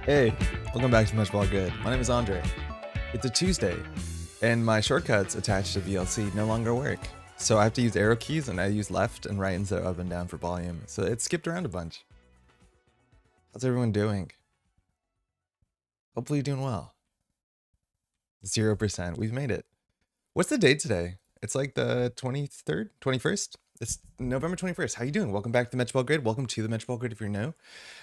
Hey, welcome back to Métropole Grid. My name is Andre. It's a Tuesday, and my shortcuts attached to VLC no longer work. So I have to use arrow keys, and I use left and right instead of up and down for volume. So it skipped around a bunch. How's everyone doing? Hopefully you're doing well. 0%. We've made it. What's the date today? It's like the 23rd, 21st? It's November 21st. How you doing? Welcome back to the Métropole Grid. Welcome to the Métropole Grid if you're new.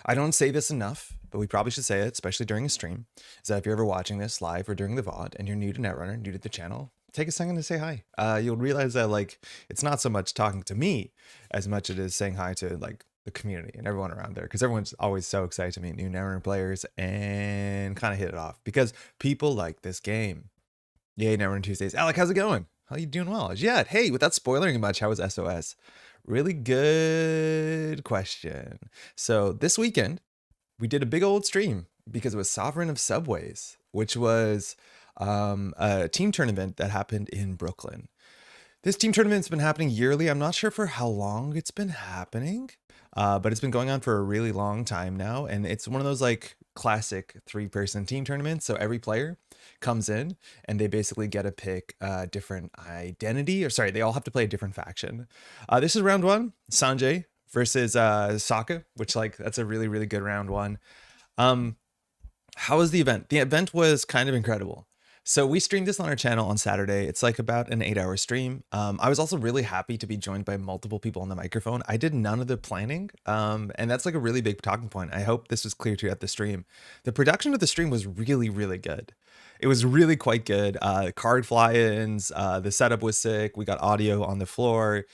I don't say this enough, but we probably should say it, especially during a stream, is that if you're ever watching this live or during the VOD and you're new to Netrunner, new to the channel, take a second to say hi. You'll realize that like it's not so much talking to me as much as it is saying hi to like the community and everyone around there, because everyone's always so excited to meet new Netrunner players and kind of hit it off because people like this game. Yay, Netrunner Tuesdays. Alec, how's it going? How you doing well? Yeah, hey, without spoiling much, how was SOS? Really good question. So this weekend, we did a big old stream because it was Sovereign of Subways, which was a team tournament that happened in Brooklyn. This team tournament's been happening yearly. I'm not sure for how long it's been happening, but it's been going on for a really long time now. And it's one of those like classic 3-person team tournaments. So every player comes in and they basically get to pick a different identity, or sorry, they all have to play a different faction. This is round one, Sanjay versus Sokka, which like that's a really, really good round one. How was the event? The event was kind of incredible. So we streamed this on our channel on Saturday. It's like about an 8-hour stream. I was also really happy to be joined by multiple people on the microphone. I did none of the planning, and that's like a really big talking point. I hope this was clear to you at the stream. The production of the stream was really, really good. It was really quite good. Card fly-ins, the setup was sick. We got audio on the floor.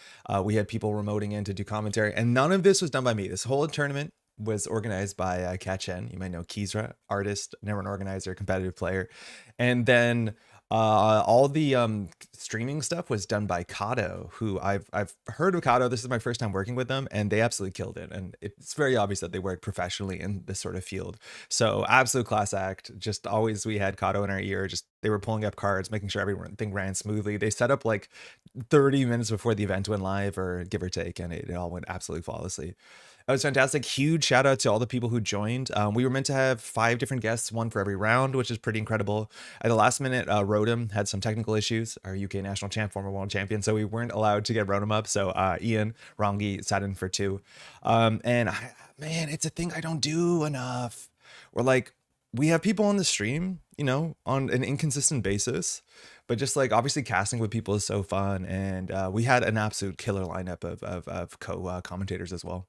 We had people remoting in to do commentary, and none of this was done by me. This whole tournament was organized by Chen. You might know Kizra, artist, Netrunner organizer, competitive player. And then all the streaming stuff was done by Kato, who I've heard of Kato. This is my first time working with them, and they absolutely killed it. And it's very obvious that they work professionally in this sort of field. So absolute class act. Just always we had Kato in our ear. Just they were pulling up cards, making sure everything ran smoothly. They set up like 30 minutes before the event went live, or give or take, and it all went absolutely flawlessly. It was fantastic. Huge shout out to all the people who joined. We were meant to have 5 different guests, one for every round, which is pretty incredible. At the last minute, Rodham had some technical issues, our UK national champ, former world champion, so we weren't allowed to get Rodham up. So Ian Rongi sat in for 2. Man, it's a thing I don't do enough. We're like, we have people on the stream, you know, on an inconsistent basis, but just like obviously casting with people is so fun. And we had an absolute killer lineup of co-commentators as well.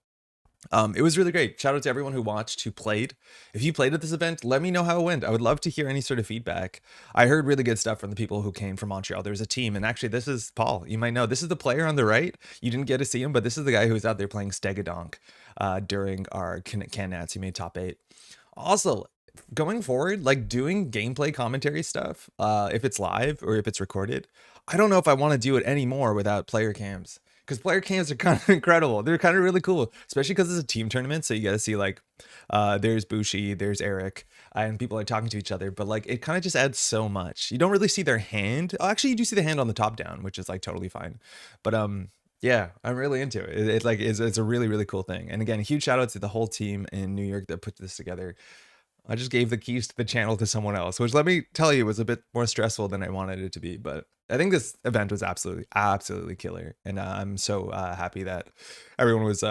It was really great. Shout out to everyone who watched, who played. If you played at this event, let me know how it went. I would love to hear any sort of feedback. I heard really good stuff from the people who came from Montreal. There was a team, and actually this is Paul. You might know, this is the player on the right. You didn't get to see him, but this is the guy who was out there playing Stegadonk during our Can Nats. He made top 8. Also, going forward, like doing gameplay commentary stuff, if it's live or if it's recorded, I don't know if I want to do it anymore without player cams. Because player cams are kind of incredible. They're kind of really cool, especially because it's a team tournament. So you got to see like, there's Bushi, there's Eric, and people are talking to each other. But like, it kind of just adds so much. You don't really see their hand. Oh, actually, you do see the hand on the top down, which is like totally fine. But yeah, I'm really into it. It's like it's a really, really cool thing. And again, huge shout out to the whole team in New York that put this together. I just gave the keys to the channel to someone else, which let me tell you was a bit more stressful than I wanted it to be. But I think this event was absolutely killer. And I'm so happy that everyone was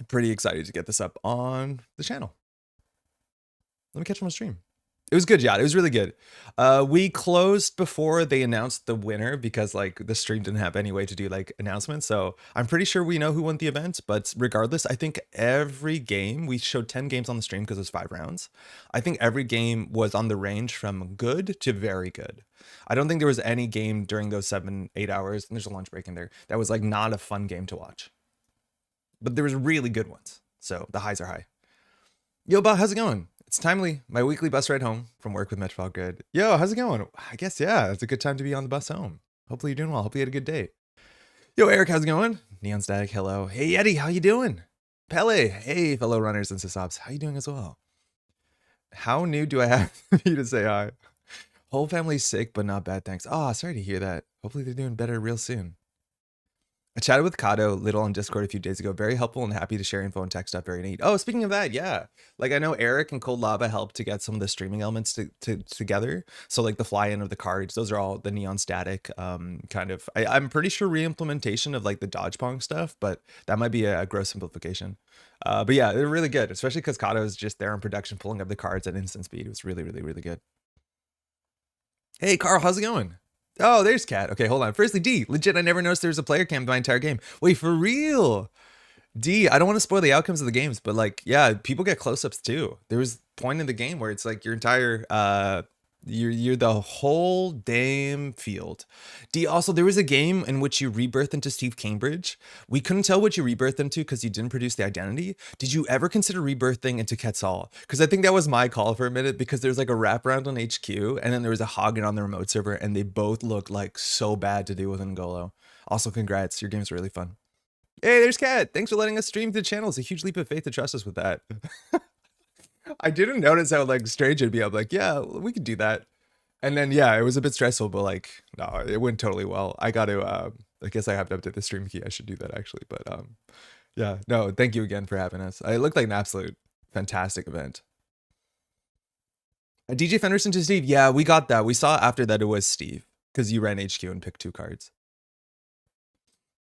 pretty excited to get this up on the channel. Let me catch them on stream. It was good, yeah. It was really good. We closed before they announced the winner because like the stream didn't have any way to do like announcements. So I'm pretty sure we know who won the event, but regardless, I think every game, we showed 10 games on the stream because it was 5 rounds. I think every game was on the range from good to very good. I don't think there was any game during those 7-8 hours, and there's a lunch break in there, that was like not a fun game to watch. But there was really good ones. So the highs are high. Yo, Bob, how's it going? It's timely, my weekly bus ride home from work with Métropole Grid. Yo, how's it going? I guess, yeah, it's a good time to be on the bus home. Hopefully you're doing well. Hopefully you had a good day. Yo, Eric, how's it going? Neon Static, hello. Hey, Eddie, how you doing? Pele, hey, fellow runners and sysops, how you doing as well? How new do I have for you to say hi? Whole family's sick, but not bad, thanks. Oh, sorry to hear that. Hopefully they're doing better real soon. I chatted with Kato little on Discord a few days ago. Very helpful and happy to share info and tech stuff. Very neat. Oh, speaking of that, yeah. Like I know Eric and Cold Lava helped to get some of the streaming elements together. So like the fly-in of the cards, those are all the neon static kind of. I'm pretty sure re-implementation of like the dodge pong stuff, but that might be a gross simplification. But yeah, they're really good, especially because Kato is just there in production pulling up the cards at instant speed. It was really, really, really good. Hey, Carl, how's it going? Oh, there's Cat. Okay, hold on. Firstly, D, legit, I never noticed there was a player cam my entire game. Wait, for real? D, I don't want to spoil the outcomes of the games, but like, yeah, people get close-ups too. There was a point in the game where it's like your entire you're the whole damn field. D, also there was a game in which you rebirthed into Steve Cambridge. We couldn't tell what you rebirthed into because you didn't produce the identity. Did you ever consider rebirthing into Quetzal? Because I think that was my call for a minute, because there's like a wraparound on HQ and then there was a Hagen on the remote server, and they both looked like so bad to do with Ngolo. Also, congrats, your game's really fun. Hey, there's Kat. Thanks for letting us stream the channel. It's a huge leap of faith to trust us with that. I didn't notice how like strange it'd be. I'm like, yeah, we could do that. And then yeah, it was a bit stressful, but like, no, it went totally well. I got to I guess I have to update the stream key. I should do that actually. But yeah, no, thank you again for having us. It looked like an absolute fantastic event. DJ Fenderson to Steve. Yeah, we got that. We saw after that it was Steve, because you ran HQ and picked 2 cards.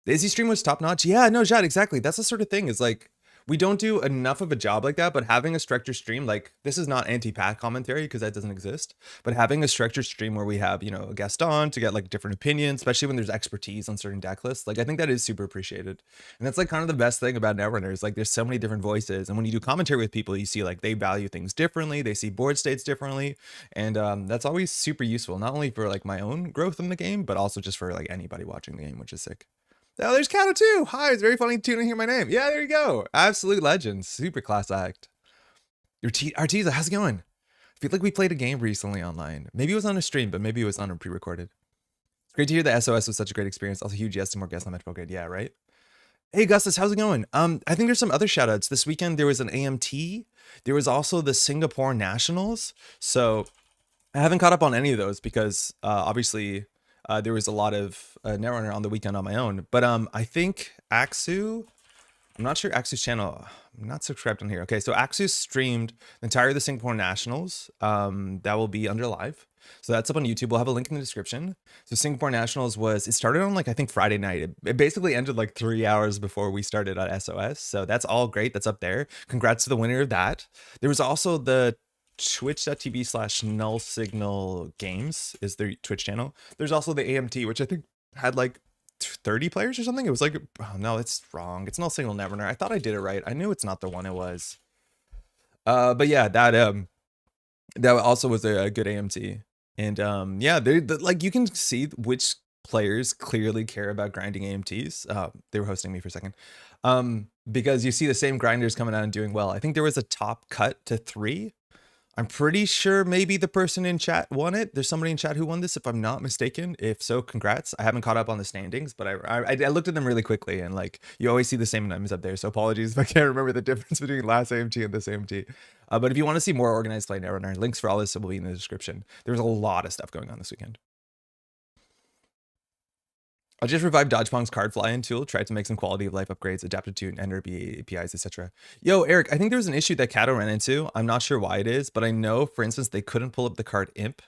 The Izzy stream was top notch. Yeah, no, Jad, exactly. That's the sort of thing, is like, we don't do enough of a job like that, but having a structured stream, like, this is not anti-pack commentary because that doesn't exist, but having a structured stream where we have, you know, a guest on to get like different opinions, especially when there's expertise on certain deck lists, like I think that is super appreciated. And that's like kind of the best thing about Netrunners. Like there's so many different voices, and when you do commentary with people, you see like they value things differently, they see board states differently, and that's always super useful, not only for like my own growth in the game, but also just for like anybody watching the game, which is sick. Oh, there's Kato too. Hi, it's very funny to tune and hear my name. Yeah, there you go. Absolute legend. Super class act. Arteza, how's it going? I feel like we played a game recently online. Maybe it was on a stream, but maybe it was on a pre-recorded. It's great to hear that SOS was such a great experience. Also, huge yes to more guests on Metropole Grid. Yeah, right? Hey, Augustus, how's it going? I think there's some other shoutouts. This weekend, there was an AMT. There was also the Singapore Nationals. So I haven't caught up on any of those because obviously... there was a lot of Netrunner on the weekend on my own, but I think Axu, I'm not sure Axu's channel, I'm not subscribed on here. Okay, so Axu streamed the entire of the Singapore Nationals. That will be under live. So that's up on YouTube. We'll have a link in the description. So Singapore Nationals it started on like, I think Friday night. It basically ended like 3 hours before we started at SOS. So that's all great. That's up there. Congrats to the winner of that. There was also the twitch.tv/null signal games is their Twitch channel. There's also the AMT, which I think had like 30 players or something. It was like, oh no, it's wrong. It's null signal Netrunner. I thought I did it right. I knew it's not the one it was. But yeah, that also was a good AMT. And yeah, like you can see which players clearly care about grinding AMTs. They were hosting me for a second. Because you see the same grinders coming out and doing well. I think there was a top cut to 3. I'm pretty sure maybe the person in chat won it. There's somebody in chat who won this, if I'm not mistaken. If so, congrats. I haven't caught up on the standings, but I looked at them really quickly, and like you always see the same names up there. So apologies if I can't remember the difference between last AMT and this AMT. But if you want to see more organized play Netrunner, links for all this will be in the description. There's a lot of stuff going on this weekend. I'll just revive Dodge Pong's card fly-in tool, tried to make some quality of life upgrades, adapted to NRB APIs, etc. Yo, Eric, I think there was an issue that Kato ran into. I'm not sure why it is, but I know, for instance, they couldn't pull up the card Imp.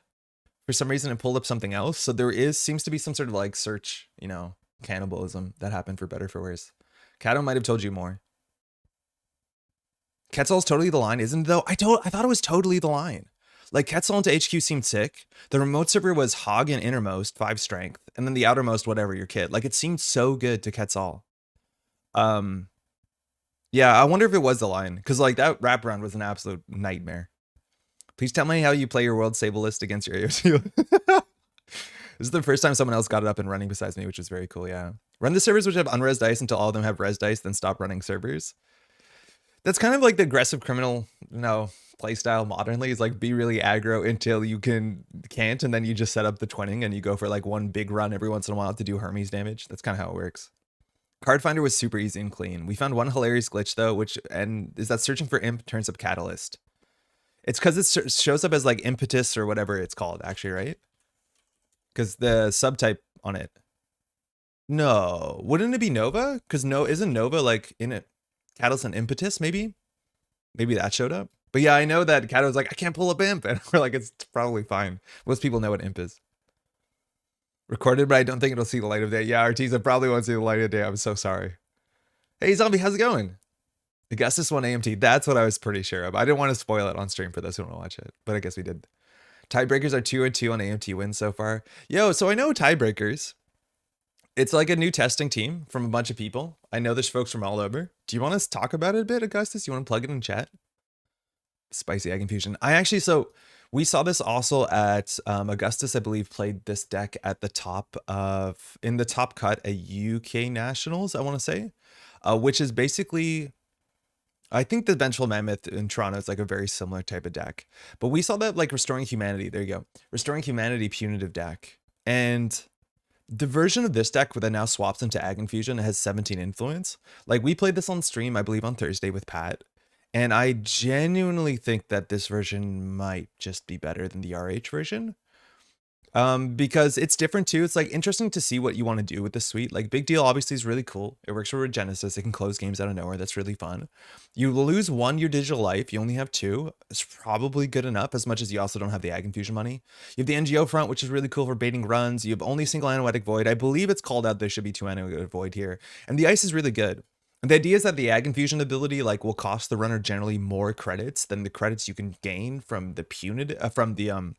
For some reason, it pulled up something else. So there seems to be some sort of like search, you know, cannibalism that happened for better or for worse. Kato might have told you more. Quetzal's totally the line, isn't it though? I thought it was totally the line. Like Quetzal into HQ seemed sick. The remote server was Hog and innermost, 5 strength, and then the outermost, whatever, your kid. Like it seemed so good to Quetzal. Yeah, I wonder if it was the line, because like that wraparound was an absolute nightmare. Please tell me how you play your world sable list against your AOC. This is the first time someone else got it up and running besides me, which is very cool. Yeah, run the servers which have unres dice until all of them have res dice, then stop running servers. That's kind of like the aggressive criminal, playstyle modernly, is like be really aggro until you can't, and then you just set up the twinning and you go for like one big run every once in a while to do Hermes damage. That's kind of how it works. Card Finder was super easy and clean. We found one hilarious glitch though, is that searching for imp turns up catalyst. It's because it shows up as like impetus or whatever it's called actually, right? Because the subtype on it. No, wouldn't it be Nova? Because no, isn't Nova like in it? Catalyst and Impetus, maybe? Maybe that showed up. But yeah, I know that Kato was like, I can't pull up Imp. And we're like, it's probably fine. Most people know what Imp is. Recorded, but I don't think it'll see the light of day. Yeah, Artesia probably won't see the light of day. I'm so sorry. Hey, Zombie, how's it going? Augustus won AMT. That's what I was pretty sure of. I didn't want to spoil it on stream for those who want to watch it, but I guess we did. Tiebreakers are 2-2 on AMT wins so far. Yo, so I know tiebreakers. It's like a new testing team from a bunch of people. I know there's folks from all over. Do you want us to talk about it a bit, Augustus? You want to plug it in chat? Spicy Egg Infusion. We saw this also at Augustus, I believe, played this deck at the top of, in the top cut at UK Nationals, I want to say, which is basically, I think the Vengeful Mammoth in Toronto is like a very similar type of deck. But we saw that like Restoring Humanity, there you go, Restoring Humanity punitive deck. And the version of this deck that now swaps into Ag Infusion has 17 influence. Like we played this on stream, I believe on Thursday with Pat. And I genuinely think that this version might just be better than the RH version. Because it's different too. It's like interesting to see what you want to do with the suite. Like Big Deal obviously is really cool. It works for Genesis. It can close games out of nowhere. That's really fun. You lose one, your digital life. You only have two. It's probably good enough, as much as you also don't have the Ag Infusion money. You have the NGO front, which is really cool for baiting runs. You have only single Anoetic Void. I believe it's called out there should be two Anoetic Void here. And the ice is really good. And the idea is that the Ag Infusion ability like will cost the runner generally more credits than the credits you can gain from the punitive from the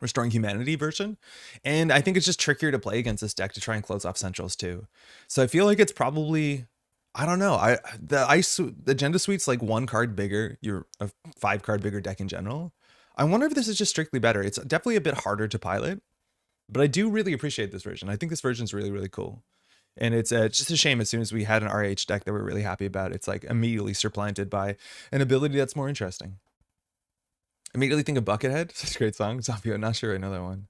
Restoring Humanity version. And I think it's just trickier to play against this deck to try and close off centrals too. So I feel like it's probably, I don't know, the Agenda Suite's like one card bigger. You're a 5 card bigger deck in general. I wonder if this is just strictly better. It's definitely a bit harder to pilot, but I do really appreciate this version. I think this version is really, really cool. And it's just a shame as soon as we had an RH deck that we're really happy about, it's like immediately supplanted by an ability that's more interesting. Immediately think of Buckethead. Such a great song. Zombie, I'm not sure I know that one.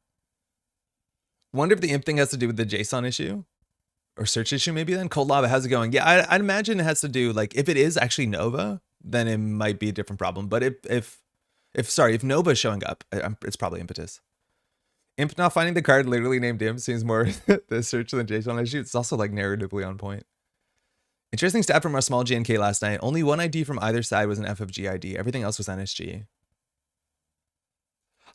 Wonder if the imp thing has to do with the JSON issue or search issue maybe then. Cold Lava, how's it going? Yeah, I'd imagine it has to do, like, if it is actually Nova, then it might be a different problem. But if Nova is showing up, it's probably Impetus. Imp not finding the card literally named Imp seems more the search than JSON issue. It's also like narratively on point. Interesting stat from our small GNK last night. Only one ID from either side was an FFG ID. Everything else was NSG.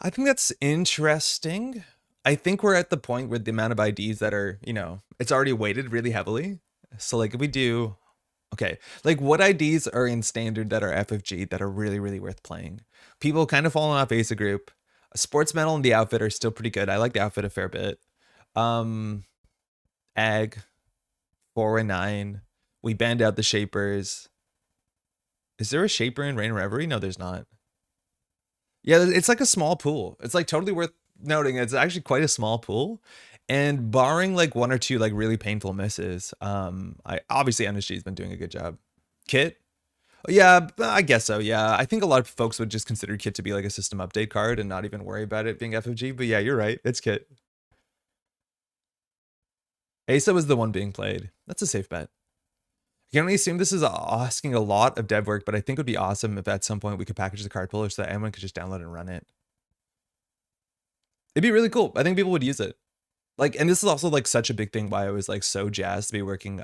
I think that's interesting. I think we're at the point where the amount of IDs that are, you know, it's already weighted really heavily. So like if we do, okay, like what IDs are in standard that are FFG that are really, really worth playing? People kind of falling off Asa Group. Sports Metal and the outfit are still pretty good. I like the outfit a fair bit. Ag, 4 and 9. We banned out the Shapers. Is there a Shaper in Rain Reverie? No, there's not. Yeah, it's like a small pool. It's like totally worth noting. It's actually quite a small pool. And barring like one or two like really painful misses, I obviously NSG has been doing a good job. Kit? Yeah, I guess so. Yeah, I think a lot of folks would just consider Kit to be like a system update card and not even worry about it being FFG. But yeah, you're right. It's Kit. Asa was the one being played. That's a safe bet. I can only assume this is asking a lot of dev work, but I think it would be awesome if at some point we could package the card puller so that anyone could just download and run it. It'd be really cool. I think people would use it. Like, and this is also like such a big thing why I was like so jazzed to be working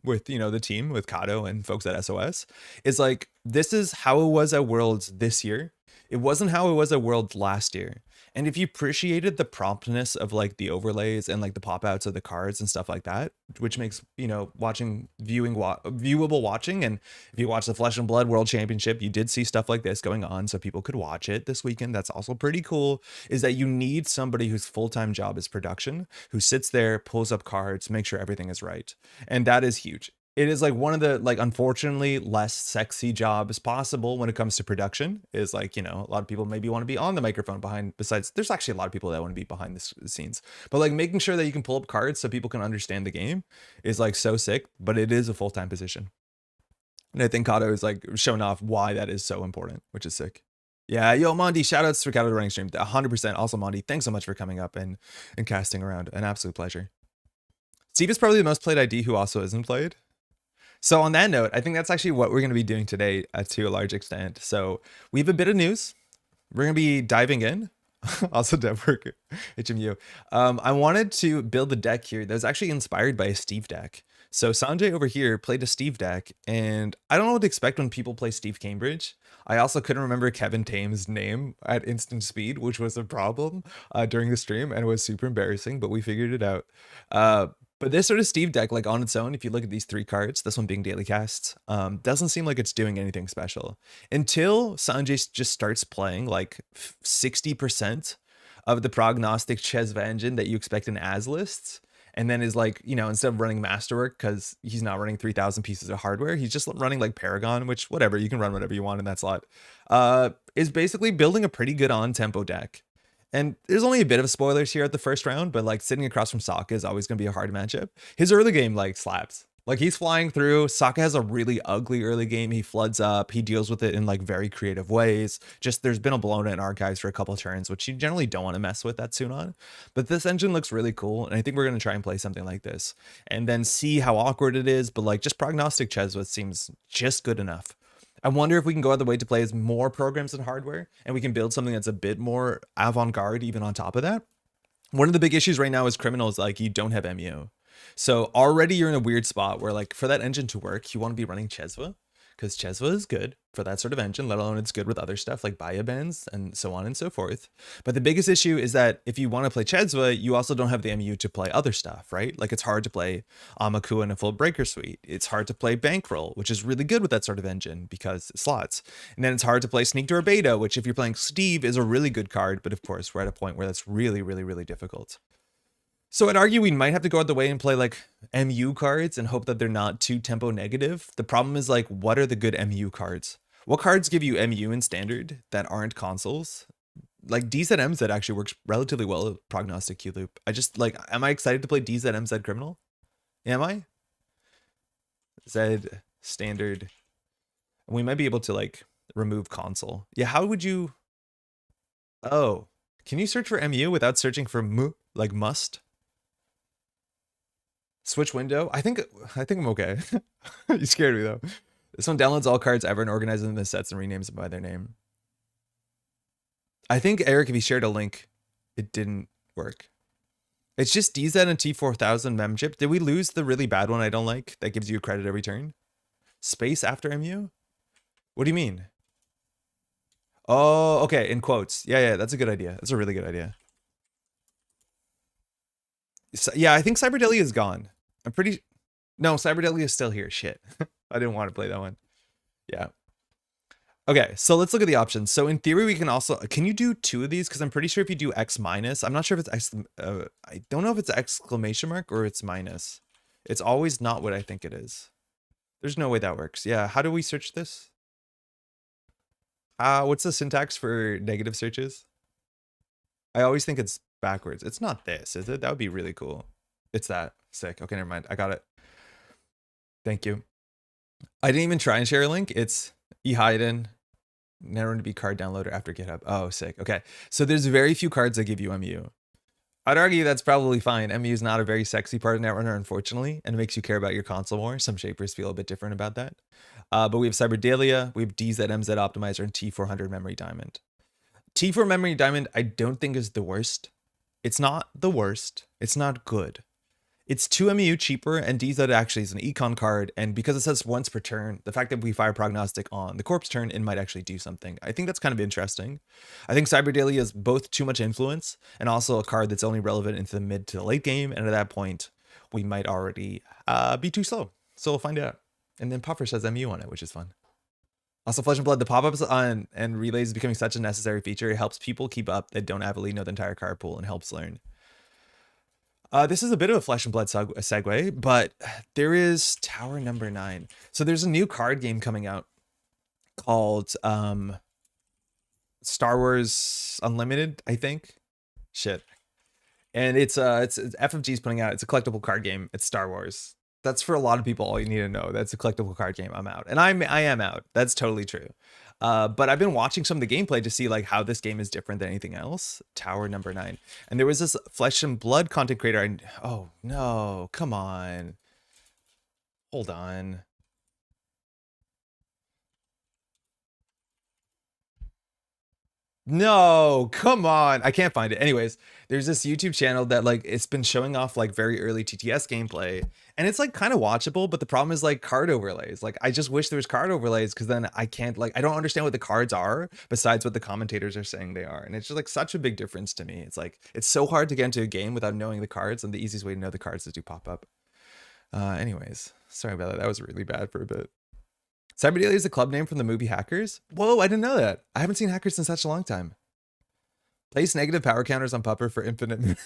with, you know, the team with Kato and folks at SOS. Is like, this is how it was at Worlds this year. It wasn't how it was at Worlds last year. And if you appreciated the promptness of like the overlays and like the pop outs of the cards and stuff like that, which makes, you know, viewable watching. And if you watch the Flesh and Blood World Championship, you did see stuff like this going on so people could watch it this weekend. That's also pretty cool, is that you need somebody whose full-time job is production, who sits there, pulls up cards, make sure everything is right. And that is huge. It is like one of the, like, unfortunately less sexy jobs possible when it comes to production. Is like, you know, a lot of people maybe want to be on the microphone behind, besides there's actually a lot of people that want to be behind the scenes, but like making sure that you can pull up cards so people can understand the game is like so sick, but it is a full-time position. And I think Kato is like showing off why that is so important, which is sick. Yeah, yo, Mondi, shoutouts for Kato running stream. 100%. Also, Mondi, thanks so much for coming up and casting around. An absolute pleasure. Steve is probably the most played ID who also isn't played. So on that note, I think that's actually what we're going to be doing today to a large extent. So we have a bit of news. We're going to be diving in. Also dev worker, HMU. I wanted to build a deck here that was actually inspired by a Steve deck. So Sanjay over here played a Steve deck, and I don't know what to expect when people play Steve Cambridge. I also couldn't remember Kevin Tame's name at instant speed, which was a problem during the stream, and it was super embarrassing, but we figured it out. But this sort of Steve deck, like on its own, if you look at these 3 cards, this one being daily casts, doesn't seem like it's doing anything special until Sanjay just starts playing like 60% of the Prognostic Cezve engine that you expect in as lists. And then is like, you know, instead of running Masterwork, because he's not running 3,000 pieces of hardware, he's just running like Paragon, which whatever, you can run whatever you want in that slot, is basically building a pretty good on-tempo deck. And there's only a bit of spoilers here at the first round, but like sitting across from Sokka is always going to be a hard matchup. His early game like slaps. Like he's flying through. Sokka has a really ugly early game. He floods up. He deals with it in like very creative ways. Just there's been a blown in archives for a couple turns, which you generally don't want to mess with that soon on. But this engine looks really cool. And I think we're going to try and play something like this and then see how awkward it is. But like just Prognostic Cezve seems just good enough. I wonder if we can go out the way to play as more programs and hardware and we can build something that's a bit more avant-garde even on top of that. One of the big issues right now is criminals, like you don't have MU. So already you're in a weird spot where like for that engine to work, you want to be running Cezve because Cezve is good for that sort of engine, let alone it's good with other stuff like Bayabens and so on and so forth. But the biggest issue is that if you want to play Cezve, you also don't have the MU to play other stuff, right? Like it's hard to play Amaku in a full breaker suite. It's hard to play Bankroll, which is really good with that sort of engine because it slots. And then it's hard to play Sneak Door Beta, which if you're playing Steve is a really good card. But of course, we're at a point where that's really, really, really difficult. So I'd argue we might have to go out the way and play like MU cards and hope that they're not too tempo negative. The problem is like, what are the good MU cards? What cards give you MU in standard that aren't consoles? Like DZMZ actually works relatively well with Prognostic Q-Loop. I just like, am I excited to play DZMZ Criminal? Am I? Z standard. We might be able to like remove console. Yeah, how would you? Oh, can you search for MU without searching for mu, like must? Switch window. I think I'm okay. You scared me though. This one downloads all cards ever and organizes them in sets and renames them by their name. I think Eric, if he shared a link, it didn't work. It's just DZ and T4000 mem chip. Did we lose the really bad one I don't like that gives you credit every turn? Space after MU? What do you mean? Oh, okay, in quotes. Yeah, that's a good idea. That's a really good idea. So, yeah, I think Cyberdelia is gone. I'm pretty... No, Cyberdelia is still here. Shit. I didn't want to play that one. Yeah. Okay, so let's look at the options. So in theory, we can also... Can you do 2 of these? Because I'm pretty sure if you do X minus... I'm not sure if it's... I don't know if it's exclamation mark or it's minus. It's always not what I think it is. There's no way that works. Yeah, how do we search this? What's the syntax for negative searches? I always think it's backwards. It's not this, is it? That would be really cool. It's that. Sick. Okay, never mind. I got it. Thank you. I didn't even try and share a link. It's eHiden. Netrunner to be card downloader after GitHub. Oh, sick. Okay. So there's very few cards that give you MU. I'd argue that's probably fine. MU is not a very sexy part of Netrunner, unfortunately, and it makes you care about your console more. Some shapers feel a bit different about that. But we have Cyberdelia, we have DZMZ Optimizer, and T400 Memory Diamond. T4 Memory Diamond, I don't think is the worst. It's not the worst. It's not good. It's 2 MU cheaper, and DZ actually is an econ card, and because it says once per turn, the fact that we fire Prognostic on the corpse turn, it might actually do something. I think that's kind of interesting. I think Cyberdelia is both too much influence, and also a card that's only relevant into the mid to the late game, and at that point, we might already be too slow. So we'll find out. And then Puffer says MU on it, which is fun. Also, Flesh and Blood, the pop-ups on and relays is becoming such a necessary feature. It helps people keep up that don't avidly know the entire card pool and helps learn. This is a bit of a Flesh and Blood segue, but there is Tower number 9. So there's a new card game coming out called Star Wars Unlimited, I think. Shit. And it's FFG's putting out. It's a collectible card game. It's Star Wars. That's for a lot of people all you need to know. That's a collectible card game. I'm out. And I am out. That's totally true. But I've been watching some of the gameplay to see like how this game is different than anything else. Tower number 9. And there was this Flesh and Blood content creator. Oh no, come on. Hold on. No, come on. I can't find it. Anyways, there's this YouTube channel that like it's been showing off like very early TTS gameplay, and it's like kind of watchable, but the problem is like card overlays. Like I just wish there was card overlays because then I can't like I don't understand what the cards are besides what the commentators are saying they are. And it's just like such a big difference to me. It's like it's so hard to get into a game without knowing the cards, and the easiest way to know the cards is to pop up. Anyways, sorry about that. That was really bad for a bit. Cyberdaily is the club name from the movie Hackers. Whoa, I didn't know that. I haven't seen Hackers in such a long time. Place negative power counters on Pupper for infinite.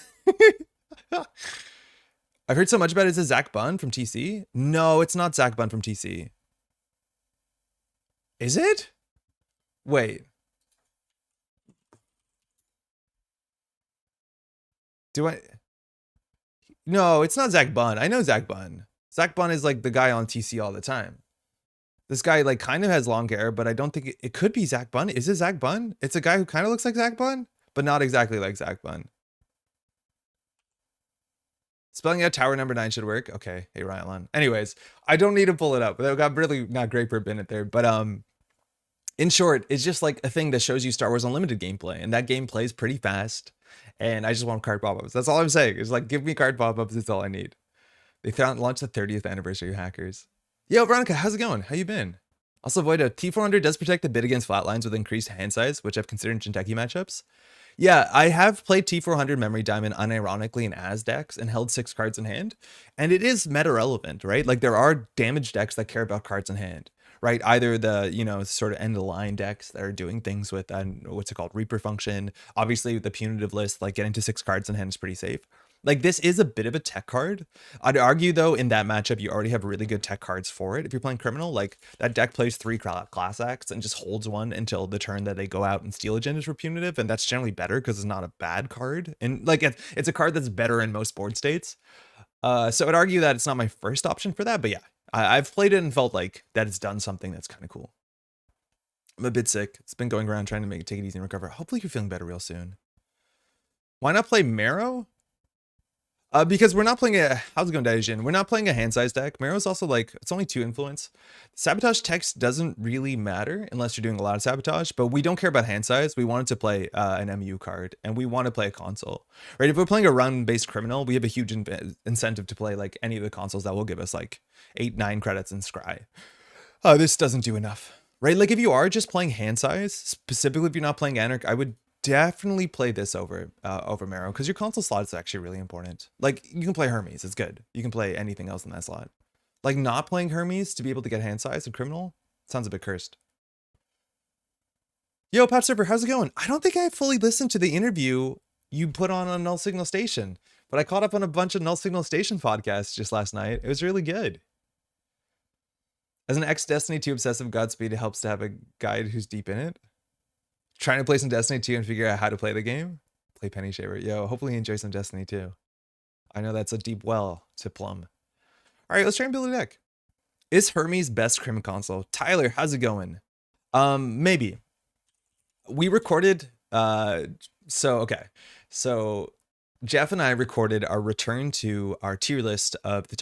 I've heard so much about it. Is it Zach Bunn from TC? No, it's not Zach Bunn from TC. Is it? Wait. Do I? No, it's not Zach Bunn. I know Zach Bunn. Zach Bunn is like the guy on TC all the time. This guy like kind of has long hair, but I don't think it could be Zach Bunn. Is it Zach Bunn? It's a guy who kind of looks like Zach Bunn, but not exactly like Zach Bunn. Spelling out tower number 9 should work. Okay, hey Ryan. Anyways, I don't need to pull it up. That got really not great for a minute there, but in short, it's just like a thing that shows you Star Wars Unlimited gameplay, and that game plays pretty fast. And I just want card pop-ups. That's all I'm saying. It's like give me card pop-ups. It's all I need. They launched the 30th anniversary of Hackers. Yo, Veronica, how's it going? How you been? Also, Voida, T400 does protect a bit against flatlines with increased hand size, which I've considered in Jinteki matchups. Yeah, I have played T400 Memory Diamond unironically in As decks and held 6 cards in hand, and it is meta relevant, right? Like there are damage decks that care about cards in hand, right? Either the, you know, sort of end of line decks that are doing things with what's it called, Reaper function. Obviously, the punitive list, like getting to 6 cards in hand is pretty safe. Like this is a bit of a tech card. I'd argue though in that matchup you already have really good tech cards for it. If you're playing criminal, like that deck plays 3 class acts and just holds one until the turn that they go out and steal agendas for punitive, and that's generally better because it's not a bad card. And like it's a card that's better in most board states. So I'd argue that it's not my first option for that, but yeah, I've played it and felt like that it's done something that's kind of cool. I'm a bit sick. It's been going around trying to take it easy and recover. Hopefully you're feeling better real soon. Why not play Marrow? Because we're not playing a, how's it going, Daijin? We're not playing a hand size deck. Marrow's also like, it's only 2 influence. Sabotage text doesn't really matter unless you're doing a lot of sabotage, but we don't care about hand size. We wanted to play an MU card, and we want to play a console, right? If we're playing a run-based criminal, we have a huge incentive to play like any of the consoles that will give us like 8-9 credits in Scry. This doesn't do enough, right? Like if you are just playing hand size, specifically if you're not playing Anarch, I would definitely play this over Marrow, because your console slot is actually really important. Like you can play Hermes, it's good. You can play anything else in that slot. Like not playing Hermes to be able to get hand size and criminal sounds a bit cursed. Yo, Pat Server, how's it going? I don't think I fully listened to the interview you put on Null Signal Station, but I caught up on a bunch of Null Signal Station podcasts just last night. It was really good. As an ex-Destiny 2 obsessive, Godspeed, it helps to have a guide who's deep in it. Trying to play some Destiny 2 and figure out how to play the game? Play Penny Shaver. Yo, hopefully you enjoy some Destiny 2. I know that's a deep well to plumb. All right, let's try and build a deck. Is Hermes best crim console? Tyler, how's it going? Maybe. We recorded, so Jeff and I recorded our return to our tier list of the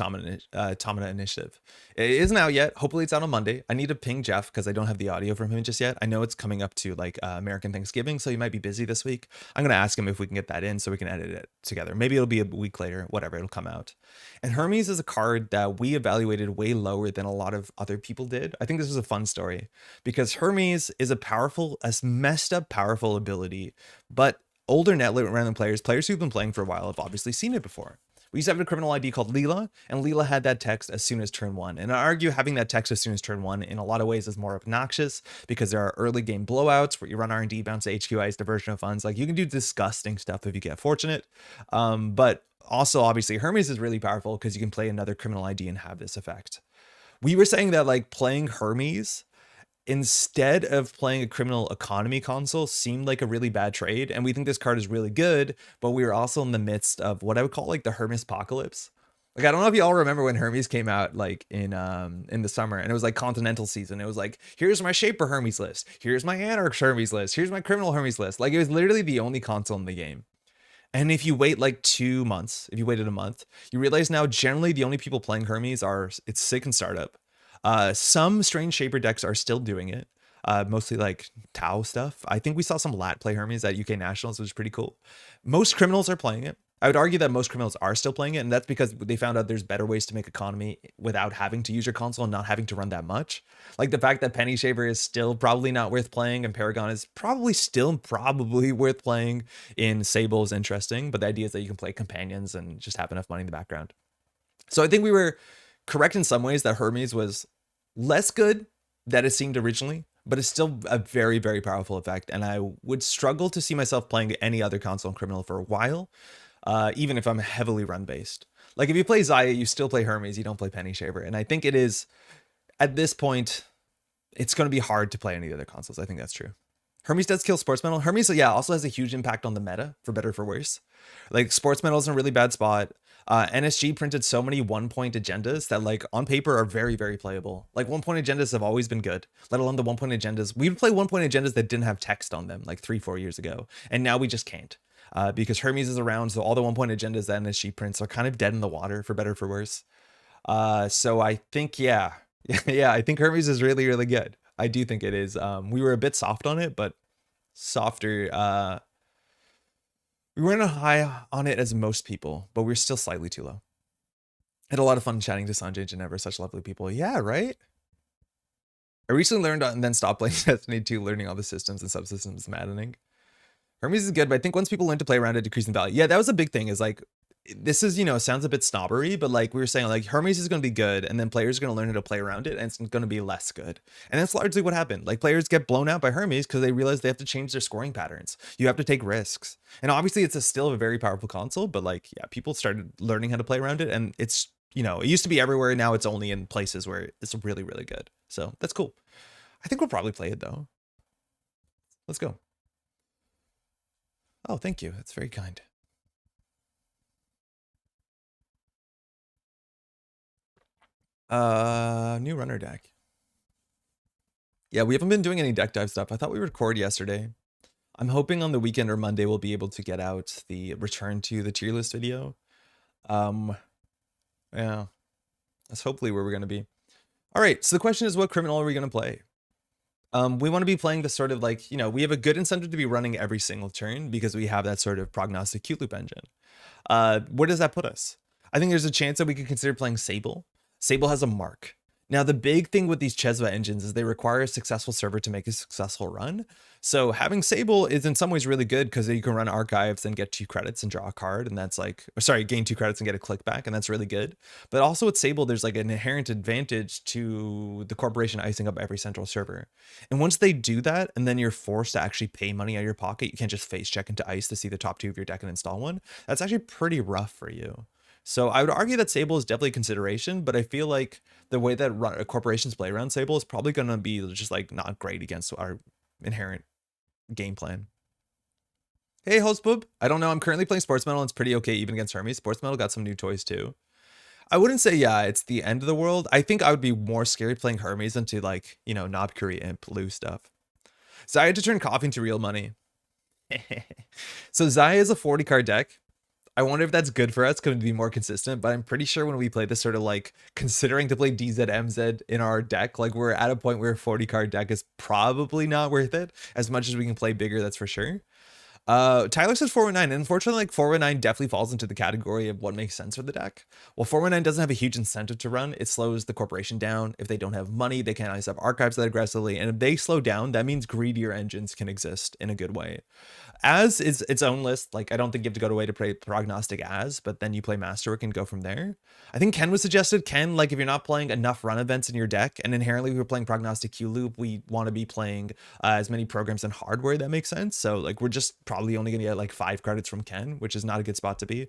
Automata Initiative. It isn't out yet. Hopefully it's out on Monday. I need to ping Jeff because I don't have the audio from him just yet. I know it's coming up to like American Thanksgiving, so he might be busy this week. I'm going to ask him if we can get that in so we can edit it together. Maybe it'll be a week later, whatever, it'll come out. And Hermes is a card that we evaluated way lower than a lot of other people did. I think this was a fun story because Hermes is a messed up powerful ability, but older Netrunner random players who've been playing for a while have obviously seen it before. We used to have a criminal ID called Leela, and Leela had that text as soon as turn 1. And I argue having that text as soon as turn 1 in a lot of ways is more obnoxious because there are early game blowouts where you run R&D, bounce to HQIs, diversion of funds. Like you can do disgusting stuff if you get fortunate. But also obviously Hermes is really powerful because you can play another criminal ID and have this effect. We were saying that like playing Hermes instead of playing a criminal economy console seemed like a really bad trade, and we think this card is really good, but we were also in the midst of what I would call like the Hermes apocalypse. Like I don't know if you all remember when Hermes came out like in the summer, and it was like continental season. It was like, here's my Shaper Hermes list, here's my Anarch Hermes list, here's my criminal Hermes list. Like it was literally the only console in the game. And if you wait like 2 months, if you waited a month, you realize now generally the only people playing Hermes it's Sick and Startup. Some strange Shaper decks are still doing it. mostly like Tau stuff. I think we saw some lat play Hermes at UK Nationals, which is pretty cool. Most criminals are playing it. I would argue that most criminals are still playing it, and that's because they found out there's better ways to make economy without having to use your console and not having to run that much. Like the fact that Penny Shaver is still probably not worth playing, and Paragon is probably worth playing in Sable is interesting, but the idea is that you can play companions and just have enough money in the background. So I think we were correct in some ways that Hermes was less good than it seemed originally, but it's still a very, very powerful effect, and I would struggle to see myself playing any other console in Criminal for a while. Even if I'm heavily run based. Like if you play Zaya, you still play Hermes, you don't play Penny Shaver. And I think it is, at this point, it's going to be hard to play any other consoles. I think that's true. Hermes does kill Sports Medal. Hermes, yeah, also has a huge impact on the meta, for better or for worse. Like Sports Medal is in a really bad spot. NSG printed so many 1-point agendas that like on paper are very, very playable. Like 1-point agendas have always been good, let alone the 1-point agendas. We would play 1-point agendas that didn't have text on them like 3-4 years ago. And now we just can't. Because Hermes is around, so all the 1-point agendas that NSG prints are kind of dead in the water, for better or for worse. So I think, yeah, I think Hermes is really, really good. I do think it is. We were a bit soft on it, but softer. We weren't high on it as most people, but we're still slightly too low. Had a lot of fun chatting to Sanjay and Geneva, such lovely people. Yeah, right? I recently learned and then stopped playing Destiny 2, learning all the systems and subsystems is maddening. Hermes is good, but I think once people learn to play around it, decrease in value. Yeah, that was a big thing, is like, this is, you know, sounds a bit snobbery, but like we were saying, like Hermes is going to be good, and then players are going to learn how to play around it, and it's going to be less good. And that's largely what happened. Like players get blown out by Hermes because they realize they have to change their scoring patterns. You have to take risks. And obviously it's still a very powerful console, but like, yeah, people started learning how to play around it, and it's, you know, it used to be everywhere. Now it's only in places where it's really, really good. So that's cool. I think we'll probably play it though. Let's go. Oh, thank you. That's very kind. New runner deck. Yeah, we haven't been doing any deck dive stuff. I thought we recorded yesterday. I'm hoping on the weekend or Monday we'll be able to get out the return to the tier list video. Yeah, that's hopefully where we're going to be. All right, so the question is, what criminal are we going to play? We want to be playing the sort of like, you know, we have a good incentive to be running every single turn because we have that sort of prognostic Q-Loop engine. Where does that put us? I think there's a chance that we could consider playing Sable. Sable has a mark. Now, the big thing with these Cezve engines is they require a successful server to make a successful run. So having Sable is in some ways really good because you can run archives and get 2 credits and draw a card. And that's like, or sorry, gain 2 credits and get a click back. And that's really good. But also with Sable, there's like an inherent advantage to the corporation icing up every central server. And once they do that, and then you're forced to actually pay money out of your pocket, you can't just face check into ice to see the top 2 of your deck and install one. That's actually pretty rough for you. So I would argue that Sable is definitely a consideration, but I feel like the way that corporations play around Sable is probably going to be just like not great against our inherent game plan. Hey, host boob. I don't know. I'm currently playing Sports Medal and it's pretty okay even against Hermes. Sports Medal got some new toys too. I wouldn't say, yeah, it's the end of the world. I think I would be more scared playing Hermes than to like, you know, Knob Curry Imp Lou stuff. So I had to turn coffee into real money. So Zaya is a 40 card deck. I wonder if that's good for us, could be more consistent, but I'm pretty sure when we play this sort of like considering to play DZMZ in our deck, like we're at a point where a 40 card deck is probably not worth it as much as we can play bigger, that's for sure. Tyler says 419, and unfortunately, like 419 definitely falls into the category of what makes sense for the deck. Well, 419 doesn't have a huge incentive to run. It slows the corporation down. If they don't have money, they can't ice up archives that aggressively. And if they slow down, that means greedier engines can exist in a good way. As is its own list. Like, I don't think you have to go away to play Prognostic As, but then you play Masterwork and go from there. I think Ken was suggested. Ken, like, if you're not playing enough run events in your deck, and inherently we're playing Prognostic Q-Loop, we want to be playing as many programs and hardware that makes sense. So, like, we're just probably only going to get, like, 5 credits from Ken, which is not a good spot to be.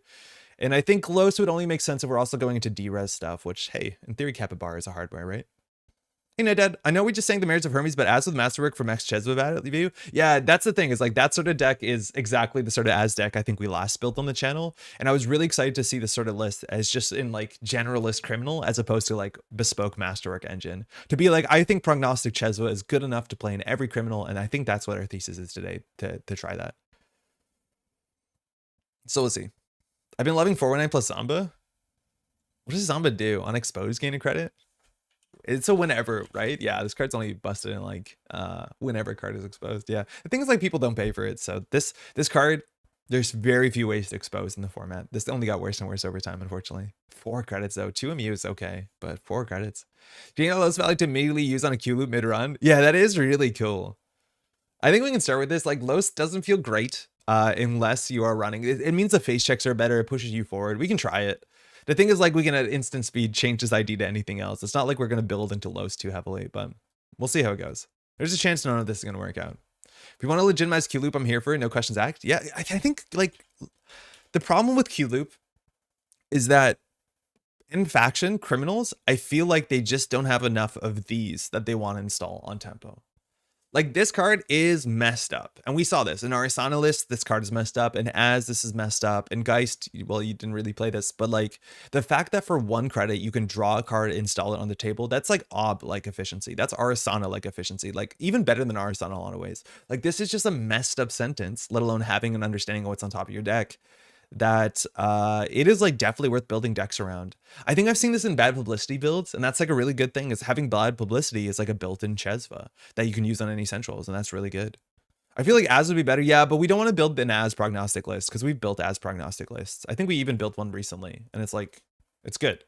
And I think Los would only make sense if we're also going into D-Res stuff, which, hey, in theory, Capybara is a hardware, right? Hey, no, Dad, I know we just sang the merits of Hermes, but as with Masterwork from X Cezve view, yeah, that's the thing, is like that sort of deck is exactly the sort of As deck I think we last built on the channel. And I was really excited to see this sort of list as just in like generalist criminal as opposed to like bespoke Masterwork engine. To be like, I think Prognostic Cezve is good enough to play in every criminal, and I think that's what our thesis is today, to try that. So let's see. I've been loving 419 plus Zamba. What does Zamba do? Unexposed gain a credit? It's a whenever, right? Yeah, this card's only busted in like whenever a card is exposed. Yeah. The thing is like people don't pay for it. So this card, there's very few ways to expose in the format. This only got worse and worse over time, unfortunately. 4 credits though. 2 MU is okay, but 4 credits. Gain a lowest value to immediately use on a Q-Loop mid-run. Yeah, that is really cool. I think we can start with this. Like Los doesn't feel great unless you are running. It means the face checks are better. It pushes you forward. We can try it. The thing is like we can at instant speed change this ID to anything else. It's not like we're going to build into Los too heavily, but we'll see how it goes. There's a chance none of this is going to work out. If you want to legitimize Q-Loop, I'm here for it. No questions asked. Yeah, I think like the problem with Q-Loop is that in faction criminals, I feel like they just don't have enough of these that they want to install on tempo. Like this card is messed up. And we saw this in our Asana list. This card is messed up. And as this is messed up and Geist, well, you didn't really play this, but like the fact that for 1 credit, you can draw a card, install it on the table. That's like like efficiency. That's our Asana like efficiency, like even better than our Asana in a lot of ways. Like this is just a messed up sentence, let alone having an understanding of what's on top of your deck, that it is like definitely worth building decks around. I think I've seen this in bad publicity builds, and that's like a really good thing, is having bad publicity is like a built-in Cezve that you can use on any centrals, and that's really good. I feel like as would be better, yeah, but we don't want to build an as prognostic list because we've built as prognostic lists. I think we even built one recently, and it's like, it's good.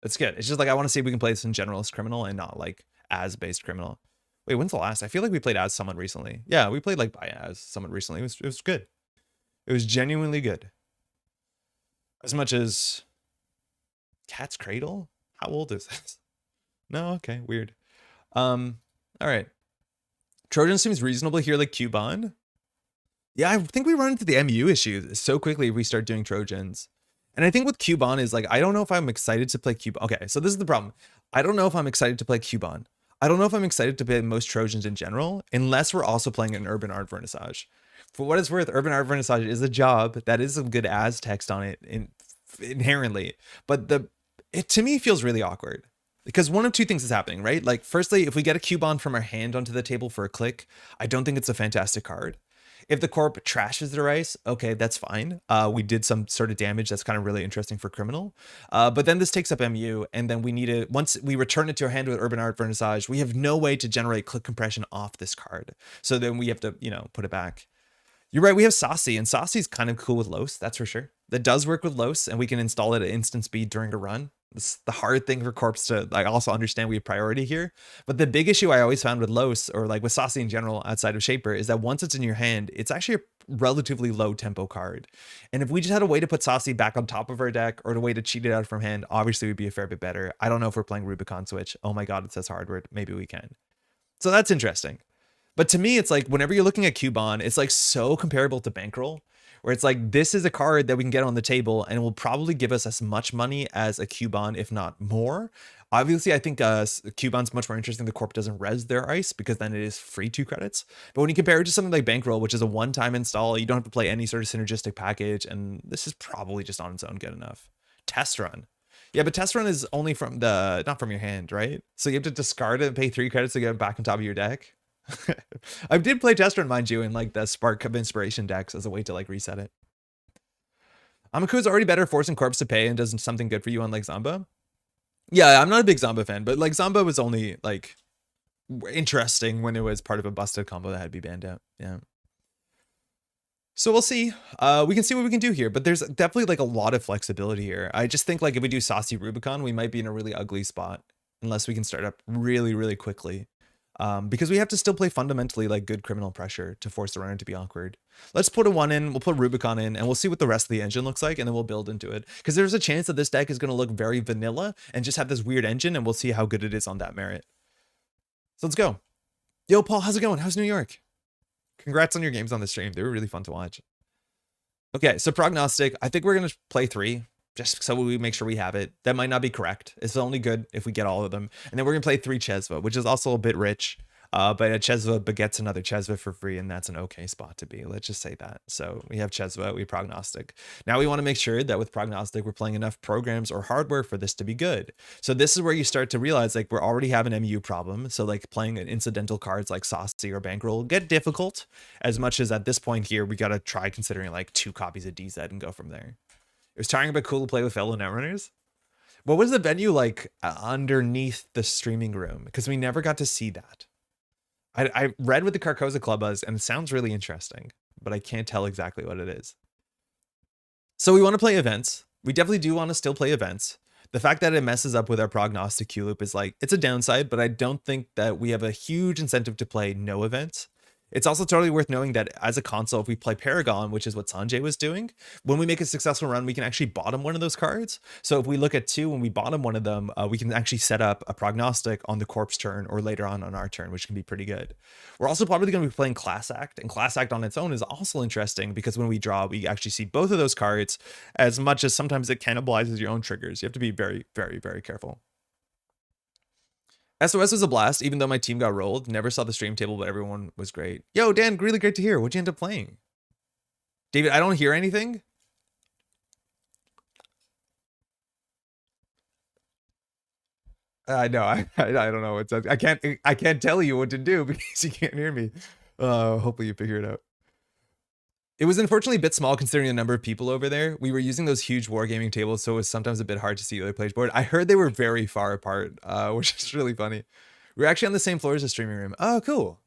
It's good. It's just like I want to see if we can play this in generalist criminal and not like as based criminal. Wait, when's the last? I feel like we played as someone recently. Yeah, we played like by as someone recently. It was good. It was genuinely good. As much as Cat's Cradle? How old is this? No, okay, weird. All right. Trojan seems reasonable here, like Cubon. Yeah, I think we run into the MU issue so quickly if we start doing Trojans. And I think with Cubon is like, I don't know if I'm excited to play Cubon. Okay, so this is the problem. I don't know if I'm excited to play Cubon. I don't know if I'm excited to play most Trojans in general, unless we're also playing an Urban Art Vernissage. For what it's worth, Urban Art Vernissage is a job that is some good as text on it inherently, but it to me feels really awkward because one of two things is happening, right? Like firstly, if we get a Cubon from our hand onto the table for a click, I don't think it's a fantastic card. If the corp trashes their ice, okay, that's fine. We did some sort of damage that's kind of really interesting for criminal. But then this takes up MU, and then we need it. Once we return it to our hand with Urban Art Vernissage, we have no way to generate click compression off this card. So then we have to, put it back. You're right, we have Saucy, and Saucy's kind of cool with Los, that's for sure. That does work with Los, and we can install it at instant speed during a run. It's the hard thing for corps to like also understand we have priority here. But the big issue I always found with Los, or like with Saucy in general outside of Shaper, is that once it's in your hand, it's actually a relatively low tempo card. And if we just had a way to put Saucy back on top of our deck, or a way to cheat it out from hand, obviously we'd be a fair bit better. I don't know if we're playing Rubicon Switch. Oh my god, it says hardware. Maybe we can. So that's interesting. But to me, it's like whenever you're looking at Cubon, it's like so comparable to Bankroll, where it's like this is a card that we can get on the table and it will probably give us as much money as a Cubon, if not more. Obviously, I think Cubon's much more interesting. The corp doesn't res their ice because then it is free 2 credits. But when you compare it to something like Bankroll, which is a one-time install, you don't have to play any sort of synergistic package, and this is probably just on its own good enough. Test Run. Yeah, but Test Run is only from not from your hand, right? So you have to discard it and pay 3 credits to get it back on top of your deck. I did play Test Run, mind you, in like the Spark of Inspiration decks as a way to like reset it. Amaku's already better forcing corps to pay and does something good for you on like Zamba. Yeah, I'm not a big Zamba fan, but like Zamba was only like interesting when it was part of a busted combo that had to be banned out. Yeah. So we'll see. We can see what we can do here, but there's definitely like a lot of flexibility here. I just think like if we do Saucy Rubicon, we might be in a really ugly spot unless we can start up really, really quickly. Because we have to still play fundamentally like good criminal pressure to force the runner to be awkward. Let's put a 1 in, we'll put Rubicon in, and we'll see what the rest of the engine looks like, and then we'll build into it. Because there's a chance that this deck is going to look very vanilla and just have this weird engine, and we'll see how good it is on that merit. So let's go. Yo, Paul, how's it going? How's New York? Congrats on your games on the stream. They were really fun to watch. Okay, so Prognostic, I think we're going to play 3. Just so we make sure we have it. That might not be correct. It's only good if we get all of them. And then we're going to play 3 Cezve, which is also a bit rich. But a Cezve begets another Cezve for free, and that's an okay spot to be. Let's just say that. So we have Cezve, we Prognostic. Now we want to make sure that with Prognostic, we're playing enough programs or hardware for this to be good. So this is where you start to realize like we're already having an MU problem. So like playing incidental cards like Saucy or Bankroll get difficult, as much as at this point here, we got to try considering like 2 copies of DZ and go from there. It was tiring but cool to play with fellow netrunners. What was the venue like underneath the streaming room? Because we never got to see that. I read what the Carcosa Club was, and it sounds really interesting, but I can't tell exactly what it is. So we want to play events. We definitely do want to still play events. The fact that it messes up with our prognostic Q-Loop is like, it's a downside, but I don't think that we have a huge incentive to play no events. It's also totally worth knowing that as a console, if we play Paragon, which is what Sanjay was doing, when we make a successful run, we can actually bottom one of those cards. So if we look at 2, when we bottom one of them, we can actually set up a prognostic on the corpse turn or later on our turn, which can be pretty good. We're also probably going to be playing Class Act, and Class Act on its own is also interesting because when we draw, we actually see both of those cards, as much as sometimes it cannibalizes your own triggers. You have to be very, very, very careful. SOS was a blast, even though my team got rolled. Never saw the stream table, but everyone was great. Yo, Dan, really great to hear. What'd you end up playing? David, I don't hear anything. No, I don't know what's up. I can't tell you what to do because you can't hear me. Hopefully you figure it out. It was unfortunately a bit small considering the number of people over there. We were using those huge wargaming tables, so it was sometimes a bit hard to see the other players' board. I heard they were very far apart, which is really funny. We were actually on the same floor as the streaming room. Oh, cool.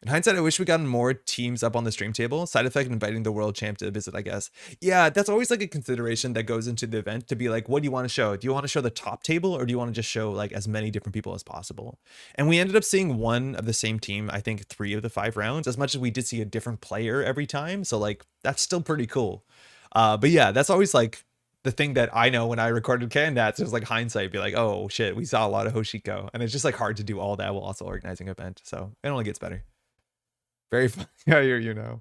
In hindsight, I wish we gotten more teams up on the stream table. Side effect inviting the world champ to visit, I guess. Yeah, that's always like a consideration that goes into the event to be like, what do you want to show? Do you want to show the top table or do you want to just show like as many different people as possible? And we ended up seeing one of the same team, I think 3 of the 5 rounds, as much as we did see a different player every time. So like, that's still pretty cool. But yeah, that's always like the thing that I know when I recorded Cannats, it was like hindsight, be like, oh shit, we saw a lot of Hoshiko. And it's just like hard to do all that while also organizing an event. So it only gets better. Very fun. Yeah, you know.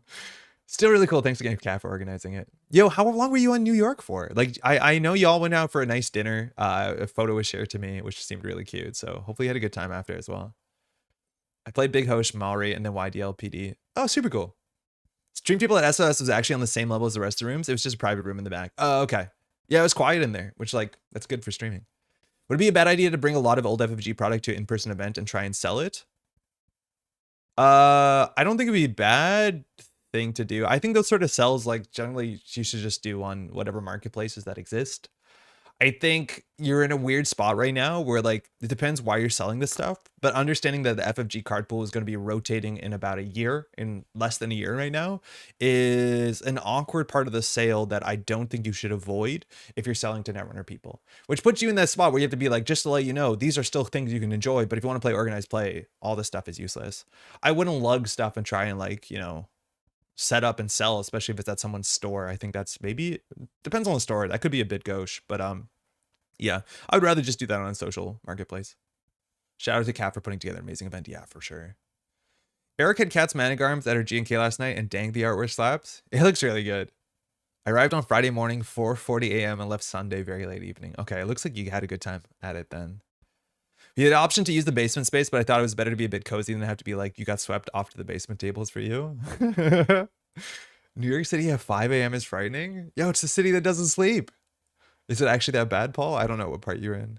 Still really cool. Thanks again, Kat, for organizing it. Yo, how long were you in New York for? Like, I know y'all went out for a nice dinner. A photo was shared to me, which seemed really cute. So hopefully you had a good time after as well. I played Big Hosh, Maori, and then YDL PD. Oh, super cool. Stream table at SOS was actually on the same level as the rest of the rooms. It was just a private room in the back. Oh, okay. Yeah, it was quiet in there, which like, that's good for streaming. Would it be a bad idea to bring a lot of old FFG product to an in-person event and try and sell it? I don't think it'd be a bad thing to do. I think those sort of sells, like generally you should just do on whatever marketplaces that exist. I think you're in a weird spot right now where like, it depends why you're selling this stuff, but understanding that the FFG card pool is going to be rotating in about a year, in less than a year right now, is an awkward part of the sale that I don't think you should avoid if you're selling to Netrunner people, which puts you in that spot where you have to be like, just to let you know, these are still things you can enjoy, but if you want to play organized play, all this stuff is useless. I wouldn't lug stuff and try and like, you know, set up and sell, especially if it's at someone's store. I think that's maybe, depends on the store. That could be a bit gauche, but yeah, I would rather just do that on a social marketplace. Shout out to Kat for putting together an amazing event. Yeah, for sure. Eric had Kat's Manic Arms at her G&K last night, and dang, the artwork slaps. It looks really good. I arrived on Friday morning, 4:40 a.m. and left Sunday very late evening. Okay, it looks like you had a good time at it then. We had the option to use the basement space, but I thought it was better to be a bit cozy than have to be like, you got swept off to the basement tables for you. New York City at 5 a.m. is frightening. Yo, it's the city that doesn't sleep. Is it actually that bad, Paul? I don't know what part you're in.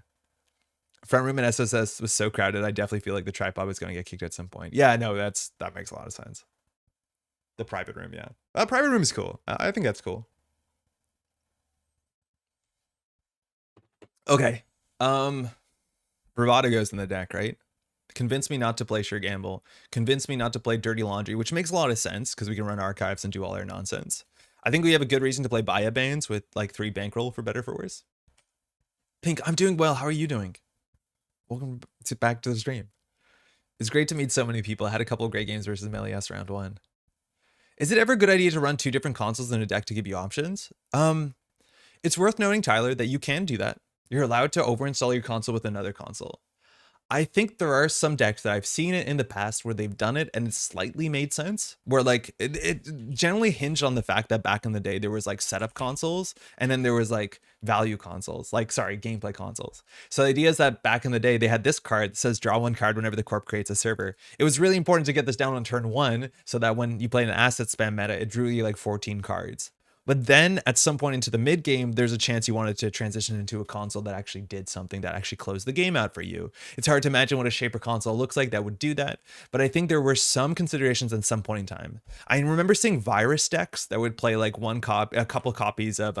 Front room in SSS was so crowded, I definitely feel like the tripod was going to get kicked at some point. Yeah, no, that makes a lot of sense. The private room, yeah. Private room is cool. I think that's cool. Okay. Bravado goes in the deck, right? Convince me not to play Sure Gamble. Convince me not to play Dirty Laundry, which makes a lot of sense because we can run archives and do all our nonsense. I think we have a good reason to play Baya Banes with like 3 bankroll for better for worse. Pink, I'm doing well. How are you doing? Welcome back to the stream. It's great to meet so many people. I had a couple of great games versus Melias round 1. Is it ever a good idea to run 2 different consoles in a deck to give you options? It's worth noting, Tyler, that you can do that. You're allowed to overinstall your console with another console. I think there are some decks that I've seen it in the past where they've done it and it slightly made sense, where like it generally hinged on the fact that back in the day there was like setup consoles and then there was like value consoles, gameplay consoles. So the idea is that back in the day they had this card that says draw 1 card whenever the corp creates a server. It was really important to get this down on turn 1 so that when you play an asset spam meta, it drew you like 14 cards. But then at some point into the mid game, there's a chance you wanted to transition into a console that actually did something that actually closed the game out for you. It's hard to imagine what a Shaper console looks like that would do that, but I think there were some considerations at some point in time. I remember seeing virus decks that would play like a couple copies of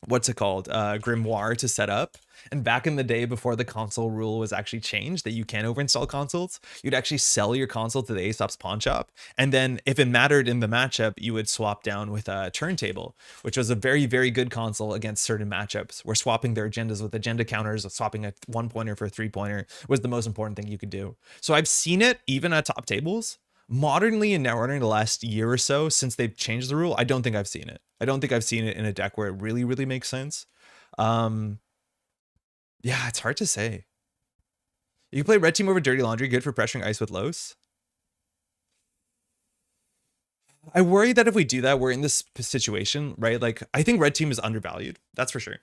what's it called, grimoire to set up. And back in the day, before the console rule was actually changed that you can overinstall consoles, you'd actually sell your console to the Aesop's pawn shop, and then if it mattered in the matchup, you would swap down with a turntable, which was a very, very good console against certain matchups where swapping their agendas with agenda counters, swapping a 1-pointer for a 3-pointer was the most important thing you could do. So I've seen it even at top tables. Modernly in Netrunner, the last year or so since they've changed the rule, I don't think I've seen it. I don't think I've seen it in a deck where it really, really makes sense. Yeah, it's hard to say. You can play Red Team over Dirty Laundry, good for pressuring ice with Los. I worry that if we do that, we're in this situation, right? Like, I think Red Team is undervalued. That's for sure.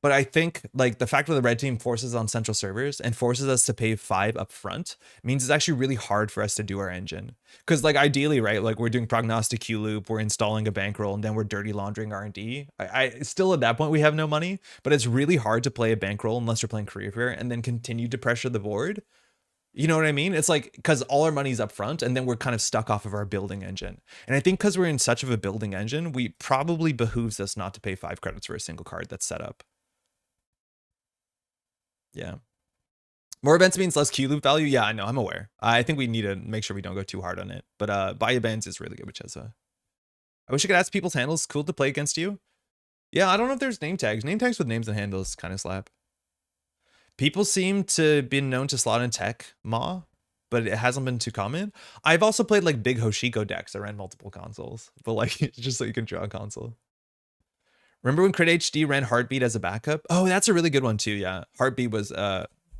But I think like the fact that the red team forces on central servers and forces us to pay 5 up front means it's actually really hard for us to do our engine. Because like ideally, right, like we're doing Prognostic Q-Loop, we're installing a bankroll, and then we're dirty laundering R&D. I still at that point we have no money, but it's really hard to play a bankroll unless you're playing career fair and then continue to pressure the board. You know what I mean? It's like because all our money's up front and then we're kind of stuck off of our building engine. And I think because we're in such of a building engine, we probably behooves us not to pay 5 credits for a single card that's set up. Yeah. More events means less Q-Loop value. Yeah, I know. I'm aware. I think we need to make sure we don't go too hard on it. But buy events is really good with Cezve. I wish I could ask people's handles. Cool to play against you. Yeah, I don't know if there's name tags. Name tags with names and handles kind of slap. People seem to be known to slot in tech Ma, but it hasn't been too common. I've also played like big Hoshiko decks that ran multiple consoles, but like just so you can draw a console. Remember when Crit HD ran Heartbeat as a backup? Oh, that's a really good one too. Yeah, Heartbeat was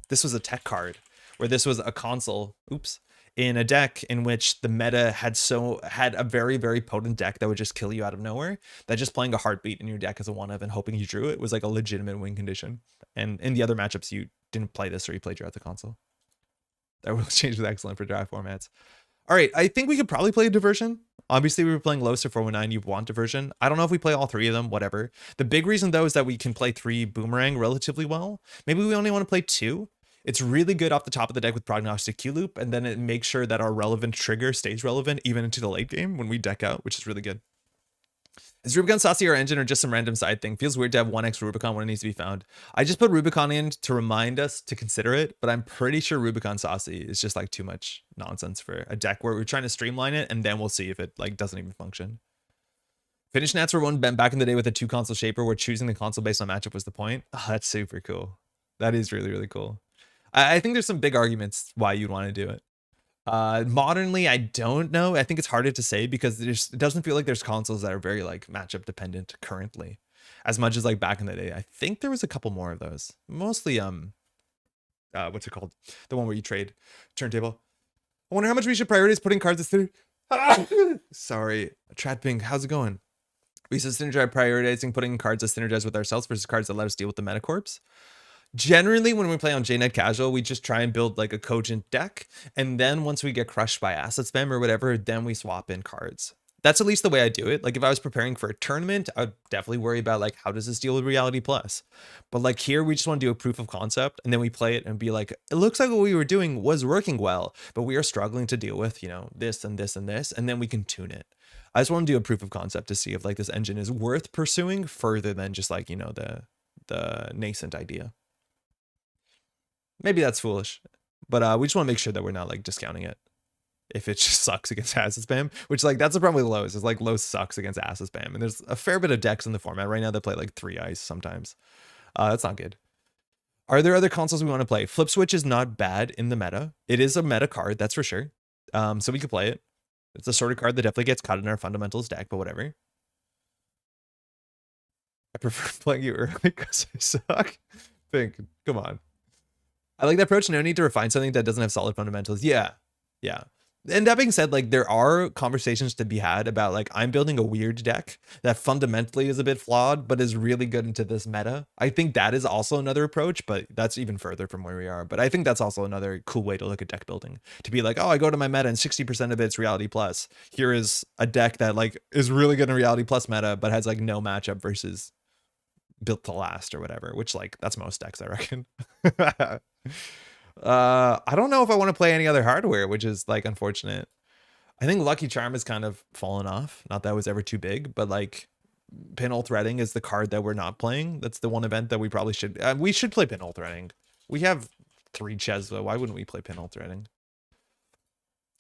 this was a tech card where this was a console. Oops, in a deck in which the meta had a very, very potent deck that would just kill you out of nowhere. That just playing a Heartbeat in your deck as a 1-of and hoping you drew it was like a legitimate win condition. And in the other matchups, you didn't play this or you played draw at the console. That will change with excellent for draft formats. All right, I think we could probably play a diversion. Obviously, we were playing Los or 419. You want diversion. I don't know if we play all 3 of them, whatever. The big reason, though, is that we can play 3 Boomerang relatively well. Maybe we only want to play 2. It's really good off the top of the deck with Prognostic Q-Loop, and then it makes sure that our relevant trigger stays relevant even into the late game when we deck out, which is really good. Is Rubicon Saucy our engine or just some random side thing? Feels weird to have 1x Rubicon when it needs to be found. I just put Rubicon in to remind us to consider it, but I'm pretty sure Rubicon Saucy is just like too much nonsense for a deck where we're trying to streamline it and then we'll see if it like doesn't even function. Finish Nats were one back in the day with a 2 console shaper where choosing the console based on matchup was the point. Oh, that's super cool. That is really, really cool. I think there's some big arguments why you'd want to do it. Modernly, I don't know. I think it's harder to say because it doesn't feel like there's consoles that are very like matchup dependent currently, as much as like back in the day. I think there was a couple more of those. Mostly what's it called? The one where you trade turntable. I wonder how much we should prioritize putting cards through. Sorry, Tratping, how's it going? We should synergize prioritizing putting cards that synergize with ourselves versus cards that let us deal with the metacorps. Generally, when we play on JNet Casual, we just try and build like a cogent deck. And then once we get crushed by asset spam or whatever, then we swap in cards. That's at least the way I do it. Like if I was preparing for a tournament, I would definitely worry about like, how does this deal with Reality Plus? But like here, we just want to do a proof of concept and then we play it and be like, it looks like what we were doing was working well, but we are struggling to deal with, you know, this and this and this, and then we can tune it. I just want to do a proof of concept to see if like this engine is worth pursuing further than just like, you know, the nascent idea. Maybe that's foolish, but we just want to make sure that we're not like discounting it if it just sucks against asset spam, which like that's the problem with Lowe's is like Lowe's sucks against asset spam. And there's a fair bit of decks in the format right now that play like 3 ice sometimes. That's not good. Are there other consoles we want to play? Flip Switch is not bad in the meta. It is a meta card, that's for sure. So we could play it. It's a sort of card that definitely gets cut in our fundamentals deck, but whatever. I prefer playing you early because I suck. Think, come on. I like that approach. No need to refine something that doesn't have solid fundamentals. Yeah. Yeah. And that being said, like there are conversations to be had about like I'm building a weird deck that fundamentally is a bit flawed, but is really good into this meta. I think that is also another approach, but that's even further from where we are. But I think that's also another cool way to look at deck building, to be like, oh, I go to my meta and 60% of it's Reality Plus. Here is a deck that like is really good in Reality Plus meta, but has like no matchup versus built to last or whatever, which like that's most decks, I reckon. I don't know if I want to play any other hardware, which is like unfortunate. I think Lucky Charm has kind of fallen off. Not that it was ever too big, but like Pinhole Threading is the card that we're not playing. That's the one event that we probably should. We should play Pinhole Threading. We have 3 Cezve. Why wouldn't we play Pinhole Threading?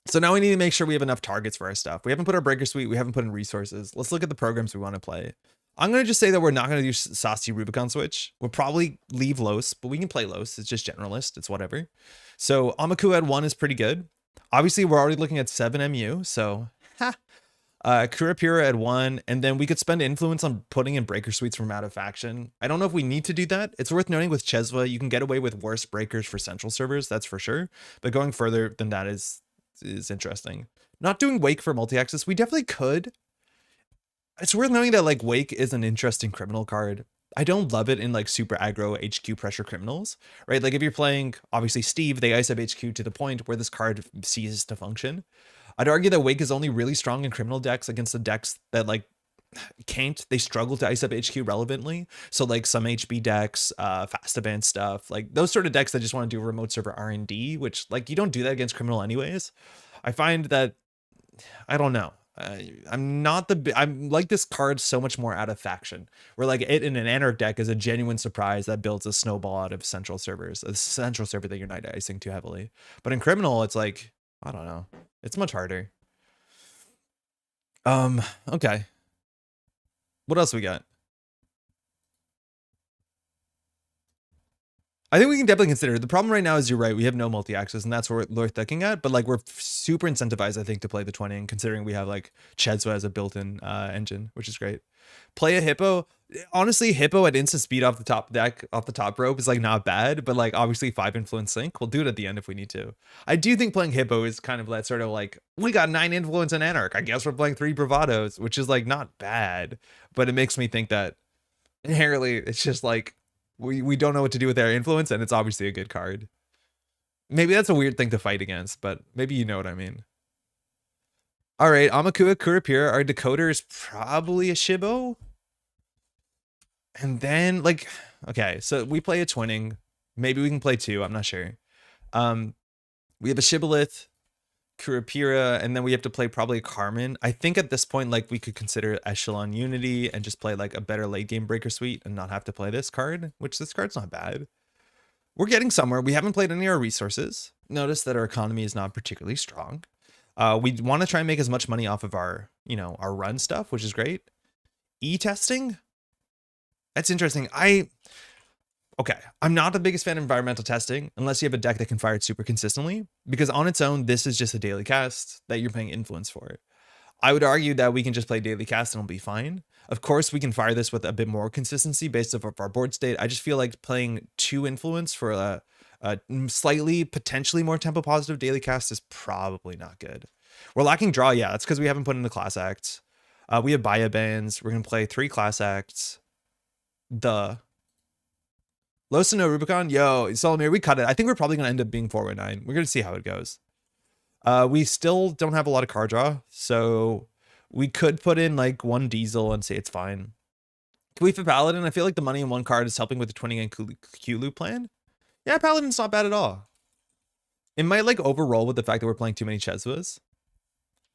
So now we need to make sure we have enough targets for our stuff. We haven't put our Breaker Suite. We haven't put in resources. Let's look at the programs we want to play. I'm going to just say that we're not going to do Saucy Rubicon Switch. We'll probably leave Los, but we can play Los. It's just generalist. It's whatever. So Amaku at 1 is pretty good. Obviously, we're already looking at 7 MU. So, Kurapira at 1. And then we could spend influence on putting in Breaker Suites from out of faction. I don't know if we need to do that. It's worth noting with Cezve, you can get away with worse breakers for central servers. That's for sure. But going further than that is interesting. Not doing Wake for multi-access. We definitely could. It's worth knowing that like Wake is an interesting criminal card. I don't love it in like super aggro HQ pressure criminals, right? Like if you're playing obviously Steve, they ice up HQ to the point where this card ceases to function. I'd argue that Wake is only really strong in criminal decks against the decks that like can't. They struggle to ice up HQ relevantly. So like some HB decks, fast advance stuff, like those sort of decks that just want to do remote server R&D, which like you don't do that against criminal anyways. I find that I don't know. I'm like this card so much more out of faction, where like it in an Anarch deck is a genuine surprise that builds a snowball out of central servers, a central server that you're night icing too heavily. But in criminal, it's like, I don't know. It's much harder. Okay. What else we got? I think we can definitely consider it. The problem right now is you're right. We have no multi-access, and that's what we're looking at. But like we're super incentivized, I think, to play the 20, considering we have like Cezve as a built-in engine, which is great. Play a Hippo. Honestly, Hippo at instant speed off the top deck, off the top rope is like not bad, but like obviously 5 influence sync. We'll do it at the end if we need to. I do think playing Hippo is kind of that sort of like, we got 9 influence in Anarch. I guess we're playing 3 bravados, which is like not bad, but it makes me think that inherently it's just like, we don't know what to do with their influence, and it's obviously a good card. Maybe that's a weird thing to fight against, but maybe you know what I mean. All right, Amakua, Kurapira. Our decoder is probably a Shibo. And then, like, okay, so we play a twinning. Maybe we can play 2. I'm not sure. We have a Shibboleth, Kurapira, and then we have to play probably a Carmen. I think at this point, like, we could consider Echelon Unity and just play like a better late game Breaker Suite and not have to play this card, which this card's not bad. We're getting somewhere. We haven't played any of our resources. Notice that our economy is not particularly strong. We want to try and make as much money off of our, you know, our run stuff, which is great. E-testing? That's interesting. Okay, I'm not the biggest fan of environmental testing unless you have a deck that can fire it super consistently, because on its own, this is just a daily cast that you're paying influence for. I would argue that we can just play daily cast and it'll be fine. Of course, we can fire this with a bit more consistency based off of our board state. I just feel like playing 2 influence for a slightly, potentially more tempo positive daily cast is probably not good. We're lacking draw, yeah, that's because we haven't put in the class acts. We have Baya Bands. We're going to play 3 class acts. Los and no Rubicon. Yo, Solomir, we cut it. I think we're probably going to end up being 4-9. We're going to see how it goes. We still don't have a lot of card draw, so we could put in like 1 Diesel and say it's fine. Can we fit Paladin? I feel like the money in 1 card is helping with the 20 and Q-Loop plan. Yeah, Paladin's not bad at all. It might like overroll with the fact that we're playing too many Cezves.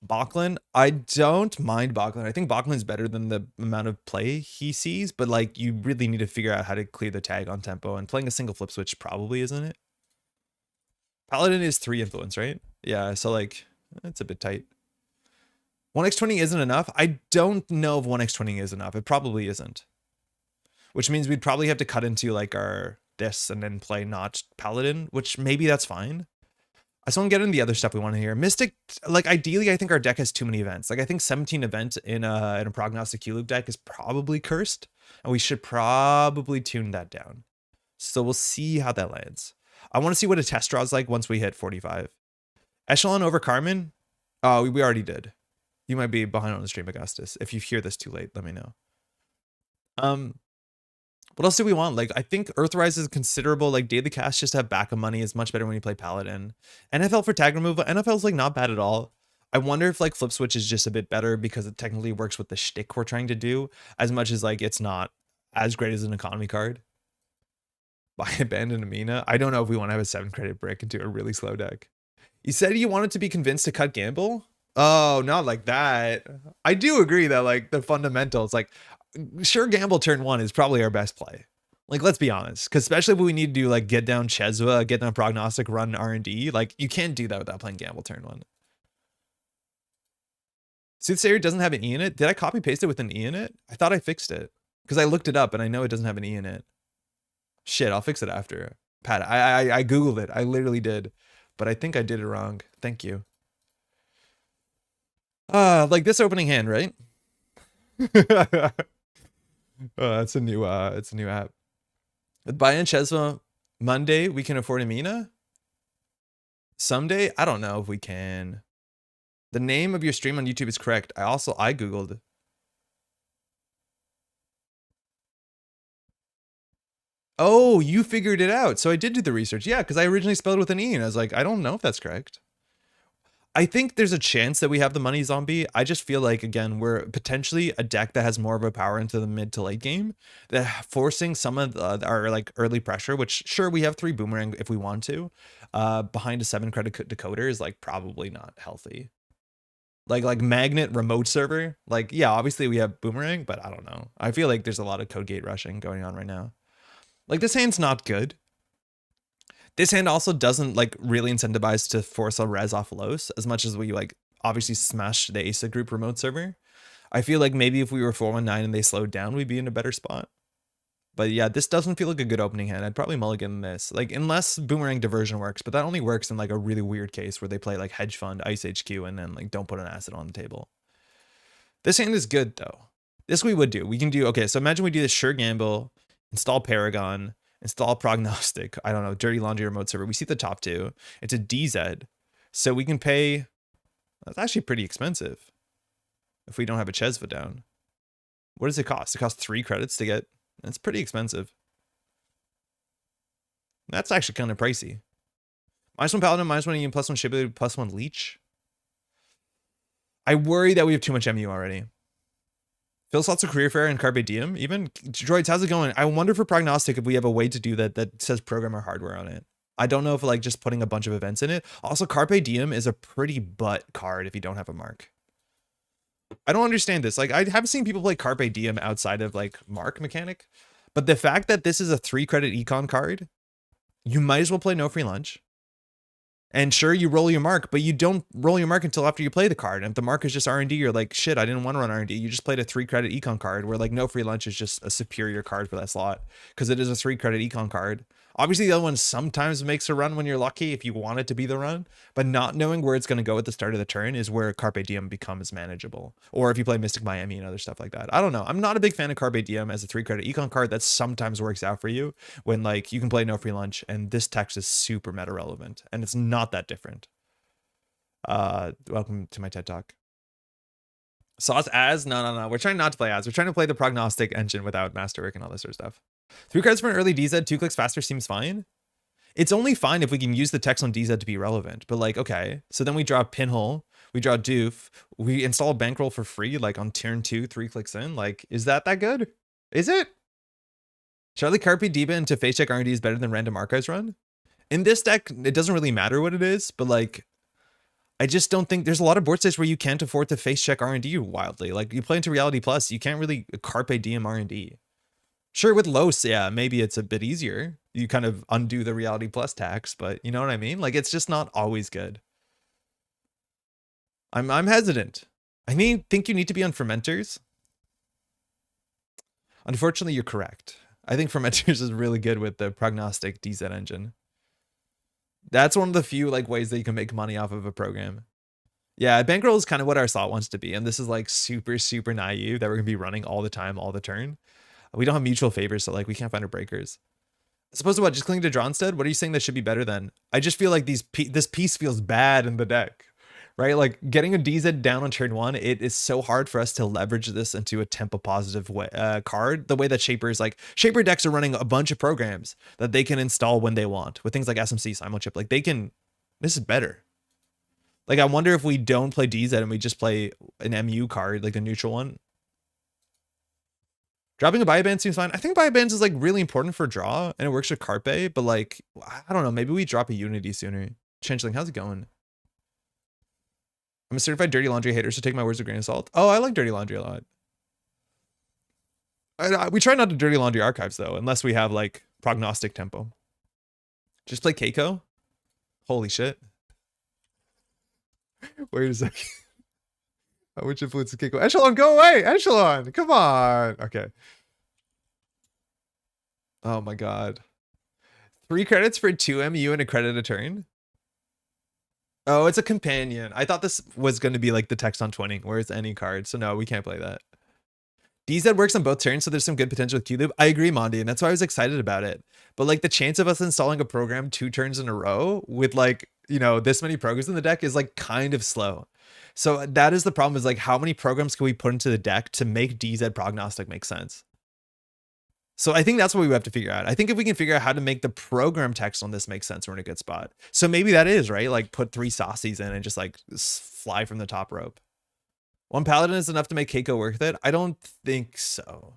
Bachlan, I don't mind Bachlan. I think Bachlan's better than the amount of play he sees, but like you really need to figure out how to clear the tag on tempo, and playing a single flip switch probably isn't it. Paladin is 3 influence, right? Yeah, so like it's a bit tight. 1x20 isn't enough. I don't know if 1x20 is enough. It probably isn't. Which means we'd probably have to cut into like our this and then play not Paladin, which maybe that's fine. I just want to get into the other stuff we want to hear. Mystic, like ideally, I think our deck has too many events. Like I think 17 events in a Prognostic Q-Loop deck is probably cursed, and we should probably tune that down. So we'll see how that lands. I want to see what a test draw is like once we hit 45. Echelon over Carmen? Oh, we already did. You might be behind on the stream, Augustus. If you hear this too late, let me know. What else do we want? Like, I think Earthrise is considerable. Like, daily cast just to have backup money is much better when you play Paladin. NFL for tag removal. NFL's like not bad at all. I wonder if like Flip Switch is just a bit better because it technically works with the shtick we're trying to do, as much as like it's not as great as an economy card. Buy Abandoned Amina. I don't know if we want to have a 7 credit brick into a really slow deck. You said you wanted to be convinced to cut Gamble? Oh, not like that. I do agree that like the fundamentals, like Sure Gamble turn 1 is probably our best play. Like, let's be honest, because especially when we need to do like get down Cezve, get down Prognostic, run R&D, like you can't do that without playing Gamble turn 1. Soothsayer doesn't have an E in it. Did I copy paste it with an E in it? I thought I fixed it because I looked it up and I know it doesn't have an E in it. Shit, I'll fix it after. Pat, I Googled it. I literally did, but I think I did it wrong. Thank you. Like this opening hand, right? It's a new app. With buy-in Cezve Monday, we can afford a Mina? Someday? I don't know if we can. The name of your stream on YouTube is correct. I Googled. Oh, you figured it out. So I did do the research. Yeah, because I originally spelled it with an E, and I was like, I don't know if that's correct. I think there's a chance that we have the money zombie. I just feel like, again, we're potentially a deck that has more of a power into the mid to late game, that forcing some of our like early pressure, which sure, we have 3 boomerang if we want to, behind a 7 credit decoder is like probably not healthy. Like magnet remote server, like, yeah, obviously we have boomerang, but I don't know. I feel like there's a lot of code gate rushing going on right now. Like this hand's not good. This hand also doesn't like really incentivize to force a res off Los as much as we like obviously smashed the ASA group remote server. I feel like maybe if we were 419 and they slowed down, we'd be in a better spot. But yeah, this doesn't feel like a good opening hand. I'd probably mulligan this, like unless boomerang diversion works, but that only works in like a really weird case where they play like hedge fund, ice HQ, and then like don't put an asset on the table. This hand is good though. This we would do. We can do, okay, so imagine we do this sure gamble, install Paragon, install Prognostic, I don't know, Dirty Laundry remote server. We see the top 2. It's a DZ. So we can pay, that's actually pretty expensive if we don't have a Cezve down. What does it cost? It costs 3 credits to get, that's pretty expensive. That's actually kind of pricey. -1 Paladin, -1 Ian, +1 Shibu, +1 Leech. I worry that we have too much MU already. Phil slots a career fair and Carpe Diem. Even droids, how's it going? I wonder for Prognostic if we have a way to do that says programmer hardware on it. I don't know if like just putting a bunch of events in it. Also, Carpe Diem is a pretty butt card if you don't have a mark. I don't understand this. Like I haven't seen people play Carpe Diem outside of like mark mechanic, but the fact that this is a 3 credit econ card, you might as well play no free lunch. And sure, you roll your mark, but you don't roll your mark until after you play the card. And if the mark is just R&D, you're like, shit, I didn't want to run R&D. You just played a 3 credit econ card where like no free lunch is just a superior card for that slot because it is a 3 credit econ card. Obviously, the other one sometimes makes a run when you're lucky if you want it to be the run, but not knowing where it's going to go at the start of the turn is where Carpe Diem becomes manageable. Or if you play Mystic Miami and other stuff like that. I don't know. I'm not a big fan of Carpe Diem as a 3 credit econ card. That sometimes works out for you when like you can play no free lunch and this text is super meta relevant and it's not that different. Welcome to my TED Talk. Sauce as? No. We're trying not to play as. We're trying to play the Prognostic engine without masterwork and all this sort of stuff. 3 cards for an early DZ, 2 clicks faster seems fine. It's only fine if we can use the text on DZ to be relevant. But like, okay, so then we draw Pinhole, we draw Doof, we install Bankroll for free, like on turn 2, 3 clicks in. Like, is that good? Is it? Charlie Carpe Diem into face check R&D is better than random archives run? In this deck, it doesn't really matter what it is, but like, I just don't think there's a lot of board states where you can't afford to face check R&D wildly. Like you play into Reality Plus, you can't really Carpe Diem R&D. Sure, with Los, yeah, maybe it's a bit easier. You kind of undo the Reality Plus tax, but you know what I mean? Like it's just not always good. I'm hesitant. I think you need to be on fermenters. Unfortunately, you're correct. I think fermenters is really good with the Prognostic DZ engine. That's one of the few like ways that you can make money off of a program. Yeah, Bankroll is kind of what our slot wants to be. And this is like super, super naive that we're going to be running all the time, all the turn. We don't have mutual favors, so like we can't find our breakers. As opposed to what, just cling to draw instead? What are you saying that should be better then? I just feel like this piece feels bad in the deck, right? Like getting a DZ down on turn 1, it is so hard for us to leverage this into a tempo positive way, card. The way that Shaper decks are running a bunch of programs that they can install when they want with things like SMC, Simochip. Like this is better. Like I wonder if we don't play DZ and we just play an MU card, like the neutral one. Dropping a Bioband seems fine. I think Biobands is like really important for draw and it works with Carpe, but like, I don't know, maybe we drop a Unity sooner. Changeling, how's it going? I'm a certified Dirty Laundry hater, so take my words with a grain of salt. Oh, I like Dirty Laundry a lot. We try not to dirty laundry archives though, unless we have like prognostic tempo. Just play Keiko. Holy shit. Wait a second. Which influences Keiko? Echelon, go away! Echelon! Come on! Okay. Oh my god. 3 credits for 2 MU and a credit a turn? Oh, it's a companion. I thought this was going to be like the text on 20, where it's any card. So no, we can't play that. DZ works on both turns, so there's some good potential with Q-Loop. I agree, Mondi, and that's why I was excited about it. But like the chance of us installing a program 2 turns in a row with like, you know, this many programs in the deck is like kind of slow. So that is the problem, is like how many programs can we put into the deck to make DZ prognostic make sense? So I think that's what we have to figure out. I think if we can figure out how to make the program text on this make sense, we're in a good spot. So maybe that is, right? Like put 3 saucies in and just like fly from the top rope. 1 paladin is enough to make Keiko worth it? I don't think so.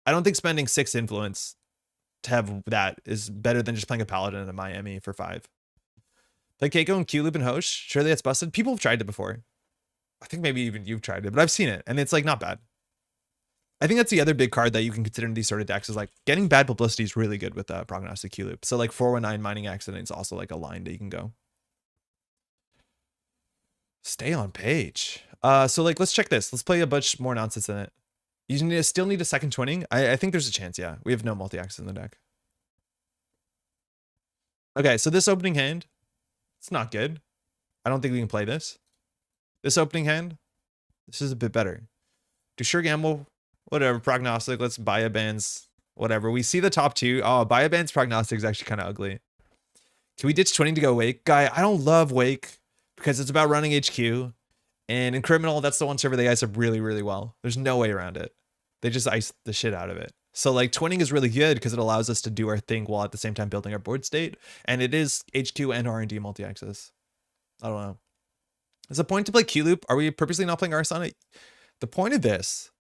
I don't think spending 6 influence to have that is better than just playing a paladin in Miami for 5. Play Keiko and Q-Loop and Hosh. Surely that's busted. People have tried it before. I think maybe even you've tried it, but I've seen it and it's like not bad. I think that's the other big card that you can consider in these sort of decks, is like getting bad publicity is really good with Prognostic Q-Loop. So like 419 mining accident is also like a line that you can go. Stay on page. So like let's check this. Let's play a bunch more nonsense in it. You still need a second twinning. I think there's a chance. Yeah, we have no multi-access in the deck. Okay, so this opening hand, it's not good. I don't think we can play this. This opening hand, this is a bit better. Do sure gamble. Whatever, prognostic, let's buy a bands, whatever. We see the top 2. Oh, buy a band's prognostic is actually kind of ugly. Can we ditch twinning to go Wake? Guy, I don't love Wake because it's about running HQ. And in Criminal, that's the one server they ice up really, really well. There's no way around it. They just ice the shit out of it. So like twinning is really good because it allows us to do our thing while at the same time building our board state. And it is HQ and R&D multi-access. I don't know. Is the point to play Q-Loop? Are we purposely not playing Arson? The point of this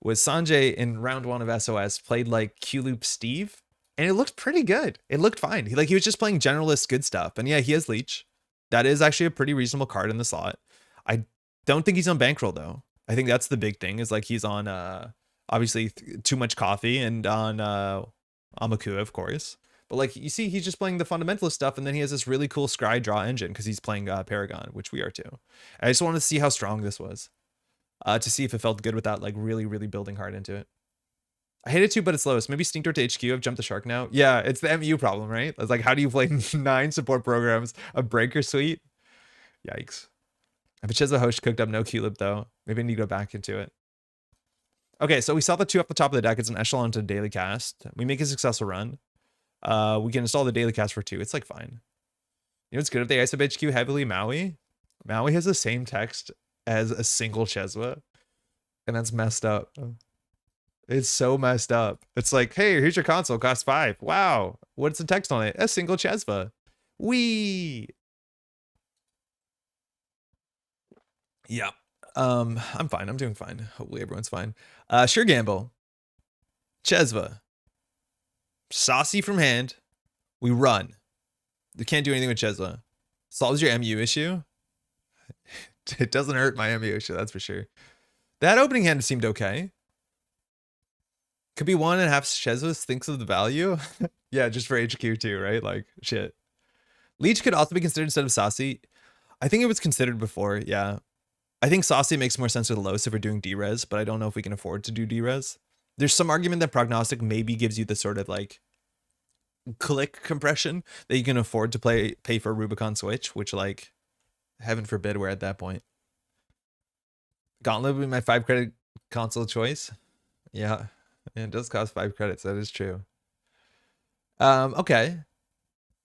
was Sanjay in round 1 of SOS played like Q-Loop Steve, and it looked pretty good. It looked fine. He was just playing generalist good stuff. And yeah, he has Leech. That is actually a pretty reasonable card in the slot. I don't think he's on bankroll though. I think that's the big thing, is like he's on obviously too much coffee and on Amaku, of course. But like you see, he's just playing the fundamentalist stuff, and then he has this really cool scry draw engine because he's playing Paragon, which we are too. I just wanted to see how strong this was. To see if it felt good without like really, really building hard into it. I hate it too, but it's lowest. Maybe Stink Door to HQ. I've jumped the shark now. Yeah, it's the MU problem, right? It's like, how do you play 9 support programs, a breaker suite? Yikes. If it says a host cooked up, no Q-Loop though. Maybe I need to go back into it. Okay, so we saw the 2 off the top of the deck. It's an echelon to daily cast. We make a successful run. We can install the daily cast for 2. It's like fine. You know what's good if they ice up HQ heavily? Maui. Maui has the same text as a single Cezve, and that's messed up. It's so messed up. It's like, hey, here's your console, cost 5. Wow, what's the text on it? A single Cezve. Wee. Yeah. I'm fine. I'm doing fine. Hopefully everyone's fine. Sure gamble. Cezve. Saucy from hand. We run. You can't do anything with Cezve. Solves your MU issue. It doesn't hurt my MU issue, that's for sure. That opening hand seemed okay. Could be 1.5 Cezves thinks of the value. Yeah, just for HQ too, right? Like, shit. Leech could also be considered instead of Saucy. I think it was considered before, yeah. I think Saucy makes more sense with Los if we're doing D-Res, but I don't know if we can afford to do D-Res. There's some argument that Prognostic maybe gives you the sort of like click compression that you can afford to pay for a Rubicon Switch, which like, heaven forbid we're at that point. Gauntlet would be my 5 credit console choice. Yeah, it does cost 5 credits. That is true. Okay.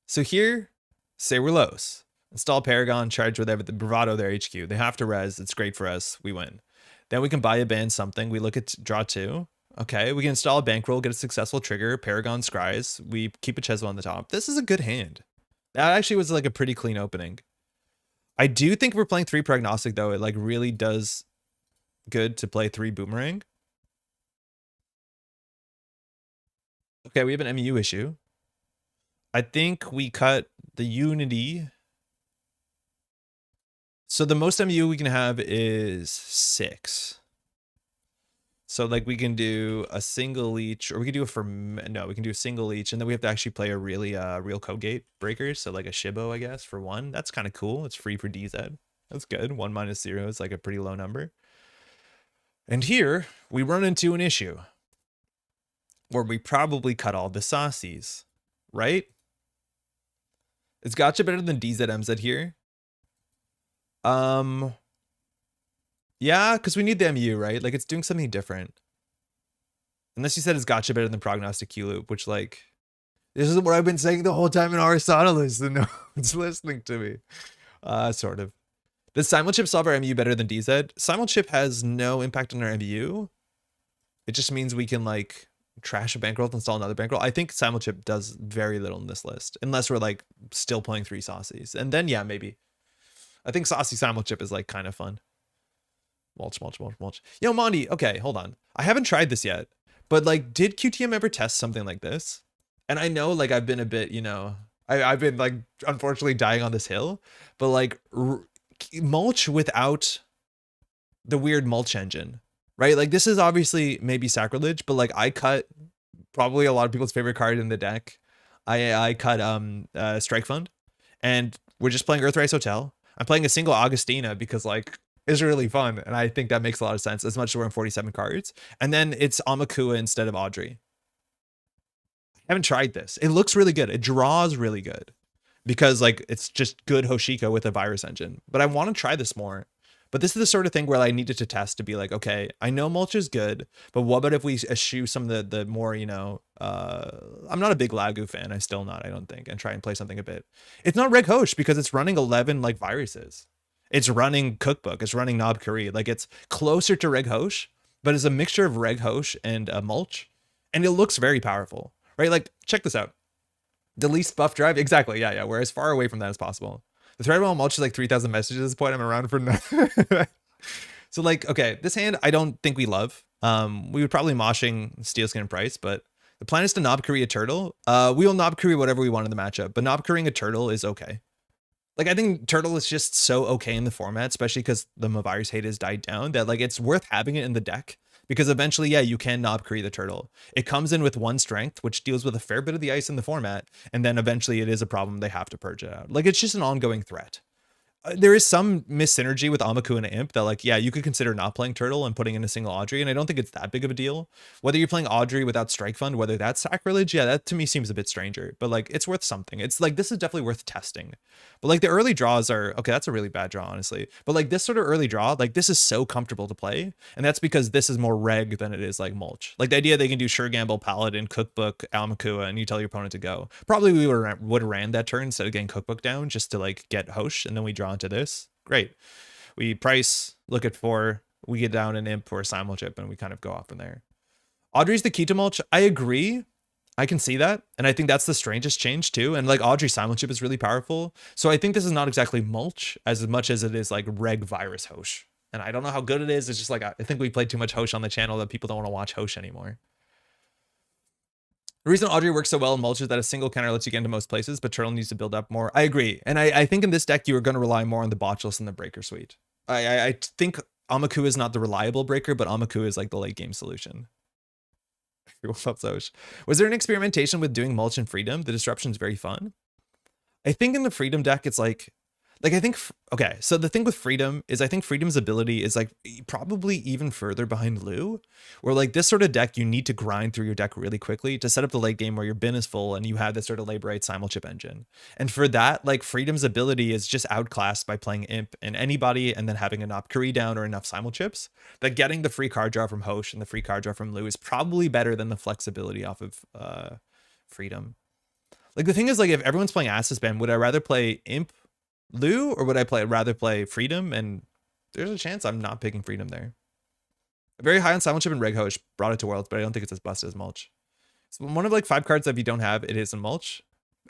So here, say we're Los. Install Paragon, charge whatever, the Bravado their HQ. They have to res. It's great for us. We win. Then we can buy a band something. We look at draw 2. Okay, we can install a bankroll, get a successful trigger, Paragon scries. We keep a Cezve on the top. This is a good hand. That actually was like a pretty clean opening. I do think we're playing 3 Prognostic though. It like really does good to play 3 Boomerang. Okay, we have an MU issue. I think we cut the Unity. So the most MU we can have is 6. So like we can do a single leech, or we could do we can do a single leech, and then we have to actually play a really real code gate breaker. So like a Shibo, I guess, for 1. That's kind of cool. It's free for DZ. That's good. 1 minus 0 is like a pretty low number. And here we run into an issue where we probably cut all the saucies, right? Is gotcha better than DZMZ here? Yeah, because we need the MU, right? Like it's doing something different. Unless you said it's gotcha better than Prognostic Q-Loop, which like, this is what I've been saying the whole time in Aristoteles, and no one's listening to me. Sort of. Does Simulchip solve our MU better than DZ? Simulchip has no impact on our MU. It just means we can like trash a bankroll, install another bankroll. I think Simulchip does very little in this list, unless we're like still playing 3 saucies. And then yeah, maybe. I think saucy Simulchip is like kind of fun. Mulch. Yo, Monty, okay, hold on. I haven't tried this yet, but like, did QTM ever test something like this? And I know like I've been a bit, you know, I've been like, unfortunately dying on this hill, but like mulch without the weird mulch engine, right? Like this is obviously maybe sacrilege, but like I cut probably a lot of people's favorite card in the deck. I cut Strike Fund, and we're just playing Earthrise Hotel. I'm playing a single Augustina because like, is really fun, and I think that makes a lot of sense, as much as we're in 47 cards. And then it's Amakua instead of Audrey. I haven't tried this. It looks really good. It draws really good because like it's just good Hoshiko with a virus engine. But I want to try this more. But this is the sort of thing where I needed to test to be like, okay, I know mulch is good, but what about if we eschew some of the more, you know, I'm not a big Lagu fan. I'm still not, I don't think, and try and play something a bit. It's not Reg Hosh because it's running 11 like viruses. It's running Cookbook. It's running Knob Curry. Like it's closer to Reg Hosh, but it's a mixture of Reg Hosh and mulch. And it looks very powerful, right? Like check this out. The least buff drive. Exactly. Yeah. We're as far away from that as possible. The thread while mulch is like 3,000 messages at this point. I'm around for nothing. So like, okay, this hand, I don't think we love. We would probably moshing Steelskin and Price, but the plan is to Knob Curry a turtle. We will Knob Curry whatever we want in the matchup, but Knob Currying a turtle is okay. Like, I think Turtle is just so okay in the format, especially because the Mavirus hate has died down, that like it's worth having it in the deck because eventually, yeah, you can Knob Curry the Turtle. It comes in with 1 strength, which deals with a fair bit of the ice in the format. And then eventually it is a problem. They have to purge it out. Like, it's just an ongoing threat. There is some mis-synergy with Amaku and Imp that like, yeah, you could consider not playing Turtle and putting in a single Audrey. And I don't think it's that big of a deal. Whether you're playing Audrey without Strike Fund, whether that's sacrilege, yeah, that to me seems a bit stranger, but like it's worth something. It's like, this is definitely worth testing. But like the early draws are, okay, that's a really bad draw, honestly. But like this sort of early draw, like this is so comfortable to play. And that's because this is more reg than it is like mulch. Like the idea they can do Sure Gamble, Paladin, Cookbook, Almakua, and you tell your opponent to go. Probably we would have ran that turn instead of getting Cookbook down just to like get Hosh, and then we draw into this. Great. We price, look at 4, we get down an Imp or a Simulchip, and we kind of go off from there. Audrey's the key to mulch. I agree. I can see that. And I think that's the strangest change too. And like Audrey Simulchip is really powerful. So I think this is not exactly mulch as much as it is like reg virus Hosh. And I don't know how good it is. It's just like, I think we played too much Hosh on the channel that people don't want to watch Hosh anymore. The reason Audrey works so well in mulch is that a single counter lets you get into most places, but Turtle needs to build up more. I agree. And I think in this deck, you are going to rely more on the botchless and the breaker suite. I think Amaku is not the reliable breaker, but Amaku is like the late game solution. Was there an experimentation with doing mulch and freedom? The disruption is very fun. I think in the freedom deck, it's like I think, okay, so the thing with freedom is I think freedom's ability is like probably even further behind Lou, where like this sort of deck, you need to grind through your deck really quickly to set up the late game where your bin is full and you have this sort of Laborite Simulchip engine. And for that, like freedom's ability is just outclassed by playing Imp and anybody and then having enough Curry down or enough Simulchips that getting the free card draw from Hosh and the free card draw from Lou is probably better than the flexibility off of freedom. Like the thing is, like if everyone's playing Assist Band, would I rather play Imp Lou or would I rather play freedom? And there's a chance I'm not picking freedom there. Very high on Simulchip and Reg Hosh, brought it to Worlds, but I don't think it's as busted as mulch. So one of like 5 cards that if you don't have, it is in mulch.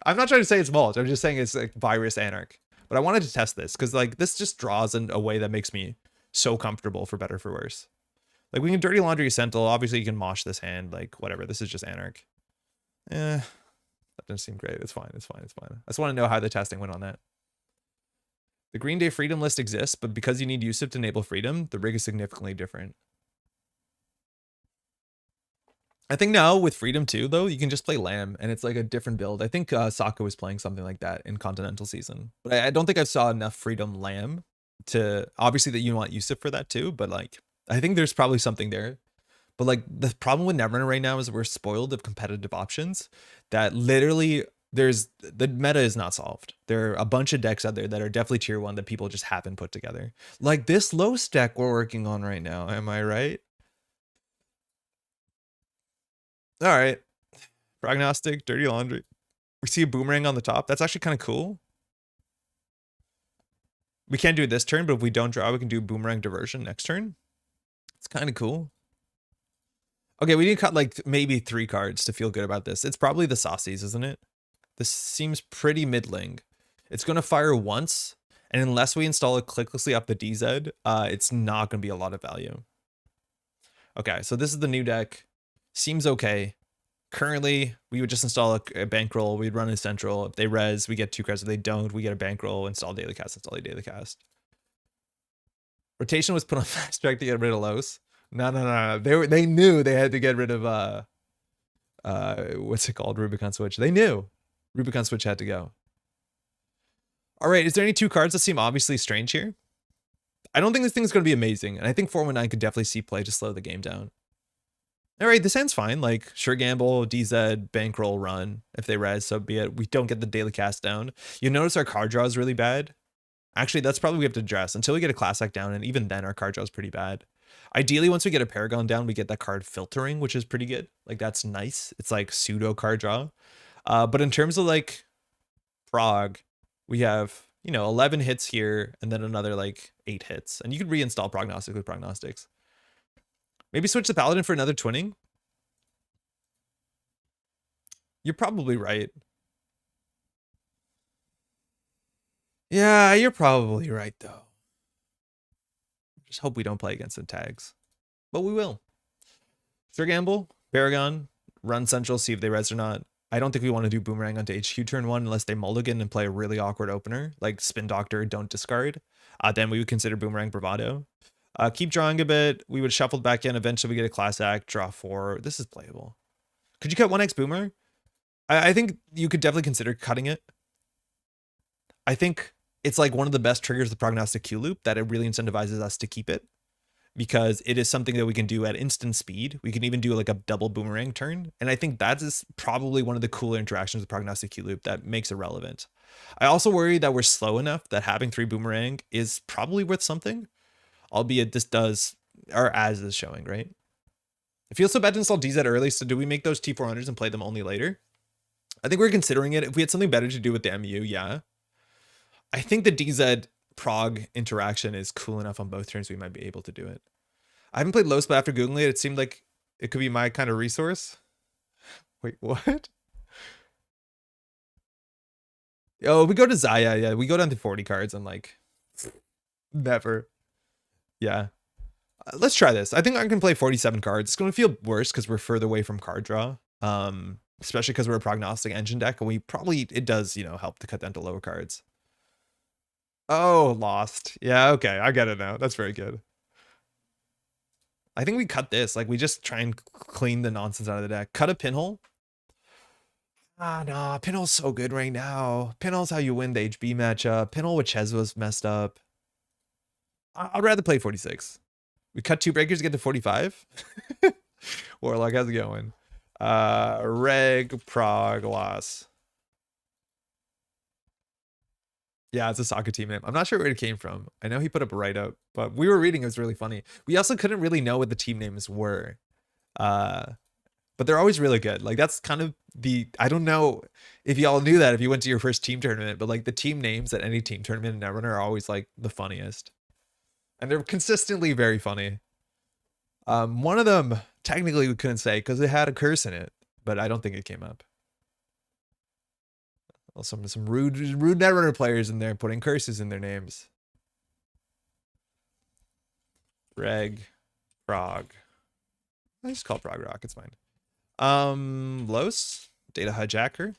I'm not trying to say it's mulch. I'm just saying it's like virus anarch. But I wanted to test this because like this just draws in a way that makes me so comfortable for better for worse. Like we can Dirty Laundry Sentinel. Obviously you can mosh this hand, like whatever. This is just anarch. That doesn't seem great. It's fine. It's fine. It's fine. I just want to know how the testing went on that. The Green Day Freedom list exists, but because you need Yusuf to enable freedom, the rig is significantly different. I think now with Freedom 2, though, you can just play Lamb, and it's like a different build. I think Sako was playing something like that in Continental Season. But I don't think I saw enough Freedom Lamb to... Obviously, that you want Yusuf for that, too. But, like, I think there's probably something there. But, like, the problem with Netrunner right now is we're spoiled of competitive options that literally... The meta is not solved. There are a bunch of decks out there that are definitely tier 1 that people just haven't put together. Like this Los deck we're working on right now. Am I right? All right. Prognostic, Dirty Laundry. We see a Boomerang on the top. That's actually kind of cool. We can't do it this turn, but if we don't draw, we can do Boomerang Diversion next turn. It's kind of cool. Okay, we need to cut like maybe 3 cards to feel good about this. It's probably the Saucies, isn't it? This seems pretty middling. It's going to fire once, and unless we install it clicklessly up the DZ, it's not going to be a lot of value. Okay, so this is the new deck. Seems okay. Currently, we would just install a bankroll. We'd run a central. If they res, we get 2 cards. If they don't, we get a bankroll, install daily cast, install daily cast. Rotation was put on fast track to get rid of Los. No. They knew they had to get rid of what's it called? Rubicon Switch. They knew. Rubicon Switch had to go. All right, is there any 2 cards that seem obviously strange here? I don't think this thing's going to be amazing, and I think 419 could definitely see play to slow the game down. All right, this hand's fine. Like, sure gamble, DZ, bankroll, run. If they res, so be it. We don't get the daily cast down. You notice our card draw is really bad. Actually, that's probably we have to address until we get a classic down, and even then our card draw is pretty bad. Ideally, once we get a Paragon down, we get that card filtering, which is pretty good. Like, that's nice. It's like pseudo card draw. But in terms of like prog, we have, you know, 11 hits here and then another like 8 hits. And you could reinstall Prognostic with Prognostics. Maybe switch the Paladin for another twinning. You're probably right. Yeah, you're probably right, though. Just hope we don't play against the tags. But we will. Sure gamble, Paragon, run Central, see if they res or not. I don't think we want to do Boomerang onto HQ turn 1 unless they mulligan and play a really awkward opener, like Spin Doctor, don't discard. Then we would consider Boomerang Bravado. Keep drawing a bit. We would shuffle back in. Eventually we get a class act, draw 4. This is playable. Could you cut 1x Boomer? I think you could definitely consider cutting it. I think it's like one of the best triggers of the Prognostic Q-Loop that it really incentivizes us to keep it, because it is something that we can do at instant speed. We can even do like a double Boomerang turn. And I think that is probably one of the cooler interactions with Prognostic Q-Loop that makes it relevant. I also worry that we're slow enough that having 3 Boomerang is probably worth something, albeit this does, or as is showing, right? It feels so bad to install DZ early, so do we make those T400s and play them only later? I think we're considering it. If we had something better to do with the MU, yeah. I think the DZ prog interaction is cool enough on both turns we might be able to do it. I haven't played Los, but after Googling it, it seemed like it could be my kind of resource. Wait, what? Oh, we go to Zaya. Yeah, we go down to 40 cards and like never. Yeah. Let's try this. I think I can play 47 cards. It's going to feel worse because we're further away from card draw. Especially because we're a prognostic engine deck, and we probably, it does, you know, help to cut down to lower cards. Oh, lost. Yeah, okay, I get it now. That's very good. I think we cut this. Like, we just try and clean the nonsense out of the deck. Cut a Pinhole. Ah, no, Pinhole's so good right now. Pinhole's how you win the HB matchup. Pinhole with Cezve was messed up. I'd rather play 46. We cut 2 breakers to get to 45. Warlock, how's it going? Reg, prog, loss. Yeah, it's a soccer team name. I'm not sure where it came from. I know he put up a write-up, but we were reading, it was really funny. We also couldn't really know what the team names were. But they're always really good. Like, that's kind of the, I don't know if y'all knew that if you went to your first team tournament, but like the team names at any team tournament in Netrunner are always like the funniest. And they're consistently very funny. One of them, technically we couldn't say because it had a curse in it, but I don't think it came up. Well, some rude Netrunner players in there putting curses in their names. Reg, prog. I just call prog rock, it's fine. Los, data hijacker.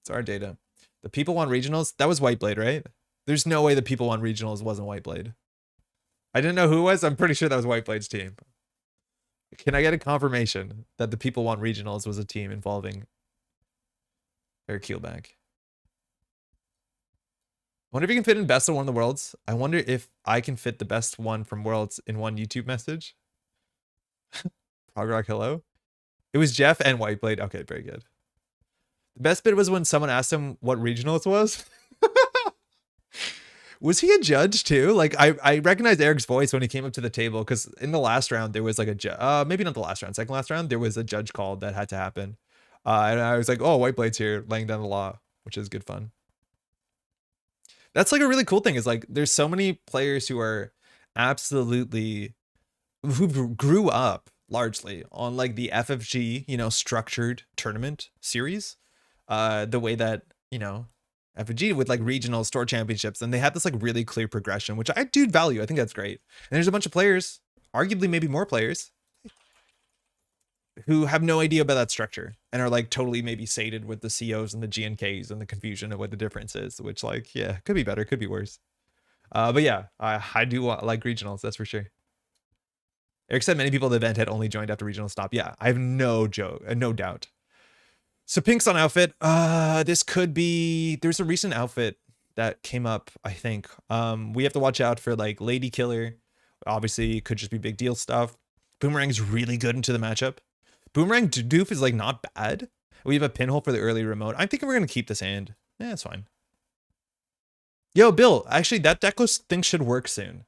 It's our data. The people want regionals. That was Whiteblade, right? There's no way the people want regionals wasn't Whiteblade. I didn't know who it was. I'm pretty sure that was Whiteblade's team. Can I get a confirmation that the people want regionals was a team involving Eric Keelback? I wonder if you can fit in best of one of the worlds. I wonder if I can fit the best one from worlds in one YouTube message. Progrock, hello. It was Jeff and Whiteblade. Okay, very good. The best bit was when someone asked him what regionals was. Was he a judge too? Like I recognized Eric's voice when he came up to the table because in the last round there was like a maybe not the last round, second last round there was a judge call that had to happen, and I was like, oh, Whiteblade's here laying down the law, which is good fun. That's like a really cool thing is like there's so many players who are absolutely who grew up largely on like the FFG, you know, structured tournament series, the way that, you know, FFG with like regional store championships, and they have this like really clear progression, which I do value. I think that's great. And there's a bunch of players, arguably maybe more players, who have no idea about that structure and are like totally maybe sated with the COs and the GNKs and the confusion of what the difference is, which like, yeah, could be better, could be worse. But yeah, I do like regionals, that's for sure. Eric said many people at the event had only joined after regional stop. Yeah, I have no doubt. So Pink's on outfit. This could be, there's a recent outfit that came up, I think. We have to watch out for like Lady Killer. Obviously, it could just be big deal stuff. Boomerang's really good into the matchup. Boomerang Doof is like not bad. We have a pinhole for the early remote. I'm thinking we're gonna keep this hand. Yeah, it's fine. Yo, Bill, actually that decklist thing should work soon.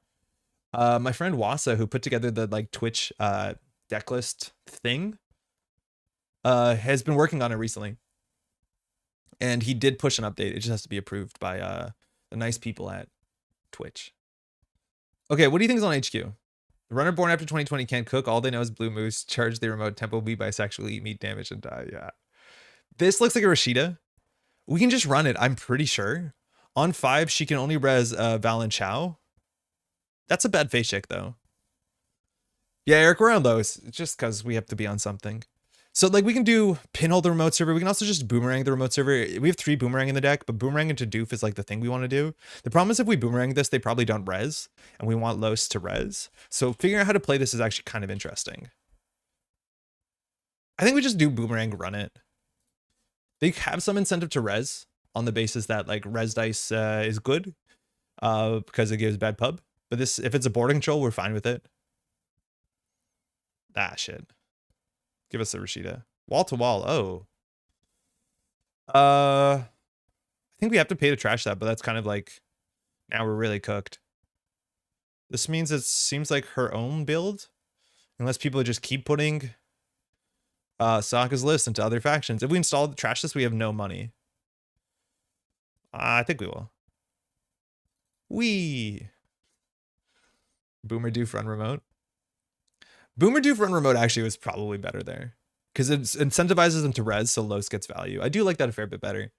My friend Wasa, who put together the like Twitch decklist thing, has been working on it recently. And he did push an update. It just has to be approved by the nice people at Twitch. Okay, what do you think is on HQ? The runner born after 2020 can't cook. All they know is Blue Moose. Charge the remote tempo, be bisexual, eat meat, damage, and die. Yeah. This looks like a Rashida. We can just run it, I'm pretty sure. On 5, she can only res Valen Chow. That's a bad face check, though. Yeah, Eric, we're on those. It's just because we have to be on something. So, like, we can do pinhole the remote server. We can also just boomerang the remote server. We have 3 boomerang in the deck, but boomerang into Doof is, like, the thing we want to do. The problem is if we boomerang this, they probably don't res, and we want Los to res. So figuring out how to play this is actually kind of interesting. I think we just do boomerang, run it. They have some incentive to res on the basis that, like, res dice is good because it gives bad pub. But this, if it's a board control, we're fine with it. Ah, shit. Give us a Rashida. Wall to wall. Oh. I think we have to pay to trash that, but that's kind of like, now we're really cooked. This means it seems like her own build, unless people just keep putting Sokka's list into other factions. If we install the trash this, we have no money. I think we will. Boomer Doof run remote. Boomer Doof run remote actually was probably better there because it incentivizes them to res, so Los gets value. I do like that a fair bit better.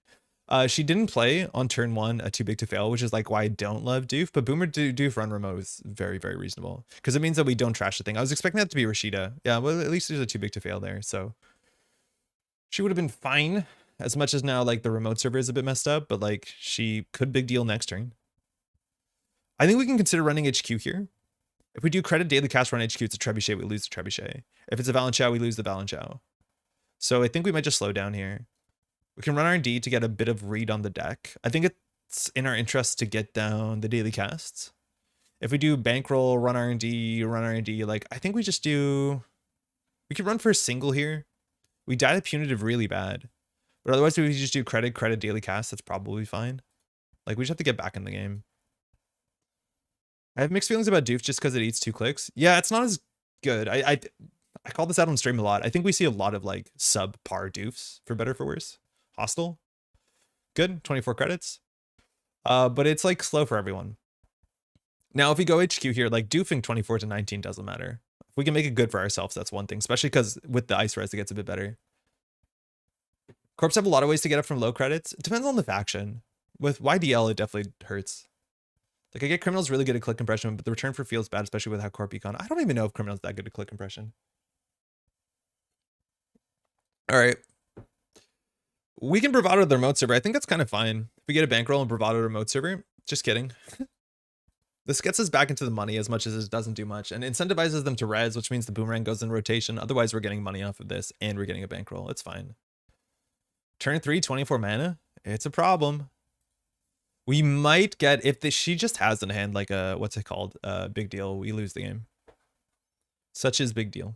She didn't play on turn 1 a too big to fail, which is like why I don't love Doof, but Boomer Doof run remote is very, very reasonable because it means that we don't trash the thing. I was expecting that to be Rashida. Yeah, well, at least there's a too big to fail there, so she would have been fine. As much as now, like, the remote server is a bit messed up, but like she could big deal next turn. I think we can consider running HQ here. If we do credit daily cast run HQ, it's a Trebuchet, we lose the Trebuchet. If it's a Valenchow, we lose the Valenchow. So I think we might just slow down here. We can run R&D to get a bit of read on the deck. I think it's in our interest to get down the daily casts. If we do bankroll, run R&D, like, I think we just do... We could run for a single here. We died at punitive really bad. But otherwise, we just do credit daily cast. That's probably fine. Like, we just have to get back in the game. I have mixed feelings about Doof just because it eats 2 clicks. Yeah, it's not as good. I call this out on stream a lot. I think we see a lot of like subpar Doofs, for better or for worse. Hostile. Good, 24 credits. But it's like slow for everyone. Now, if we go HQ here, like Doofing 24 to 19 doesn't matter. If we can make it good for ourselves, that's one thing, especially because with the ice res, it gets a bit better. Corps have a lot of ways to get up from low credits. It depends on the faction. With YDL, it definitely hurts. Like, I get Criminal's really good at click compression, but the return for feels bad, especially with how Corp econ. I don't even know if Criminal's that good at click compression. All right. We can bravado the remote server. I think that's kind of fine. If we get a bankroll and bravado remote server, just kidding. This gets us back into the money as much as it doesn't do much, and incentivizes them to res, which means the boomerang goes in rotation. Otherwise, we're getting money off of this, and we're getting a bankroll. It's fine. Turn 3, 24 mana. It's a problem. We might get, if she just has in hand like a, what's it called? Big deal. We lose the game. Such is big deal.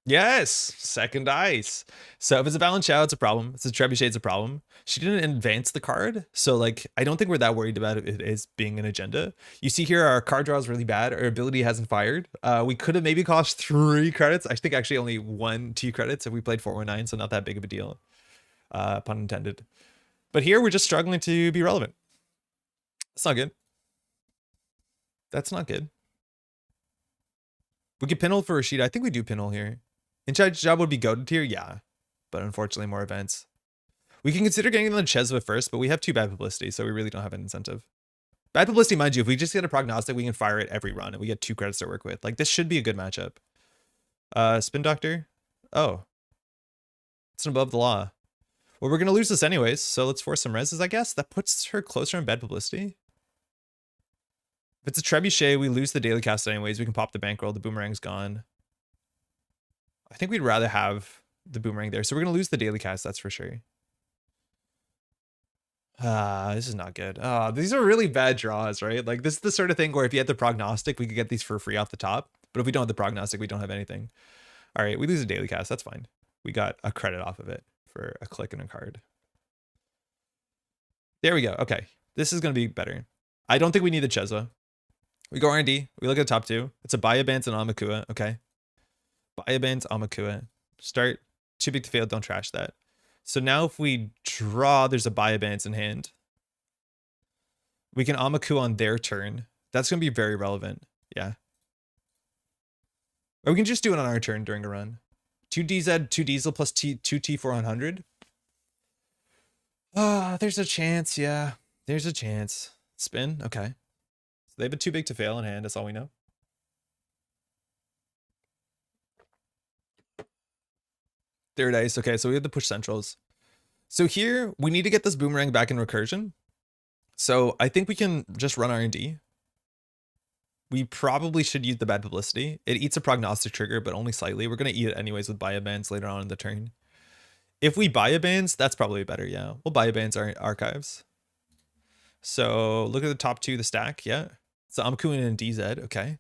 Yes, second ice. So if it's a Balance Chow, it's a problem. If it's a Trebuchet, it's a problem. She didn't advance the card, so like I don't think we're that worried about it as being an agenda. You see here, our card draw is really bad. Our ability hasn't fired. We could have maybe cost 3 credits. I think actually only 2 credits if we played 419, so not that big of a deal. Pun intended. But here we're just struggling to be relevant. That's not good. That's not good. We could pinhole for Rashida. I think we do pinhole here. Inside job would be goated here, yeah. But unfortunately, more events. We can consider getting them on Cezve first, but we have 2 bad publicity, so we really don't have an incentive. Bad publicity, mind you, if we just get a prognostic, we can fire it every run, and we get 2 credits to work with. Like, this should be a good matchup. Spin Doctor. Oh. It's above the law. Well, we're going to lose this anyways, so let's force some reses, I guess. That puts her closer in bad publicity. If it's a Trebuchet, we lose the daily cast anyways. We can pop the bankroll. The boomerang's gone. I think we'd rather have the boomerang there. So we're going to lose the daily cast, that's for sure. This is not good. These are really bad draws, right? Like, this is the sort of thing where if you had the prognostic, we could get these for free off the top. But if we don't have the prognostic, we don't have anything. All right, we lose a daily cast. That's fine. We got a credit off of it for a click and a card. There we go. Okay, this is going to be better. I don't think we need the Cezve. We go R&D. We look at the top 2. It's a Bayabans and Amakua. Okay. Bayabans, Amakua. Start. Too big to fail. Don't trash that. So now if we draw, there's a Bayabans in hand. We can Amakua on their turn. That's going to be very relevant. Yeah. Or we can just do it on our turn during a run. 2 DZ, 2 Diesel plus 2 T400. There's a chance. Yeah. There's a chance. Spin. Okay. So they have a 2 big to fail in hand. That's all we know. Third ice. Okay, so we have to push centrals. So here, we need to get this boomerang back in recursion. So I think we can just run R&D. We probably should use the bad publicity. It eats a prognostic trigger, but only slightly. We're going to eat it anyways with Bayabans later on in the turn. If we Bayabans, that's probably better, yeah. We'll Bayabans our archives. So look at the top 2 of the stack, yeah. So Amakua and DZ, okay.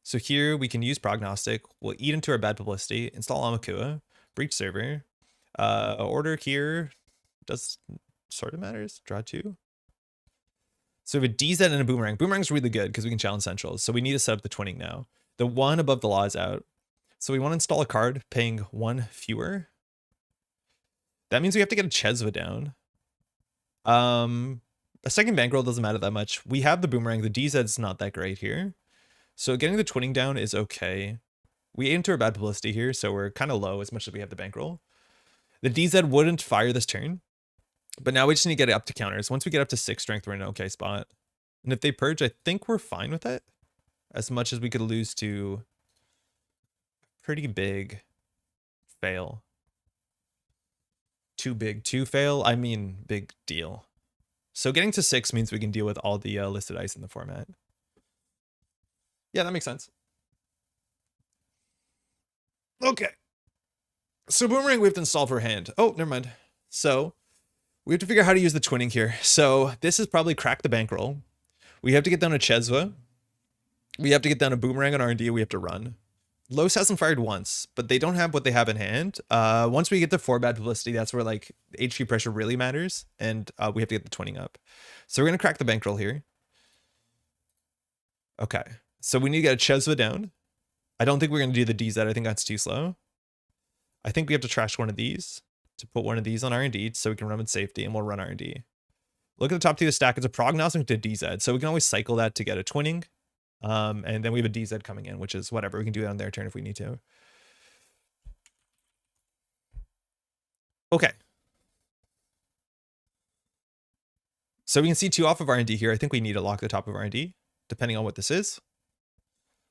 So here we can use prognostic. We'll eat into our bad publicity, install Amakua. Breach server. Order here does sort of matters. Draw 2. So we have a DZ and a boomerang. Boomerang's really good because we can challenge centrals. So we need to set up the twinning now. The 1 above the law is out. So we want to install a card paying 1 fewer. That means we have to get a Cezve down. A second bankroll doesn't matter that much. We have the boomerang. The DZ's not that great here. So getting the twinning down is okay. We enter a bad publicity here, so we're kind of low as much as we have the bankroll. The DZ wouldn't fire this turn, but now we just need to get it up to counters. Once we get up to 6 strength, we're in an okay spot. And if they purge, I think we're fine with it. As much as we could lose to a pretty big fail. Too big to fail? I mean, big deal. So getting to 6 means we can deal with all the listed ice in the format. Yeah, that makes sense. Okay. So boomerang we have to install for hand. Oh, never mind. So we have to figure out how to use the twinning here. So this is probably crack the bankroll. We have to get down a Cezve. We have to get down a boomerang on R&D. We have to run. Los hasn't fired once, but they don't have what they have in hand. Once we get to 4 bad publicity, that's where like HQ pressure really matters. And we have to get the twinning up. So we're going to crack the bankroll here. Okay. So we need to get a Cezve down. I don't think we're going to do the DZ. I think that's too slow. I think we have to trash one of these to put one of these on R&D so we can run with safety, and we'll run R&D. Look at the top 2 of the stack. It's a prognostic to DZ, so we can always cycle that to get a twinning. And then we have a DZ coming in, which is whatever. We can do that on their turn if we need to. Okay. So we can see 2 off of R&D here. I think we need to lock the top of R&D, depending on what this is.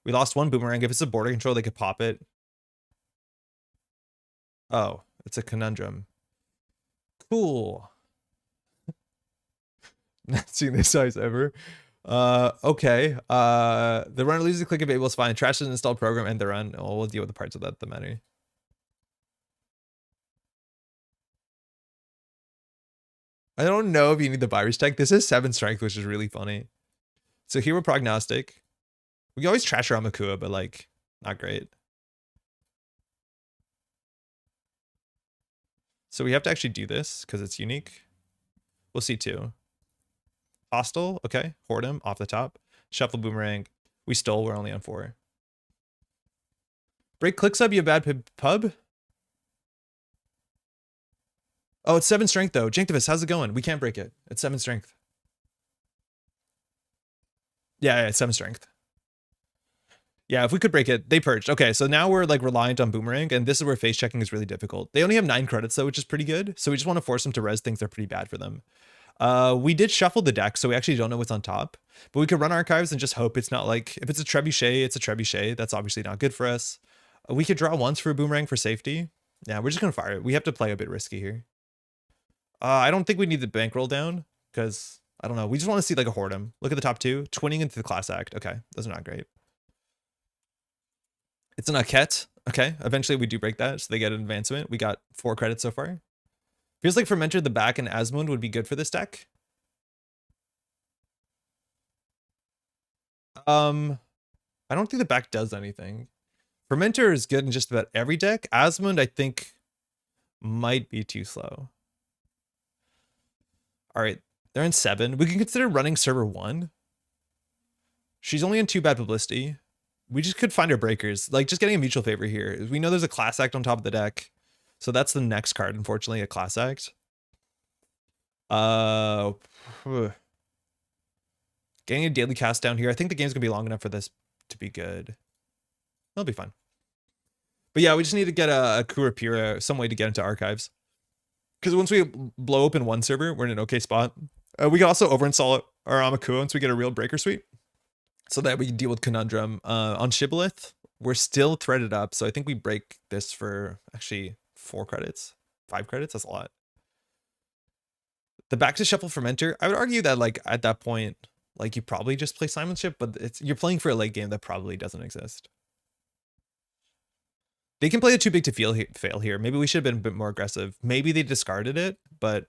We lost 1 boomerang. If it's a border control, they could pop it. Oh, it's a conundrum. Cool. Not seen this size ever. Okay. The runner loses a click of able is fine. Trash an installed program and the run. Oh, we'll deal with the parts of that matter. I don't know if you need the virus tech. This is 7 strength, which is really funny. So here we're prognostic. We can always trash our Amakua, but like, not great. So we have to actually do this because it's unique. We'll see too. Hostile, okay. Hoard him off the top. Shuffle boomerang. We stole, we're only on 4. Break click sub, you have bad pub? Oh, it's 7 strength though. Janktivus, how's it going? We can't break it. It's 7 strength. Yeah, it's 7 strength. Yeah, if we could break it, they purged. Okay, so now we're like reliant on boomerang, and this is where face checking is really difficult. They only have 9 credits though, which is pretty good. So we just want to force them to res things that are pretty bad for them. We did shuffle the deck, so we actually don't know what's on top. But we could run archives and just hope it's not like, if it's a trebuchet, it's a trebuchet. That's obviously not good for us. We could draw once for a boomerang for safety. Yeah, we're just gonna fire it. We have to play a bit risky here. I don't think we need the bankroll down, because, I don't know. We just want to see like a Hoard'em. Look at the top 2. Twinning into the class act. Okay, those are not great. It's an Aket. Okay, eventually we do break that, so they get an advancement. We got 4 credits so far. Feels like Fermenter the back and Asmund would be good for this deck. I don't think the back does anything. Fermenter is good in just about every deck. Asmund, I think, might be too slow. All right, they're in 7. We can consider running server 1. She's only in 2 bad publicity. We just could find our breakers. Like, just getting a mutual favor here. We know there's a class act on top of the deck. So that's the next card, unfortunately, a class act. Getting a daily cast down here. I think the game's gonna be long enough for this to be good. It'll be fun. But yeah, we just need to get a Kurapira, some way to get into archives. Because once we blow open one server, we're in an okay spot. We can also overinstall our Amakua once we get a real breaker suite, so that we can deal with Conundrum. On Shibboleth, we're still threaded up, so I think we break this for actually 4 credits, 5 credits. That's a lot. The back to shuffle Fermenter, I would argue that like at that point, like you probably just play Simonship, but you're playing for a late game that probably doesn't exist. They can play it too big to fail here. Maybe we should have been a bit more aggressive. Maybe they discarded it, but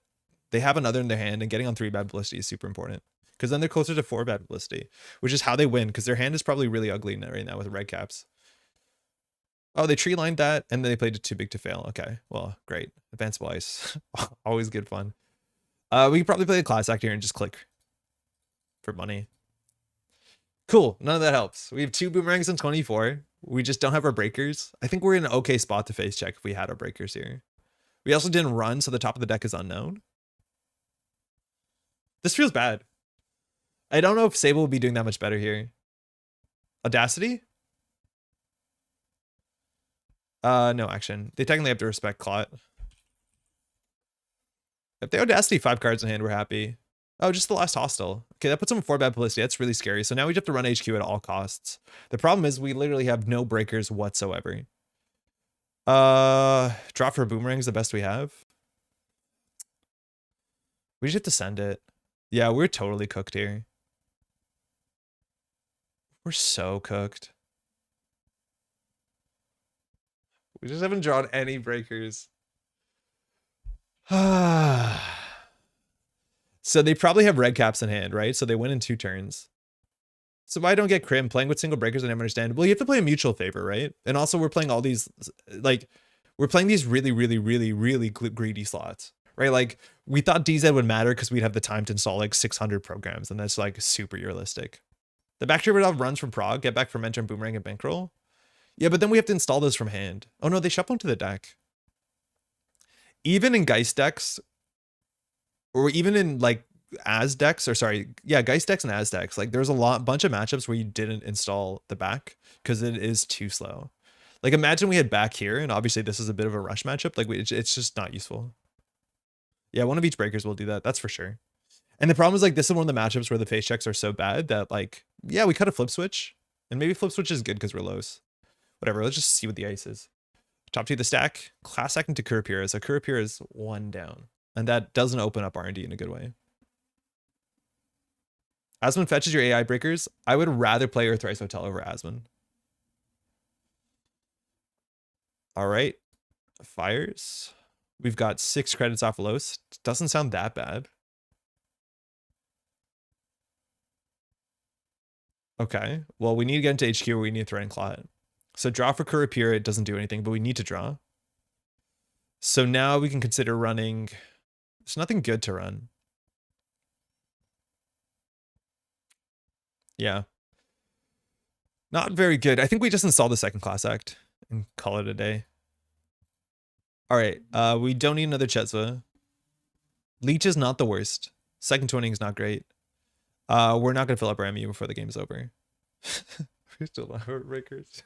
they have another in their hand, and getting on 3 bad publicity is super important. Because then they're closer to 4 bad publicity, which is how they win, because their hand is probably really ugly right now with red caps. Oh, they tree lined that, and then they played it too big to fail. Okay, well, great. Advanced ice. Always good fun. We could probably play a class act here and just click for money. Cool, none of that helps. We have 2 boomerangs and 24. We just don't have our breakers. I think we're in an okay spot to face check if we had our breakers here. We also didn't run, so the top of the deck is unknown. This feels bad. I don't know if Sable will be doing that much better here. Audacity? No action. They technically have to respect Clot. If they Audacity 5 cards in hand, we're happy. Oh, just the last hostile. Okay, that puts them in 4 bad publicity. That's really scary. So now we have to run HQ at all costs. The problem is we literally have no breakers whatsoever. Drop for a boomerang is the best we have. We just have to send it. Yeah, we're totally cooked here. We're so cooked. We just haven't drawn any breakers. So they probably have red caps in hand, right? So they win in 2 turns. So why don't get Crim? Playing with single breakers, I never understand. Well, you have to play a mutual favor, right? And also we're playing all these, like, we're playing these really, really, really, really greedy slots, right? Like, we thought DZ would matter because we'd have the time to install like 600 programs, and that's like super realistic. The back trigger runs from Prog, get back from Enter and Boomerang and Bankroll. Yeah, but then we have to install those from hand. Oh no, they shuffle into the deck. Even in Geist decks, or even in like As decks, or sorry, yeah, Geist decks and As decks, like there's a bunch of matchups where you didn't install the back because it is too slow. Like imagine we had back here, and obviously this is a bit of a rush matchup. Like it's just not useful. Yeah, one of each breakers will do that. That's for sure. And the problem is like this is one of the matchups where the face checks are so bad that like, yeah, we cut a flip switch, and maybe flip switch is good because we're lows. Whatever, let's just see what the ice is. Top 2 the stack, class act into Kurapira. So Kurapira is 1 down. And that doesn't open up R&D in a good way. Asmon fetches your AI breakers. I would rather play Earthrise Hotel over Asmon. All right. Fires. We've got 6 credits off Los. Doesn't sound that bad. Okay. Well, we need to get into HQ or we need to threaten Clot. So draw for Kurapira. It doesn't do anything, but we need to draw. So now we can consider running. There's nothing good to run. Yeah. Not very good. I think we just install the second class act and call it a day. All right. We don't need another Cezve. Leech is not the worst. Second twinning is not great. We're not going to fill up our MU before the game's over. We still have our breakers.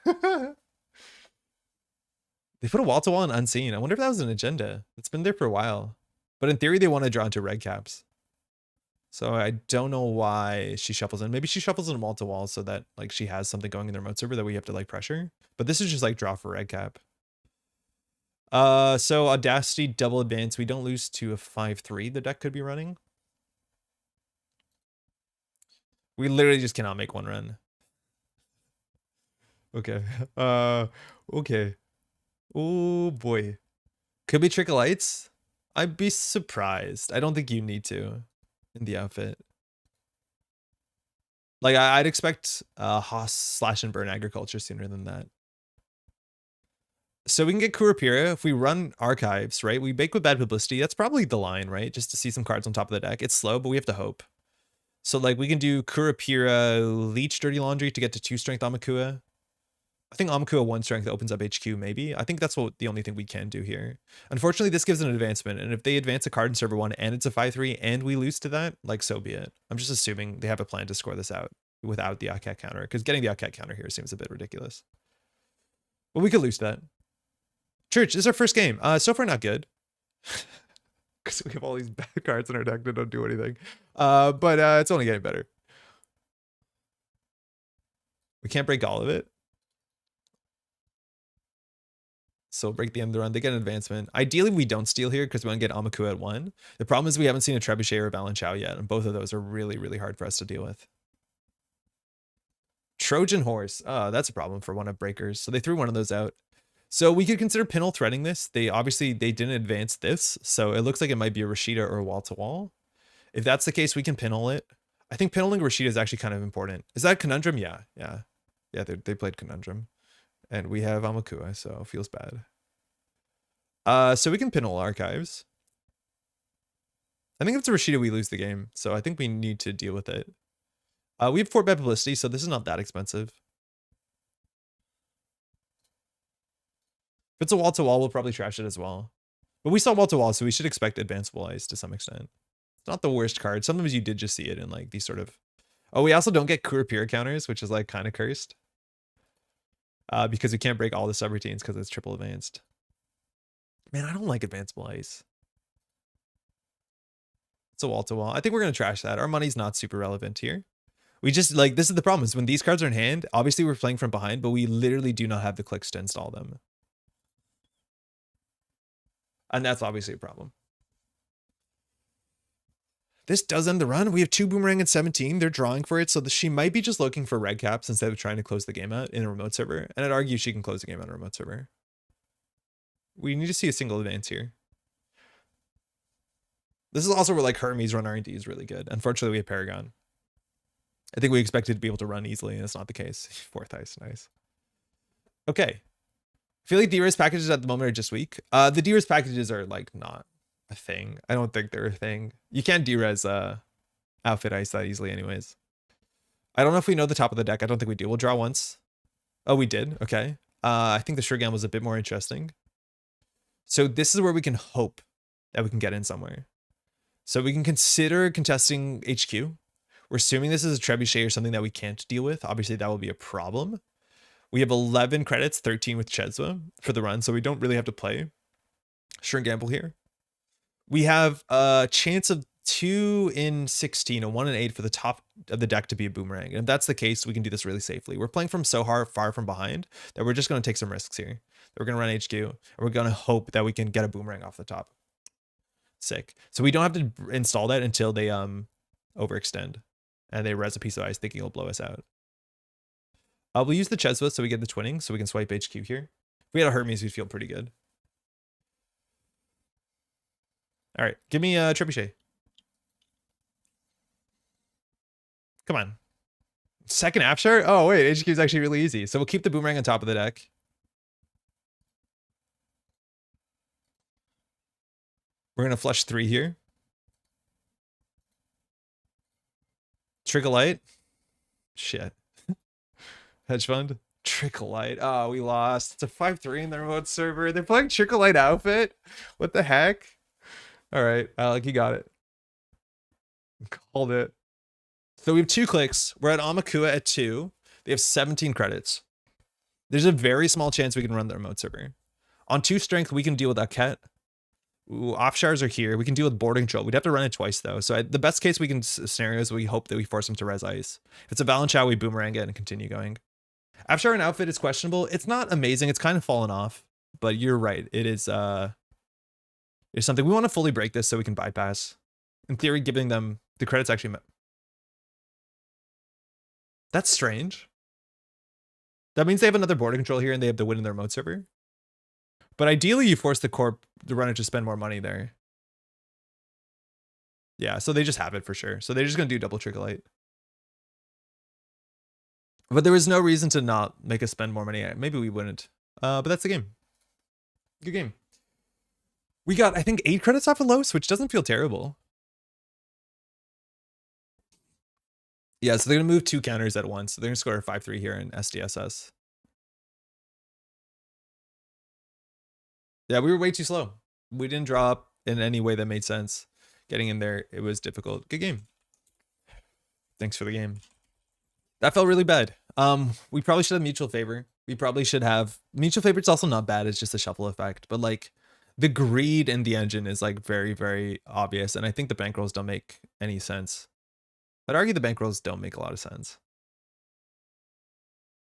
They put a wall-to-wall in Unseen. I wonder if that was an agenda. It's been there for a while. But in theory, they want to draw into red caps. So I don't know why she shuffles in. Maybe she shuffles in wall-to-wall so that like she has something going in the remote server that we have to like pressure. But this is just like draw for red cap. So Audacity, double advance. We don't lose to a 5-3 the deck could be running. We literally just cannot make one run. Okay. Okay. Oh boy. Could be Trickle Lights. I'd be surprised. I don't think you need to in the outfit. Like I'd expect Haas slash and burn agriculture sooner than that. So we can get Kurapira if we run archives, right? We bake with bad publicity. That's probably the line, right? Just to see some cards on top of the deck. It's slow, but we have to hope. So like we can do Kurapira, Leech, Dirty Laundry to get to 2 strength Amakua. I think Amakua 1 strength opens up HQ maybe. I think that's what the only thing we can do here. Unfortunately, this gives an advancement. And if they advance a card in server 1 and it's a 5-3 and we lose to that, like so be it. I'm just assuming they have a plan to score this out without the outcat counter. Because getting the outcat counter here seems a bit ridiculous. But we could lose that. Church, this is our first game. So far not good. Because we have all these bad cards in our deck that don't do anything. But it's only getting better. We can't break all of it. So break the end of the run. They get an advancement. Ideally, we don't steal here because we want to get Amakua at 1. The problem is we haven't seen a Trebuchet or a Valenchow yet, and both of those are really, really hard for us to deal with. Trojan Horse. That's a problem for one of breakers. So they threw one of those out. So we could consider Pinel threading this. They didn't advance this, so it looks like it might be a Rashida or a wall-to-wall. If that's the case, we can Pinel it. I think Pineling Rashida is actually kind of important. Is that Conundrum? Yeah. They played Conundrum. And we have Amakua, so it feels bad. So we can Pinel archives. I think if it's a Rashida, we lose the game. So I think we need to deal with it. We have 4 bad publicity, so this is not that expensive. If it's a wall-to-wall, we'll probably trash it as well. But we saw wall-to-wall, so we should expect advanceable ice to some extent. It's not the worst card. Sometimes you did just see it in like these sort of... Oh, we also don't get Kurapira counters, which is like kind of cursed. Because we can't break all the subroutines because it's triple advanced. Man, I don't like advanceable ice. It's a wall-to-wall. I think we're going to trash that. Our money's not super relevant here. We just, like, this is the problem, is when these cards are in hand, obviously we're playing from behind, but we literally do not have the clicks to install them. And that's obviously a problem. This does end the run. We have 2 Boomerang and 17. They're drawing for it, so she might be just looking for red caps instead of trying to close the game out in a remote server. And I'd argue she can close the game out in a remote server. We need to see a single advance here. This is also where like Hermes run R&D is really good. Unfortunately, we have Paragon. I think we expected to be able to run easily, and it's not the case. 4th ice, nice. Okay. I feel like D-Res packages at the moment are just weak. The D-Res packages are like not a thing. I don't think they're a thing. You can't D-Res outfit ice that easily anyways. I don't know if we know the top of the deck. I don't think we do. We'll draw once. Oh, we did. Okay. I think the Shurigam was a bit more interesting. So this is where we can hope that we can get in somewhere. So we can consider contesting HQ. We're assuming this is a Trebuchet or something that we can't deal with. Obviously, that will be a problem. We have 11 credits, 13 with Cezve for the run, so we don't really have to play Shrink Gamble here. We have a chance of 2 in 16, a 1 in 8 for the top of the deck to be a Boomerang. And if that's the case, we can do this really safely. We're playing from so far from behind that we're just going to take some risks here. We're going to run HQ, and we're going to hope that we can get a Boomerang off the top. Sick. So we don't have to install that until they overextend and they res a piece of ice thinking it'll blow us out. We'll use the Cezve so we get the twinning so we can swipe HQ here. If we had a Hermes, we'd feel pretty good. All right, give me a Trebuchet. Come on. Second Afshar? Oh, wait, HQ is actually really easy. So we'll keep the Boomerang on top of the deck. We're going to flush 3 here. Trickle Light. Shit. Hedge Fund. Trickle Light. Oh, we lost. It's a 5-3 in the remote server. They're playing Trickle Light Outfit. What the heck? All right, Alec, you got it. Called it. So we have 2 clicks. We're at Amakua at 2. They have 17 credits. There's a very small chance we can run the remote server. On 2 strength, we can deal with Aket. Ooh, Offshars are here. We can deal with boarding control. We'd have to run it twice, though. So the best case we can scenario is we hope that we force them to res ice. If it's a Valenchow, we boomerang it and continue going. Afshar and Outfit is questionable. It's not amazing. It's kind of fallen off. But you're right. It is it's something. We want to fully break this so we can bypass. In theory, giving them the credits actually... That's strange. That means they have another border control here and they have to win in their remote server. But ideally, you force the corp, the runner, to spend more money there. Yeah, so they just have it for sure. So they're just going to do double Trickle Light. But there was no reason to not make us spend more money. Maybe we wouldn't. But that's the game. Good game. We got, I think, 8 credits off of Los, which doesn't feel terrible. Yeah, so they're going to move 2 counters at once. So they're going to score a 5-3 here in SDSS. Yeah, we were way too slow. We didn't draw up in any way that made sense. Getting in there, it was difficult. Good game. Thanks for the game. That felt really bad. We probably should have mutual favor. We probably should have... Mutual favor, it's also not bad. It's just a shuffle effect. But, like, the greed in the engine is, like, very, very obvious. And I think the bankrolls don't make any sense. I'd argue the bankrolls don't make a lot of sense.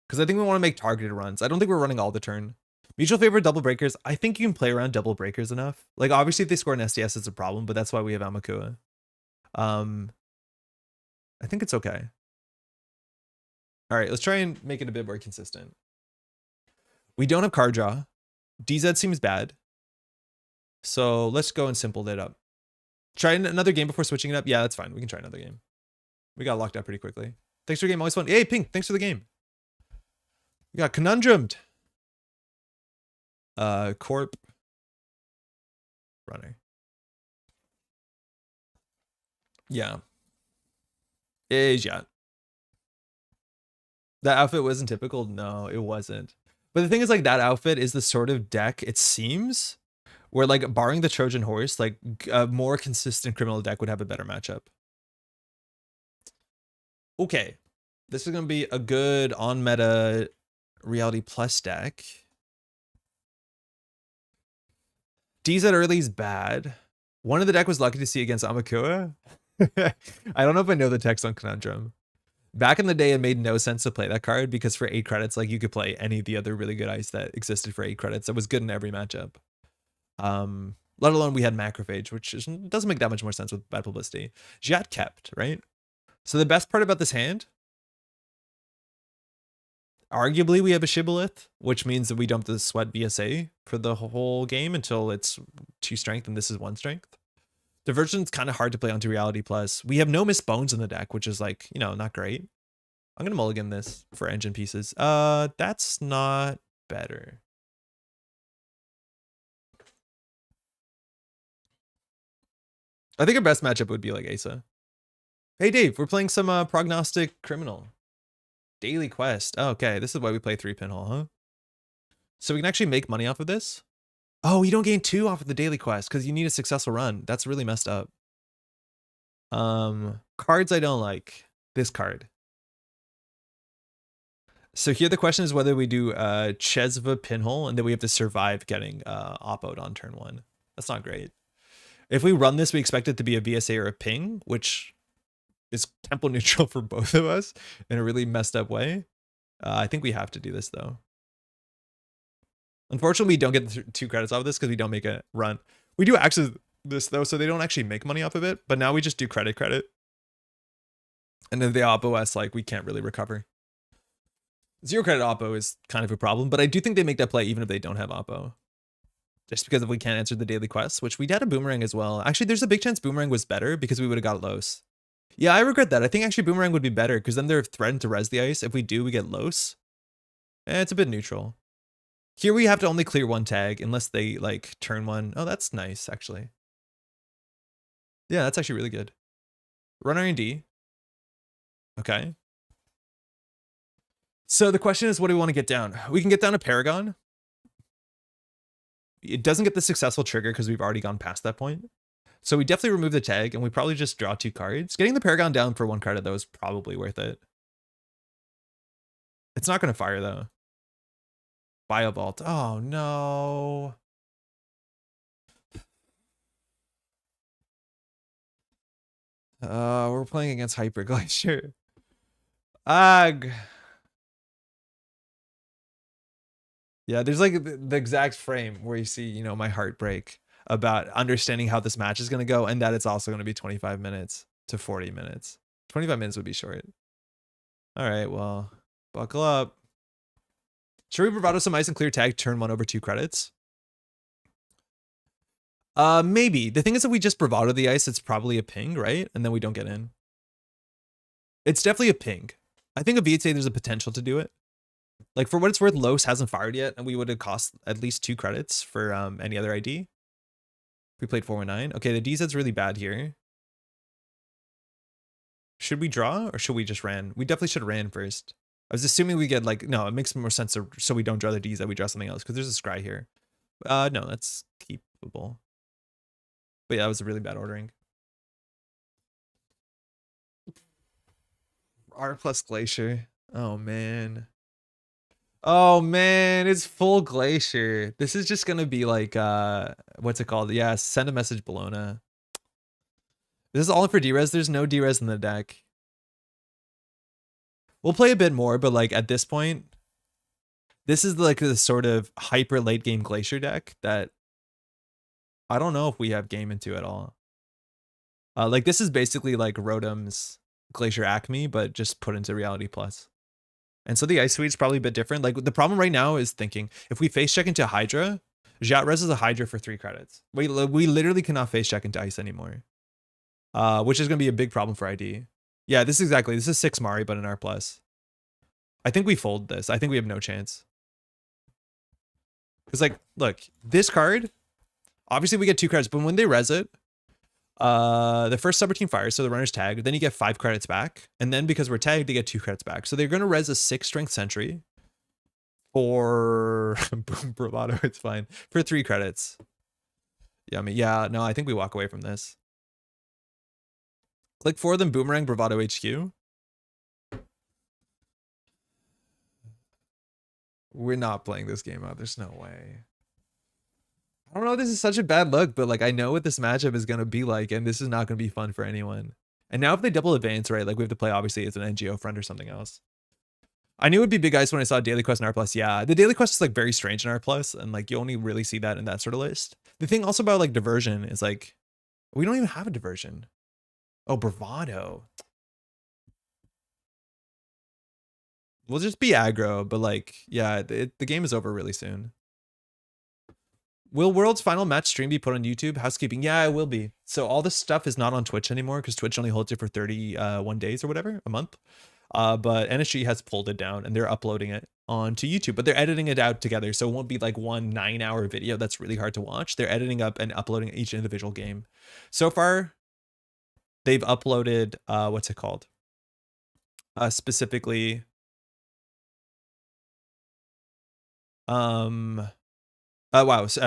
Because I think we want to make targeted runs. I don't think we're running all the turn. Mutual favor, double breakers. I think you can play around double breakers enough. Like, obviously, if they score an SDS, it's a problem, but that's why we have Amakua. I think it's okay. All right, let's try and make it a bit more consistent. We don't have card draw. DZ seems bad. So let's go and simple that up. Try another game before switching it up. Yeah, that's fine. We can try another game. We got locked out pretty quickly. Thanks for the game. Always fun. Hey, Pink, thanks for the game. We got conundrumed. Corp. Runner. Yeah. Yeah. That outfit wasn't typical. No, it wasn't. But the thing is, like, that outfit is the sort of deck, it seems, where, like, barring the Trojan horse, like, a more consistent criminal deck would have a better matchup. Okay. This is going to be a good on-meta Reality Plus deck. DZ early is bad. One of the deck was lucky to see against Amakua. I don't know if I know the text on Conundrum. Back in the day, it made no sense to play that card because for 8 credits, like, you could play any of the other really good ice that existed for 8 credits. That was good in every matchup. Let alone we had Macrophage, which doesn't make that much more sense with bad publicity. Jat kept, right? So the best part about this hand, arguably we have a Shibboleth, which means that we don't have to sweat VSA for the whole game until it's 2 strength and this is 1 strength. Diversion's kind of hard to play onto Reality Plus. We have no Miss Bones in the deck, which is, like, you know, not great. I'm going to mulligan this for engine pieces. That's not better. I think our best matchup would be like Asa. Hey, Dave, we're playing some Prognostic Criminal. Daily Quest. Oh, okay, this is why we play 3 pinhole, huh? So we can actually make money off of this? Oh, you don't gain 2 off of the daily quest because you need a successful run. That's really messed up. Cards I don't like. This card. So here the question is whether we do Cezve pinhole and then we have to survive getting oppoed on turn 1. That's not great. If we run this, we expect it to be a VSA or a ping, which is tempo neutral for both of us in a really messed up way. I think we have to do this though. Unfortunately, we don't get 2 credits off of this because we don't make a run. We do actually, this though, so they don't actually make money off of it. But now we just do credit. And then the Oppo S, like, we can't really recover. Zero credit Oppo is kind of a problem, but I do think they make that play even if they don't have Oppo. Just because if we can't answer the daily quests, which we had a Boomerang as well. Actually, there's a big chance Boomerang was better because we would have got Los. Yeah, I regret that. I think actually Boomerang would be better because then they're threatened to res the ice. If we do, we get Los. It's a bit neutral. Here we have to only clear one tag unless they like turn one. Oh, that's nice, actually. Yeah, that's actually really good. Run R&D. Okay. So the question is, what do we want to get down? We can get down a Paragon. It doesn't get the successful trigger because we've already gone past that point. So we definitely remove the tag and we probably just draw 2 cards. Getting the Paragon down for 1 credit though is probably worth it. It's not going to fire though. Biovault. Oh no. We're playing against Hyper Glacier. Ugh. Yeah, there's like the exact frame where you see, you know, my heart break about understanding how this match is going to go and that it's also going to be 25 minutes to 40 minutes. 25 minutes would be short. All right, well, buckle up. Should we bravado some ice and clear tag, turn 1 over 2 credits? Maybe. The thing is, if we just bravado the ice, it's probably a ping, right? And then we don't get in. It's definitely a ping. I think Avid say there's a potential to do it. Like, for what it's worth, Los hasn't fired yet, and we would have cost at least 2 credits for any other ID. We played 419. Okay, the DZ's really bad here. Should we draw, or should we just ran? We definitely should have ran first. I was assuming we get, like, no, it makes more sense to, so we don't draw the DZ, we draw something else, because there's a scry here. No, that's keepable. But yeah, that was a really bad ordering. R plus Glacier. Oh, man. Oh man, it's full Glacier. This is just gonna be like what's it called? Yeah, send a message Bologna. This is all for D-res. There's no D-res in the deck. We'll play a bit more, but like at this point, this is like the sort of hyper late game Glacier deck that I don't know if we have game into at all. Like this is basically like Rotom's Glacier Acme, but just put into Reality Plus. And so the ice suite's probably a bit different. Like the problem right now is thinking if we face check into Hydra, Jat reses a Hydra for 3 credits. We literally cannot face check into ice anymore, which is going to be a big problem for ID. Yeah, this is 6 Mari, but an R plus. I think we fold this. I think we have no chance. Because like, look, this card, obviously we get 2 credits, but when they res it, the first subroutine fires, so the runner's tagged, then you get 5 credits back, and then because we're tagged, they get 2 credits back. So they're going to res a 6 strength sentry for boom bravado, it's fine, for 3 credits. Yeah, I mean, yeah, no, I think we walk away from this. Click 4 of them, Boomerang, Bravado HQ. We're not playing this game out. There's no way. I don't know, this is such a bad look, but like I know what this matchup is going to be like, and this is not going to be fun for anyone. And now if they double advance, right, like we have to play obviously as an NGO front or something else. I knew it would be big ice when I saw Daily Quest and R+. Yeah, the Daily Quest is like very strange in R+, and like you only really see that in that sort of list. The thing also about like diversion is like, we don't even have a diversion. Oh, Bravado. We'll just be aggro, but like, yeah, the game is over really soon. Will World's final match stream be put on YouTube? Housekeeping. Yeah, it will be. So all this stuff is not on Twitch anymore because Twitch only holds it for 31 days or whatever, a month. But NSG has pulled it down and they're uploading it onto YouTube, but they're editing it out together. So it won't be like one 9-hour video that's really hard to watch. They're editing up and uploading each individual game. So far, they've uploaded, what's it called? Specifically, SOS,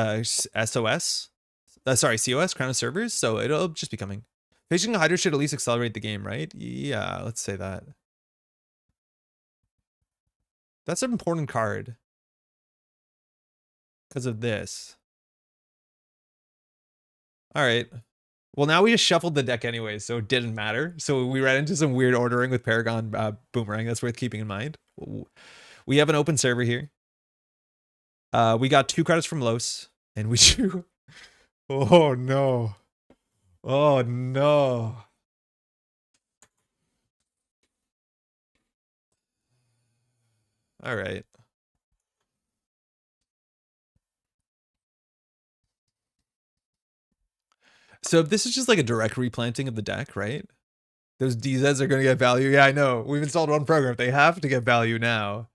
sorry, COS, Crown of Servers. So it'll just be coming. Facing a Hydra should at least accelerate the game, right? Yeah, let's say that. That's an important card because of this. All right. Well, now we just shuffled the deck anyways, so it didn't matter. So we ran into some weird ordering with Paragon Boomerang. That's worth keeping in mind. We have an open server here. We got 2 credits from Los, and we drew. Oh no. Oh no. All right. So this is just like a direct replanting of the deck, right? Those DZs are going to get value. Yeah, I know. We've installed one program. They have to get value now.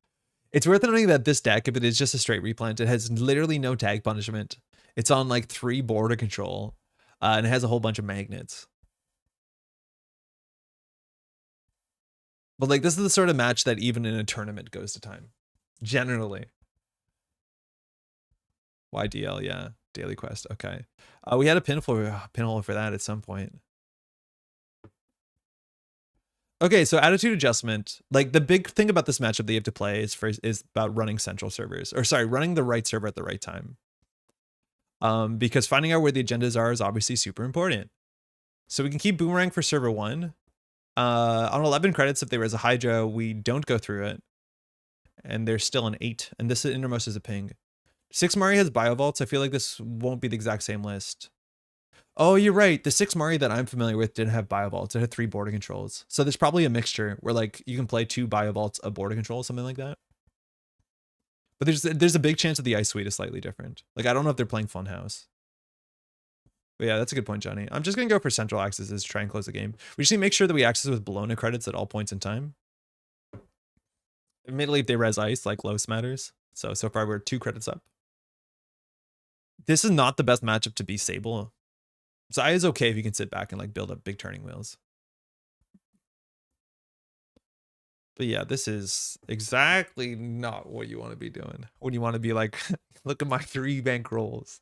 It's worth noting that this deck, if it is just a straight replant, it has literally no tag punishment. It's on like 3 border control, and it has a whole bunch of magnets. But like, this is the sort of match that even in a tournament goes to time. Generally. YDL, yeah. Daily quest, okay. We had a pinhole for that at some point. Okay, so attitude adjustment. Like, the big thing about this matchup that you have to play is about running central servers. Or sorry, running the right server at the right time. Because finding out where the agendas are is obviously super important. So we can keep Boomerang for server 1. On 11 credits, if there is a Hydra, we don't go through it. And there's still an 8. And this innermost is a ping. 6 Mari has Biovaults. I feel like this won't be the exact same list. Oh, you're right. The 6 Mari that I'm familiar with didn't have Biovaults. It had 3 border controls. So there's probably a mixture where like you can play 2 Biovaults, a border control, something like that. But there's a big chance that the Ice Suite is slightly different. Like, I don't know if they're playing Funhouse. But yeah, that's a good point, Johnny. I'm just going to go for central accesses to try and close the game. We just need to make sure that we access with Bologna credits at all points in time. Admittedly, if they res ice, like Los matters. So far we're 2 credits up. This is not the best matchup to be Sable. Zaya is okay if you can sit back and like build up big turning wheels. But yeah, this is exactly not what you want to be doing. When you want to be like, look at my 3 bankrolls.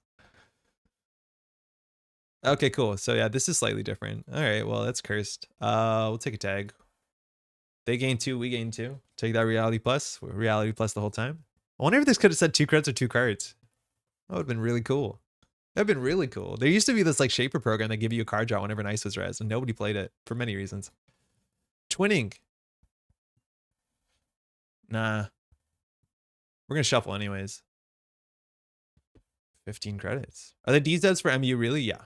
Okay, cool. So yeah, this is slightly different. All right, well, that's cursed. We'll take a tag. They gain 2, we gain 2. Take that reality plus. We're reality plus the whole time. I wonder if this could have said 2 credits or 2 cards. That would have been really cool. That'd been really cool. There used to be this like Shaper program that give you a card draw whenever Nice was res, and nobody played it for many reasons. Twinning. Nah. We're gonna shuffle anyways. 15 credits. Are the DZs for MU really? Yeah.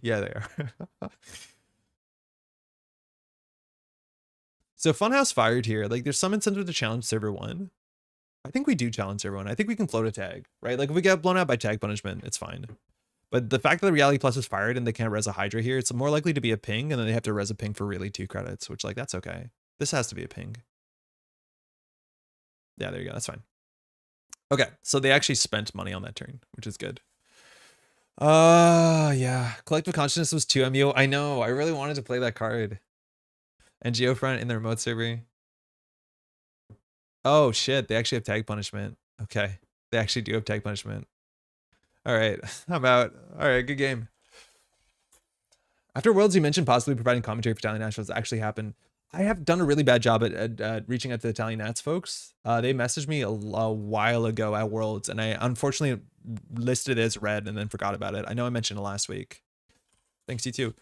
Yeah, they are. So Funhouse fired here. Like, there's some incentive to challenge server 1. I think we do challenge server 1. I think we can float a tag, right? Like, if we get blown out by tag punishment, it's fine. But the fact that the Reality Plus is fired and they can't res a Hydra here, it's more likely to be a ping, and then they have to res a ping for really 2 credits, which, like, that's okay. This has to be a ping. Yeah, there you go. That's fine. Okay, so they actually spent money on that turn, which is good. Yeah. Collective Consciousness was 2 MU. I know. I really wanted to play that card. And Geofront in the remote server. Oh, shit. They actually have tag punishment. Okay. They actually do have tag punishment. All right. I'm out. All right. Good game. After Worlds, you mentioned possibly providing commentary for Italian Nationals. Actually happened. I have done a really bad job at reaching out to the Italian Nats folks. They messaged me a while ago at Worlds, and I unfortunately listed it as red and then forgot about it. I know I mentioned it last week. Thanks, you too.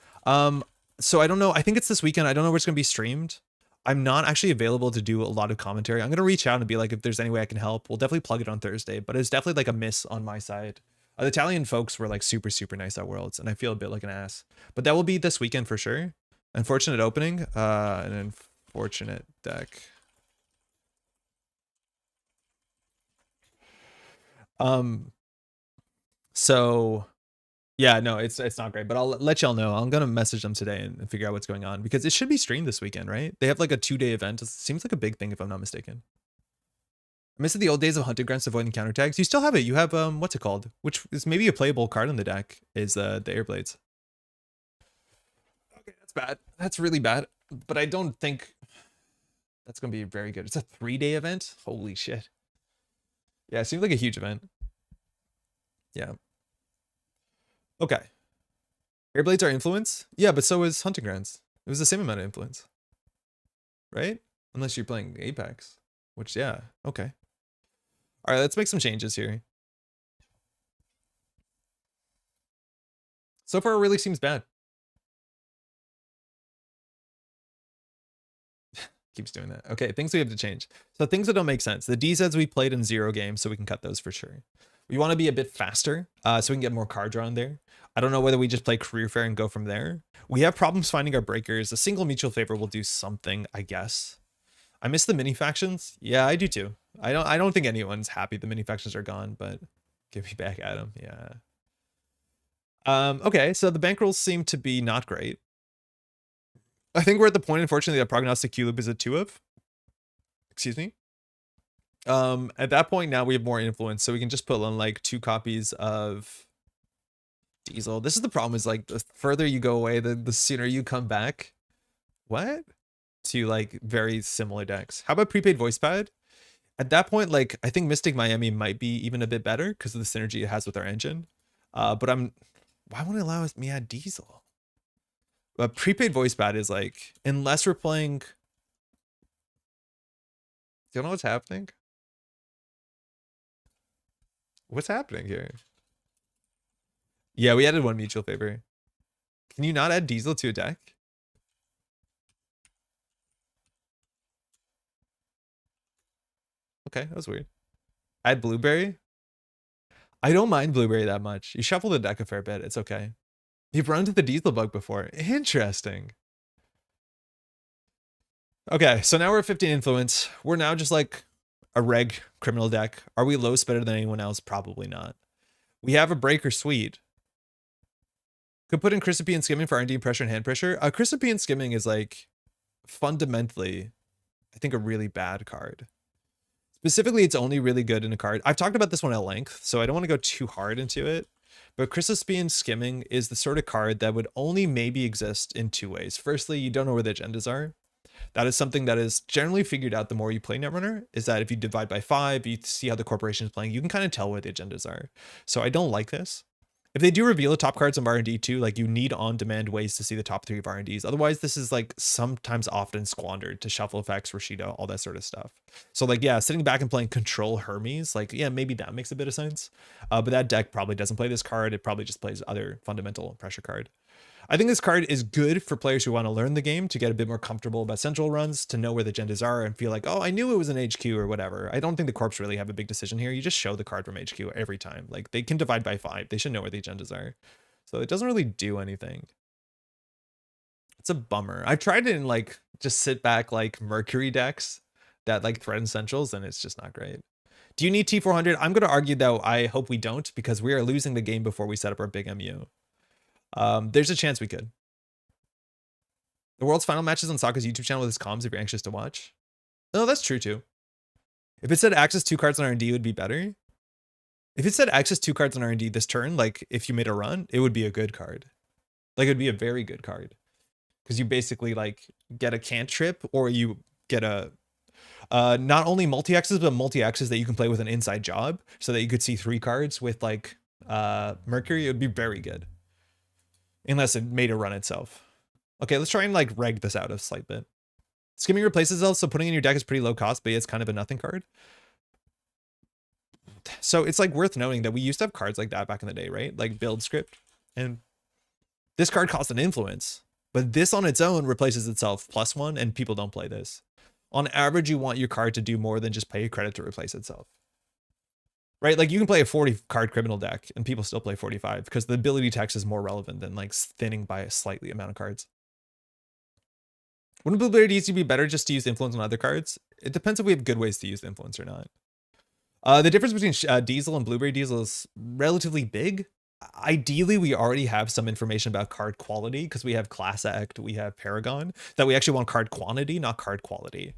So I don't know. I think it's this weekend. I don't know where it's going to be streamed. I'm not actually available to do a lot of commentary. I'm going to reach out and be like, if there's any way I can help, we'll definitely plug it on Thursday, but it's definitely like a miss on my side. The Italian folks were like super, super nice at Worlds, and I feel a bit like an ass, but that will be this weekend for sure. Unfortunate opening, an unfortunate deck. So yeah, no, it's not great, but I'll let y'all know. I'm gonna message them today and figure out what's going on, because it should be streamed this weekend, right? They have like a 2-day event. It seems like a big thing if I'm not mistaken. I miss the old days of hunted grunts avoiding counter tags. You still have it. You have what's it called? Which is maybe a playable card in the deck, is the Airblades. Okay, that's bad. That's really bad. But I don't think that's gonna be very good. It's a 3-day event. Holy shit. Yeah, it seems like a huge event. Yeah. Okay. Airblades are influence? Yeah, but so is hunting grounds. It was the same amount of influence. Right? Unless you're playing Apex. Which, yeah, okay. Alright, let's make some changes here. So far, it really seems bad. Keeps doing that. Okay, things we have to change. So things that don't make sense. The DZs we played in 0 games, so we can cut those for sure. We want to be a bit faster so we can get more card draw in there. I don't know whether we just play Career Fair and go from there. We have problems finding our breakers. A single mutual favor will do something, I guess. I miss the mini factions. Yeah, I do too. I don't think anyone's happy the mini factions are gone, but give me back at them. Yeah. Okay, so the bankrolls seem to be not great. I think we're at the point, unfortunately, that Prognostic Q-Loop is a 2 of. Excuse me. At that point now we have more influence, so we can just put on like 2 copies of Diesel. This is the problem, is like the further you go away, the sooner you come back. What? To like very similar decks. How about Prepaid Voice Pad? At that point, like I think Mystic Miami might be even a bit better because of the synergy it has with our engine. But why won't it allow me add Diesel? But Prepaid Voice Pad is like, unless we're playing. Do you know what's happening? What's happening here? Yeah, we added 1 mutual favor. Can you not add Diesel to a deck? Okay, that was weird. Add Blueberry? I don't mind Blueberry that much. You shuffle the deck a fair bit. It's okay. You've run into the Diesel bug before. Interesting. Okay, so now we're at 15 influence. We're now just like a reg criminal deck. Are we low better than anyone else? Probably not. We have a breaker suite. Could put in Chrysopian Skimming for R&D pressure and hand pressure. Chrysopian Skimming is like fundamentally, I think, a really bad card. Specifically, it's only really good in a card. I've talked about this one at length, so I don't want to go too hard into it. But Chrysopian Skimming is the sort of card that would only maybe exist in 2 ways. Firstly, you don't know where the agendas are. That is something that is generally figured out the more you play Netrunner, is that if you divide by 5, you see how the corporation is playing, you can kind of tell where the agendas are. So I don't like this. If they do reveal the top cards of R&D too, like you need on-demand ways to see the top 3 of R&Ds. Otherwise, this is like sometimes often squandered to shuffle effects, Rashida, all that sort of stuff. So like, yeah, sitting back and playing Control Hermes, like, yeah, maybe that makes a bit of sense. But that deck probably doesn't play this card. It probably just plays other fundamental pressure card. I think this card is good for players who want to learn the game, to get a bit more comfortable about central runs, to know where the agendas are and feel like, oh, I knew it was an HQ or whatever. I don't think the corps really have a big decision here. You just show the card from HQ every time. Like, they can divide by 5. They should know where the agendas are. So it doesn't really do anything. It's a bummer. I've tried it in like just sit back like Mercury decks that like threaten centrals, and it's just not great. Do you need T400? I'm going to argue though, I hope we don't, because we are losing the game before we set up our big MU. There's a chance we could. The world's final matches on Sokka's YouTube channel with his comms if you're anxious to watch. No, that's true too. If it said access 2 cards on R&D, it would be better. If it said access 2 cards on R&D this turn, like if you made a run, it would be a good card. Like it would be a very good card. Because you basically like get a cantrip, or you get a not only multi-axes, but multi-axes that you can play with an inside job, so that you could see 3 cards with like Mercury. It would be very good. Unless it made a run itself. Okay, let's try and like reg this out a slight bit. Skimming replaces itself, so putting in your deck is pretty low cost, but it's kind of a nothing card. So it's like worth noting that we used to have cards like that back in the day, right? Like build script. And this card cost an influence, but this on its own replaces itself +1, and people don't play this. On average, you want your card to do more than just pay credit to replace itself. Right, like you can play a 40 card criminal deck and people still play 45 because the ability text is more relevant than like thinning by a slightly amount of cards. Wouldn't Blueberry DC be better just to use influence on other cards? It depends if we have good ways to use the influence or not. The difference between Diesel and Blueberry Diesel is relatively big. Ideally, we already have some information about card quality because we have Class Act, we have Paragon, that we actually want card quantity, not card quality.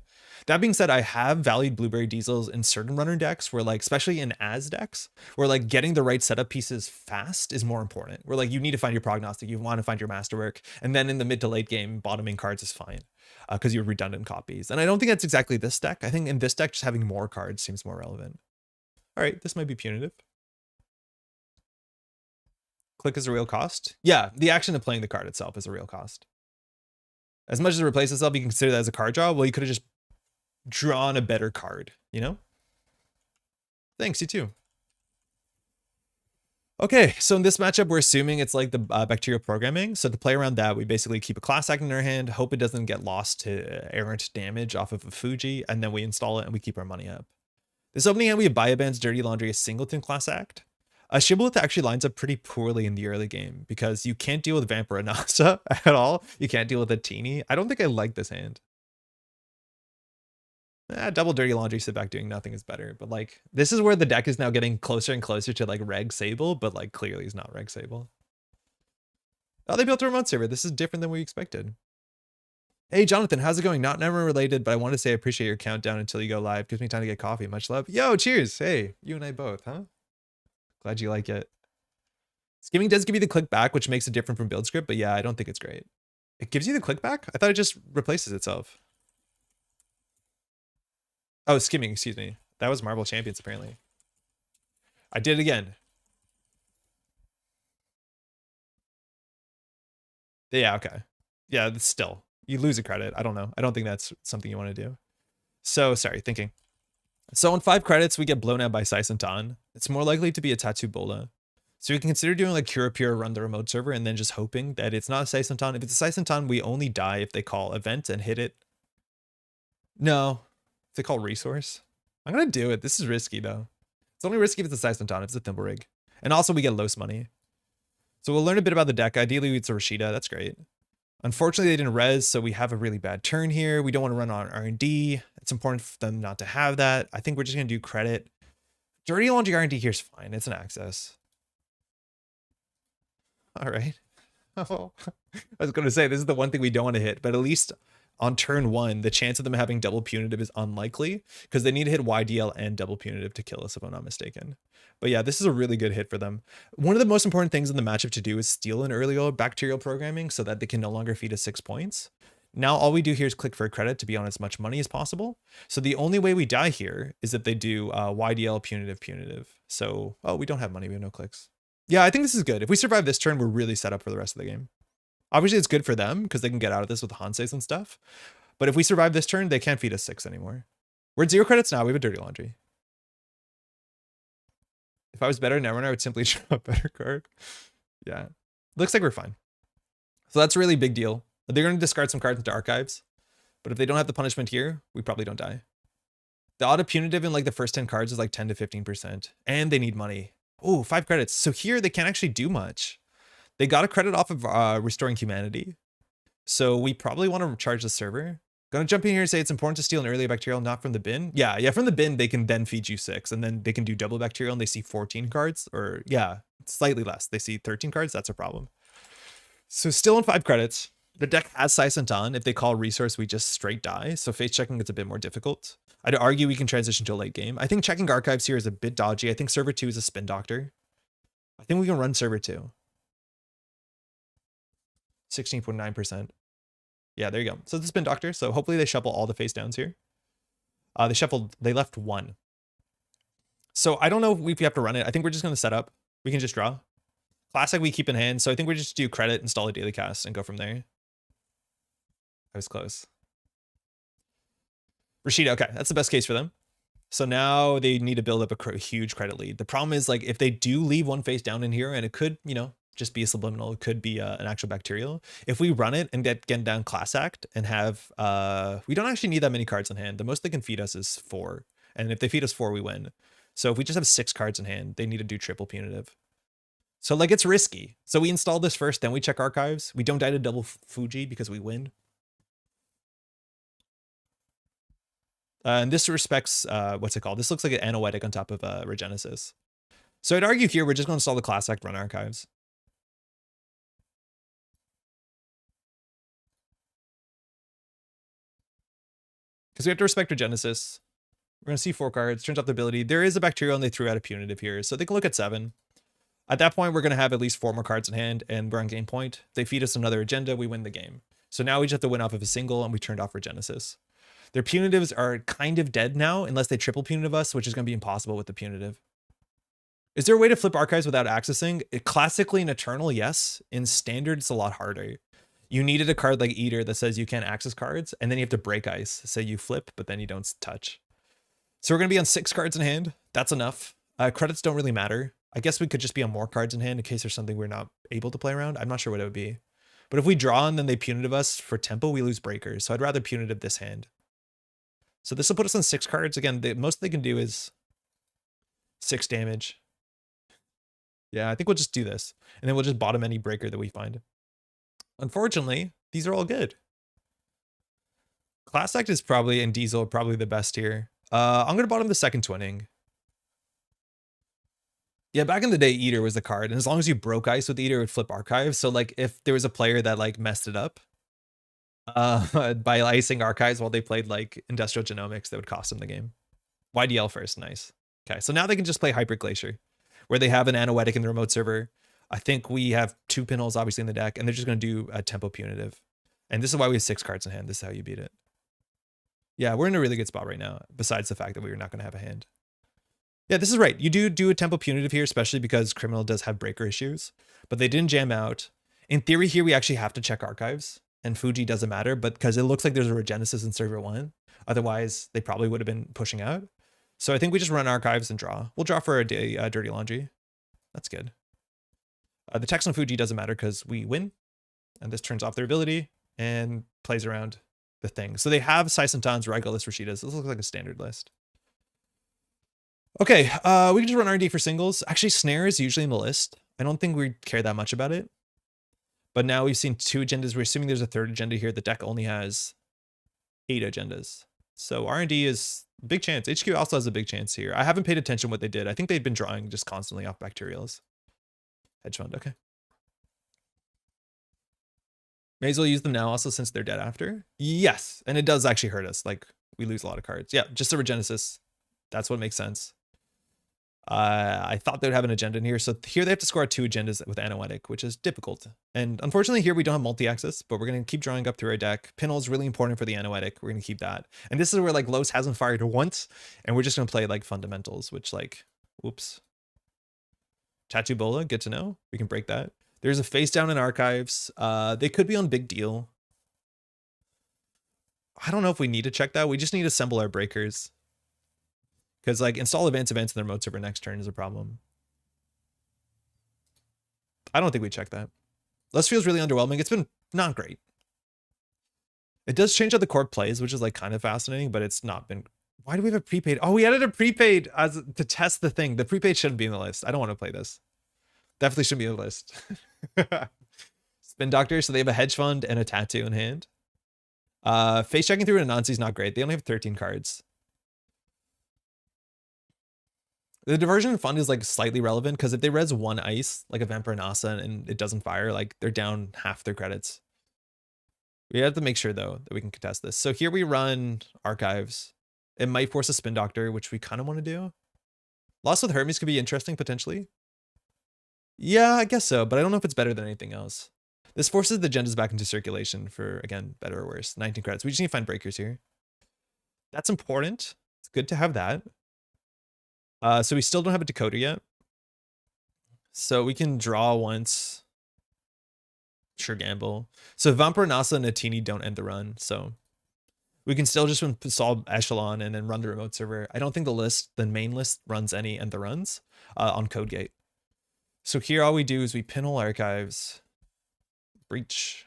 That being said, I have valued Blueberry Diesels in certain runner decks where like, especially in as decks, where like getting the right setup pieces fast is more important. Where like you need to find your prognostic, you want to find your masterwork, and then in the mid to late game, bottoming cards is fine because you have redundant copies. And I don't think that's exactly this deck. I think in this deck, just having more cards seems more relevant. All right, this might be punitive. Click is a real cost. Yeah, the action of playing the card itself is a real cost. As much as it replaces itself, you can consider that as a card draw. Well, you could have just drawn a better card, you know? Thanks, you too. Okay, so in this matchup, we're assuming it's like the bacterial programming. So to play around that, we basically keep a class act in our hand, hope it doesn't get lost to errant damage off of a Fuji, and then we install it and we keep our money up. This opening hand, we have Bioband's Dirty Laundry, a singleton class act. Shibboleth actually lines up pretty poorly in the early game because you can't deal with Vampire Nasa at all. You can't deal with a Teeny. I don't think I like this hand. Double Dirty Laundry, sit back doing nothing is better. But like, this is where the deck is now getting closer and closer to like Reg Sable, but like clearly is not Reg Sable. Oh, they built a remote server. This is different than we expected. Hey, Jonathan, how's it going? Not never related, but I want to say I appreciate your countdown until you go live. Gives me time to get coffee. Much love. Yo, cheers. Hey, you and I both, huh? Glad you like it. Skimming does give you the click back, which makes it different from build script, but yeah, I don't think it's great. It gives you the click back? I thought it just replaces itself. Oh, skimming, excuse me. That was Marble Champions, apparently. I did it again. Yeah, okay. Yeah, still. You lose a credit. I don't know. I don't think that's something you want to do. So, sorry, thinking. So on 5 credits, we get blown out by Saisantan. It's more likely to be a Tattoo Bola. So we can consider doing like Cura Pure, run the remote server, and then just hoping that it's not a Saisantan. If it's a Saisantan, we only die if they call event and hit it. No. If they call resource. I'm going to do it. This is risky, though. It's only risky if it's a Saisantan, if it's a Thimble Rig. And also, we get Los money. So we'll learn a bit about the deck. Ideally, it's a Rashida. That's great. Unfortunately, they didn't res, so we have a really bad turn here. We don't want to run on R&D. It's important for them not to have that. I think we're just going to do credit. Dirty Laundry R&D here is fine. It's an access. All right. Oh, I was going to say, this is the one thing we don't want to hit, but at least on turn 1, the chance of them having double punitive is unlikely because they need to hit YDL and double punitive to kill us, if I'm not mistaken. But yeah, this is a really good hit for them. One of the most important things in the matchup to do is steal an early bacterial programming so that they can no longer feed us 6 points. Now all we do here is click for a credit to be on as much money as possible. So the only way we die here is if they do YDL punitive. So, oh, we don't have money. We have no clicks. Yeah, I think this is good. If we survive this turn, we're really set up for the rest of the game. Obviously, it's good for them because they can get out of this with Hanses and stuff. But if we survive this turn, they can't feed us 6 anymore. We're at 0 credits now. We have a Dirty Laundry. If I was better Netrunner, I would simply draw a better card. Yeah. Looks like we're fine. So that's a really big deal. They're going to discard some cards into archives. But if they don't have the punishment here, we probably don't die. The auto punitive in like the first 10 cards is like 10 to 15%. And they need money. Oh, 5 credits. So here they can't actually do much. They got a credit off of Restoring Humanity. So we probably want to charge the server. Gonna jump in here and say it's important to steal an early bacterial, not from the bin. Yeah, from the bin, they can then feed you 6. And then they can do double bacterial and they see 14 cards. Or yeah, slightly less. They see 13 cards. That's a problem. So still on 5 credits. The deck has Saisantan. If they call resource, we just straight die. So face checking gets a bit more difficult. I'd argue we can transition to a late game. I think checking archives here is a bit dodgy. I think server 2 is a spin doctor. I think we can run server 2. 16.9%. Yeah, there you go. So it's a spin doctor. So hopefully they shuffle all the face downs here. They left 1. So I don't know if we have to run it. I think we're just going to set up. We can just draw. Classic we keep in hand. So I think we just do credit, install a daily cast, and go from there. I was close. Rashida, okay, that's the best case for them. So now they need to build up a huge credit lead. The problem is, like, if they do leave one face down in here, and it could, you know, just be a subliminal, it could be an actual bacterial. If we run it and get down class act and have, we don't actually need that many cards in hand. The most they can feed us is 4. And if they feed us 4, we win. So if we just have 6 cards in hand, they need to do triple punitive. So like, it's risky. So we install this first, then we check archives. We don't die to double Fuji because we win. And this respects, what's it called? This looks like an Anoetic on top of Regenesis. So I'd argue here, we're just going to install the class act, run archives. Because we have to respect Regenesis. We're going to see 4 cards. Turns off the ability. There is a bacterial and they threw out a punitive here. So they can look at 7. At that point, we're going to have at least 4 more cards in hand and we're on game point. They feed us another agenda. We win the game. So now we just have to win off of a single and we turned off Regenesis. Their punitives are kind of dead now unless they triple punitive us, which is going to be impossible with the punitive. Is there a way to flip archives without accessing? Classically in Eternal, yes. In Standard, it's a lot harder. You needed a card like Eater that says you can't access cards, and then you have to break ice. Say you flip, but then you don't touch. So we're going to be on 6 cards in hand. That's enough. Credits don't really matter. I guess we could just be on more cards in hand in case there's something we're not able to play around. I'm not sure what it would be. But if we draw and then they punitive us for tempo, we lose breakers. So I'd rather punitive this hand. So this will put us on 6 cards. Again, the most they can do is 6 damage. Yeah, I think we'll just do this. And then we'll just bottom any breaker that we find. Unfortunately, these are all good. Class Act is probably, and Diesel probably the best here. I'm going to bottom the second twinning. Yeah, back in the day, Eater was the card. And as long as you broke ice with Eater, it would flip Archive. So like if there was a player that like messed it up by icing Archives while they played like Industrial Genomics, that would cost them the game. YDL first, nice. Okay, so now they can just play Hyper Glacier, where they have an Anoetic in the remote server. I think we have 2 pinholes obviously in the deck, and they're just going to do a Tempo Punitive. And this is why we have 6 cards in hand. This is how you beat it. Yeah, we're in a really good spot right now, besides the fact that we are not going to have a hand. Yeah, this is right. You do a Tempo Punitive here, especially because Criminal does have breaker issues, but they didn't jam out. In theory here, we actually have to check Archives, and Fuji doesn't matter, but because it looks like there's a Regenesis in server 1. Otherwise, they probably would have been pushing out. So I think we just run Archives and draw. We'll draw for a Dirty Laundry. That's good. The text on Fuji doesn't matter because we win, and this turns off their ability and plays around the thing. So they have Saisantans, Regalis, Rashidas. This looks like a standard list. Okay, we can just run R&D for singles. Actually, Snare is usually in the list. I don't think we care that much about it. But now we've seen 2 agendas. We're assuming there's a 3rd agenda here. The deck only has 8 agendas. So R&D is a big chance. HQ also has a big chance here. I haven't paid attention to what they did. I think they've been drawing just constantly off Bacterials. Hedge fund, okay. May as well use them now also since they're dead after. Yes, and it does actually hurt us. Like, we lose a lot of cards. Yeah, just a Regenesis. That's what makes sense. I thought they would have an agenda in here. So here they have to score 2 agendas with Anoetic, which is difficult. And unfortunately here we don't have multi-access, but we're going to keep drawing up through our deck. Pinhole is really important for the Anoetic. We're going to keep that. And this is where like Los hasn't fired once, and we're just going to play like fundamentals, which like, whoops. Tattoo Bola, good to know. We can break that. There's a face down in Archives. They could be on Big Deal. I don't know if we need to check that. We just need to assemble our breakers. Because like install advanced events in their remote server next turn is a problem. I don't think we check that. Less feels really underwhelming. It's been not great. It does change how the core plays, which is like kind of fascinating, but it's not been. Why do we have a prepaid? Oh, we added a prepaid as to test the thing. The prepaid shouldn't be in the list. I don't want to play this. Definitely shouldn't be in the list. Spin Doctor. So they have a hedge fund and a tattoo in hand. Face checking through Anansi is not great. They only have 13 cards. The diversion fund is like slightly relevant because if they res 1 ice, like a Vampire Nasa, and it doesn't fire, like they're down half their credits. We have to make sure though that we can contest this. So here we run Archives. It might force a Spin Doctor, which we kind of want to do. Lost with Hermes could be interesting potentially. Yeah, I guess so, but I don't know if it's better than anything else. This forces the agendas back into circulation for, again, better or worse. 19 credits. We just need to find breakers here. That's important. It's good to have that. So we still don't have a Dakota yet. So we can draw once. Sure, gamble. So Vampire Nasa and Natini don't end the run. So we can still just solve Echelon and then run the remote server. I don't think the main list runs any end the runs on Codegate. So here all we do is we pinhole Archives, breach,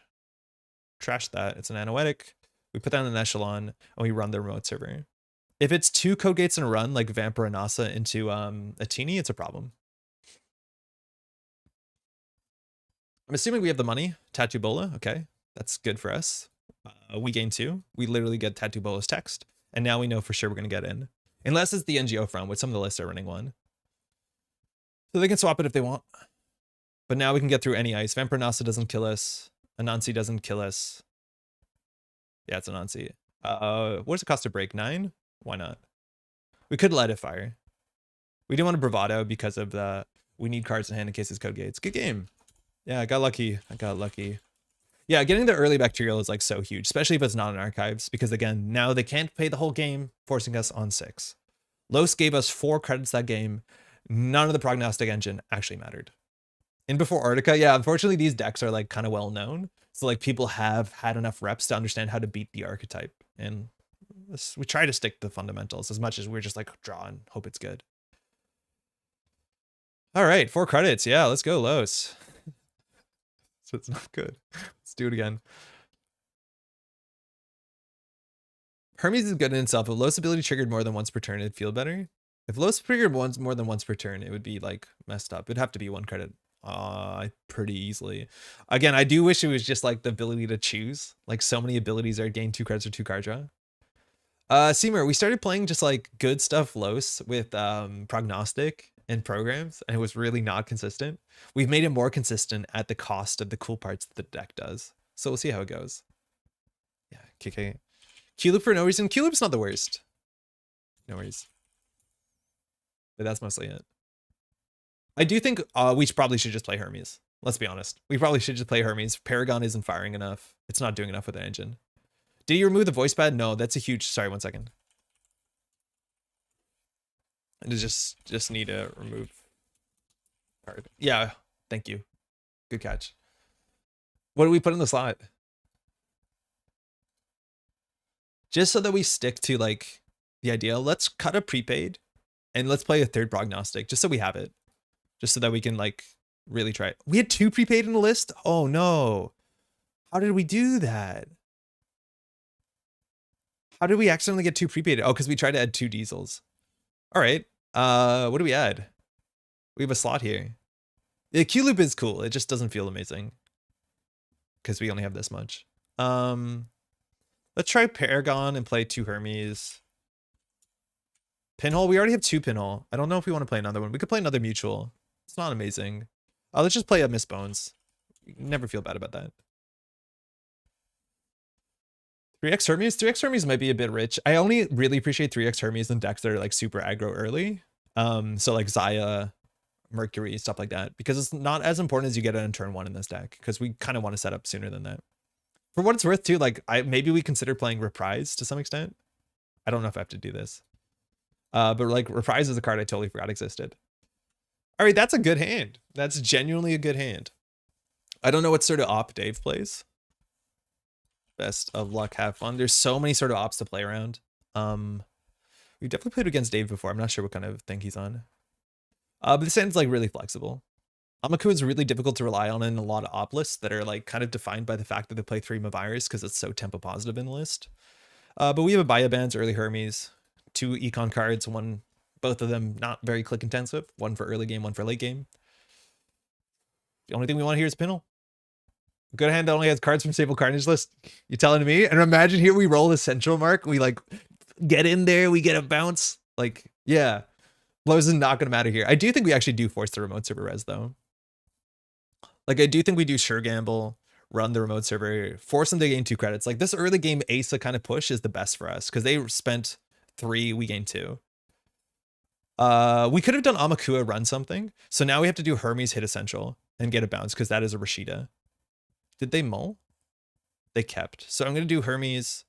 trash that. It's an Anoetic. We put that in an Echelon and we run the remote server. If it's 2 code gates in a run, like Vampire and Nasa into Atini, it's a problem. I'm assuming we have the money. Tattoo Bola, okay. That's good for us. We gain 2. We literally get Tattoo Bola's text. And now we know for sure we're going to get in. Unless it's the NGO front, which some of the lists are running 1. So they can swap it if they want. But now we can get through any ice. Vampire Nasa doesn't kill us. Anansi doesn't kill us. Yeah, it's Anansi. What does it cost to break? 9? Why not? We could let it fire. We didn't want a bravado because of the we need cards in hand in case it's code gates. Good game. Yeah, I got lucky. Yeah, getting the early bacterial is like so huge, especially if it's not in Archives, because again, now they can't play the whole game, forcing us on 6. Los gave us 4 credits that game. None of the prognostic engine actually mattered. In before Arctica, yeah, unfortunately these decks are like kind of well known. So like people have had enough reps to understand how to beat the archetype. And we try to stick to the fundamentals as much as we're just like draw and hope it's good. All right, 4 credits. Yeah, let's go, Los. So it's not good. Let's do it again. Hermes is good in itself. If Los ability triggered more than once per turn, it'd feel better. If Los triggered once more than once per turn, it would be like messed up. It'd have to be 1 credit pretty easily. Again, I do wish it was just like the ability to choose. Like so many abilities are gain 2 credits or 2 card draw. Seymour, we started playing just like good stuff Los with Prognostic and programs, and it was really not consistent. We've made it more consistent at the cost of the cool parts that the deck does. So we'll see how it goes. Yeah, KK. Q-Loop for no reason. Q-Loop's not the worst. No worries. But that's mostly it. I do think we probably should just play Hermes. Let's be honest. We probably should just play Hermes. Paragon isn't firing enough. It's not doing enough with the engine. Did you remove the voice pad? No, that's a huge... Sorry, 1 second. I just need to remove card. Yeah, thank you. Good catch. What do we put in the slot? Just so that we stick to like the idea, let's cut a prepaid and let's play a 3rd prognostic just so we have it. Just so that we can like really try it. We had 2 prepaid in the list? Oh no. How did we do that? How did we accidentally get 2 prepaid? Oh, because we tried to add 2 diesels. All right. What do we add? We have a slot here. The Q-Loop is cool. It just doesn't feel amazing. Because we only have this much. Let's try Paragon and play 2 Hermes. Pinhole. We already have 2 Pinhole. I don't know if we want to play another one. We could play another Mutual. It's not amazing. Let's just play a Miss Bones. Never feel bad about that. 3x Hermes? 3x Hermes might be a bit rich. I only really appreciate 3x Hermes in decks that are like super aggro early. So like Zaya, Mercury, stuff like that. Because it's not as important as you get it in turn 1 in this deck. Because we kind of want to set up sooner than that. For what it's worth too, like maybe we consider playing Reprise to some extent. I don't know if I have to do this. But like Reprise is a card I totally forgot existed. All right, that's a good hand. That's genuinely a good hand. I don't know what sort of op Dave plays. Best of luck, have fun. There's so many sort of ops to play around. We've definitely played against Dave before. I'm not sure what kind of thing he's on. But this hand's like really flexible. Amaku is really difficult to rely on in a lot of op lists that are like kind of defined by the fact that they play 3 Mavirus because it's so tempo positive in the list. But we have a Baya Bands, early Hermes, 2 econ cards, both of them not very click intensive, one for early game, one for late game. The only thing we want here is Pinhole. Good hand that only has cards from Stable Carnage list. You telling me? And imagine here we roll the Central Mark. We like get in there. We get a bounce. Like, yeah. Blows is not going to matter here. I do think we actually do force the remote server res though. Like I do think we do sure gamble, run the remote server, force them to gain 2 credits. Like this early game Asa kind of push is the best for us because they spent 3, we gained 2. We could have done Amakua run something. So now we have to do Hermes hit essential and get a bounce because that is a Rashida. Did they mull? They kept. So I'm going to do Hermes.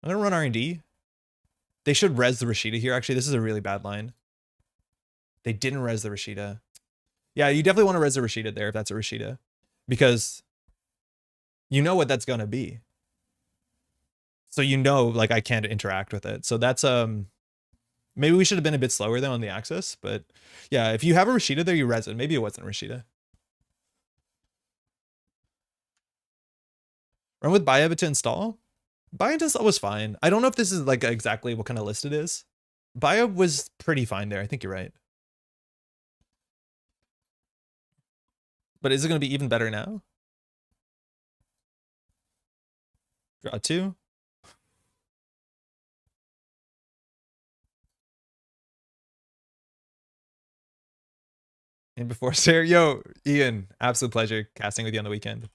I'm going to run R&D. They should res the Rashida here. Actually, this is a really bad line. They didn't res the Rashida. Yeah, you definitely want to res the Rashida there if that's a Rashida. Because you know what that's going to be. So you know, like, I can't interact with it. So that's, maybe we should have been a bit slower though on the axis. But yeah, if you have a Rashida there, you res it. Maybe it wasn't a Rashida. Run with Bayab to install. Bayab to install was fine. I don't know if this is like exactly what kind of list it is. Bayab was pretty fine there. I think you're right. But is it going to be even better now? Draw 2. And before Sarah, yo, Ian, absolute pleasure casting with you on the weekend.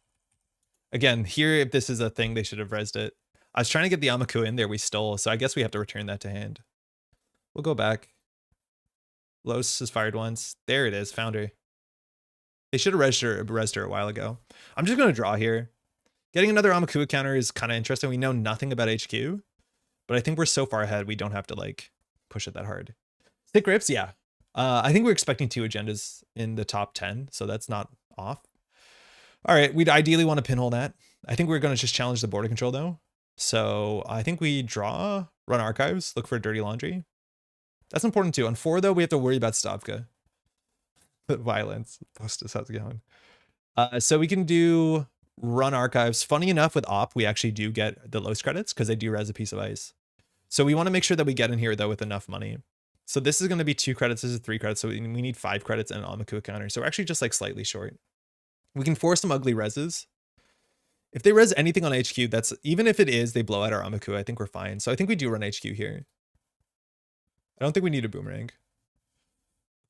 Again, here, if this is a thing, they should have resed it. I was trying to get the Amaku in there, we stole, so I guess we have to return that to hand. We'll go back. Los has fired once. There it is, found her. They should have resed her a while ago. I'm just going to draw here. Getting another Amaku counter is kind of interesting. We know nothing about HQ, but I think we're so far ahead, we don't have to like push it that hard. Stick rips, yeah. I think we're expecting 2 agendas in the top 10, so that's not off. All right, we'd ideally want to pinhole that. I think we're going to just challenge the border control though. So I think we draw, run archives, look for dirty laundry. That's important too. On 4 though, we have to worry about Stavka. Violence. Postus, how's it going? So we can do run archives. Funny enough, with op, we actually do get the Los credits because they do res a piece of ice. So we want to make sure that we get in here though with enough money. So this is going to be 2 credits. This is 3 credits. So we need 5 credits and an Amaku counter. So we're actually just like slightly short. We can force some ugly reses. If they res anything on HQ, that's even if it is, they blow out our Amaku, I think we're fine. So I think we do run HQ here. I don't think we need a boomerang.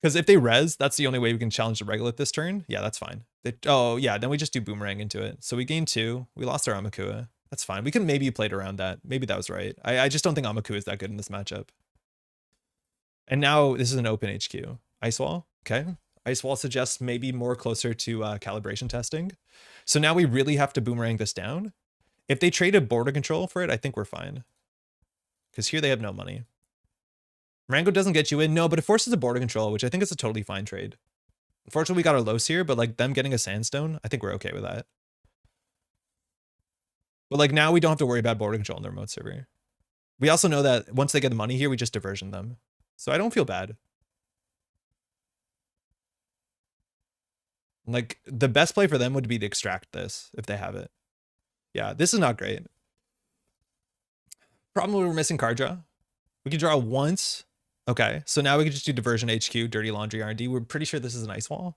Because if they res, that's the only way we can challenge the Regolith this turn. Yeah, that's fine. Oh, yeah, then we just do boomerang into it. So we gain 2. We lost our Amakua. That's fine. We can maybe play it around that. Maybe that was right. I just don't think Amaku is that good in this matchup. And now this is an open HQ. Ice Wall, okay. Ice Wall suggests maybe more closer to calibration testing. So now we really have to boomerang this down. If they trade a border control for it, I think we're fine. Because here they have no money. Rango doesn't get you in. No, but it forces a border control, which I think is a totally fine trade. Unfortunately, we got our Los here, but like them getting a Sandstone, I think we're okay with that. But like now we don't have to worry about border control on the remote server. We also know that once they get the money here, we just diversion them. So I don't feel bad. Like the best play for them would be to extract this if they have it. Yeah, this is not great. Problem we're missing card draw. We can draw once. Okay, so now we can just do diversion HQ, dirty laundry R&D. We're pretty sure this is an ice wall.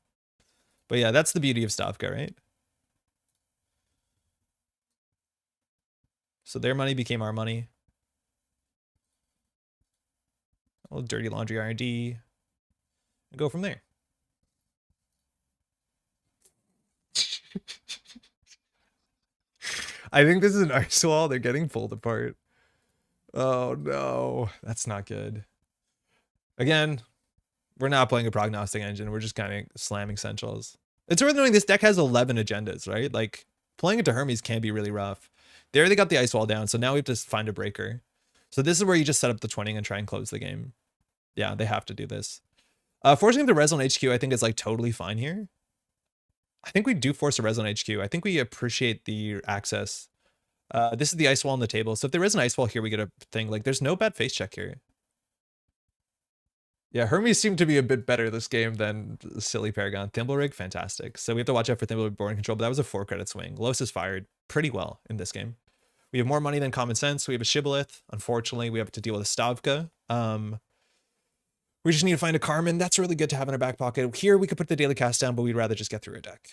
But yeah, that's the beauty of Stavka, right? So their money became our money. A little dirty laundry R&D. And go from there. I think this is an ice wall. They're getting pulled apart. Oh no, that's not good. Again, we're not playing a prognostic engine. We're just kind of slamming centrals. It's worth knowing this deck has 11 agendas, right? Like playing into Hermes can be really rough. There they got the ice wall down. So now we have to find a breaker. So this is where you just set up the 20 and try and close the game. Yeah, they have to do this. Forcing them to res on HQ, I think is like totally fine here. I think we do force a res on HQ. I think we appreciate the access. This is the ice wall on the table. So if there is an ice wall here, we get a thing. Like there's no bad face check here. Yeah, Hermes seemed to be a bit better this game than silly Paragon. Thimblerig, fantastic. So we have to watch out for Thimblerig board control, but that was a 4-credit swing. Los is fired pretty well in this game. We have more money than common sense. We have a Shibboleth. Unfortunately, we have to deal with a Stavka. We just need to find a Carmen. That's really good to have in our back pocket. Here we could put the daily cast down, but we'd rather just get through a deck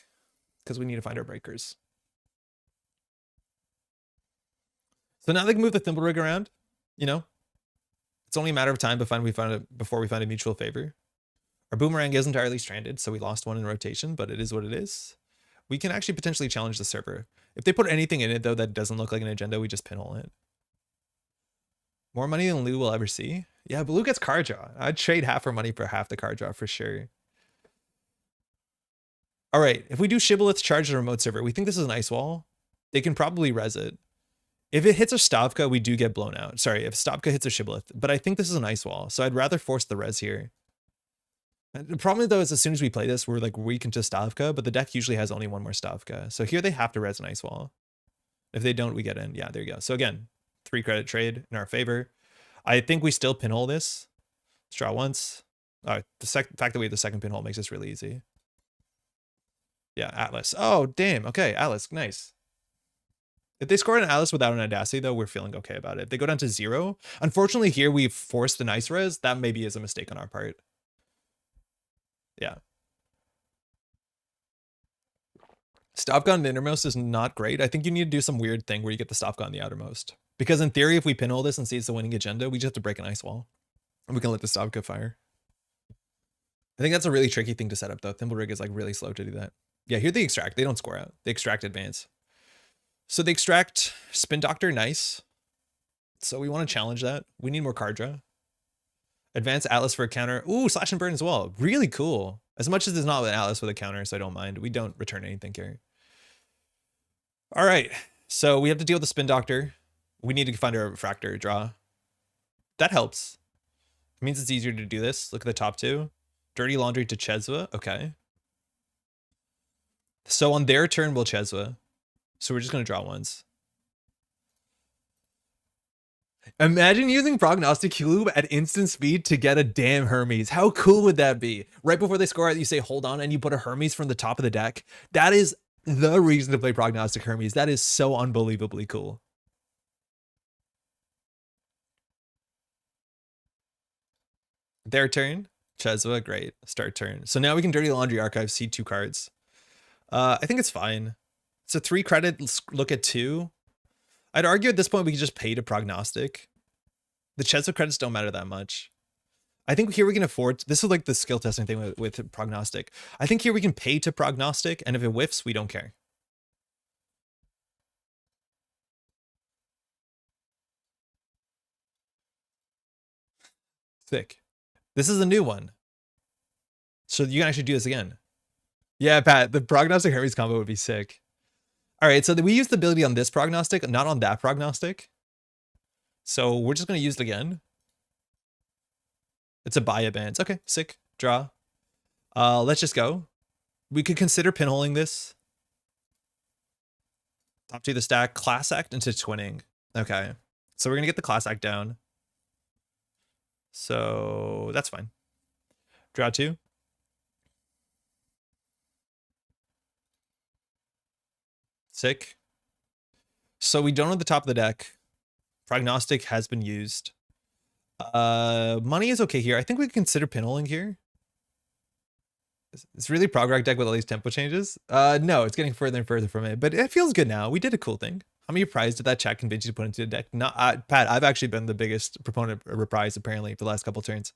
because we need to find our breakers. So now they can move the Thimblerig around, you know. It's only a matter of time before we find a mutual favor. Our boomerang is entirely stranded, so we lost one in rotation, but it is what it is. We can actually potentially challenge the server. If they put anything in it, though, that doesn't look like an agenda, we just pinhole it. More money than Lou will ever see. Yeah, but Lou gets card draw. I'd trade half our money for half the card draw for sure. All right, if we do Shibboleth charge the remote server, we think this is an ice wall. They can probably res it. If it hits a Stavka, we do get blown out. Sorry, if Stavka hits a Shibboleth, but I think this is an ice wall, so I'd rather force the res here. The problem though is as soon as we play this, we're like weak into Stavka, but the deck usually has only one more Stavka. So here they have to res an ice wall. If they don't, we get in. Yeah, there you go. So again, 3-credit trade in our favor. I think we still pinhole this. Let's draw once. The fact that we have the second pinhole makes this really easy. Yeah, Atlas. Oh, damn. Okay, Atlas. Nice. If they score an Atlas without an Audacity, though, we're feeling okay about it. If they go down to 0, unfortunately, here we've forced the nice res. That maybe is a mistake on our part. Yeah. Stavka on the innermost is not great. I think you need to do some weird thing where you get the Stavka on the outermost. Because in theory, if we pinhole this and see it's the winning agenda, we just have to break an ice wall. And we can let the Stavka fire. I think that's a really tricky thing to set up, though. Thimblerig is like really slow to do that. Yeah, here they extract. They don't score out. They extract advance. So they extract Spin Doctor, nice. So we want to challenge that. We need more card draw. Advance Atlas for a counter. Ooh, Slash and Burn as well. Really cool. As much as there's not an Atlas with a counter, so I don't mind. We don't return anything here. All right. So we have to deal with the Spin Doctor. We need to find a Refractor draw. That helps. It means it's easier to do this. Look at the top two. Dirty Laundry to Cezve. Okay. So on their turn, we'll Cezve. So we're just going to draw once. Imagine using Prognostic Q-Loop at instant speed to get a damn Hermes. How cool would that be? Right before they score out, you say, hold on, and you put a Hermes from the top of the deck. That is the reason to play Prognostic Hermes. That is so unbelievably cool. Their turn. Cezve, great. Start turn. So now we can Dirty Laundry Archive, see 2 cards. I think it's fine. It's a 3 credit, look at 2. I'd argue at this point we could just pay to Prognostic. The Cezve credits don't matter that much. I think here we can afford, this is like the skill testing thing with Prognostic. I think here we can pay to Prognostic, and if it whiffs, we don't care. Sick. This is a new one. So you can actually do this again. Yeah, Pat, the Prognostic Hermes combo would be sick. All right, so we use the ability on this Prognostic, not on that Prognostic. So we're just going to use it again. It's a buy advance. Okay, sick. Draw. Let's just go. We could consider pinholing this. Top 2 of the stack. Class Act into Twinning. Okay. So we're going to get the Class Act down. So that's fine. Draw 2. Sick. So we don't know the top of the deck. Prognostic has been used. Money is okay here. I think we can consider pinholing here. It's really prog deck with all these tempo changes. No, it's getting further and further from it, but it feels good now. We did a cool thing. How many reprise did that chat convince you to put into the deck? Not Pat, I've actually been the biggest proponent of reprise apparently for the last couple turns.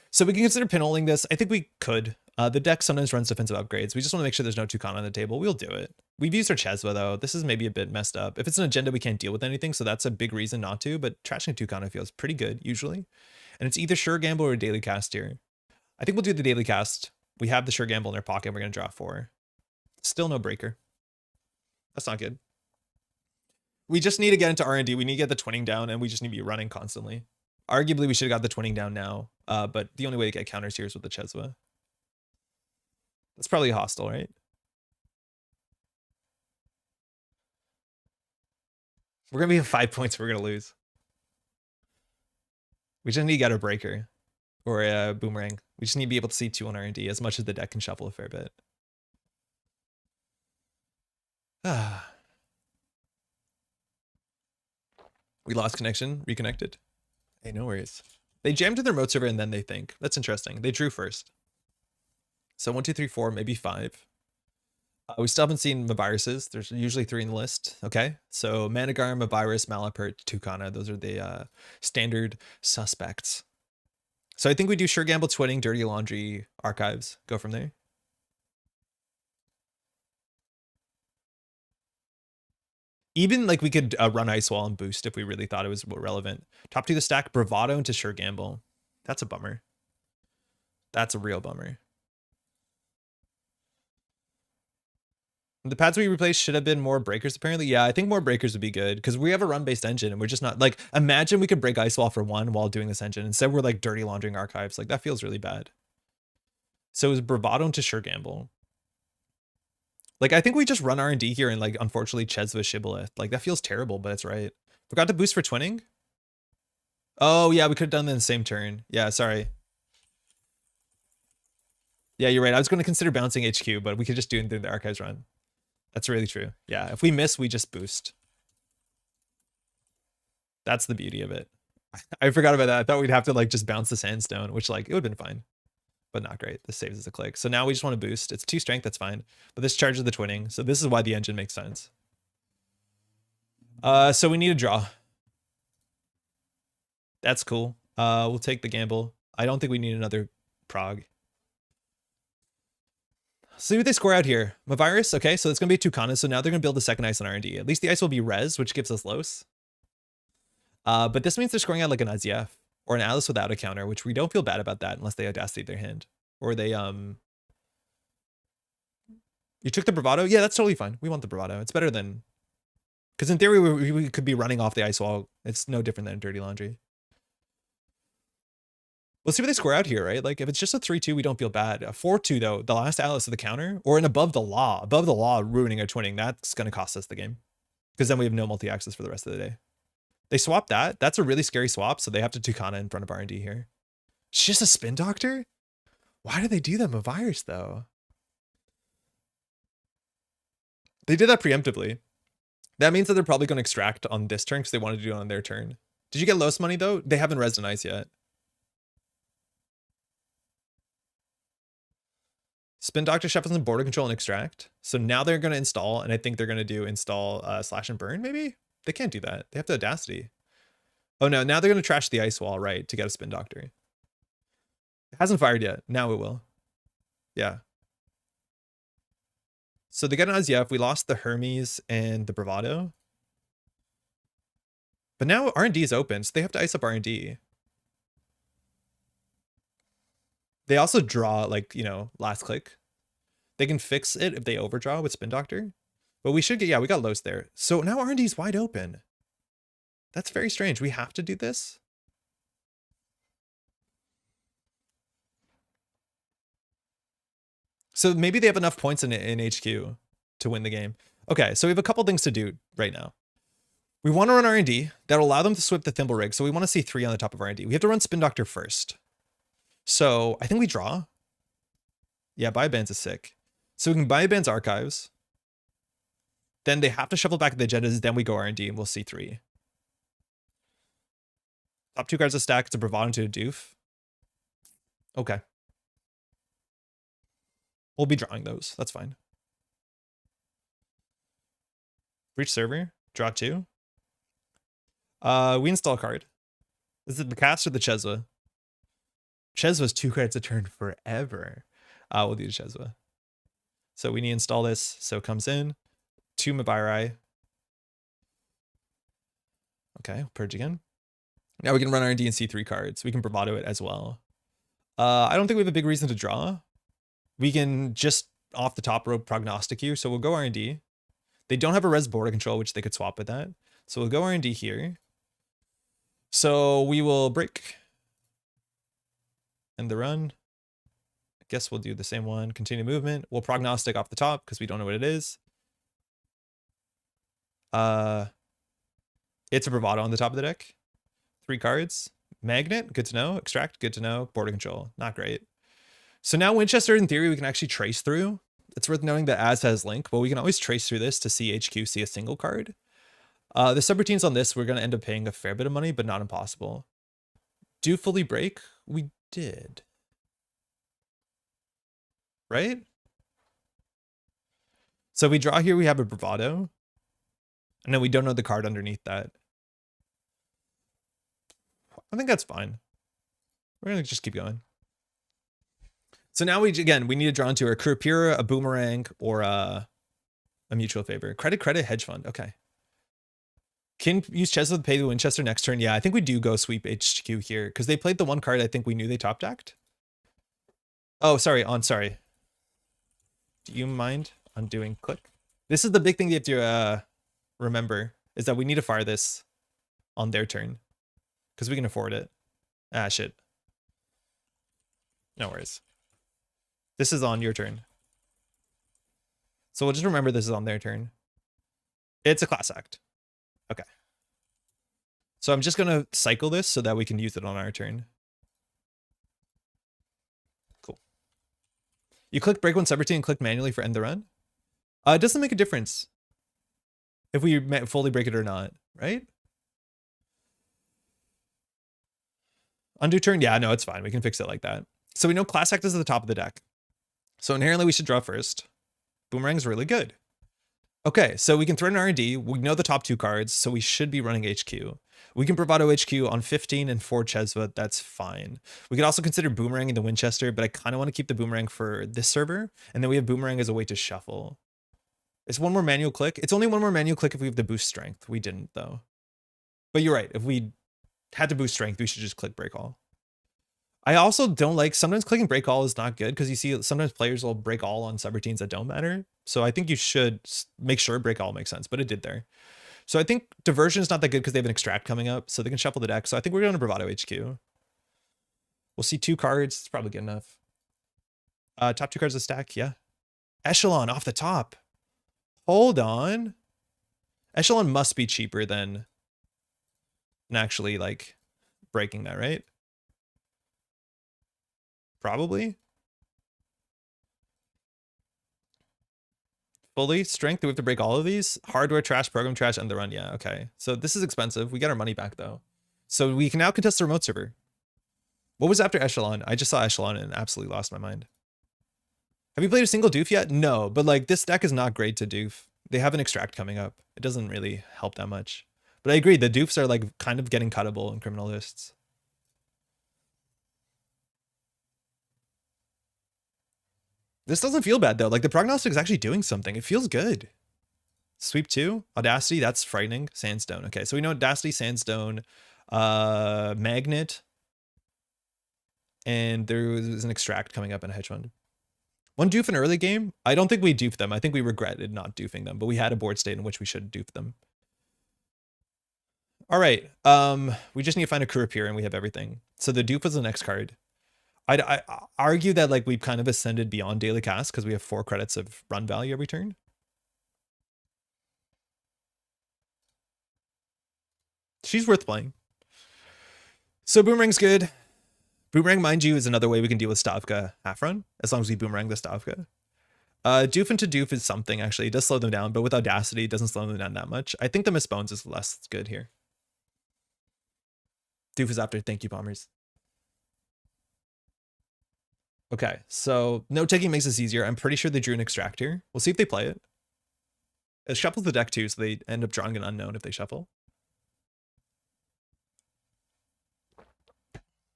So we can consider pinholing this. I think we could. The deck sometimes runs defensive upgrades. We just want to make sure there's no Tucana on the table. We'll do it. We've used our Cezve though. This is maybe a bit messed up. If it's an agenda, we can't deal with anything, so that's a big reason not to, but trashing Tucana feels pretty good usually. And it's either Sure Gamble or a Daily Cast here. I think we'll do the Daily Cast. We have the Sure Gamble in our pocket. We're going to draw 4. Still no breaker. That's not good. We just need to get into R&D. We need to get the twinning down, and we just need to be running constantly. Arguably, we should have got the twinning down now, but the only way to get counters here is with the Cezve. That's probably hostile, right? We're going to be at 5 points. We're going to lose. We just need to get a breaker or a boomerang. We just need to be able to see 2 on R&D as much as the deck can shuffle a fair bit. We lost connection. Reconnected. Hey, no worries. They jammed to their remote server and then they think. That's interesting. They drew first. So 1, 2, 3, 4, maybe 5. We still haven't seen Maviruses. There's usually 3 in the list. Okay. So Managar, Mavirus, Malapert, Tucana. Those are the standard suspects. So I think we do Sure Gamble, Twinning, Dirty Laundry, Archives. Go from there. Even like we could run Ice Wall and boost if we really thought it was relevant. Top 2 of the stack, Bravado into Sure Gamble. That's a bummer. That's a real bummer. The pads we replaced should have been more breakers, apparently. Yeah, I think more breakers would be good because we have a run-based engine and we're just not like, imagine we could break Ice Wall for 1 while doing this engine. Instead, we're like dirty laundering Archives. Like that feels really bad. So it was Bravado into Sure Gamble. Like, I think we just run R&D here and like, unfortunately, Cezve Shibboleth. Like that feels terrible, but it's right. Forgot to boost for twinning. Oh yeah, we could have done that in the same turn. Yeah, sorry. Yeah, you're right. I was going to consider bouncing HQ, but we could just do it through the Archives run. That's really true. Yeah, if we miss, we just boost. That's the beauty of it. I forgot about that. I thought we'd have to like just bounce the Sandstone, which like it would have been fine, but not great. This saves as a click. So now we just want to boost. It's 2 strength, that's fine. But this charges the twinning. So this is why the engine makes sense. So we need a draw. That's cool. We'll take the gamble. I don't think we need another prog. See what they score out here. Mavirus, okay, so it's going to be 2 Tucana, so now they're going to build the second ice on R&D. At least the ice will be res, which gives us Los. But this means they're scoring out like an IZF or an Alice without a counter, which we don't feel bad about that unless they Audacity their hand. Or they, You took the Bravado? Yeah, that's totally fine. We want the Bravado. It's better than... Because in theory, we could be running off the ice wall. It's no different than Dirty Laundry. Let's see what they score out here, right? Like, if it's just a 3-2, we don't feel bad. A 4-2, though, the last Alice of the counter, or an above the law ruining our twinning, that's going to cost us the game. Because then we have no multi-access for the rest of the day. They swap that. That's a really scary swap, so they have to Tucana in front of R&D here. It's just a Spin Doctor? Why do they do that Mavirus, though? They did that preemptively. That means that they're probably going to extract on this turn because they wanted to do it on their turn. Did you get Los money, though? They haven't resed an ice yet. Spin Doctor shuffles in border control and extract. So now they're going to install, and I think they're going to do install slash and burn, maybe? They can't do that. They have the audacity. Oh no, now they're going to trash the ice wall, right, to get a Spin Doctor. It hasn't fired yet. Now it will. Yeah. So they get an Azyef. We lost the Hermes and the Bravado. But now R&D is open, so they have to ice up R&D. They also draw, like, you know, last click. They can fix it if they overdraw with Spin Doctor. But we should get, yeah, we got Los there. So now R&D is wide open. That's very strange. We have to do this. So maybe they have enough points in HQ to win the game. Okay, so we have a couple things to do right now. We want to run R&D. That'll allow them to swip the Thimble Rig. So we want to see 3 on the top of R&D. We have to run Spin Doctor first. So I think we draw. Yeah, Biobands is sick. So we can Biobands Archives. Then they have to shuffle back the agendas. Then we go R&D and we'll see 3. Top 2 cards of stack. It's a Bravado to a Doof. Okay. We'll be drawing those. That's fine. Breach server. Draw 2. We install a card. Is it the cast or the Cezve? Cezve's 2 cards a turn forever. We'll do the Cezve. So we need to install this. So it comes in. 2 Mabairai. Okay, purge again. Now we can run R&D and see 3 cards. We can Bravado it as well. I don't think we have a big reason to draw. We can just off the top row Prognostic Q. So we'll go R&D. They don't have a res border control, which they could swap with that. So we'll go R&D here. So we will break. End the run. I guess we'll do the same one. Continue movement. We'll Prognostic off the top because we don't know what it is. It's a Bravado on the top of the deck. 3 cards. Magnet, good to know. Extract, good to know. Border control, not great. So now Winchester, in theory, we can actually trace through. It's worth noting that As has Link, but we can always trace through this to see HQ, see a single card. The subroutines on this, we're going to end up paying a fair bit of money, but not impossible. Do fully break? We did. Right? So we draw here, we have a Bravado. And then we don't know the card underneath that. I think that's fine. We're going to just keep going. So now we need to draw into a Kurapira, a Boomerang, or a Mutual Favor. Credit, Hedge Fund. Okay. Can use Cezve to pay the Winchester next turn. Yeah, I think we do go sweep HQ here because they played the one card I think we knew they top decked. Oh, sorry. Sorry. Do you mind undoing click? This is the big thing you have to remember is that we need to fire this on their turn because we can afford it. Ah, shit. No worries. This is on your turn. So we'll just remember this is on their turn. It's a class act. Okay. So I'm just going to cycle this so that we can use it on our turn. Cool. You click break one subroutine and click manually for end the run. It doesn't make a difference if we fully break it or not, right? Undo turn. Yeah, no, it's fine. We can fix it like that. So we know class act is at the top of the deck. So inherently we should draw first. Boomerang's really good. Okay, so we can throw an R&D. We know the top 2 cards, so we should be running HQ. We can Bravado HQ on 15 and 4 Cezve. That's fine. We could also consider Boomerang in the Winchester, but I kind of want to keep the Boomerang for this server. And then we have Boomerang as a way to shuffle. It's one more manual click. It's only one more manual click if we have the boost strength. We didn't, though. But you're right. If we had to boost strength, we should just click break all. I also don't like, sometimes clicking break all is not good because you see sometimes players will break all on subroutines that don't matter. So I think you should make sure break all makes sense, but it did there. So I think diversion is not that good because they have an extract coming up, so they can shuffle the deck. So I think we're going to Bravado HQ. We'll see 2 cards. It's probably good enough. Top 2 cards of stack. Yeah. Echelon off the top. Hold on. Echelon must be cheaper than actually like breaking that, right? Probably. Fully strength. Do we have to break all of these? Hardware trash, program trash, and the run. Yeah, okay. So this is expensive. We got our money back though. So we can now contest the remote server. What was after Echelon? I just saw Echelon and absolutely lost my mind. Have you played a single doof yet? No, but like this deck is not great to doof. They have an extract coming up. It doesn't really help that much. But I agree, the doofs are like kind of getting cuttable in criminal lists. This doesn't feel bad though. Like the prognostic is actually doing something. It feels good. Sweep 2, Audacity, that's frightening. Sandstone. Okay, so we know Audacity, Sandstone, Magnet, and there was an extract coming up in a hedge fund. One doof in early game. I don't think we doofed them. I think we regretted not doofing them, but we had a board state in which we should doof them. All right. We just need to find a crew here and we have everything. So the doof was the next card. I argue that like we've kind of ascended beyond daily cast because we have 4 credits of run value every turn. She's worth playing. So Boomerang's good. Boomerang, mind you, is another way we can deal with Stavka Hafrun, as long as we Boomerang the Stavka. Doof into doof is something, actually. It does slow them down, but with Audacity, it doesn't slow them down that much. I think the Miss Bones is less good here. Doof is after Thank You Bombers. Okay, so note taking makes this easier. I'm pretty sure they drew an extract here. We'll see if they play it. It shuffles the deck too, so they end up drawing an unknown if they shuffle.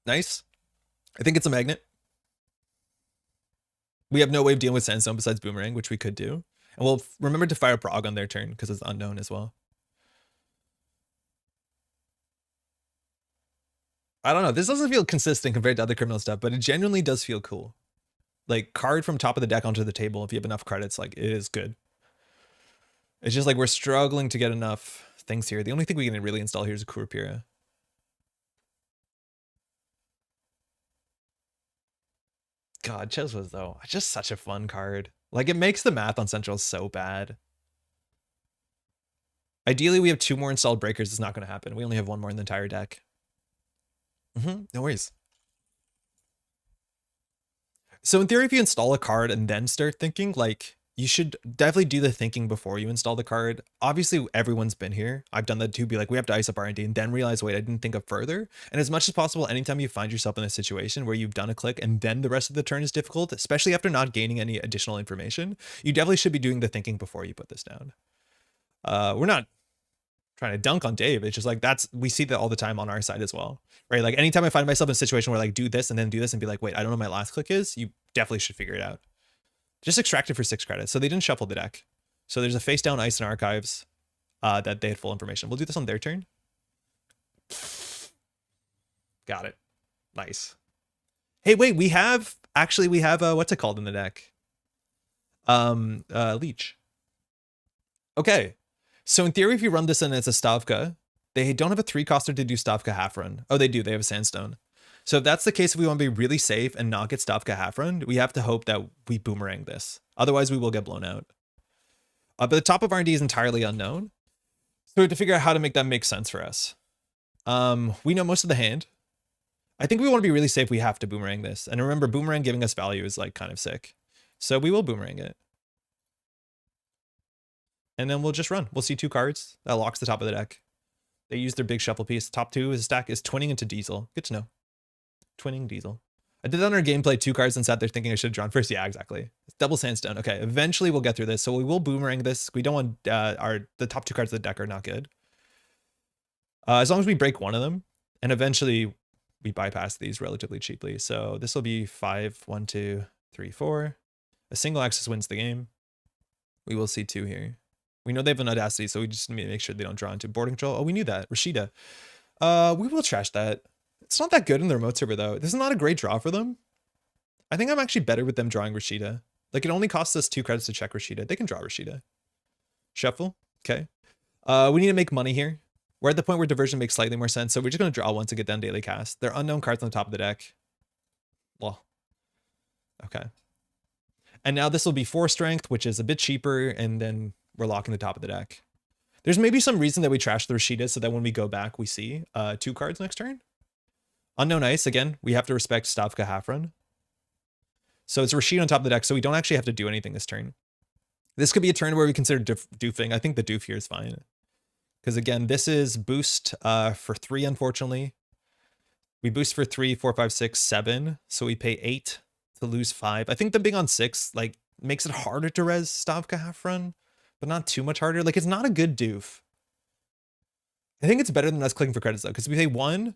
Nice. I think it's a magnet. We have no way of dealing with Sandstone besides Boomerang, which we could do. And we'll remember to fire Prog on their turn because it's unknown as well. I don't know. This doesn't feel consistent compared to other criminal stuff, but it genuinely does feel cool. Like card from top of the deck onto the table. If you have enough credits, like it is good. It's just like we're struggling to get enough things here. The only thing we can really install here is a Kurapira. God, Cezve though, just such a fun card. Like it makes the math on Central so bad. Ideally, we have 2 more installed breakers. It's not going to happen. We only have 1 more in the entire deck. No worries. So in theory, if you install a card and then start thinking, like you should definitely do the thinking before you install the card. Obviously, everyone's been here. I've done that too. Be like, we have to ice up R&D and then realize, wait, I didn't think of further. And as much as possible, anytime you find yourself in a situation where you've done a click and then the rest of the turn is difficult, especially after not gaining any additional information, you definitely should be doing the thinking before you put this down. We're not trying to dunk on Dave. It's just like we see that all the time on our side as well, right? Like anytime I find myself in a situation where like do this and then do this and be like, wait, I don't know what my last click is, you definitely should figure it out. Just extract it for 6 credits. So they didn't shuffle the deck. So there's a face down ice in archives that they had full information. We'll do this on their turn. Got it. Nice. Hey, wait, we have what's it called in the deck? Leech. Okay. So in theory, if you run this in as a Stavka, they don't have a 3-coster to do Stavka Hafrun. Oh, they do. They have a Sandstone. So if that's the case, if we want to be really safe and not get Stavka Hafrun, we have to hope that we Boomerang this. Otherwise, we will get blown out. But the top of R&D is entirely unknown. So we have to figure out how to make that make sense for us. We know most of the hand. I think we want to be really safe. We have to Boomerang this. And remember, Boomerang giving us value is like kind of sick. So we will Boomerang it. And then we'll just run. We'll see 2 cards. That locks the top of the deck. They use their big shuffle piece. Top 2 is stack is twinning into Diesel. Good to know. Twinning Diesel. I did that on our gameplay, 2 cards and sat there thinking I should have drawn first. Yeah, exactly. It's double Sandstone. Okay, eventually we'll get through this. So we will Boomerang this. We don't want the top 2 cards of the deck are not good. As long as we break one of them, and eventually we bypass these relatively cheaply. So this will be 5, 1, 2, 3, 4. A single axis wins the game. We will see 2 here. We know they have an Audacity, so we just need to make sure they don't draw into board control. Oh, we knew that. Rashida. We will trash that. It's not that good in the remote server, though. This is not a great draw for them. I think I'm actually better with them drawing Rashida. Like, it only costs us 2 credits to check Rashida. They can draw Rashida. Shuffle. Okay. We need to make money here. We're at the point where diversion makes slightly more sense, so we're just going to draw once to get down daily cast. They're unknown cards on the top of the deck. Well, okay. And now this will be 4 strength, which is a bit cheaper, and then we're locking the top of the deck. There's maybe some reason that we trash the Rashida so that when we go back, we see 2 cards next turn. Unknown ice, again, we have to respect Stavka Hafrun. So it's Rashida on top of the deck, so we don't actually have to do anything this turn. This could be a turn where we consider doofing. I think the doof here is fine. Because again, this is boost for 3, unfortunately. We boost for 3, 4, 5, 6, 7. So we pay 8. to lose 5. I think them being on 6 like makes it harder to res Stavka Hafrun, but not too much harder. Like it's not a good doof. I think it's better than us clicking for credits though, because we pay 1.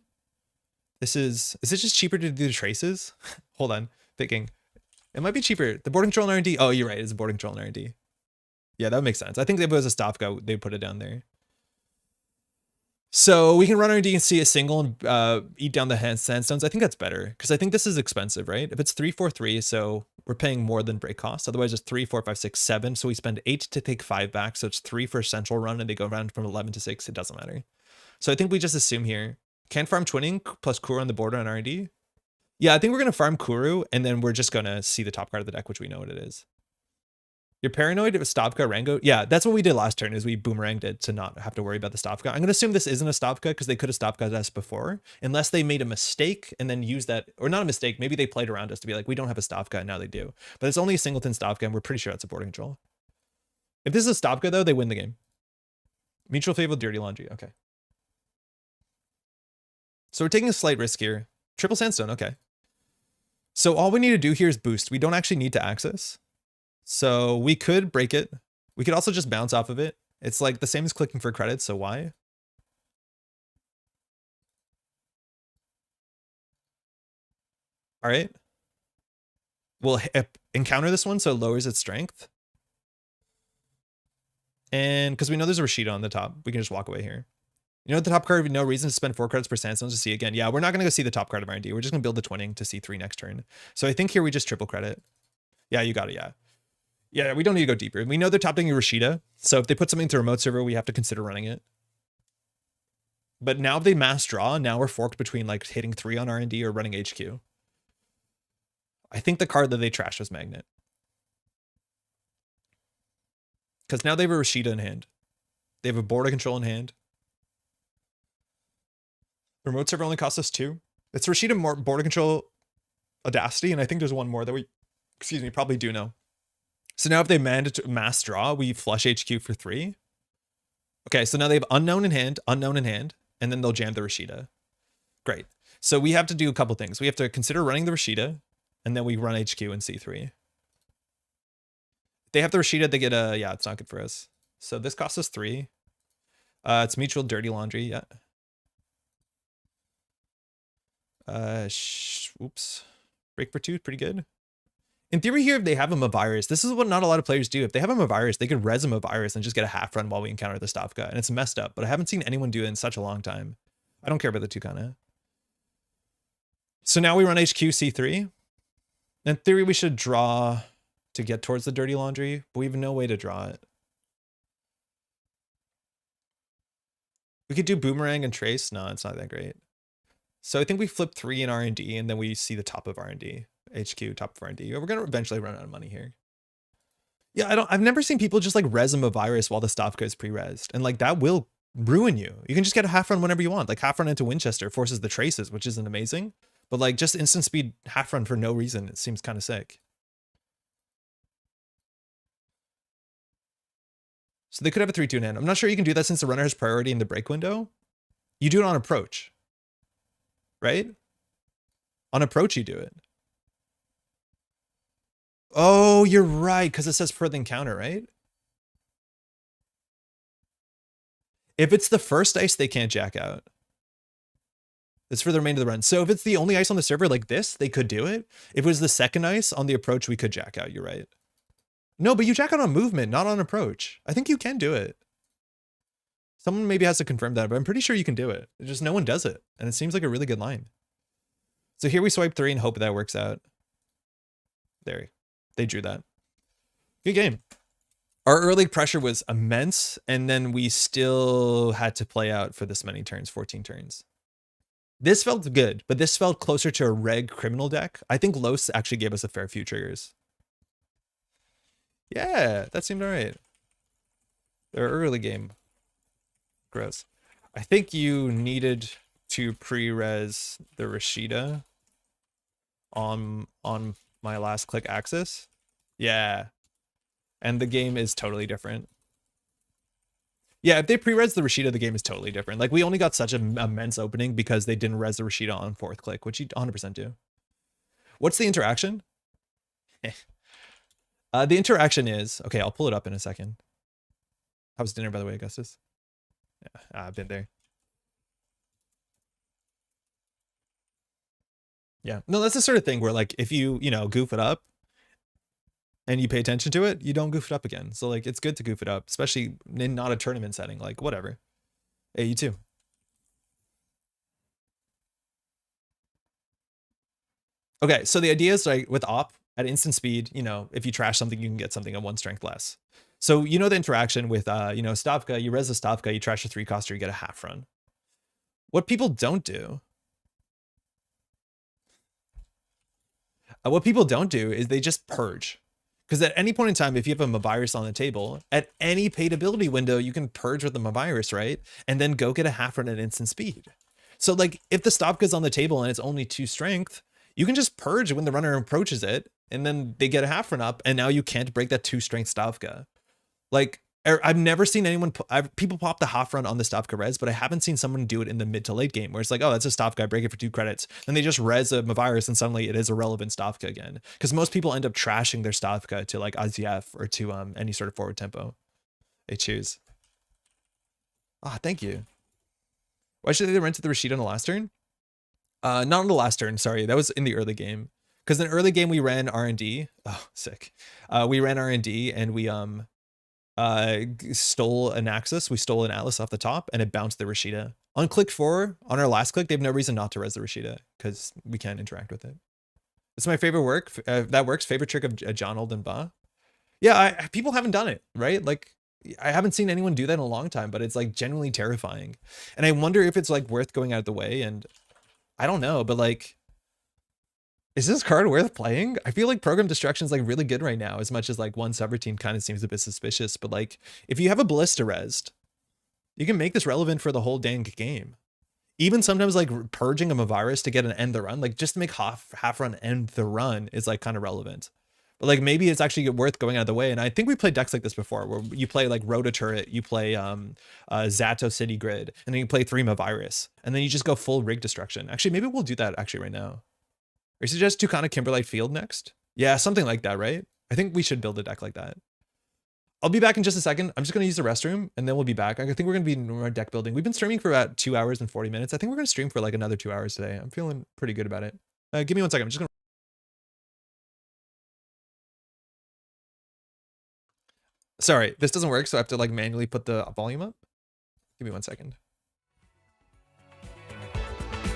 Is it just cheaper to do the traces? Hold on, thinking. It might be cheaper. The board control and R&D. Oh, you're right. It's a board control and R&D. Yeah, that would make sense. I think if it was a Stavka, they'd put it down there. So we can run R&D and see a single and eat down the sandstones. I think that's better because I think this is expensive, right? If it's 3, 4, 3, so we're paying more than break cost. Otherwise, it's 3, 4, 5, 6, 7. So we spend 8 to take 5 back. So it's 3 for a central run and they go around from 11 to 6. It doesn't matter. So I think we just assume here. Can farm twinning plus Kuru on the border on R&D. Yeah, I think we're going to farm Kuru and then we're just going to see the top card of the deck, which we know what it is. You're paranoid of a Stavka Rango? Yeah, that's what we did last turn is we boomeranged it to not have to worry about the Stavka. I'm going to assume this isn't a Stavka because they could have Stavka'd us before, unless they made a mistake and then used that, or not a mistake, maybe they played around us to be like, we don't have a Stavka, and now they do. But it's only a singleton Stavka, and we're pretty sure that's a border control. If this is a Stavka, though, they win the game. Mutual favor, Dirty Laundry, okay. So we're taking a slight risk here. Triple Sandstone, okay. So all we need to do here is boost. We don't actually need to access. So we could break it. We could also just bounce off of it. It's like the same as clicking for credits, so why? All right. We'll encounter this one, so it lowers its strength. And because we know there's a Rashida on the top, we can just walk away here. You know, the top card, no reason to spend 4 credits per sandstone to see again. Yeah, we're not going to go see the top card of R&D. We're just going to build the twinning to see 3 next turn. So I think here we just triple credit. Yeah, you got it, yeah. Yeah, we don't need to go deeper. We know they're top decking Rashida, so if they put something to remote server, we have to consider running it. But now if they mass draw, now we're forked between like hitting 3 on R&D or running HQ. I think the card that they trashed was Magnet. Because now they have a Rashida in hand. They have a border control in hand. Remote server only costs us 2. It's Rashida more border control Audacity, and I think there's one more that we, probably do know. So now if they manage to mass draw, we flush HQ for 3. Okay, so now they have unknown in hand, and then they'll jam the Rashida. Great. So we have to do a couple things. We have to consider running the Rashida, and then we run HQ and C3. If they have the Rashida, they get a, yeah, it's not good for us. So this costs us 3. It's mutual Dirty Laundry, yeah. Oops. Break for 2, pretty good. In theory here, if they have him a virus, this is what not a lot of players do. If they have him a virus, they could res him a virus and just get a half run while we encounter the Stavka. And it's messed up, but I haven't seen anyone do it in such a long time. I don't care about the Tucana. So now we run HQ C3. In theory, we should draw to get towards the Dirty Laundry, but we have no way to draw it. We could do Boomerang and Trace. No, it's not that great. So I think we flip 3 in R&D and then we see the top of R&D. HQ, top of R&D. We're going to eventually run out of money here. Yeah, I've never seen people just like res him a virus while the Stavka is pre-resed. And like that will ruin you. You can just get a half run whenever you want. Like half run into Winchester forces the traces, which isn't amazing. But like just instant speed half run for no reason. It seems kind of sick. So they could have a 3-2 in hand. I'm not sure you can do that since the runner has priority in the break window. You do it on approach. Right? On approach, you do it. Oh, you're right, because it says further encounter, right? If it's the first ice, they can't jack out. It's for the remainder of the run. So if it's the only ice on the server like this, they could do it. If it was the second ice on the approach, we could jack out, you're right. No, but you jack out on movement, not on approach. I think you can do it. Someone maybe has to confirm that, but I'm pretty sure you can do it. It's just no one does it. And it seems like a really good line. So here we swipe 3 and hope that works out. There. They drew that. Good game. Our early pressure was immense, and then we still had to play out for this many turns, 14 turns. This felt good, but this felt closer to a reg criminal deck. I think Los actually gave us a fair few triggers. Yeah, that seemed all right. Their early game. Gross. I think you needed to pre-res the Rashida on my last click axis. Yeah. And the game is totally different. Yeah, if they pre-res the Rashida, the game is totally different. Like, we only got such an immense opening because they didn't res the Rashida on 4th click, which you 100% do. What's the interaction? The interaction is, okay, I'll pull it up in a second. How was dinner, by the way, Augustus? Yeah, I've been there. Yeah, no, that's the sort of thing where like, if you know, goof it up and you pay attention to it, you don't goof it up again. So like, it's good to goof it up, especially in not a tournament setting, like whatever. Hey, you too. Okay, so the idea is like with op at instant speed, you know, if you trash something, you can get something at 1 strength less. So you know the interaction with you know, Stavka, you res the Stavka, you trash a 3-coster, you get a Hafrun. What people don't do is they just purge. Because at any point in time, if you have a Mavirus on the table, at any paid ability window, you can purge with the Mavirus, right? And then go get a Hafrun at instant speed. So like if the Stavka's on the table and it's only 2 strength, you can just purge when the runner approaches it, and then they get a Hafrun up, and now you can't break that 2 strength Stavka. Like, I've never seen anyone, people pop the Hafrun on the Stavka res, but I haven't seen someone do it in the mid to late game where it's like, oh, that's a Stavka, I break it for 2 credits. Then they just res a Mavirus and suddenly it is a relevant Stavka again. Because most people end up trashing their Stavka to like AZF or to any sort of forward tempo they choose. Ah, thank you. Why should they rent the Rashid on the last turn? Not on the last turn, sorry. That was in the early game. Because in early game we ran R&D. Oh, sick. We ran R&D and we stole a Naxos. We stole an Atlas off the top and it bounced the Rashida. On click 4, on our last click, they have no reason not to res the Rashida because we can't interact with it. It's my favorite work. That works. Favorite trick of John Old and Ba. Yeah, people haven't done it, right? Like, I haven't seen anyone do that in a long time, but it's like genuinely terrifying. And I wonder if it's like worth going out of the way. And I don't know, but like, is this card worth playing? I feel like Program Destruction is like really good right now, as much as like 1 subroutine kind of seems a bit suspicious. But like, if you have a Ballista resed, you can make this relevant for the whole dang game. Even sometimes like purging a Mavirus to get an end the run, like just to make half run end the run is like kind of relevant. But like maybe it's actually worth going out of the way. And I think we played decks like this before, where you play like Rototurret, you play ZATO City Grid, and then you play 3 Mavirus, and then you just go full rig destruction. Actually, maybe we'll do that actually right now. Or suggest Tucana Kimberlite Field next? Yeah, something like that, right? I think we should build a deck like that. I'll be back in just a second. I'm just going to use the restroom and then we'll be back. I think we're going to be in our deck building. We've been streaming for about 2 hours and 40 minutes. I think we're going to stream for like another 2 hours today. I'm feeling pretty good about it. Give me 1 second. I'm just going to... Sorry, this doesn't work, so I have to like manually put the volume up. Give me 1 second.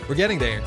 We're getting there.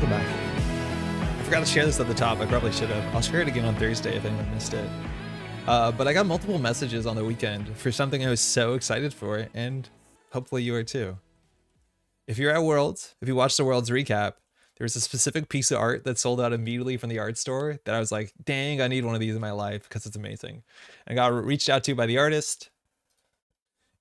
welcome back. I forgot to share this at the top. I probably should have. I'll share it again on Thursday if anyone missed it. But I got multiple messages on the weekend for something I was so excited for, and hopefully you are too. If you're at Worlds, if you watched the Worlds recap, there was a specific piece of art that sold out immediately from the art store that I was like, dang, I need one of these in my life because it's amazing. And I got reached out to by the artist.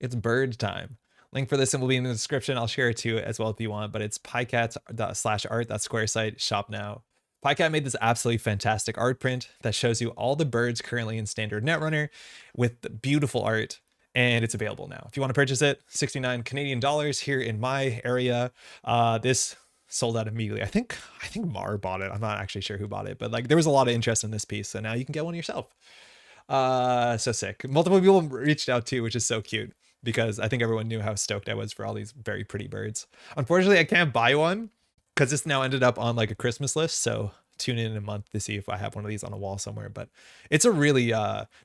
It's bird time. Link for this will be in the description. I'll share it too as well if you want, but it's pycat.art.square site, shop now. Pycat made this absolutely fantastic art print that shows you all the birds currently in standard Netrunner with beautiful art, and it's available now. If you want to purchase it, 69 Canadian dollars here in my area. This sold out immediately. I think Mar bought it. I'm not actually sure who bought it, but like there was a lot of interest in this piece, so now you can get one yourself. So sick. Multiple people reached out too, which is so cute because I think everyone knew how stoked I was for all these very pretty birds. Unfortunately, I can't buy one because this now ended up on like a Christmas list, so tune in a month to see if I have one of these on a wall somewhere. But it's a really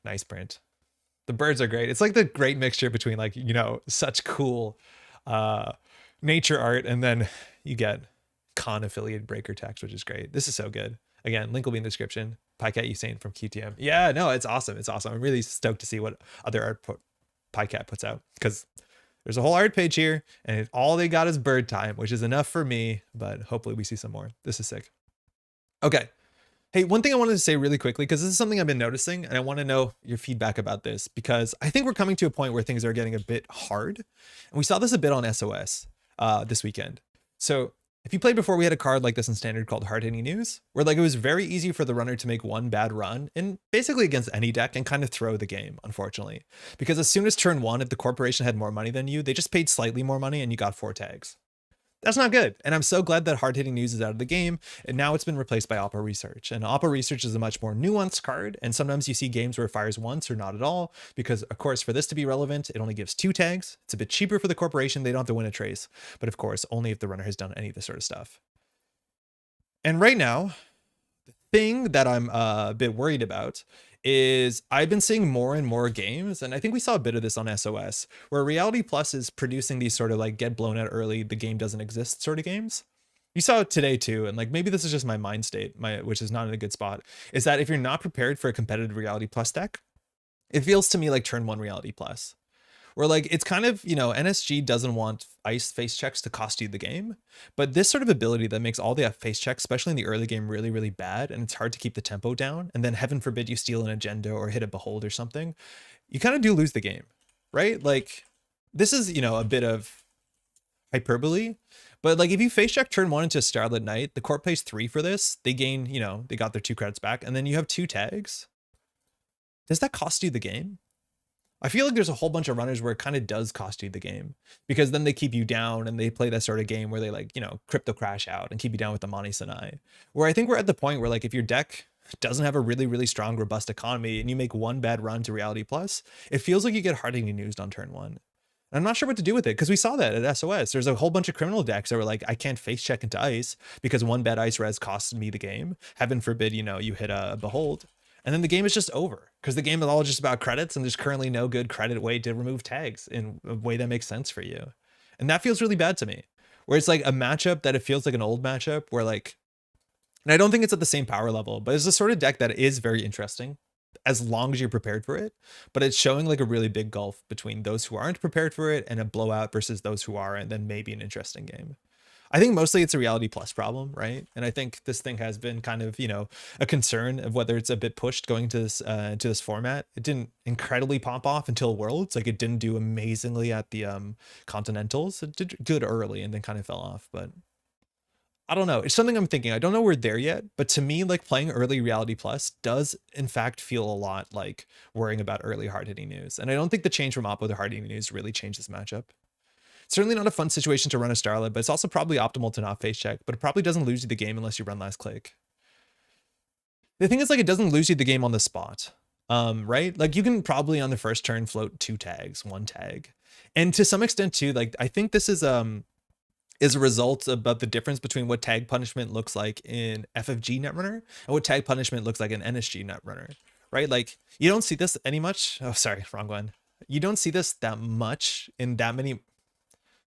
nice print. The birds are great. It's like the great mixture between like, you know, such cool nature art, and then you get con affiliated breaker text, which is great. This is so good. Again, link will be in the description. Pycat Usain from QTM. Yeah, no, it's awesome. It's awesome. I'm really stoked to see what other art Pycat puts out, because there's a whole art page here, and all they got is bird time, which is enough for me, but hopefully we see some more. This is sick. Okay. Hey, one thing I wanted to say really quickly, because this is something I've been noticing, and I want to know your feedback about this, because I think we're coming to a point where things are getting a bit hard. And we saw this a bit on SOS this weekend. So if you played before, we had a card like this in standard called Hard-Hitting News, where like it was very easy for the runner to make one bad run and basically against any deck and kind of throw the game, unfortunately. Because as soon as turn one, if the corporation had more money than you, they just paid slightly more money and you got 4 tags. That's not good. And I'm so glad that Hard-Hitting News is out of the game, and now it's been replaced by Opera Research. And Opera Research is a much more nuanced card, and sometimes you see games where it fires once or not at all, because of course for this to be relevant, it only gives 2 tags. It's a bit cheaper for the corporation, they don't have to win a trace, but of course only if the runner has done any of this sort of stuff. And right now, the thing that I'm a bit worried about is I've been seeing more and more games, and I think we saw a bit of this on SOS, where Reality Plus is producing these sort of like get blown out early, the game doesn't exist sort of games. You saw it today too, and like maybe this is just my mind state, which is not in a good spot, is that if you're not prepared for a competitive Reality Plus deck, it feels to me like turn 1 Reality Plus. Where like it's kind of, you know, NSG doesn't want ice face checks to cost you the game, but this sort of ability that makes all the face checks, especially in the early game, really, really bad, and it's hard to keep the tempo down, and then heaven forbid you steal an agenda or hit a behold or something, you kind of do lose the game, right? Like this is, you know, a bit of hyperbole, but like if you face check turn 1 into a Starlit Knight, the corp plays 3 for this, they gain, you know, they got their 2 credits back, and then you have 2 tags. Does that cost you the game? I feel like there's a whole bunch of runners where it kind of does cost you the game, because then they keep you down and they play that sort of game where they like, you know, crypto crash out and keep you down with the Mani Sanai. Where I think we're at the point where like if your deck doesn't have a really, really strong, robust economy and you make one bad run to Reality Plus, it feels like you get Hard-Hitting News on turn 1. And I'm not sure what to do with it, because we saw that at SOS. There's a whole bunch of criminal decks that were like, I can't face check into ice because one bad ice res costs me the game. Heaven forbid, you know, you hit a behold. And then the game is just over, because the game is all just about credits, and there's currently no good credit way to remove tags in a way that makes sense for you. And that feels really bad to me, where it's like a matchup that it feels like an old matchup where like, and I don't think it's at the same power level, but it's a sort of deck that is very interesting as long as you're prepared for it. But it's showing like a really big gulf between those who aren't prepared for it and a blowout versus those who are, and then maybe an interesting game. I think mostly it's a Reality Plus problem, right? And I think this thing has been kind of, you know, a concern of whether it's a bit pushed going to this format. It didn't incredibly pop off until Worlds. Like it didn't do amazingly at the Continentals. It did good early and then kind of fell off. But I don't know. It's something I'm thinking. I don't know we're there yet. But to me, like playing early Reality Plus does in fact feel a lot like worrying about early Hard-Hitting News. And I don't think the change from Oppo to Hard-Hitting News really changed this matchup. Certainly not a fun situation to run a Starlit, but it's also probably optimal to not face check, but it probably doesn't lose you the game unless you run last click. The thing is, like, it doesn't lose you the game on the spot, right? Like you can probably on the first turn float 2 tags, 1 tag. And to some extent too, like I think this is a result about the difference between what tag punishment looks like in FFG Netrunner and what tag punishment looks like in NSG Netrunner, right? Like you don't see this any much. Oh, sorry, wrong one. You don't see this that much in that many.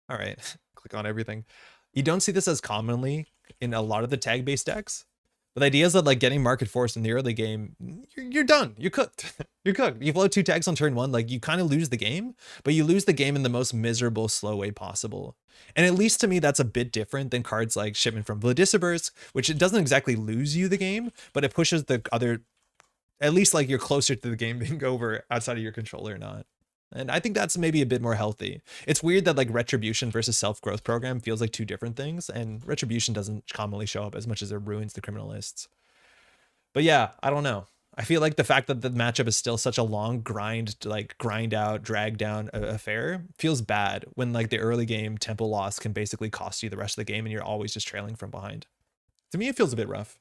All right, click on everything. You don't see this as commonly in a lot of the tag-based decks. But the idea is that like getting market force in the early game, you're done. You're cooked. You're cooked. You float 2 tags on turn 1, like you kind of lose the game, but you lose the game in the most miserable, slow way possible. And at least to me, that's a bit different than cards like Shipment from Vladisibirsk, which it doesn't exactly lose you the game, but it pushes the other, at least like you're closer to the game being over outside of your control or not. And I think that's maybe a bit more healthy. It's weird that like Retribution versus Self-Growth Program feels like 2 different things, and Retribution doesn't commonly show up as much as it ruins the criminalists. But yeah, I don't know. I feel like the fact that the matchup is still such a long grind out, drag down affair feels bad when like the early game tempo loss can basically cost you the rest of the game and you're always just trailing from behind. To me, it feels a bit rough.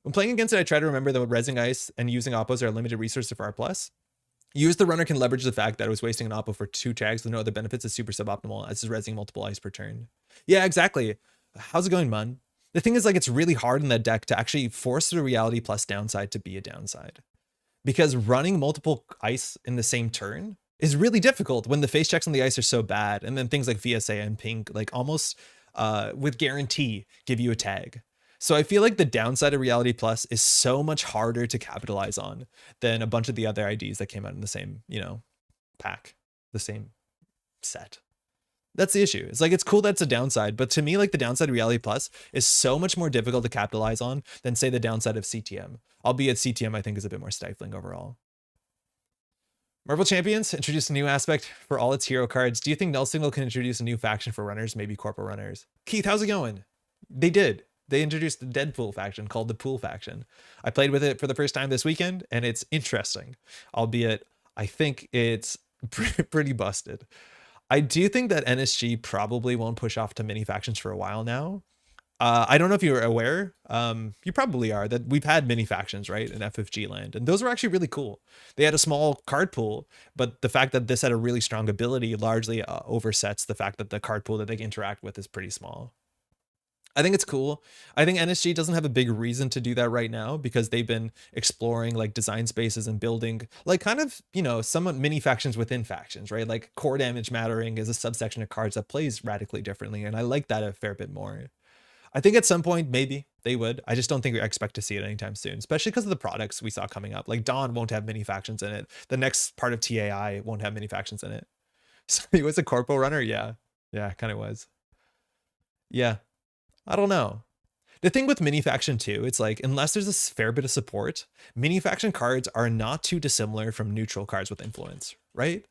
When playing against it, I try to remember that Resing Ice and using Oppos are a limited resource of R+. Use the runner can leverage the fact that it was wasting an Oppo for 2 tags with no other benefits is super suboptimal, as is resing multiple ice per turn. Yeah, exactly. How's it going, Mun? The thing is, like, it's really hard in that deck to actually force the reality plus downside to be a downside. Because running multiple ice in the same turn is really difficult when the face checks on the ice are so bad, and then things like VSA and Pink, like, almost with guarantee give you a tag. So I feel like the downside of Reality Plus is so much harder to capitalize on than a bunch of the other IDs that came out in the same, you know, pack, the same set. That's the issue. It's like, it's cool that's a downside, but to me, like the downside of Reality Plus is so much more difficult to capitalize on than say the downside of CTM. Albeit CTM, I think, is a bit more stifling overall. Marvel Champions introduced a new aspect for all its hero cards. Do you think Null Signal can introduce a new faction for runners, maybe corporal runners? Keith, how's it going? They did. They introduced the Deadpool faction called the Pool faction. I played with it for the first time this weekend, and it's interesting, albeit I think it's pretty busted. I do think that NSG probably won't push off to mini factions for a while now. I don't know if you're aware, you probably are, that we've had mini factions, right, in FFG land, and those were actually really cool. They had a small card pool, but the fact that this had a really strong ability largely oversets the fact that the card pool that they interact with is pretty small. I think it's cool. I think NSG doesn't have a big reason to do that right now because they've been exploring like design spaces and building like kind of, you know, somewhat mini factions within factions, right? Like core damage mattering is a subsection of cards that plays radically differently. And I like that a fair bit more. I think at some point, maybe they would. I just don't think we expect to see it anytime soon, especially because of the products we saw coming up. Like Dawn won't have mini factions in it. The next part of TAI won't have mini factions in it. So he was a corporal runner. Yeah. Yeah, kind of was. Yeah. I don't know. The thing with mini faction too, it's like, unless there's a fair bit of support, mini faction cards are not too dissimilar from neutral cards with influence, right?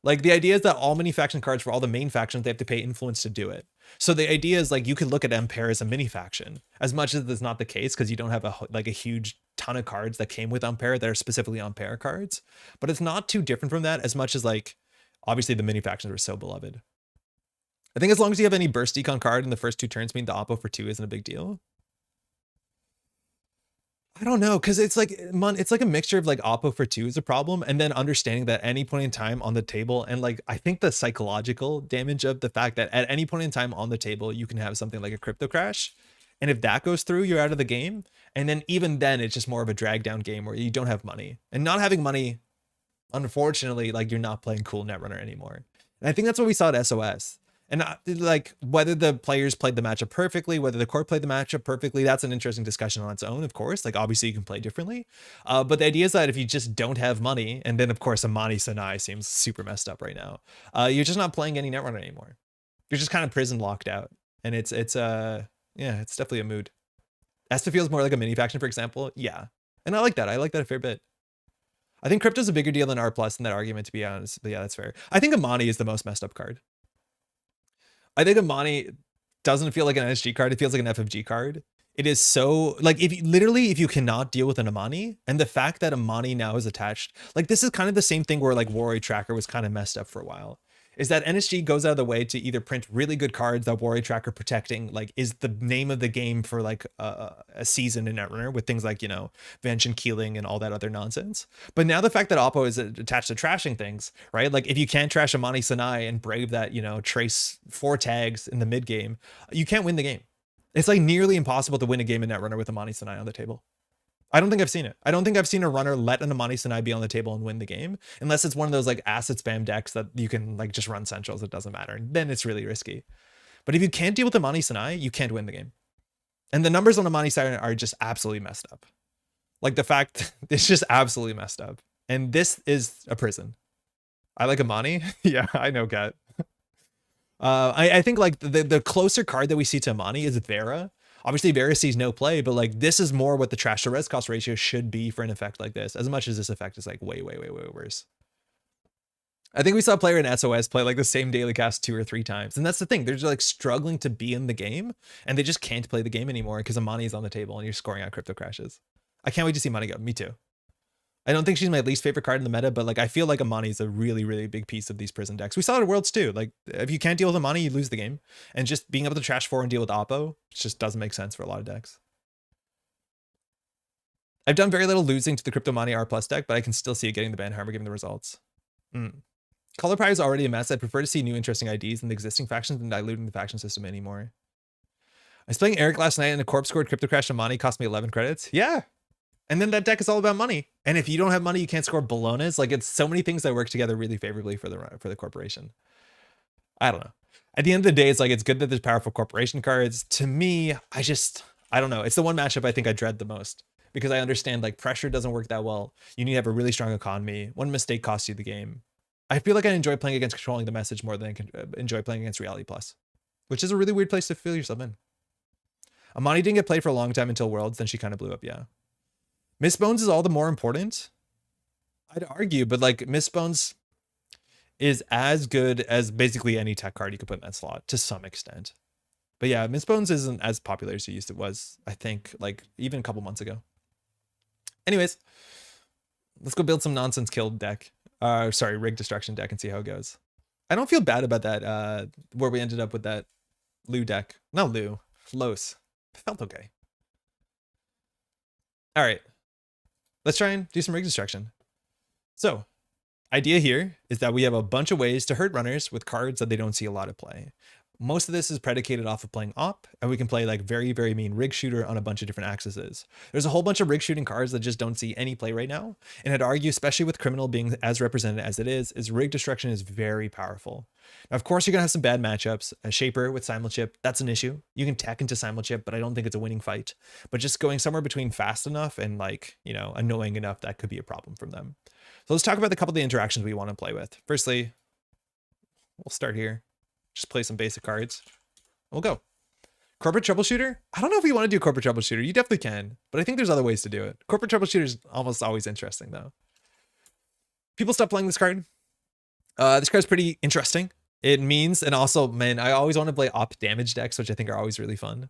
Like the idea is that all mini faction cards for all the main factions, they have to pay influence to do it. So the idea is like, you could look at Ampere as a mini faction, as much as that's not the case, because you don't have a huge ton of cards that came with Ampere that are specifically Ampere cards, but it's not too different from that as much as like, obviously the mini factions are so beloved. I think as long as you have any burst decon card in the first 2 turns, mean the oppo for 2 isn't a big deal. I don't know, because it's like a mixture of like oppo for 2 is a problem, and then understanding that any point in time on the table, and like I think the psychological damage of the fact that at any point in time on the table you can have something like a crypto crash, and if that goes through, you're out of the game. And then even then, it's just more of a drag down game where you don't have money, and not having money, unfortunately, like you're not playing cool Netrunner anymore. And I think that's what we saw at SOS. And like whether the players played the matchup perfectly, whether the court played the matchup perfectly, that's an interesting discussion on its own, of course. Like obviously you can play differently. But the idea is that if you just don't have money, and then of course Amani Sanai seems super messed up right now, you're just not playing any Netrunner anymore. You're just kind of prison locked out. And it's yeah, it's definitely a mood. Esta feels more like a mini faction, for example. Yeah. And I like that. I like that a fair bit. I think crypto's a bigger deal than R+ in that argument, to be honest. But yeah, that's fair. I think Amani is the most messed up card. I think Amani doesn't feel like an NSG card. It feels like an FFG card. It is so like if you cannot deal with an Amani, and the fact that Amani now is attached, like this is kind of the same thing where like Warrior Tracker was kind of messed up for a while. Is that NSG goes out of the way to either print really good cards that Warrior Tracker protecting like is the name of the game for like a season in Netrunner with things like, you know, Venge and Keeling and all that other nonsense. But now the fact that Oppo is attached to trashing things, right? Like if you can't trash Amani Sanai and brave that, you know, trace 4 tags in the mid game, you can't win the game. It's like nearly impossible to win a game in Netrunner with Amani Sanai on the table. I don't think I've seen it. I don't think I've seen a runner let an Amani Sanai be on the table and win the game, unless it's one of those like acid spam decks that you can like just run centrals. It doesn't matter. And then it's really risky. But if you can't deal with Amani Sanai, you can't win the game. And the numbers on Amani's side are just absolutely messed up. Like the fact it's just absolutely messed up. And this is a prison. I like Amani. Yeah, I know, Kat. I think like the closer card that we see to Amani is Vera. Obviously, Vera sees no play, but like this is more what the trash to res cost ratio should be for an effect like this, as much as this effect is like way worse. I think we saw a player in SOS play like the same daily cast 2 or 3 times. And that's the thing. They're just like struggling to be in the game and they just can't play the game anymore because Amani is on the table and you're scoring out crypto crashes. I can't wait to see Amani go. Me too. I don't think she's my least favorite card in the meta, but like I feel like Amani is a really big piece of these prison decks. We saw it at Worlds too. Like if you can't deal with Amani, you lose the game. And just being able to trash 4 and deal with Oppo just doesn't make sense for a lot of decks. I've done very little losing to the Crypto Amani R+ deck, but I can still see it getting the ban harmer given the results. Color pie is already a mess. I prefer to see new interesting IDs in the existing factions than diluting the faction system anymore. I was playing Eric last night and a corpse scored Crypto Crash Amani cost me 11 credits. Yeah. And then that deck is all about money. And if you don't have money, you can't score Bolognas. Like it's so many things that work together really favorably for the corporation. I don't know. At the end of the day, it's like, it's good that there's powerful corporation cards. To me, I don't know. It's the one matchup I think I dread the most because I understand like pressure doesn't work that well. You need to have a really strong economy. One mistake costs you the game. I feel like I enjoy playing against controlling the message more than I can enjoy playing against Reality Plus, which is a really weird place to feel yourself in. Amani didn't get played for a long time until Worlds, then she kind of blew up, yeah. Miss Bones is all the more important. I'd argue, but like Miss Bones is as good as basically any tech card you could put in that slot to some extent. But yeah, Miss Bones isn't as popular as it was, I think, like even a couple months ago. Anyways, let's go build some nonsense kill deck. Sorry, rig destruction deck and see how it goes. I don't feel bad about that, where we ended up with that Lou deck. Not Lou, Los. It felt okay. All right, let's try and do some rig destruction. So, idea here is that we have a bunch of ways to hurt runners with cards that they don't see a lot of play. Most of this is predicated off of playing op, and we can play like very mean rig shooter on a bunch of different axes. There's a whole bunch of rig shooting cards that just don't see any play right now. And I'd argue, especially with criminal being as represented as it is rig destruction is very powerful. Now, of course, you're gonna have some bad matchups. A Shaper with Simulchip, that's an issue. You can tech into Simulchip, but I don't think it's a winning fight. But just going somewhere between fast enough and like, you know, annoying enough, that could be a problem from them. So let's talk about a couple of the interactions we want to play with. Firstly, we'll start here. Just play some basic cards. We'll go. Corporate Troubleshooter? I don't know if you want to do Corporate Troubleshooter. You definitely can, but I think there's other ways to do it. Corporate Troubleshooter is almost always interesting, though. People stop playing this card. This card's pretty interesting. It means, and also, man, I always want to play op damage decks, which I think are always really fun.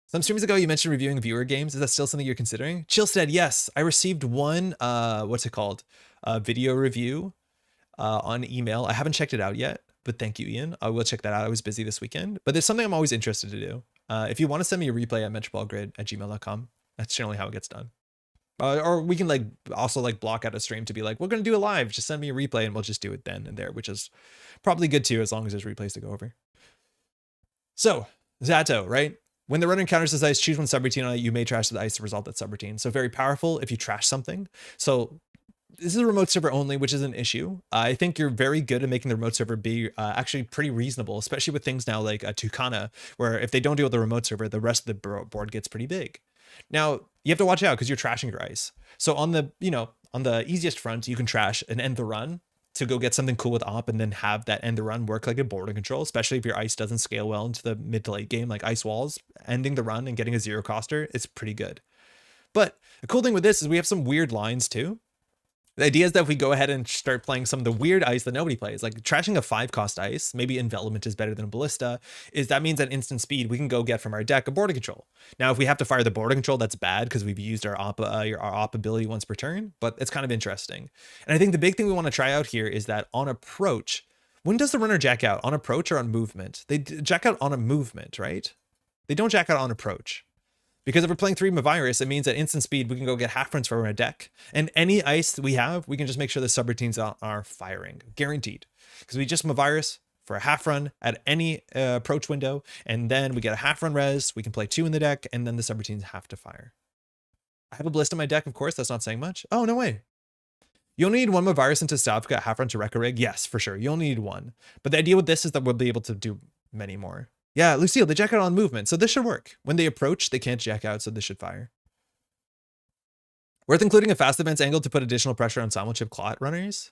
Some streams ago, you mentioned reviewing viewer games. Is that still something you're considering? Chillstead, yes. I received one, what's it called? Video review on email. I haven't checked it out yet. But thank you, Ian. I will check that out. I was busy this weekend, but there's something I'm always interested to do. If you want to send me a replay at metropolegrid@gmail.com, that's generally how it gets done. Or we can like also like block out a stream to be like, we're going to do a live, just send me a replay and we'll just do it then and there, which is probably good too, as long as there's replays to go over. So ZATO, right? When the runner encounters this ice, choose one subroutine on it. You may trash the ice to resolve that subroutine. So very powerful if you trash something. So this is a remote server only, which is an issue. I think you're very good at making the remote server be actually pretty reasonable, especially with things now like Tucana, where if they don't deal with the remote server, the rest of the board gets pretty big. Now, you have to watch out because you're trashing your ice. So on the, you know, on the easiest front, you can trash and end the run to go get something cool with op and then have that end the run work like a border control, especially if your ice doesn't scale well into the mid to late game, like ice walls, ending the run and getting a zero coster, it's pretty good. But the cool thing with this is we have some weird lines too. The idea is that if we go ahead and start playing some of the weird ice that nobody plays, like trashing a 5-cost ice, maybe Envelopment is better than a Ballista, is that means at instant speed, we can go get from our deck a border control. Now, if we have to fire the border control, that's bad because we've used our op ability once per turn, but it's kind of interesting. And I think the big thing we want to try out here is that on approach, when does the runner jack out? On approach or on movement? They jack out on a movement, right? They don't jack out on approach. Because if we're playing 3 Mavirus, it means at instant speed, we can go get Hafruns from our deck. And any ice we have, we can just make sure the subroutines are firing. Guaranteed. Because we just Mavirus for a Hafrun at any approach window. And then we get a Hafrun res. We can play 2 in the deck. And then the subroutines have to fire. I have a Ballista in my deck, of course. That's not saying much. Oh, no way. You only need 1 Mavirus into Stavka, Hafrun to Wreck a Rig. Yes, for sure. You only need 1. But the idea with this is that we'll be able to do many more. Yeah, Lucille, they jack out on movement, so this should work. When they approach, they can't jack out, so this should fire. Worth including a fast advance angle to put additional pressure on simul-chip clot runners?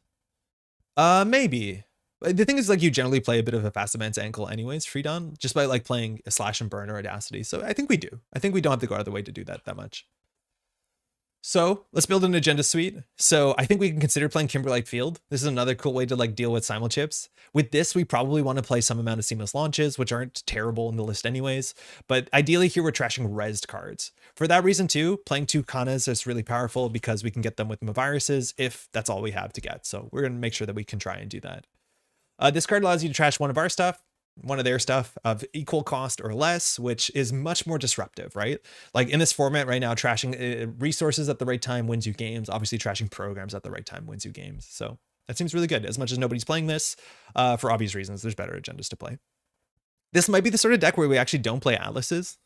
Maybe. The thing is, like, you generally play a bit of a fast advance angle anyways, Freedon, just by like playing a slash and burn or audacity. So I think we do. I think we don't have to go out of the way to do that much. So let's build an agenda suite. So I think we can consider playing Kimberlite Field. This is another cool way to like deal with simul chips. With this, we probably want to play some amount of seamless launches, which aren't terrible in the list anyways. But ideally here we're trashing resed cards. For that reason too, playing 2 Kanas is really powerful because we can get them with viruses if that's all we have to get. So we're going to make sure that we can try and do that. This card allows you to trash one of our stuff, one of their stuff of equal cost or less, which is much more disruptive, right? Like in this format right now, trashing resources at the right time wins you games. Obviously, trashing programs at the right time wins you games. So that seems really good. As much as nobody's playing this, for obvious reasons, there's better agendas to play. This might be the sort of deck where we actually don't play Atlases.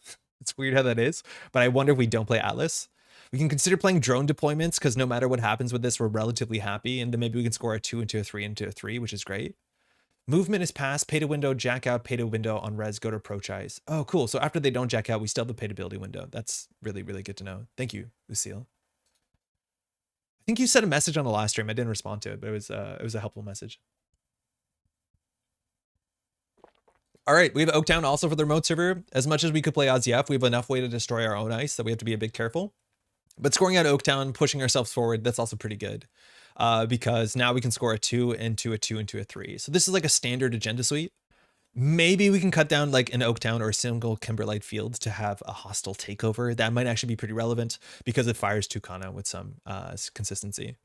It's weird how that is, but I wonder if we don't play Atlas. We can consider playing drone deployments because no matter what happens with this, we're relatively happy. And then maybe we can score a 2 into a 3 into a 3, which is great. Movement is pass, pay to window, jack out, pay to window on res, go to approach eyes. Oh, cool. So after they don't jack out, we still have the pay to ability window. That's really, really good to know. Thank you, Lucille. I think you sent a message on the last stream. I didn't respond to it, but it was a helpful message. All right, we have Oaktown also for the remote server. As much as we could play OZF, we have enough way to destroy our own ice that we have to be a bit careful. But scoring out Oaktown, pushing ourselves forward, that's also pretty good. Because now we can score a 2 into a 2 into a 3. So this is like a standard agenda suite. Maybe we can cut down like an Oaktown or a single Kimberlite Field to have a hostile takeover. That might actually be pretty relevant because it fires 2 Kana with some consistency.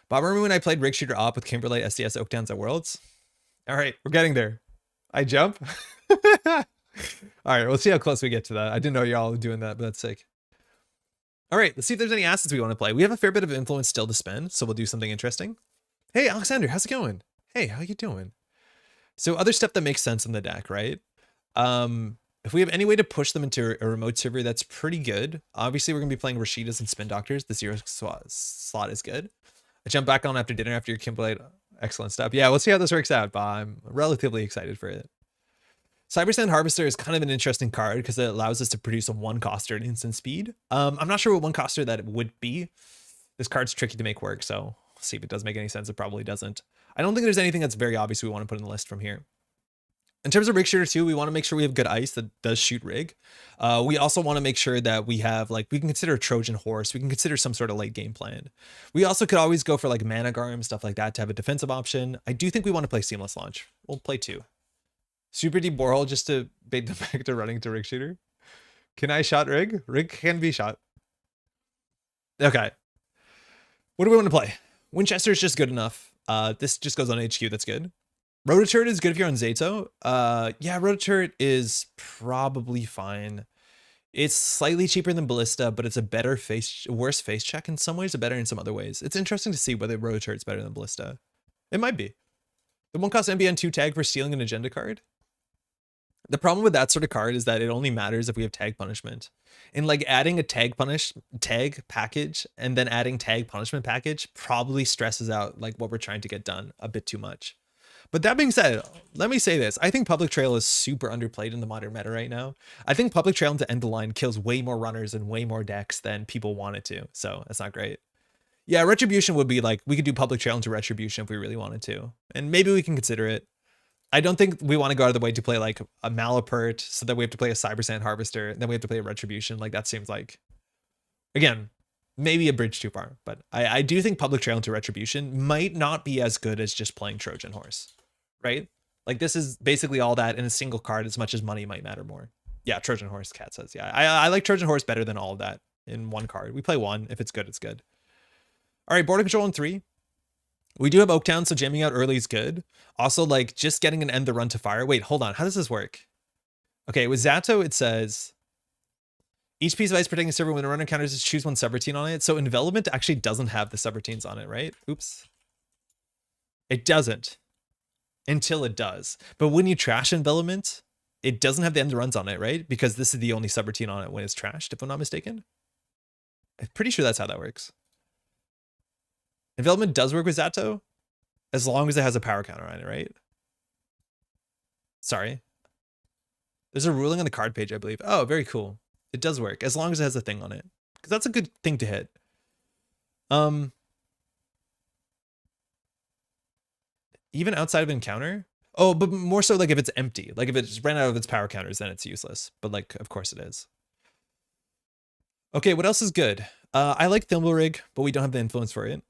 Bob, remember when I played Rig Shooter Op with Kimberlite SDS Oaktowns at Worlds? All right, we're getting there. I jump. All right, we'll see how close we get to that. I didn't know y'all were doing that, but that's sick. All right, let's see if there's any assets we want to play. We have a fair bit of influence still to spend, so we'll do something interesting. Hey, Alexander, how's it going? Hey, how you doing? So other stuff that makes sense in the deck, right? If we have any way to push them into a remote server, that's pretty good. Obviously, we're going to be playing Rashidas and Spin Doctors. The 0 slot is good. I jump back on after dinner after your Kimberlite. Excellent stuff. Yeah, we'll see how this works out, but I'm relatively excited for it. Cybersand Harvester is kind of an interesting card because it allows us to produce a 1-coster at instant speed. I'm not sure what 1-coster that would be. This card's tricky to make work, so we'll see if it does make any sense. It probably doesn't. I don't think there's anything that's very obvious we want to put in the list from here. In terms of Rig Shooter 2, we want to make sure we have good ice that does shoot Rig. We also want to make sure that we have, like, we can consider a Trojan Horse. We can consider some sort of late game plan. We also could always go for, like, Mana Garm, stuff like that to have a defensive option. I do think we want to play Seamless Launch. We'll play 2. Super deep borehole just to bait them back to running to Rig Shooter. Can I shot Rig? Rig can be shot. Okay. What do we want to play? Winchester is just good enough. This just goes on HQ. That's good. Rototurret is good if you're on Zato. Yeah, Rototurret is probably fine. It's slightly cheaper than Ballista, but it's a better worse face check in some ways, but better in some other ways. It's interesting to see whether Rototurret's better than Ballista. It might be. The 1-cost MBN 2 tag for stealing an agenda card. The problem with that sort of card is that it only matters if we have tag punishment. And like adding a tag package and then adding tag punishment package probably stresses out like what we're trying to get done a bit too much. But that being said, let me say this. I think Public Trail is super underplayed in the modern meta right now. I think Public Trail into End the Line kills way more runners and way more decks than people want it to. So that's not great. Yeah, Retribution would be like, we could do Public Trail into Retribution if we really wanted to. And maybe we can consider it. I don't think we want to go out of the way to play like a Malapert so that we have to play a Cybersand Harvester and then we have to play a Retribution. Like that seems like, again, maybe a bridge too far. But I do think Public Trail into Retribution might not be as good as just playing Trojan Horse, right? Like this is basically all that in a single card as much as money might matter more. Yeah, Trojan Horse, Cat says. Yeah, I like Trojan Horse better than all of that in one card. We play one. If it's good, it's good. All right, border control in 3. We do have Oaktown, so jamming out early is good. Also, like, just getting an end the run to fire. Wait, hold on. How does this work? Okay, with Zato, it says, each piece of ice protecting the server when a runner encounters is choose one subroutine on it. So Envelopment actually doesn't have the subroutines on it, right? Oops. It doesn't. Until it does. But when you trash Envelopment, it doesn't have the end the runs on it, right? Because this is the only subroutine on it when it's trashed, if I'm not mistaken. I'm pretty sure that's how that works. Envelopment does work with Zato as long as it has a power counter on it, right? Sorry. There's a ruling on the card page, I believe. Oh, very cool. It does work as long as it has a thing on it, because that's a good thing to hit. Even outside of encounter. Oh, but more so like if it's empty, like if it's ran out of its power counters, then it's useless. But like, of course it is. Okay, what else is good? I like Thimble Rig, but we don't have the influence for it.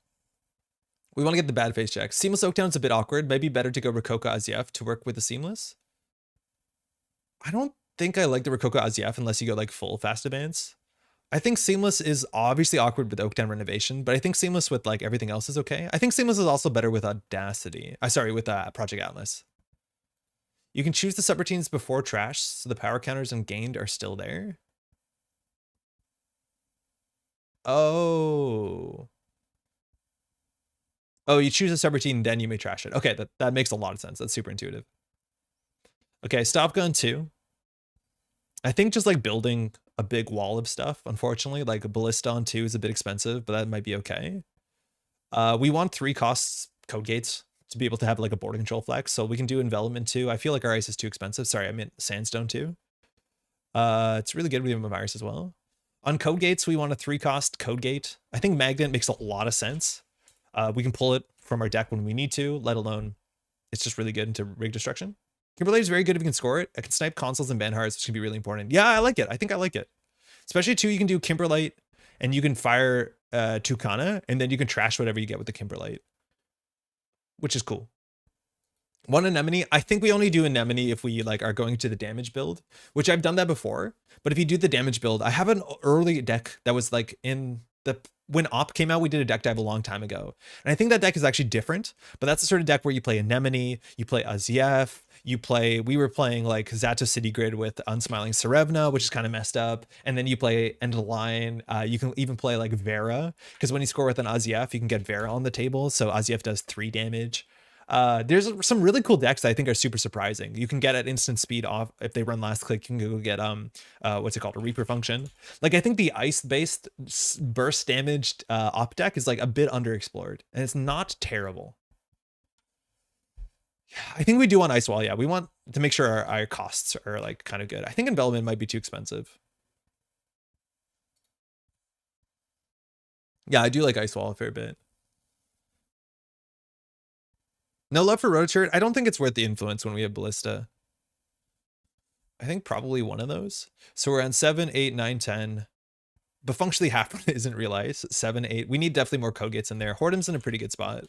We want to get the bad face check. Seamless Oaktown's a bit awkward. Maybe better to go Rococo Aziev to work with the Seamless. I don't think I like the Rococo Aziev unless you go like full fast advance. I think Seamless is obviously awkward with Oaktown Renovation, but I think Seamless with like everything else is okay. I think Seamless is also better with Audacity. With Project Atlas. You can choose the subroutines before trash, so the power counters and gained are still there. Oh. Oh, you choose a subroutine, then you may trash it. Okay, that makes a lot of sense. That's super intuitive. Okay, Stop Gun 2. I think just like building a big wall of stuff, unfortunately, like a Ballista on 2 is a bit expensive, but that might be okay. We want 3 costs code gates to be able to have like a border control flex, so we can do Envelopment 2. I feel like our ice is too expensive. Sorry, I meant Sandstone 2. It's really good with the virus as well. On code gates, we want a 3 cost code gate. I think Magnet makes a lot of sense. We can pull it from our deck when we need to, let alone it's just really good into rig destruction. Kimberlite is very good if you can score it. I can snipe consoles and Banhars, which can be really important. Yeah, I like it. I think I like it. Especially too, you can do Kimberlite and you can fire Tucana, and then you can trash whatever you get with the Kimberlite, which is cool. One Anemone. I think we only do Anemone if we like are going to the damage build, which I've done that before. But if you do the damage build, I have an early deck that was like in the when Op came out, we did a deck dive a long time ago. And I think that deck is actually different, but that's the sort of deck where you play Anemone, you play Aziev, we were playing like ZATO City Grid with Unsmiling Serevna, which is kind of messed up. And then you play End of the Line. You can even play like Vera, because when you score with an Aziev, you can get Vera on the table. So Aziev does 3 damage. There's some really cool decks that I think are super surprising. You can get at instant speed off if they run last click. You can go get what's it called, a Reaper function. Like I think the ice based burst damaged op deck is like a bit underexplored, and it's not terrible. I think we do want ice wall. Yeah, we want to make sure our costs are like kind of good. I think envelopment might be too expensive. Yeah, I do like ice wall a fair bit. No love for Rotochert. I don't think it's worth the influence when we have Ballista. I think probably one of those. So we're on 7, 8, 9, 10. But functionally Hafrun isn't real ice. 7, 8. We need definitely more code gates in there. Hortem's in a pretty good spot.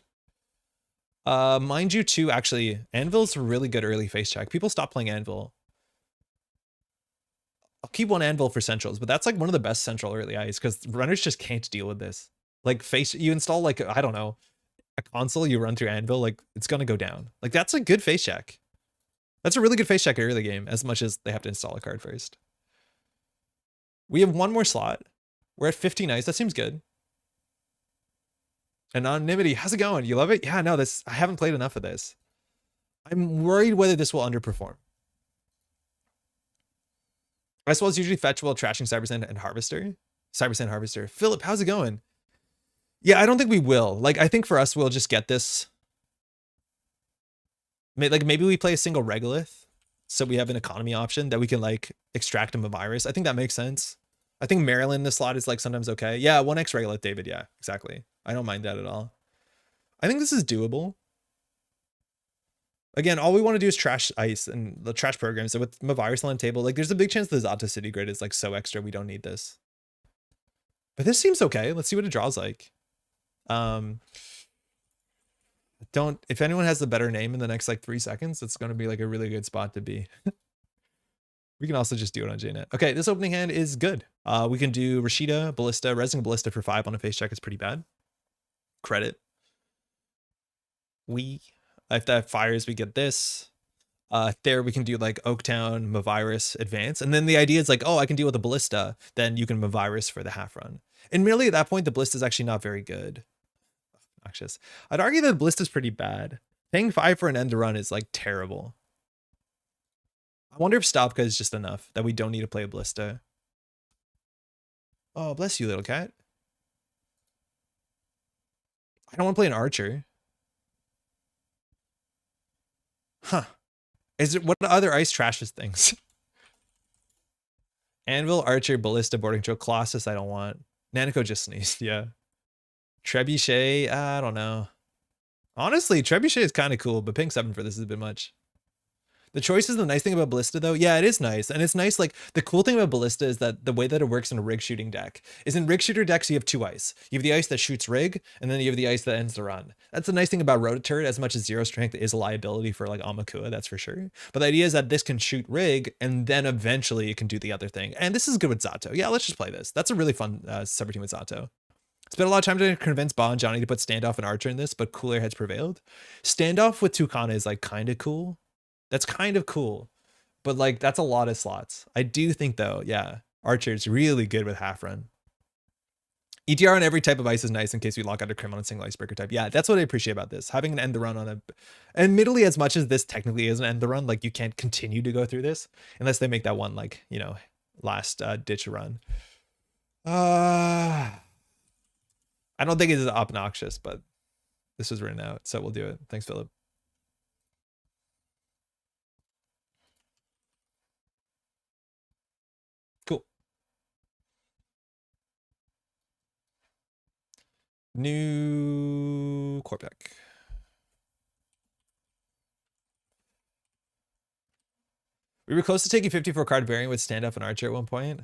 Mind you too, actually, Anvil's a really good early face check. People stop playing Anvil. I'll keep one Anvil for centrals, but that's like one of the best central early ice because runners just can't deal with this. Like you install like, I don't know, a console, you run through Anvil, like it's gonna go down. Like that's a good face check. That's a really good face check early game, as much as they have to install a card first. We have one more slot. We're at 15 ice. That seems good. Anonymity, how's it going? You love it? Yeah, no, I haven't played enough of this. I'm worried whether this will underperform. Ice Wall is usually fetch while trashing Cybersand and Harvester. Cybersand Harvester. Philip, how's it going? Yeah, I don't think we will. Like, I think for us, we'll just get this. Like, maybe we play a single Regolith, so we have an economy option that we can, like, extract him a virus. I think that makes sense. I think Maryland in the slot is, like, sometimes okay. Yeah, 1x Regolith, David. Yeah, exactly. I don't mind that at all. I think this is doable. Again, all we want to do is trash ice and the trash programs. So with Mavirus on the table, like, there's a big chance the ZATO City Grid is, like, so extra we don't need this. But this seems okay. Let's see what it draws like. If anyone has the better name in the next like 3 seconds, it's going to be like a really good spot to be. We can also just do it on JNet. Okay, this opening hand is good. We can do Rashida, Ballista. Resing Ballista for 5 on a face check is pretty bad. Credit. If that fires, we get this. There we can do like Oaktown, Mavirus, Advance. And then the idea is like, oh, I can deal with a Ballista. Then you can Mavirus for the Hafrun. And merely at that point, the Ballista is actually not very good. Obnoxious. I'd argue that the Ballista is pretty bad. Paying 5 for an end to run is like terrible. I wonder if Stopka is just enough that we don't need to play a Ballista. Oh, bless you, little cat. I don't want to play an Archer. Huh. What other ice trashes things? Anvil, Archer, Ballista, Boarding Control, Colossus I don't want. Nanico just sneezed, yeah. Trebuchet, I don't know. Honestly, Trebuchet is kind of cool, but paying 7 for this is a bit much. The choice is the nice thing about Ballista, though. Yeah, it is nice. And it's nice, like, the cool thing about Ballista is that the way that it works in a rig shooting deck is in rig shooter decks, you have 2 ice. You have the ice that shoots rig, and then you have the ice that ends the run. That's the nice thing about Rototurret, as much as 0 strength is a liability for, like, Amakua, that's for sure. But the idea is that this can shoot rig, and then eventually it can do the other thing. And this is good with ZATO. Yeah, let's just play this. That's a really fun subroutine with ZATO. Spent a lot of time to convince Ba and Johnny to put Standoff and Archer in this, but cooler heads prevailed. Standoff with Tucana is, like, kind of cool. That's kind of cool. But, like, that's a lot of slots. I do think, though, yeah, Archer's really good with Hafrun. ETR on every type of ice is nice in case we lock out a criminal and single icebreaker type. Yeah, that's what I appreciate about this. Having an end the run on a... Admittedly, as much as this technically is an end the run, like, you can't continue to go through this unless they make that one, like, you know, last ditch run. I don't think it's obnoxious, but this was written out, so we'll do it. Thanks, Philip. Cool. New core pack. We were close to taking 54 card variant with Standoff and Archer at one point.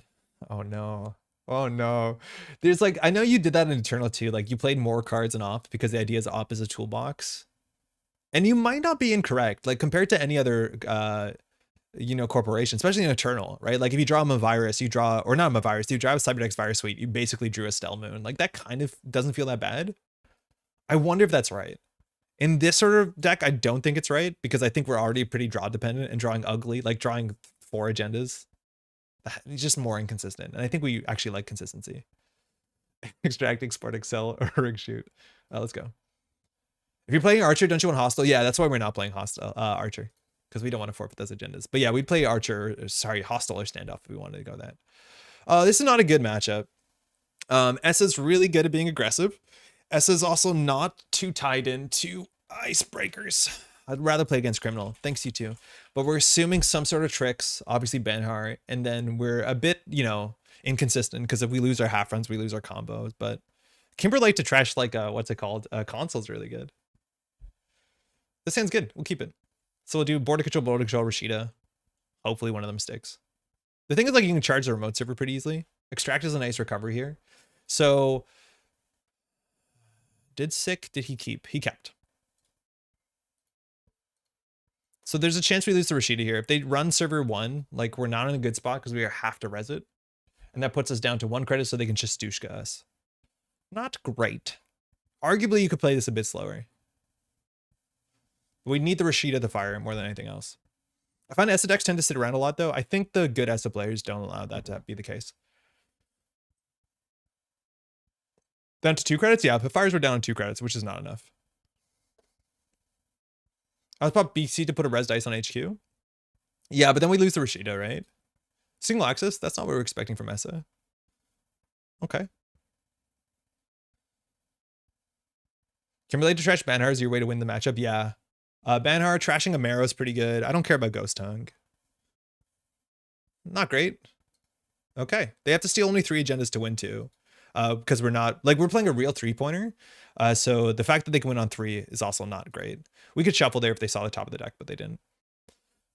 Oh no. Oh no. There's like, I know you did that in Eternal too. Like you played more cards in Op because the idea is Op is a toolbox. And you might not be incorrect. Like compared to any other, you know, corporation, especially in Eternal, right? Like if you draw him a virus, you draw, or not a virus, you draw a Cyberdex Virus Suite, you basically drew a Stell Moon. Like that kind of doesn't feel that bad. I wonder if that's right. In this sort of deck, I don't think it's right because I think we're already pretty draw dependent and drawing ugly, like drawing 4 agendas. It's just more inconsistent. And I think we actually like consistency. Extract, export, excel, or rig shoot. Let's go. If you're playing Archer, don't you want Hostile? Yeah, that's why we're not playing Hostile, Archer. Because we don't want to forfeit those agendas. But yeah, we'd play Archer, sorry, Hostile or Standoff if we wanted to go that. This is not a good matchup. Essa's really good at being aggressive. Essa's also not too tied into icebreakers. I'd rather play against Criminal. Thanks, you too. But we're assuming some sort of tricks, obviously Benhar, and then we're a bit, you know, inconsistent because if we lose our half runs, we lose our combos. But Kimberlite to trash like what's it called? Console's really good. This hand's good. We'll keep it. So we'll do border control, Rashida. Hopefully one of them sticks. The thing is, like, you can charge the remote server pretty easily. Extract is a nice recovery here. So did he keep? He kept. So there's a chance we lose to Rashida here. If they run server 1, like we're not in a good spot because we have to res it. And that puts us down to 1 credit so they can just Stushka us. Not great. Arguably, you could play this a bit slower. We need the Rashida to fire more than anything else. I find Essa decks tend to sit around a lot, though. I think the good Essa players don't allow that to be the case. Down to 2 credits? Yeah, the fires were down on 2 credits, which is not enough. I was pop BC to put a res dice on HQ. Yeah, but then we lose the Rashida, right? Single access? That's not what we're expecting from Essa. Okay. Kimberlite to trash Banhar is your way to win the matchup? Yeah. Banhar trashing Amaro is pretty good. I don't care about Ghost Tongue. Not great. Okay. They have to steal only 3 agendas to win too. Because we're not, like, we're playing a real 3-pointer. So the fact that they can win on 3 is also not great. We could shuffle there if they saw the top of the deck, but they didn't.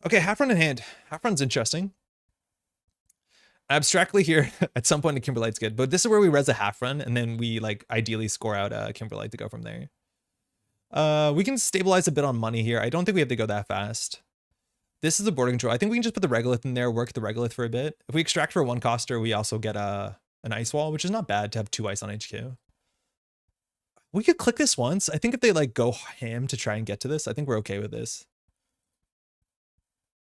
Okay, Hafrun in hand. Hafrun's interesting. Abstractly here, at some point, the Kimberlite's good. But this is where we res a Hafrun, and then we, like, ideally score out Kimberlite to go from there. We can stabilize a bit on money here. I don't think we have to go that fast. This is the border control. I think we can just put the Regolith in there, work the Regolith for a bit. If we extract for a 1-coster, we also get an ice wall, which is not bad to have 2 ice on HQ. We could click this once. I think if they like go ham to try and get to this, I think we're okay with this.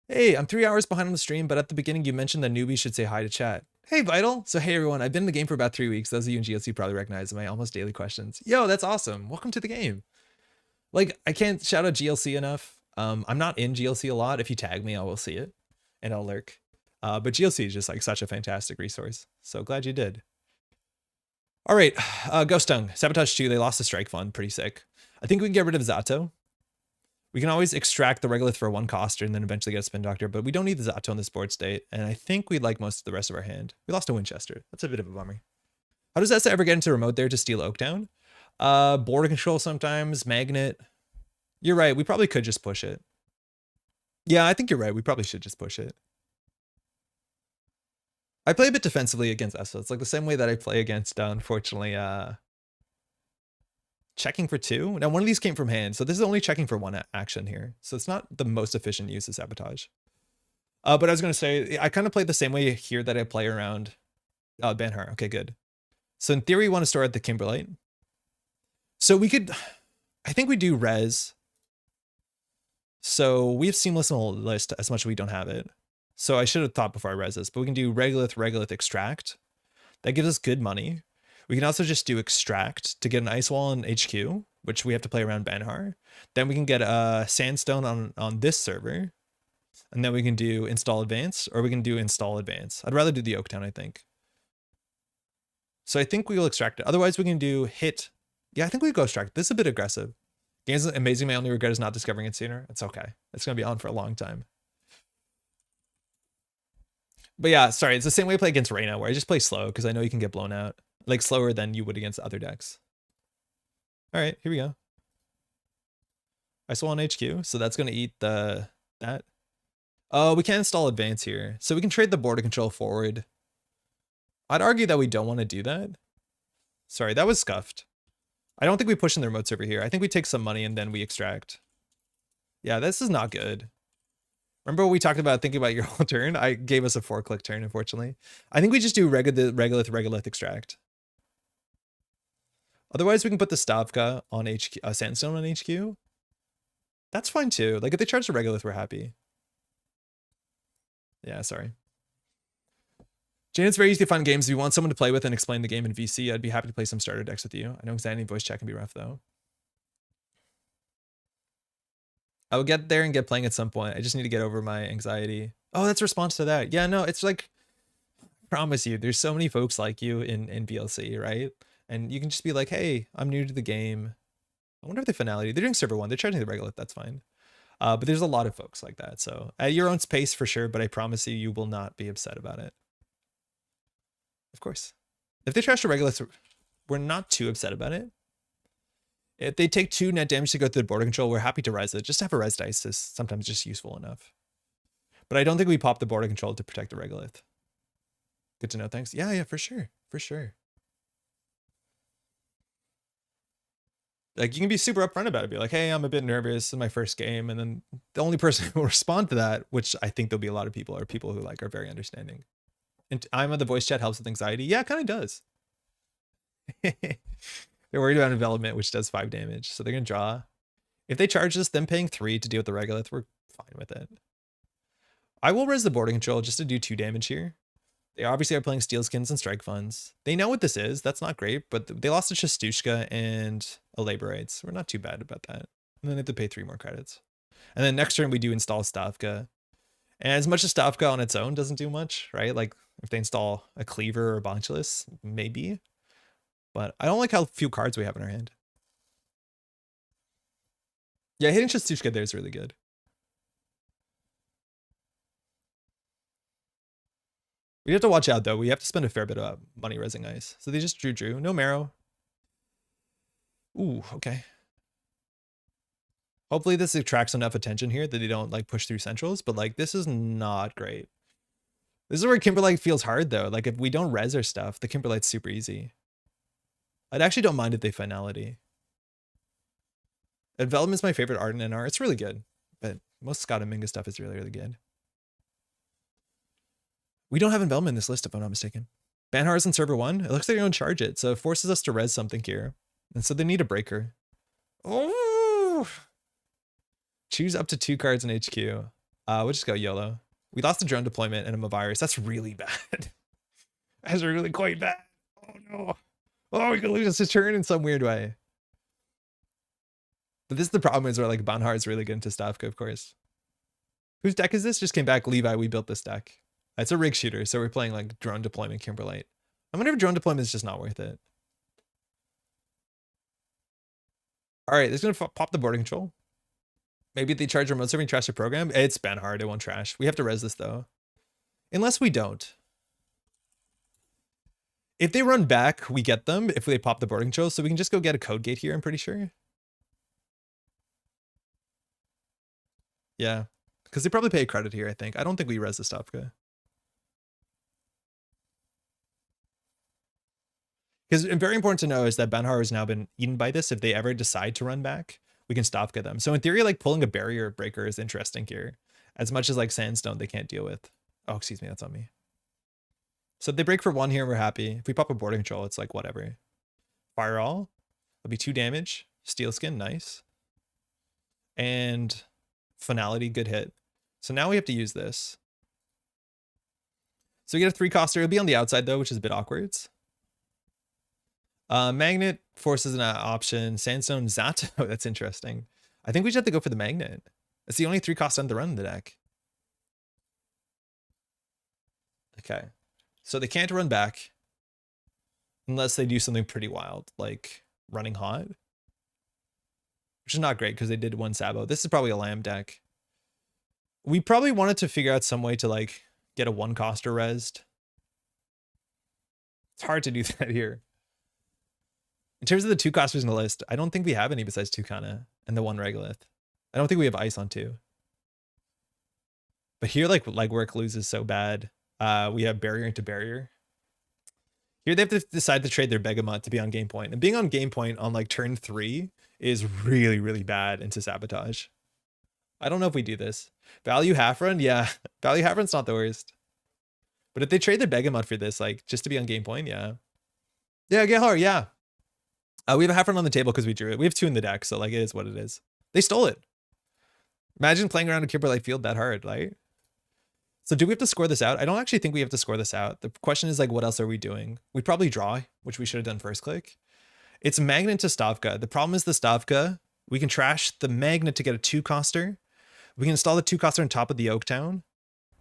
Hey, I'm 3 hours behind on the stream, but at the beginning you mentioned that newbies should say hi to chat. Hey, Vital. So hey everyone, I've been in the game for about 3 weeks. Those of you in GLC probably recognize my almost daily questions. Yo, that's awesome. Welcome to the game. Like, I can't shout out GLC enough. I'm not in GLC a lot. If you tag me, I will see it and I'll lurk. But GLC is just like such a fantastic resource. So glad you did. All right, Ghost Tongue, Sabotage 2, they lost the Strike Fund, pretty sick. I think we can get rid of ZATO. We can always extract the regolith for 1 coster and then eventually get a Spin Doctor, but we don't need the ZATO in this board state, and I think we like most of the rest of our hand. We lost a Winchester. That's a bit of a bummer. How does Essa ever get into remote there to steal Oaktown? Border control sometimes, magnet. You're right, we probably could just push it. Yeah, I think you're right, we probably should just push it. I play a bit defensively against Essa. It's like the same way that I play against, unfortunately, checking for 2. Now, one of these came from hand, so this is only checking for 1 action here. So it's not the most efficient use of sabotage. But I was going to say, I kind of play the same way here that I play around Banhar. Okay, good. So in theory, we want to store at the Kimberlite. So we could, I think we do res. So we have seamless in the list as much as we don't have it. So I should have thought before I res this, but we can do regolith, extract. That gives us good money. We can also just do extract to get an ice wall in HQ, which we have to play around Banhar. Then we can get a sandstone on this server. And then we can do install advance, or we can do install advance. I'd rather do the Oaktown, I think. So I think we will extract it. Otherwise we can do hit. Yeah, I think we go extract. This is a bit aggressive. Game's amazing. My only regret is not discovering it sooner. It's okay. It's going to be on for a long time. But yeah, sorry. It's the same way I play against Reyna, where I just play slow because I know you can get blown out. Like slower than you would against other decks. All right, here we go. I still want HQ, so that's going to eat that. Oh, we can't install advance here. So we can trade the border control forward. I'd argue that we don't want to do that. Sorry, that was scuffed. I don't think we push in the remote server here. I think we take some money and then we extract. Yeah, this is not good. Remember what we talked about thinking about your whole turn? I gave us a 4-click turn, unfortunately. I think we just do regolith, extract. Otherwise, we can put the Stavka on HQ, Sandstone on HQ. That's fine too. Like if they charge the regolith, we're happy. Yeah, sorry. Jane, it's very easy to find games. If you want someone to play with and explain the game in VC, I'd be happy to play some starter decks with you. I know Xanny voice chat can be rough though. I will get there and get playing at some point. I just need to get over my anxiety. Oh, that's a response to that. Yeah, no, it's like, I promise you, there's so many folks like you in VLC, right? And you can just be like, hey, I'm new to the game. I wonder if they finality. They're doing server 1. They're charging the regolith. That's fine. But there's a lot of folks like that. So at your own pace for sure, but I promise you, you will not be upset about it. Of course. If they trash the regolith, we're not too upset about it. If they take 2 net damage to go through the border control, we're happy to res it. Just to have a res dice is sometimes just useful enough. But I don't think we pop the border control to protect the regolith. Good to know, thanks. Yeah, for sure. For sure. Like, you can be super upfront about it. Be like, hey, I'm a bit nervous. This is my first game. And then the only person who will respond to that, which I think there'll be a lot of people, are people who like are very understanding. And I'm on the voice chat helps with anxiety. Yeah, it kind of does. They're worried about envelopment, which does 5 damage. So they're going to draw. If they charge us, them paying 3 to deal with the regolith, we're fine with it. I will res the border control just to do 2 damage here. They obviously are playing Steel Skins and Strike Funds. They know what this is. That's not great, but they lost to Chastushka and a Laborites. We're not too bad about that. And then they have to pay 3 more credits. And then next turn we do install Stavka. And as much as Stavka on its own doesn't do much, right? Like if they install a Cleaver or a Bonchulus, maybe. But I don't like how few cards we have in our hand. Yeah, hitting Chastushka there is really good. We have to watch out though. We have to spend a fair bit of money resing ice. So they just drew. No marrow. Ooh, okay. Hopefully this attracts enough attention here that they don't like push through centrals, but like this is not great. This is where Kimberlite feels hard though. Like if we don't res our stuff, the Kimberlite's super easy. I actually don't mind if they finality. Envelopment is my favorite art in NR. It's really good, but most Scott and Minga stuff is really, really good. We don't have envelopment in this list if I'm not mistaken. Banhar is in server 1. It looks like they're going to charge it, so it forces us to res something here. And so they need a breaker. Oh! Choose up to 2 cards in HQ. We'll just go YOLO. We lost a drone deployment and a virus. That's really bad. That's really quite bad. Oh no. Oh, we could lose his turn in some weird way. But this is the problem, is where like Banhar is really good into Stavka, of course. Whose deck is this? Just came back. Levi, we built this deck. It's a rig shooter, so we're playing like drone deployment Kimberlite. I wonder if drone deployment is just not worth it. All right, it's gonna pop the border control. Maybe they charge remote serving trash the program. It's been hard. It won't trash. We have to res this though. Unless we don't. If they run back, we get them if they pop the boarding control. So we can just go get a code gate here, I'm pretty sure. Yeah. Because they probably pay a credit here, I think. I don't think we res the Stavka. Because very important to know is that Benhar has now been eaten by this. If they ever decide to run back, we can Stavka them. So in theory, like pulling a barrier breaker is interesting here. As much as like Sandstone they can't deal with. Oh, excuse me, that's on me. So if they break for 1 here, we're happy. If we pop a boarding control, it's like whatever. Fire all. It'll be 2 damage. Steel skin, nice. And finality, good hit. So now we have to use this. So we get a 3-coster. It'll be on the outside though, which is a bit awkward. Magnet forces an option. Sandstone, ZATO. That's interesting. I think we should have to go for the magnet. It's the only 3-cost on the run in the deck. Okay. So they can't run back unless they do something pretty wild, like running hot, which is not great because they did 1 Sabo. This is probably a lamb deck. We probably wanted to figure out some way to like get a 1-coster resed. It's hard to do that here. In terms of the 2-costers in the list, I don't think we have any besides Tucana and the 1 Regolith. I don't think we have ice on 2. But here, like legwork loses so bad. We have barrier into barrier. Here they have to decide to trade their Begamot to be on game point. And being on game point on like turn 3 is really, really bad into sabotage. I don't know if we do this. Value Hafrun? Yeah, value Hafrun's not the worst. But if they trade their Begamot for this, like just to be on game point, yeah. Yeah, get hard, yeah. We have a Hafrun on the table because we drew it. We have 2 in the deck, so like it is what it is. They stole it. Imagine playing around a Kimberlite field that hard, right? So do we have to score this out? I don't actually think we have to score this out. The question is like, what else are we doing? We probably draw, which we should have done first click. It's magnet to Stavka. The problem is the Stavka, we can trash the magnet to get a 2-coster. We can install the 2-coster on top of the Oaktown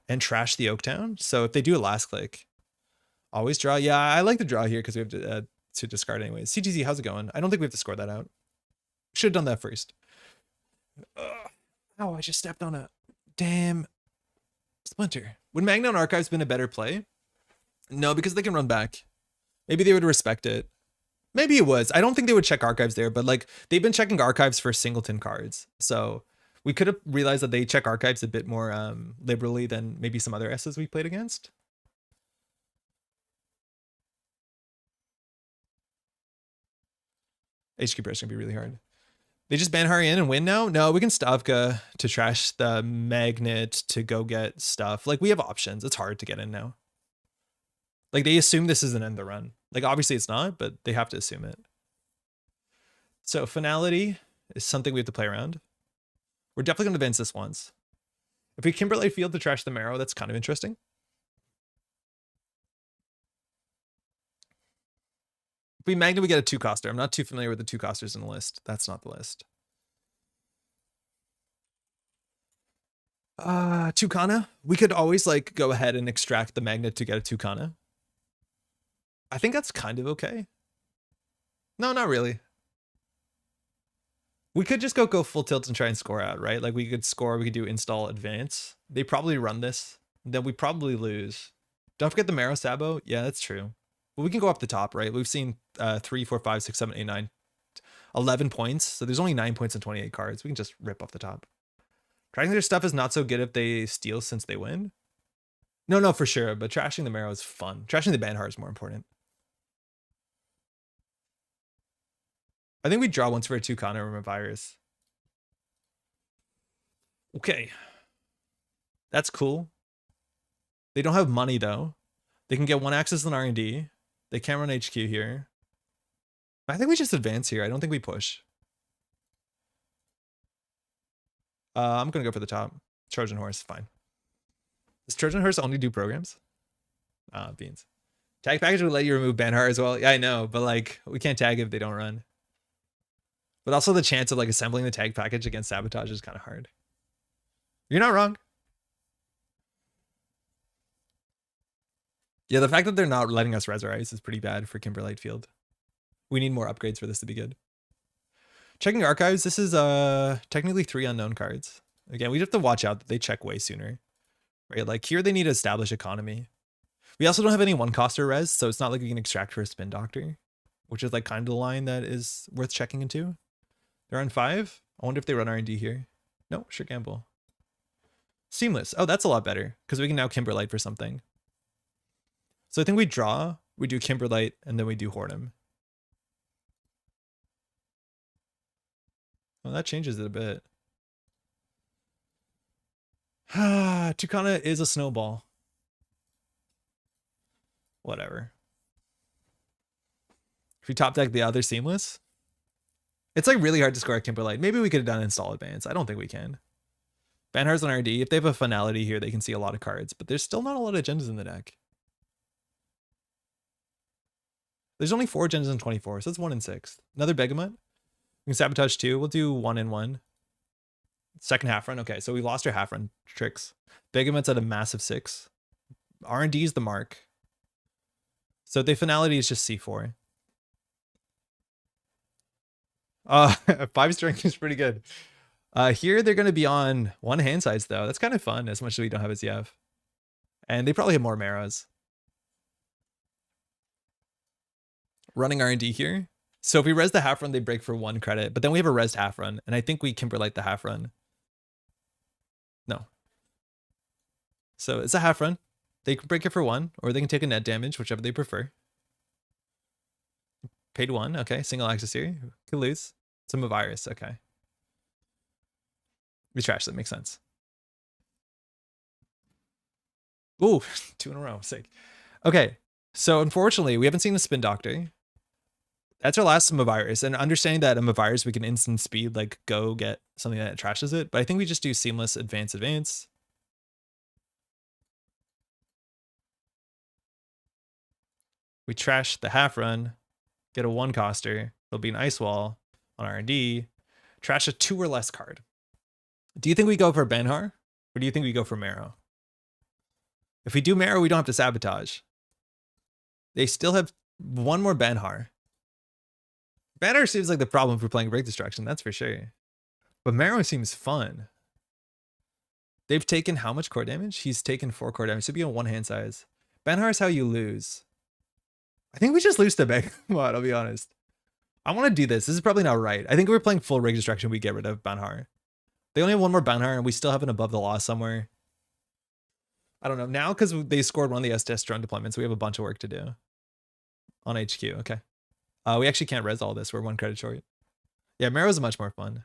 and trash the Oaktown. So if they do a last click, always draw. Yeah, I like the draw here because we have to discard anyways. CTZ, how's it going? I don't think we have to score that out. Should have done that first. Oh, I just stepped on a damn splinter. Would Magnet Archives been a better play? No, because they can run back. Maybe they would respect it. Maybe it was. I don't think they would check archives there, but like they've been checking archives for singleton cards. So we could have realized that they check archives a bit more liberally than maybe some other S's we played against. HQ press gonna be really hard. They just ban Hari in and win now? No, we can Stavka to trash the magnet to go get stuff. Like we have options. It's hard to get in now. Like they assume this is an end the run. Like obviously it's not, but they have to assume it. So finality is something we have to play around. We're definitely going to advance this once. If we Kimberlite field to trash the Marrow, that's kind of interesting. If we Magnet, we get a 2-coster. I'm not too familiar with the 2-costers in the list. That's not the list. Tucana. We could always like go ahead and extract the Magnet to get a Tucana. I think that's kind of okay. No, not really. We could just go full tilt and try and score out, right? Like we could score, we could do install advance. They probably run this. Then we probably lose. Don't forget the Marrow Sabo. Yeah, that's true. But we can go up the top, right? We've seen 3, 4, 5, 6, 7, 8, 9, 11 points. So there's only 9 points and 28 cards. We can just rip off the top. Trashing their stuff is not so good if they steal since they win. No, for sure. But trashing the Marrow is fun. Trashing the Banhar is more important. I think we draw once for a 2-counter from a virus. Okay. That's cool. They don't have money though. They can get 1 access on R&D. They can't run HQ here. I think we just advance here. I don't think we push. I'm gonna go for the top. Trojan Horse, fine. Does Trojan Horse only do programs? Beans. Tag package would let you remove Banhar as well. Yeah, I know, but like we can't tag if they don't run. But also the chance of like assembling the tag package against sabotage is kind of hard. You're not wrong. Yeah, the fact that they're not letting us res our ice is pretty bad for Kimberlite Field. We need more upgrades for this to be good. Checking archives, this is technically 3 unknown cards. Again, we have to watch out that they check way sooner. Right? Like here they need to establish economy. We also don't have any 1-coster res, so it's not like we can extract for a Spin Doctor, which is like kind of the line that is worth checking into. They're on 5. I wonder if they run R&D here. No, sure gamble. Seamless. Oh, that's a lot better because we can now Kimberlite for something. So I think we draw, we do Kimberlite, and then we do Hornum. Well, that changes it a bit. Tucana is a snowball. Whatever. If we top deck the other Seamless, it's like really hard to score a Kimberlite. Maybe we could have done Install Advance. I don't think we can. Banhar's on RD. If they have a finality here, they can see a lot of cards, but there's still not a lot of agendas in the deck. There's only 4 agendas in 24, so that's 1 in 6. Another Begamut. We can Sabotage 2. We'll do 1 in 1. Second Hafrun. Okay, so we lost our Hafrun tricks. Begamut's at a massive 6. R&D is the mark. So the finality is just C4. 5 strength is pretty good. Here they're going to be on 1 hand size though. That's kind of fun as much as we don't have a ZF. And they probably have more Marrows. Running R&D here. So if we res the Hafrun, they break for 1 credit, but then we have a resed Hafrun, and I think we Kimberlite the Hafrun. No. So it's a Hafrun. They can break it for 1, or they can take a net damage, whichever they prefer. Paid 1, okay. Single access here. Could lose. Some of Virus, okay. We trash that, makes sense. Ooh, 2 in a row, sick. Okay, so unfortunately, we haven't seen a Spin Doctor. That's our last Virus, and understanding that Virus, we can instant speed, like go get something that trashes it. But I think we just do Seamless, Advance, Advance. We trash the Hafrun, get a 1-coster. It'll be an Ice Wall on R&D. Trash a 2 or less card. Do you think we go for Banhar, or do you think we go for Marrow? If we do Marrow, we don't have to Sabotage. They still have 1 more Banhar. Banner seems like the problem for playing Break Destruction, that's for sure. But Marrow seems fun. They've taken how much core damage? He's taken 4 core damage. So it'd be on 1 hand size. Banhar is how you lose. I think we just lose to Begamut, I'll be honest. I want to do this. This is probably not right. I think if we're playing full Break Destruction, we get rid of Banhar. They only have 1 more Banhar, and we still have an above the law somewhere. I don't know. Now, because they scored 1 of the STS drone deployments, we have a bunch of work to do. On HQ, okay. We actually can't res all this. We're 1 credit short. Yeah, Marrow's much more fun.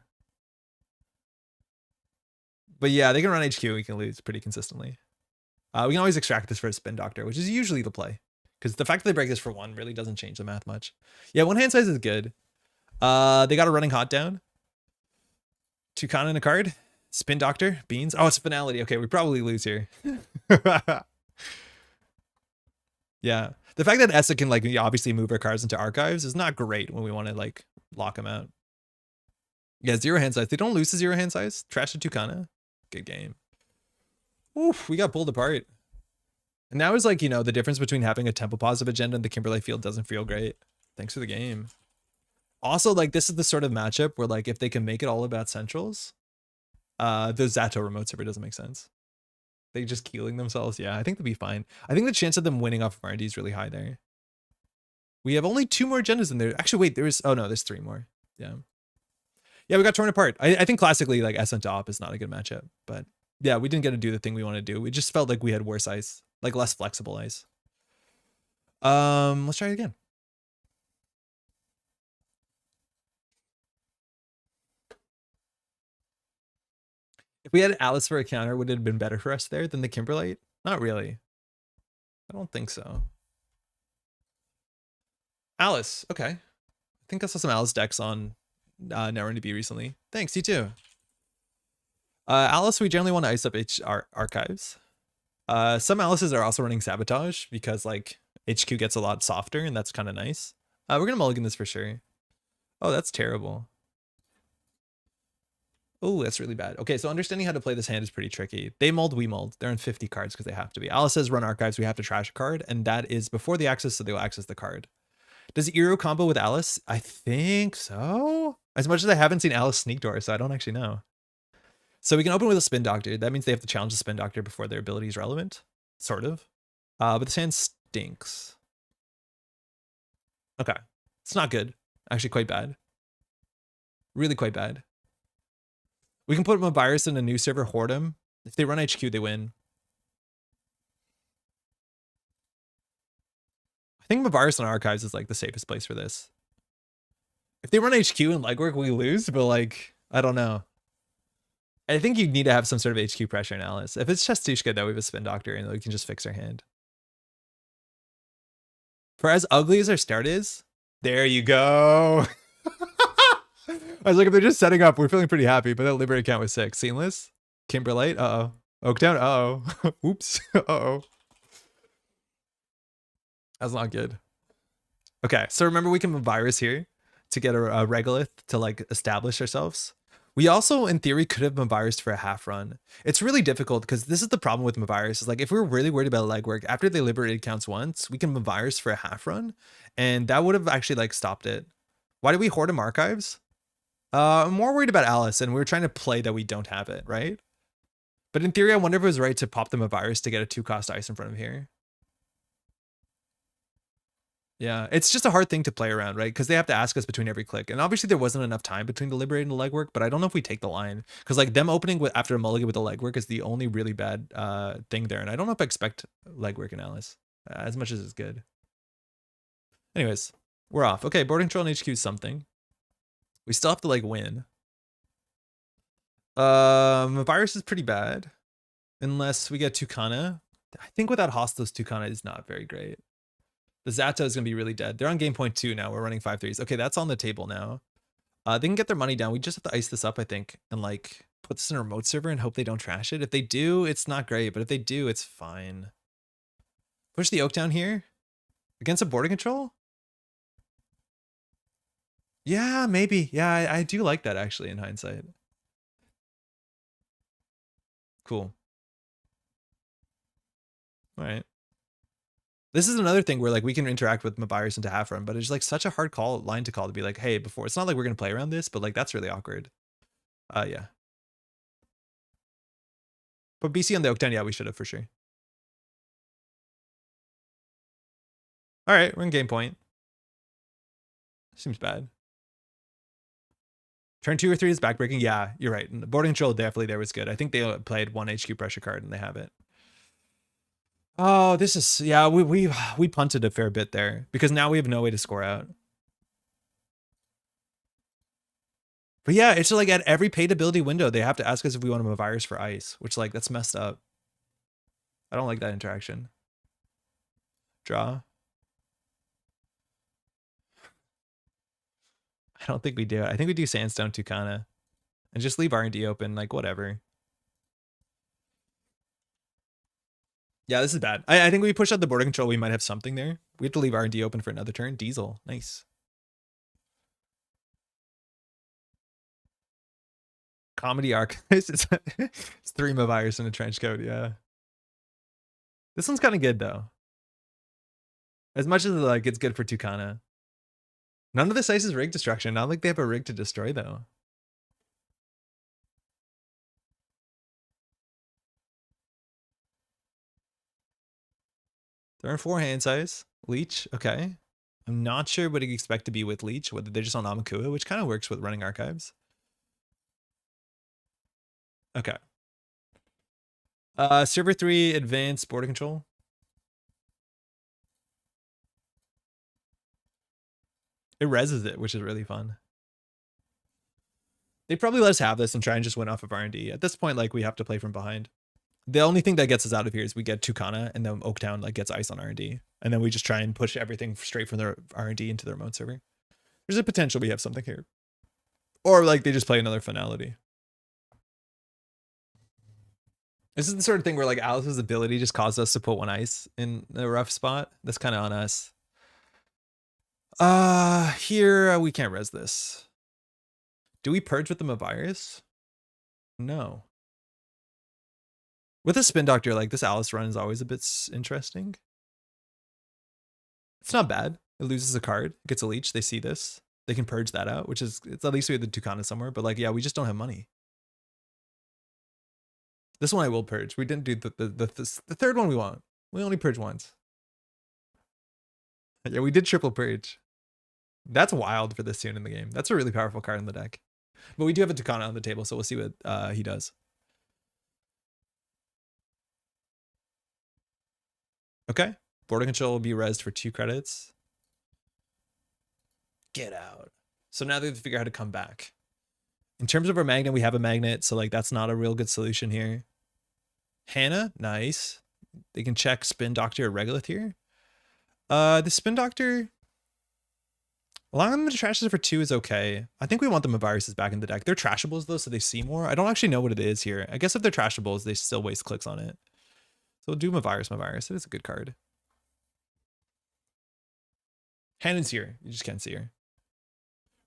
But yeah, they can run HQ. We can lose pretty consistently. We can always extract this for a Spin Doctor, which is usually the play. Because the fact that they break this for 1 really doesn't change the math much. Yeah, 1 hand size is good. They got a running hot down. Tucana in a card. Spin Doctor. Beans. Oh, it's a finality. Okay, we probably lose here. Yeah. The fact that Essa can like obviously move our cards into archives is not great when we want to like lock them out. Yeah, 0 hand size. They don't lose to 0 hand size. Trash to Tucana. Good game. Oof, we got pulled apart. And now is like, you know, the difference between having a tempo positive agenda and the Kimberlite field doesn't feel great. Thanks for the game. Also, like, this is the sort of matchup where like if they can make it all about centrals, the ZATO remote server doesn't make sense. They just keeling themselves. Yeah, I think they'll be fine. I think the chance of them winning off of R&D is really high there. We have only 2 more agendas in there. Actually, wait, there's 3 more. Yeah. Yeah, we got torn apart. I think classically, like, S to op is not a good matchup. But yeah, we didn't get to do the thing we want to do. We just felt like we had worse ice. Like, less flexible ice. Let's try it again. If we had Alice for a counter, would it have been better for us there than the Kimberlite? Not really. I don't think so. Alice, okay. I think I saw some Alice decks on Netrunner DB recently. Thanks, you too. Alice, we generally want to ice up our archives. Some Alices are also running Sabotage because like HQ gets a lot softer and that's kind of nice. We're gonna mulligan this for sure. Oh, that's terrible. Oh, that's really bad. Okay, so understanding how to play this hand is pretty tricky. They mold, we mold. They're in 50 cards because they have to be. Alice says run archives, we have to trash a card, and that is before the access, so they'll access the card. Does Eero combo with Alice? I think so. As much as I haven't seen Alice Sneak Door, so I don't actually know. So we can open with a Spin Doctor. That means they have to challenge the Spin Doctor before their ability is relevant. Sort of. But this hand stinks. Okay. It's not good. Actually quite bad. Really quite bad. We can put a virus in a new server, hoard him. If they run HQ, they win. I think Mavirus on Archives is like the safest place for this. If they run HQ and legwork, we lose, but like, I don't know. I think you need to have some sort of HQ pressure in Alice. If it's Chestushka, though, we have a Spin Doctor and we can just fix our hand. For as ugly as our start is, there you go. I was like, if they're just setting up, we're feeling pretty happy, but that Liberate count was 6. Seamless. Kimberlite, uh-oh. Oaktown, uh-oh. Oops, uh-oh. That's not good. Okay, so remember we can move virus here to get a regolith to like establish ourselves. We also, in theory, could have Mavirus for a Hafrun. It's really difficult because this is the problem with Mavirus. Is like if we were really worried about legwork, after they liberated counts once, we can Mavirus for a Hafrun, and that would have actually like stopped it. Why did we hoard him Archives? I'm more worried about Alice, and we were trying to play that we don't have it, right? But in theory, I wonder if it was right to pop them a virus to get a 2-cost ice in front of here. Yeah, it's just a hard thing to play around, right? Because they have to ask us between every click. And obviously there wasn't enough time between the Liberate and the legwork, but I don't know if we take the line. Because like them opening with after a mulligan with the legwork is the only really bad thing there. And I don't know if I expect legwork in Alice as much as it's good. Anyways, we're off. Okay, board control and HQ is something. We still have to like win. Virus is pretty bad. Unless we get Tucana. I think without Hostos, Tucana is not very great. The ZATO is going to be really dead. They're on game point 2 now. We're running 5-3s. Okay, that's on the table now. They can get their money down. We just have to ice this up, I think, and like put this in a remote server and hope they don't trash it. If they do, it's not great, but if they do, it's fine. Push the Oak down here against a border control. Yeah, maybe. Yeah, I do like that actually in hindsight. Cool. All right. This is another thing where like we can interact with Mavirus into Hafrun, but it's like such a hard line to call to be like, hey, before it's not like we're gonna play around this, but like that's really awkward. Yeah. But BC on the Oaktown, yeah, we should have for sure. All right, we're in game point. Seems bad. Turn 2 or 3 is backbreaking. Yeah, you're right. And the board control definitely there was good. I think they played 1 HQ pressure card and they have it. Oh, this is, yeah, we punted a fair bit there because now we have no way to score out. But yeah, it's like at every paid ability window, they have to ask us if we want a virus for ice, which like, that's messed up. I don't like that interaction. Draw. I don't think we do. I think we do Sandstone Tucana and just leave R&D open, like whatever. Yeah, this is bad. I think we push out the border control. We might have something there. We have to leave R&D open for another turn. Diesel. Nice. Comedy arc. It's 3 Mavirus in a trench coat. Yeah. This one's kind of good though. As much as like it's good for Tucana. None of this ice is rig destruction. Not like they have a rig to destroy though. They're in 4 hand size. Leech, okay. I'm not sure what you expect to be with Leech, whether they're just on Amakua, which kind of works with running Archives. Okay. Server 3, advanced border control. It reses it, which is really fun. They'd probably let us have this and try and just win off of R&D. At this point, like, we have to play from behind. The only thing that gets us out of here is we get Tucana and then Oaktown like gets ice on R&D. And then we just try and push everything straight from their R&D into the remote server. There's a potential we have something here. Or like they just play another finality. This is the sort of thing where like Alice's ability just caused us to put 1 ice in a rough spot. That's kind of on us. Here we can't res this. Do we purge with the Mavirus? No. With a Spin Doctor, like this Alice run is always a bit interesting. It's not bad. It loses a card, it gets a leech, they see this. they can purge that out, which is, it's at least we have the Tucana somewhere, but like, yeah, we just don't have money. This one I will purge. We didn't do the third one we want. We only purge once. Yeah, we did triple purge. That's wild for this soon in the game. That's a really powerful card in the deck. But we do have a Tucana on the table, so we'll see what he does. Okay. Border control will be rezzed for 2 credits. Get out. So now they have to figure out how to come back. In terms of our magnet, we have a magnet, so like that's not a real good solution here. Hannah, nice. They can check Spin Doctor or Regolith here. The Spin Doctor, allowing them to trash this for 2 is okay. I think we want the Maviruses back in the deck. They're trashables though, so they see more. I don't actually know what it is here. I guess if they're trashables, they still waste clicks on it. So we'll do Mavirus. It is a good card. Hannah's here. You just can't see her.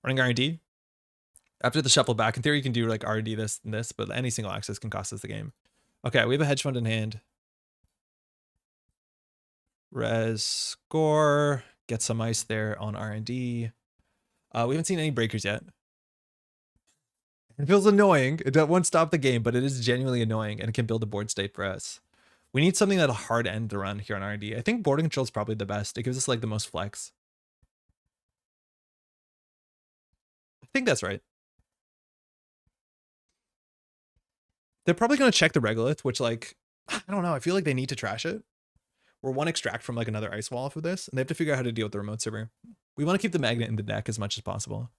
Running R&D. After the shuffle back, in theory, you can do like R&D this and this, but any single access can cost us the game. Okay, we have a hedge fund in hand. Res, score, get some ice there on R&D. We haven't seen any breakers yet. It feels annoying. It won't stop the game, but it is genuinely annoying and it can build a board state for us. We need something that'll hard end the run here on R&D. I think border control is probably the best. It gives us like the most flex. I think that's right. They're probably going to check the Regolith, which like, I don't know. I feel like they need to trash it. We're 1 extract from like another ice wall for this, and they have to figure out how to deal with the remote server. We want to keep the magnet in the deck as much as possible.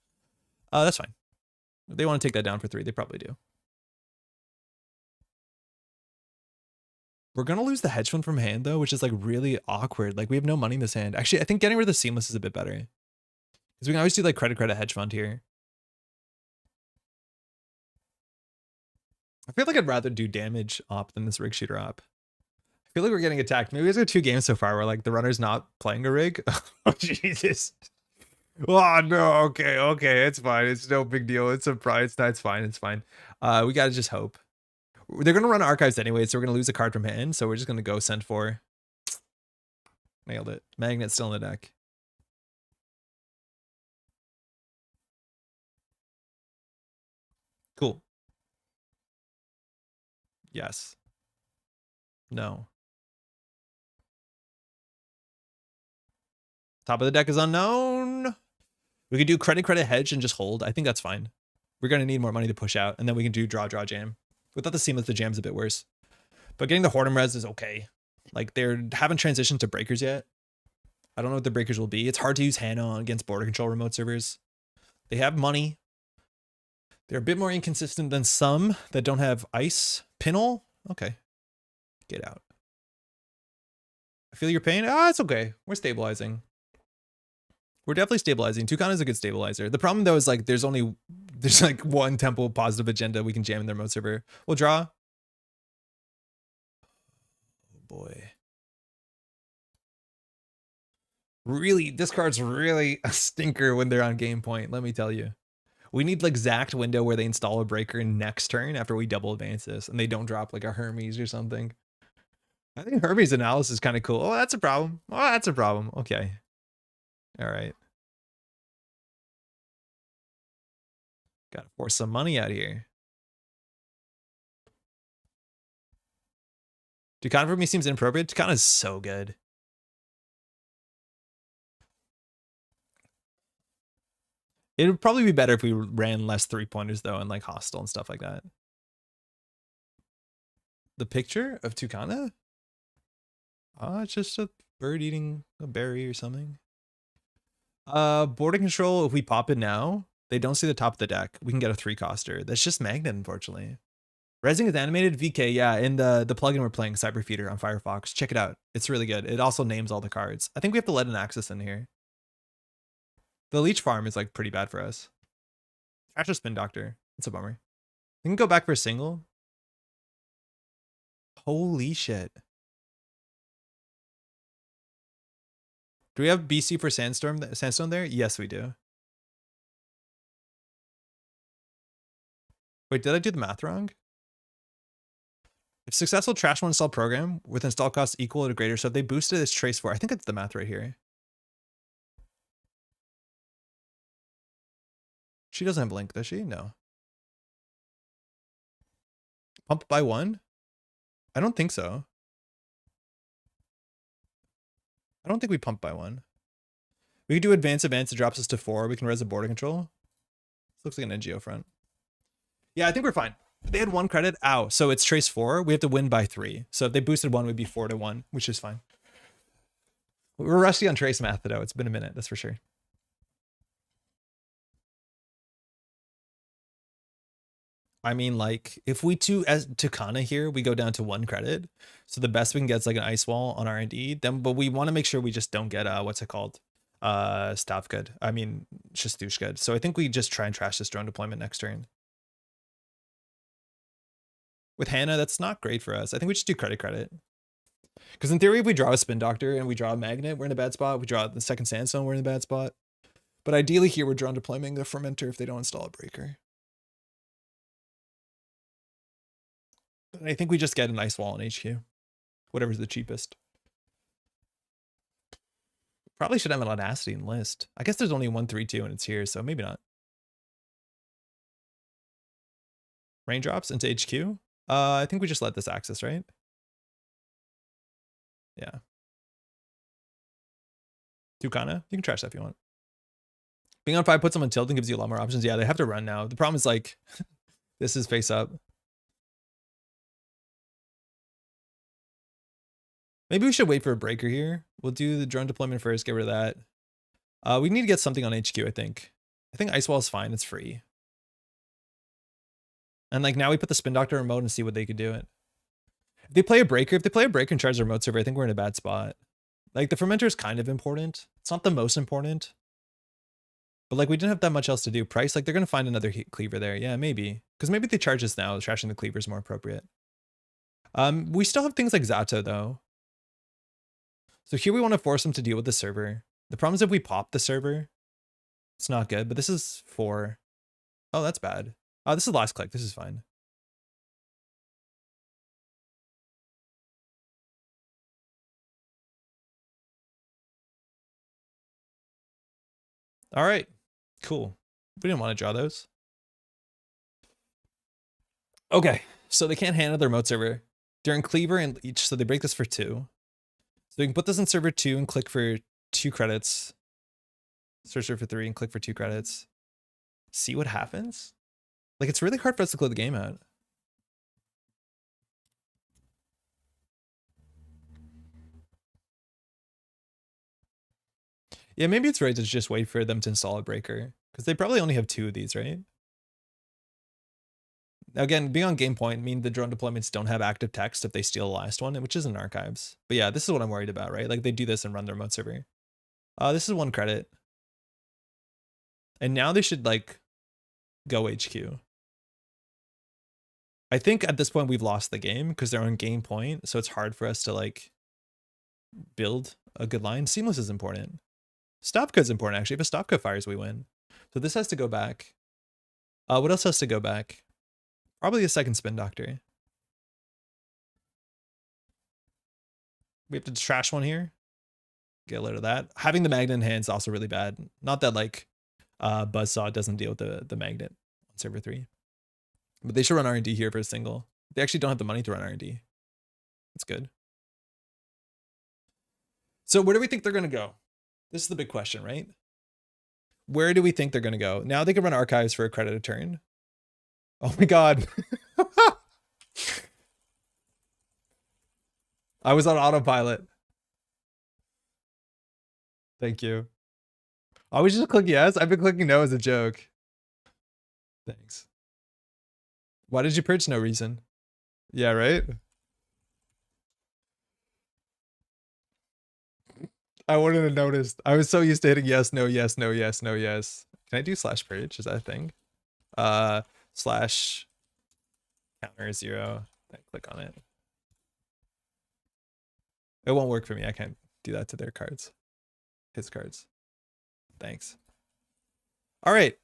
That's fine. If they want to take that down for 3, they probably do. We're going to lose the hedge fund from hand though, which is like really awkward. Like we have no money in this hand. Actually, I think getting rid of the seamless is a bit better. Because we can always do like credit hedge fund here. I feel like I'd rather do damage op than this rig shooter op. I feel like we're getting attacked. Maybe there's 2 games so far where like the runner's not playing a rig. Oh, Jesus. Oh, no. Okay. It's fine. It's no big deal. It's a prize. That's fine. It's fine. We got to just hope. They're going to run archives anyway, so we're going to lose a card from hand. So we're just going to go send 4. Nailed it. Magnet's still in the deck. Cool. Yes. No. Top of the deck is unknown. We could do credit hedge and just hold. I think that's fine. We're going to need more money to push out, and then we can do draw, jam. Without the seamless, the jam's a bit worse. But getting the Hortum res is okay. Like, they haven't transitioned to breakers yet. I don't know what the breakers will be. It's hard to use Hannah against border control remote servers. They have money. They're a bit more inconsistent than some that don't have ice. Pinel? Okay. Get out. I feel your pain. Ah, it's okay. We're stabilizing. We're definitely stabilizing. Tucana is a good stabilizer. The problem though is like there's like 1 temple positive agenda we can jam in their remote server. We'll draw. Oh boy. Really, this card's really a stinker when they're on game point, let me tell you. We need like exact window where they install a breaker next turn after we double advance this and they don't drop like a Hermes or something. I think Hermes analysis is kind of cool. Oh, that's a problem. Oh, that's a problem. Okay. All right. Gotta force some money out here. Tucana for me seems inappropriate. Tucana is so good. It would probably be better if we ran less 3-pointers though and like hostile and stuff like that. The picture of Tucana? Oh, it's just a bird eating a berry or something. Border control, if we pop it now, they don't see the top of the deck. We can get a 3-coster. That's just magnet, unfortunately. Resing is animated VK, yeah, in the plugin we're playing, Cyberfeeder on Firefox. Check it out. It's really good. It also names all the cards. I think we have to let an access in here. The leech farm is like pretty bad for us. Trash a Spin Doctor. It's a bummer. We can go back for a single. Holy shit. Do we have BC for Sandstone there? Yes, we do. Wait, did I do the math wrong? If successful trash one install program with install costs equal or greater, so if they boosted this trace for, I think it's the math right here. She doesn't have Link, does she? No. Pump by 1? I don't think so. I don't think we pump by 1. We can do advance. It drops us to 4. We can res a border control. This looks like an NGO front. Yeah, I think we're fine. They had 1 credit. Ow. So it's trace 4. We have to win by 3. So if they boosted 1, we'd be 4-1, which is fine. We're rusty on trace math, though. It's been a minute, that's for sure. I mean, like, if we as Tucana here, we go down to 1 credit. So the best we can get is like an ice wall on R&D. Then, but we want to make sure we just don't get what's it called? Stavgud. I mean, Shastushgud. So I think we just try and trash this drone deployment next turn. With Hannah, that's not great for us. I think we just do credit. Because in theory, if we draw a Spin Doctor and we draw a Magnet, we're in a bad spot. If we draw the second Sandstone, we're in a bad spot. But ideally here, we're drone deploying the Fermenter if they don't install a breaker. I think we just get an ice wall on HQ. Whatever's the cheapest. Probably should have an Audacity in list. I guess there's only 1-3-2 and it's here, so maybe not. Raindrops into HQ. I think we just let this access, right? Yeah. Tucana, you can trash that if you want. Being on 5 puts them on tilt and gives you a lot more options. Yeah, they have to run now. The problem is like, this is face up. Maybe we should wait for a breaker here. We'll do the drone deployment first, get rid of that. We need to get something on HQ, I think. I think Ice Wall is fine, it's free. And like now we put the Spin Doctor remote and see what they could do it. If they play a breaker and charge their remote server, I think we're in a bad spot. Like the Fermenter is kind of important. It's not the most important. But like we didn't have that much else to do. Price, like they're going to find another cleaver there. Yeah, maybe. Because maybe if they charge us now, trashing the cleaver is more appropriate. We still have things like ZATO though. So here we want to force them to deal with the server. The problem is if we pop the server, it's not good, but this is 4. Oh, that's bad. Oh, this is last click. This is fine. All right, cool. We didn't want to draw those. Okay, so they can't handle their remote server. During cleaver and each, so they break this for 2. So we can put this in server 2 and click for 2 credits. Search server 3 and click for 2 credits. See what happens? Like, it's really hard for us to close the game out. Yeah, maybe it's right to just wait for them to install a breaker. Because they probably only have 2 of these, right? Now again, being on game point means the drone deployments don't have active text if they steal the last one, which is in archives. But yeah, this is what I'm worried about, right? Like they do this and run their remote server. This is 1 credit. And now they should like go HQ. I think at this point we've lost the game because they're on game point. So it's hard for us to like build a good line. Seamless is important. Stop code's important actually. If a stop code fires, we win. So this has to go back. What else has to go back? Probably a second Spin Doctor. We have to trash one here. Get rid of that. Having the magnet in hand is also really bad. Not that like Buzzsaw doesn't deal with the magnet on server 3. But they should run R&D here for a single. They actually don't have the money to run R&D. That's good. So where do we think they're going to go? This is the big question, right? Where do we think they're going to go? Now they can run archives for a credit a turn. Oh my god. I was on autopilot. Thank you. I was just clicking yes. I've been clicking no as a joke. Thanks. Why did you purge? No reason. Yeah, right? I wouldn't have noticed. I was so used to hitting yes, no, yes, no, yes, no, yes. Can I do slash purge? Is that a thing? Slash counter 0. I click on it. It won't work for me. I can't do that to their cards. His cards. Thanks. All right.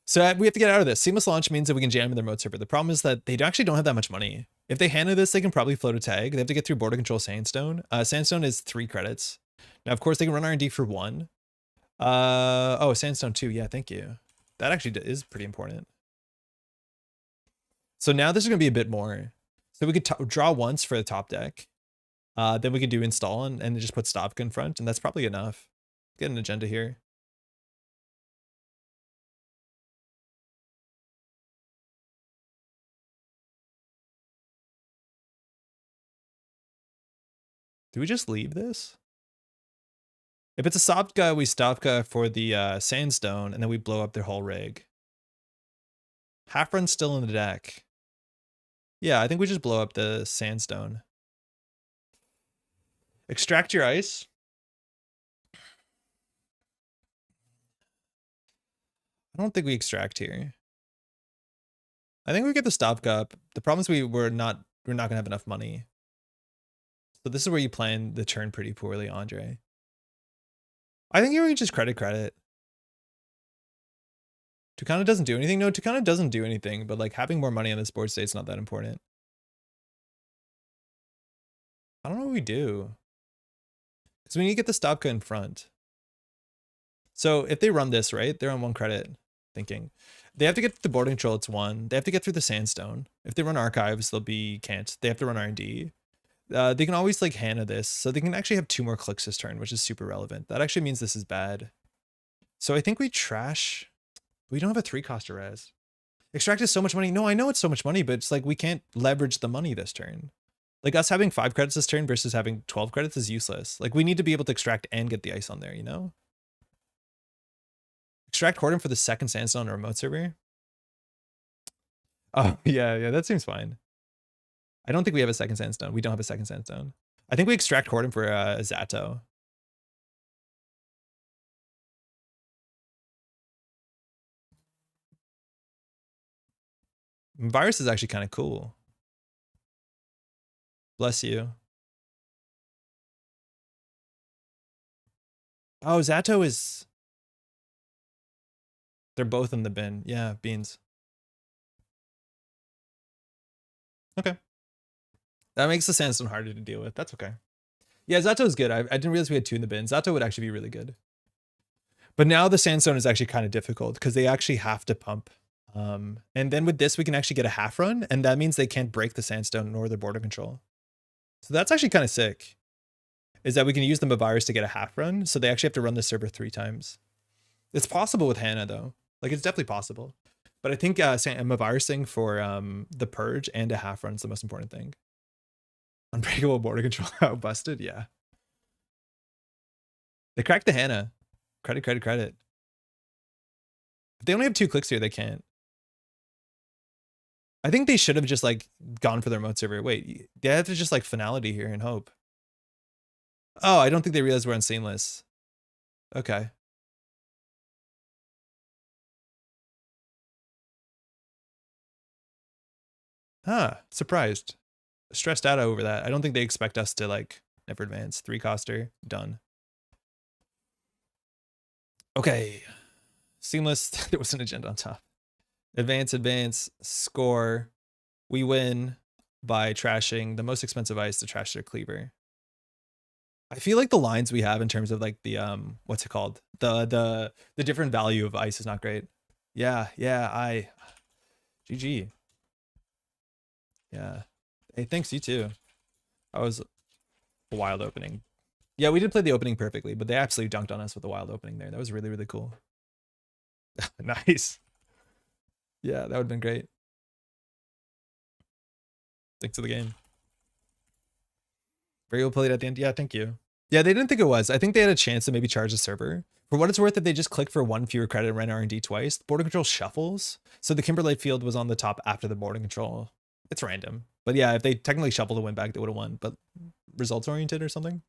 So we have to get out of this. Seamless launch means that we can jam in their remote server. The problem is that they actually don't have that much money. If they handle this, they can probably float a tag. They have to get through border control Sandstone. Sandstone is 3 credits. Now, of course, they can run R&D for 1. Oh, Sandstone 2. Yeah, thank you. That actually is pretty important. So now this is going to be a bit more. So we could draw once for the top deck. Then we could do install and just put Stavka in front, and that's probably enough. Get an agenda here. Do we just leave this? If it's a Stavka, we Stavka for the sandstone, and then we blow up their whole rig. Hafrun's still in the deck. Yeah, I think we just blow up the sandstone. Extract your ice. I don't think we extract here. I think we get the Stavka up. The problem is we're not gonna have enough money. So this is where you plan the turn pretty poorly, Andre. I think you just credit. Tucana doesn't do anything. No, Tucana doesn't do anything, but like having more money on this board state's not that important. I don't know what we do. Because we need to get the Stavka in front. So if they run this, right, they're on 1 credit, thinking. They have to get the board control, it's 1. They have to get through the sandstone. If they run archives, can't. They have to run R&D. They can always like Hannah this, so they can actually have 2 more clicks this turn, which is super relevant. That actually means this is bad. So I think we trash. We don't have a 3-cost res. Extract is so much money. No, I know it's so much money, but it's like we can't leverage the money this turn. Like us having 5 credits this turn versus having 12 credits is useless. Like we need to be able to extract and get the ice on there, you know? Extract Cordon for the 2nd sandstone on a remote server. Oh, yeah, that seems fine. I don't think we have a 2nd sandstone. We don't have a 2nd sandstone. I think we extract Cordon for ZATO. Virus is actually kind of cool. Bless you. Oh, ZATO is... They're both in the bin. Yeah, beans. Okay. That makes the sandstone harder to deal with. That's okay. Yeah, ZATO is good. I didn't realize we had 2 in the bin. ZATO would actually be really good. But now the sandstone is actually kind of difficult because they actually have to pump. And then with this, we can actually get a Hafrun, and that means they can't break the sandstone nor their border control. So that's actually kind of sick, is that we can use the Mavirus to get a Hafrun, so they actually have to run the server 3 times. It's possible with Hannah, though. Like, it's definitely possible. But I think Mavirusing for the Purge and a Hafrun is the most important thing. Unbreakable border control, how busted? Yeah. They cracked the Hannah. Credit. If they only have 2 clicks here, they can't. I think they should have just like gone for their remote server. Wait, they have to just like finality here and hope. Oh, I don't think they realized we're on seamless. Okay. Huh, surprised. Stressed out over that. I don't think they expect us to like never advance. 3-coster, done. Okay. Seamless, there was an agenda on top. Advance, score. We win by trashing the most expensive ice to trash their cleaver. I feel like the lines we have in terms of like the what's it called? The different value of ice is not great. Yeah, GG. Yeah. Hey, thanks, you too. That was a wild opening. Yeah, we did play the opening perfectly, but they absolutely dunked on us with the wild opening there. That was really, really cool. Nice. Yeah, that would have been great. Thanks to the game. Very well played at the end. Yeah, thank you. Yeah, they didn't think it was. I think they had a chance to maybe charge the server. For what it's worth, if they just click for 1 fewer credit and ran R&D twice, the border control shuffles. So the Kimberlite field was on the top after the border control. It's random. But yeah, if they technically shuffled a win back, they would have won. But results oriented or something?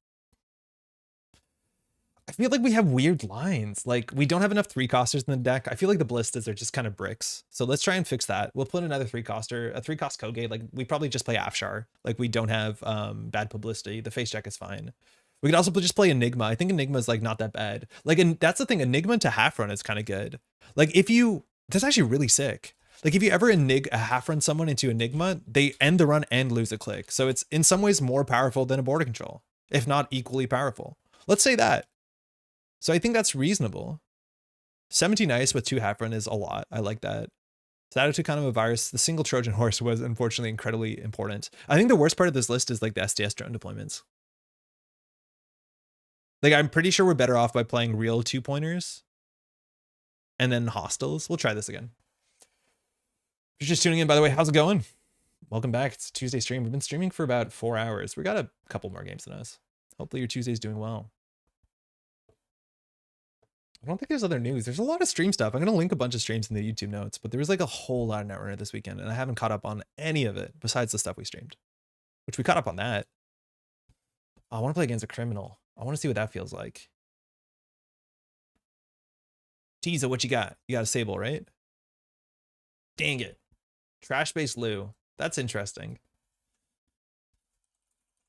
I feel like we have weird lines. Like, we don't have enough 3-costers in the deck. I feel like the ballistas are just kind of bricks. So let's try and fix that. We'll put another 3-coster, a 3-cost Kogate. Like, we probably just play Afshar. Like, we don't have bad publicity. The face check is fine. We could also just play Enigma. I think Enigma is, like, not that bad. Like, and that's the thing. Enigma to Hafrun is kind of good. Like, if you... That's actually really sick. Like, if you ever Hafrun someone into Enigma, they end the run and lose a click. So it's, in some ways, more powerful than a border control. If not equally powerful. Let's say that. So I think that's reasonable. 17 ice with 2 Hafrun is a lot. I like that. ZATO to kind of a virus. The single Trojan horse was unfortunately incredibly important. I think the worst part of this list is like the SDS drone deployments. Like I'm pretty sure we're better off by playing real 2-pointers and then hostiles. We'll try this again. If you're just tuning in, by the way, how's it going? Welcome back. It's a Tuesday stream. We've been streaming for about 4 hours. We got a couple more games than us. Hopefully your Tuesday's doing well. I don't think there's other news. There's a lot of stream stuff. I'm going to link a bunch of streams in the YouTube notes, but there was like a whole lot of Netrunner this weekend, and I haven't caught up on any of it besides the stuff we streamed, which we caught up on that. I want to play against a criminal. I want to see what that feels like. Teaser, what you got? You got a Sable, right? Dang it. Trash-based Lou. That's interesting.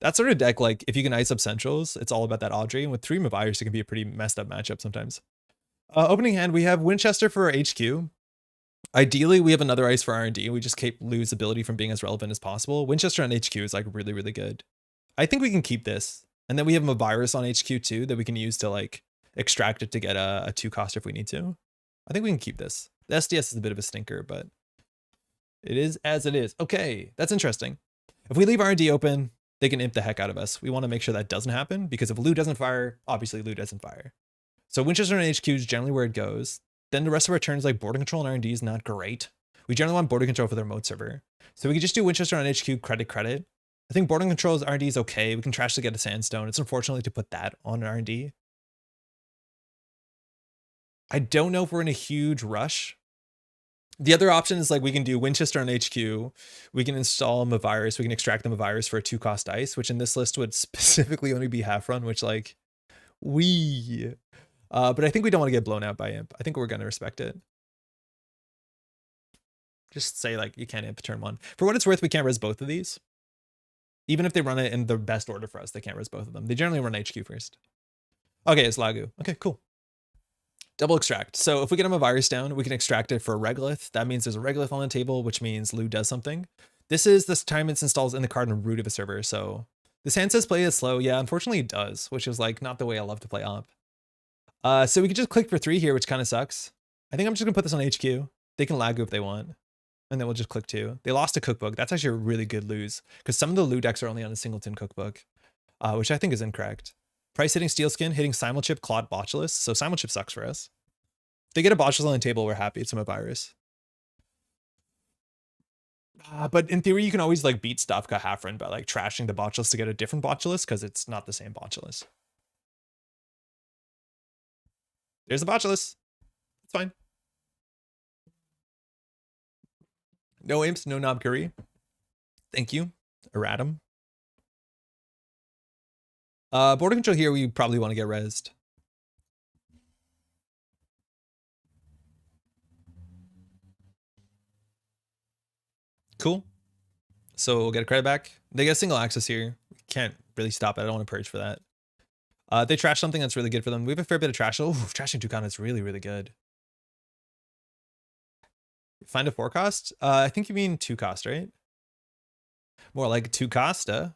That sort of deck, like, if you can ice up centrals, it's all about that Audrey, and with 3 Mavirs, it can be a pretty messed up matchup sometimes. Opening hand, we have Winchester for HQ. Ideally, we have another ice for R&D. We just keep Lou's ability from being as relevant as possible. Winchester on HQ is like really, really good. I think we can keep this. And then we have Mavirus on HQ too that we can use to like extract it to get a 2-coster if we need to. I think we can keep this. The SDS is a bit of a stinker, but it is as it is. Okay, that's interesting. If we leave R&D open, they can imp the heck out of us. We want to make sure that doesn't happen because if Lou doesn't fire, obviously Lou doesn't fire. So Winchester on HQ is generally where it goes. Then the rest of our turns, like border control and R&D is not great. We generally want border control for their mode server. So we can just do Winchester on HQ, credit. I think border control's R&D is okay. We can trash to get a sandstone. It's unfortunately to put that on R&D. I don't know if we're in a huge rush. The other option is like we can do Winchester on HQ. We can install Mavirus. We can extract the Mavirus for a 2-cost ice, which in this list would specifically only be Hafrun, which like, but I think we don't want to get blown out by imp. I think we're going to respect it. Just say like, you can't imp turn 1. For what it's worth, we can't res both of these. Even if they run it in the best order for us, they can't res both of them. They generally run HQ first. Okay, it's Lagu. Okay, cool. Double extract. So if we get him a virus down, we can extract it for a regolith. That means there's a regolith on the table, which means Lou does something. This is this time it's installs in the card and root of a server. So this hand says play it slow. Yeah, unfortunately it does, which is like not the way I love to play op. So we can just click for 3 here, which kind of sucks. I think I'm just gonna put this on HQ. They can Lagu if they want. And then we'll just click 2. They lost a cookbook. That's actually a really good lose because some of the Lou decks are only on a singleton cookbook, which I think is incorrect. Price hitting Steelskin, hitting Simulchip, Claude, Botulus. So Simulchip sucks for us. If they get a Botulus on the table, we're happy. It's a virus. But in theory, you can always like beat Stavka Hafrun by like trashing the Botulus to get a different Botulus because it's not the same Botulus. There's the Botulus. It's fine. No imps, no Knob Curry. Thank you, Erratum. Border control here, we probably want to get rezzed. Cool. So we'll get a credit back. They get single access here. We can't really stop it. I don't want to purge for that. They trash something that's really good for them. We have a fair bit of trash. Oh, trashing 2-con is really, really good. Find a 4-cost? I think you mean 2-cost, right? More like 2-costa.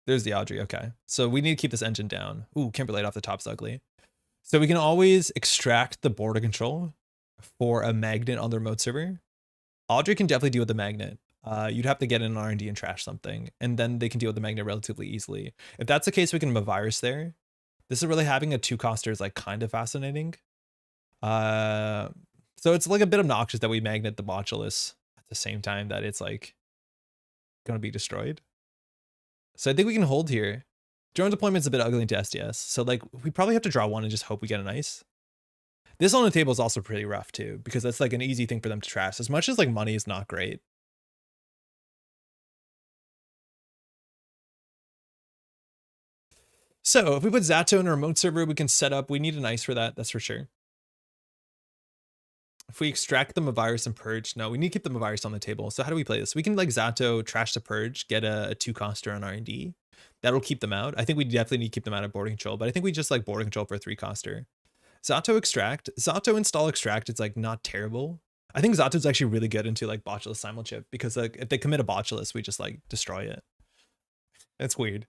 There's the Audrey. Okay. So we need to keep this engine down. Ooh, Kimberlite off the top's ugly. So we can always extract the border control for a magnet on the remote server. Audrey can definitely deal with the magnet. You'd have to get in an R&D and trash something, and then they can deal with the magnet relatively easily. If that's the case, we can have a virus there. This is really having a 2-coster is like kind of fascinating. So it's like a bit obnoxious that we magnet the Botulus at the same time that it's like going to be destroyed. So I think we can hold here. Drone deployment's a bit ugly into SDS. So like we probably have to draw 1 and just hope we get an ice. This on the table is also pretty rough too, because that's like an easy thing for them to trash. As much as like money is not great. So if we put ZATO in a remote server, we can set up, we need an ice for that, that's for sure. If we extract them a virus and purge, no, we need to keep them a virus on the table. So how do we play this? We can like ZATO, trash the purge, get a 2-coster on R&D. That'll keep them out. I think we definitely need to keep them out of boarding control, but I think we just like boarding control for a 3-coster. ZATO extract, ZATO install extract, it's like not terrible. I think ZATO's actually really good into like Botulus Simulchip because like if they commit a Botulus, we just like destroy it. It's weird.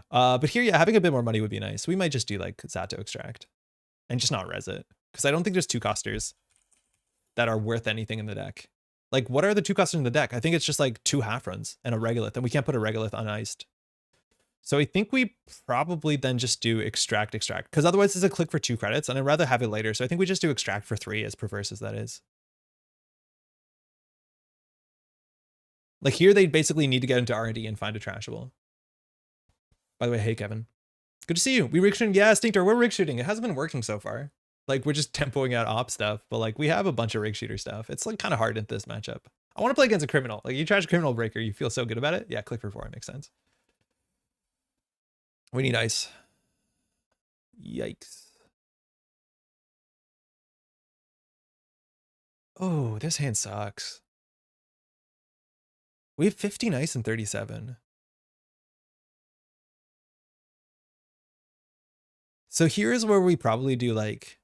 But here, yeah, having a bit more money would be nice. We might just do like ZATO extract. and just not res it. Because I don't think there's 2-costers that are worth anything in the deck. Like, what are the 2-costers in the deck? I think it's just like 2 Hafruns and a Regolith, and we can't put a Regolith uniced. So I think we probably then just do extract, because otherwise it's a click for 2 credits, and I'd rather have it later. So I think we just do extract for 3, as perverse as that is. Like here, they basically need to get into R&D and find a trashable. By the way, hey, Kevin. Good to see you. We rig shooting? Yeah, Stinktor, we're rig shooting. It hasn't been working so far. Like, we're just tempoing out op stuff, but like, we have a bunch of rig shooter stuff. It's like kind of hard in this matchup. I want to play against a criminal. Like, you trash a criminal breaker, you feel so good about it. Yeah, click for 4, it makes sense. We need ice. Yikes. Oh, this hand sucks. We have 15 ice and 37. So here's where we probably do like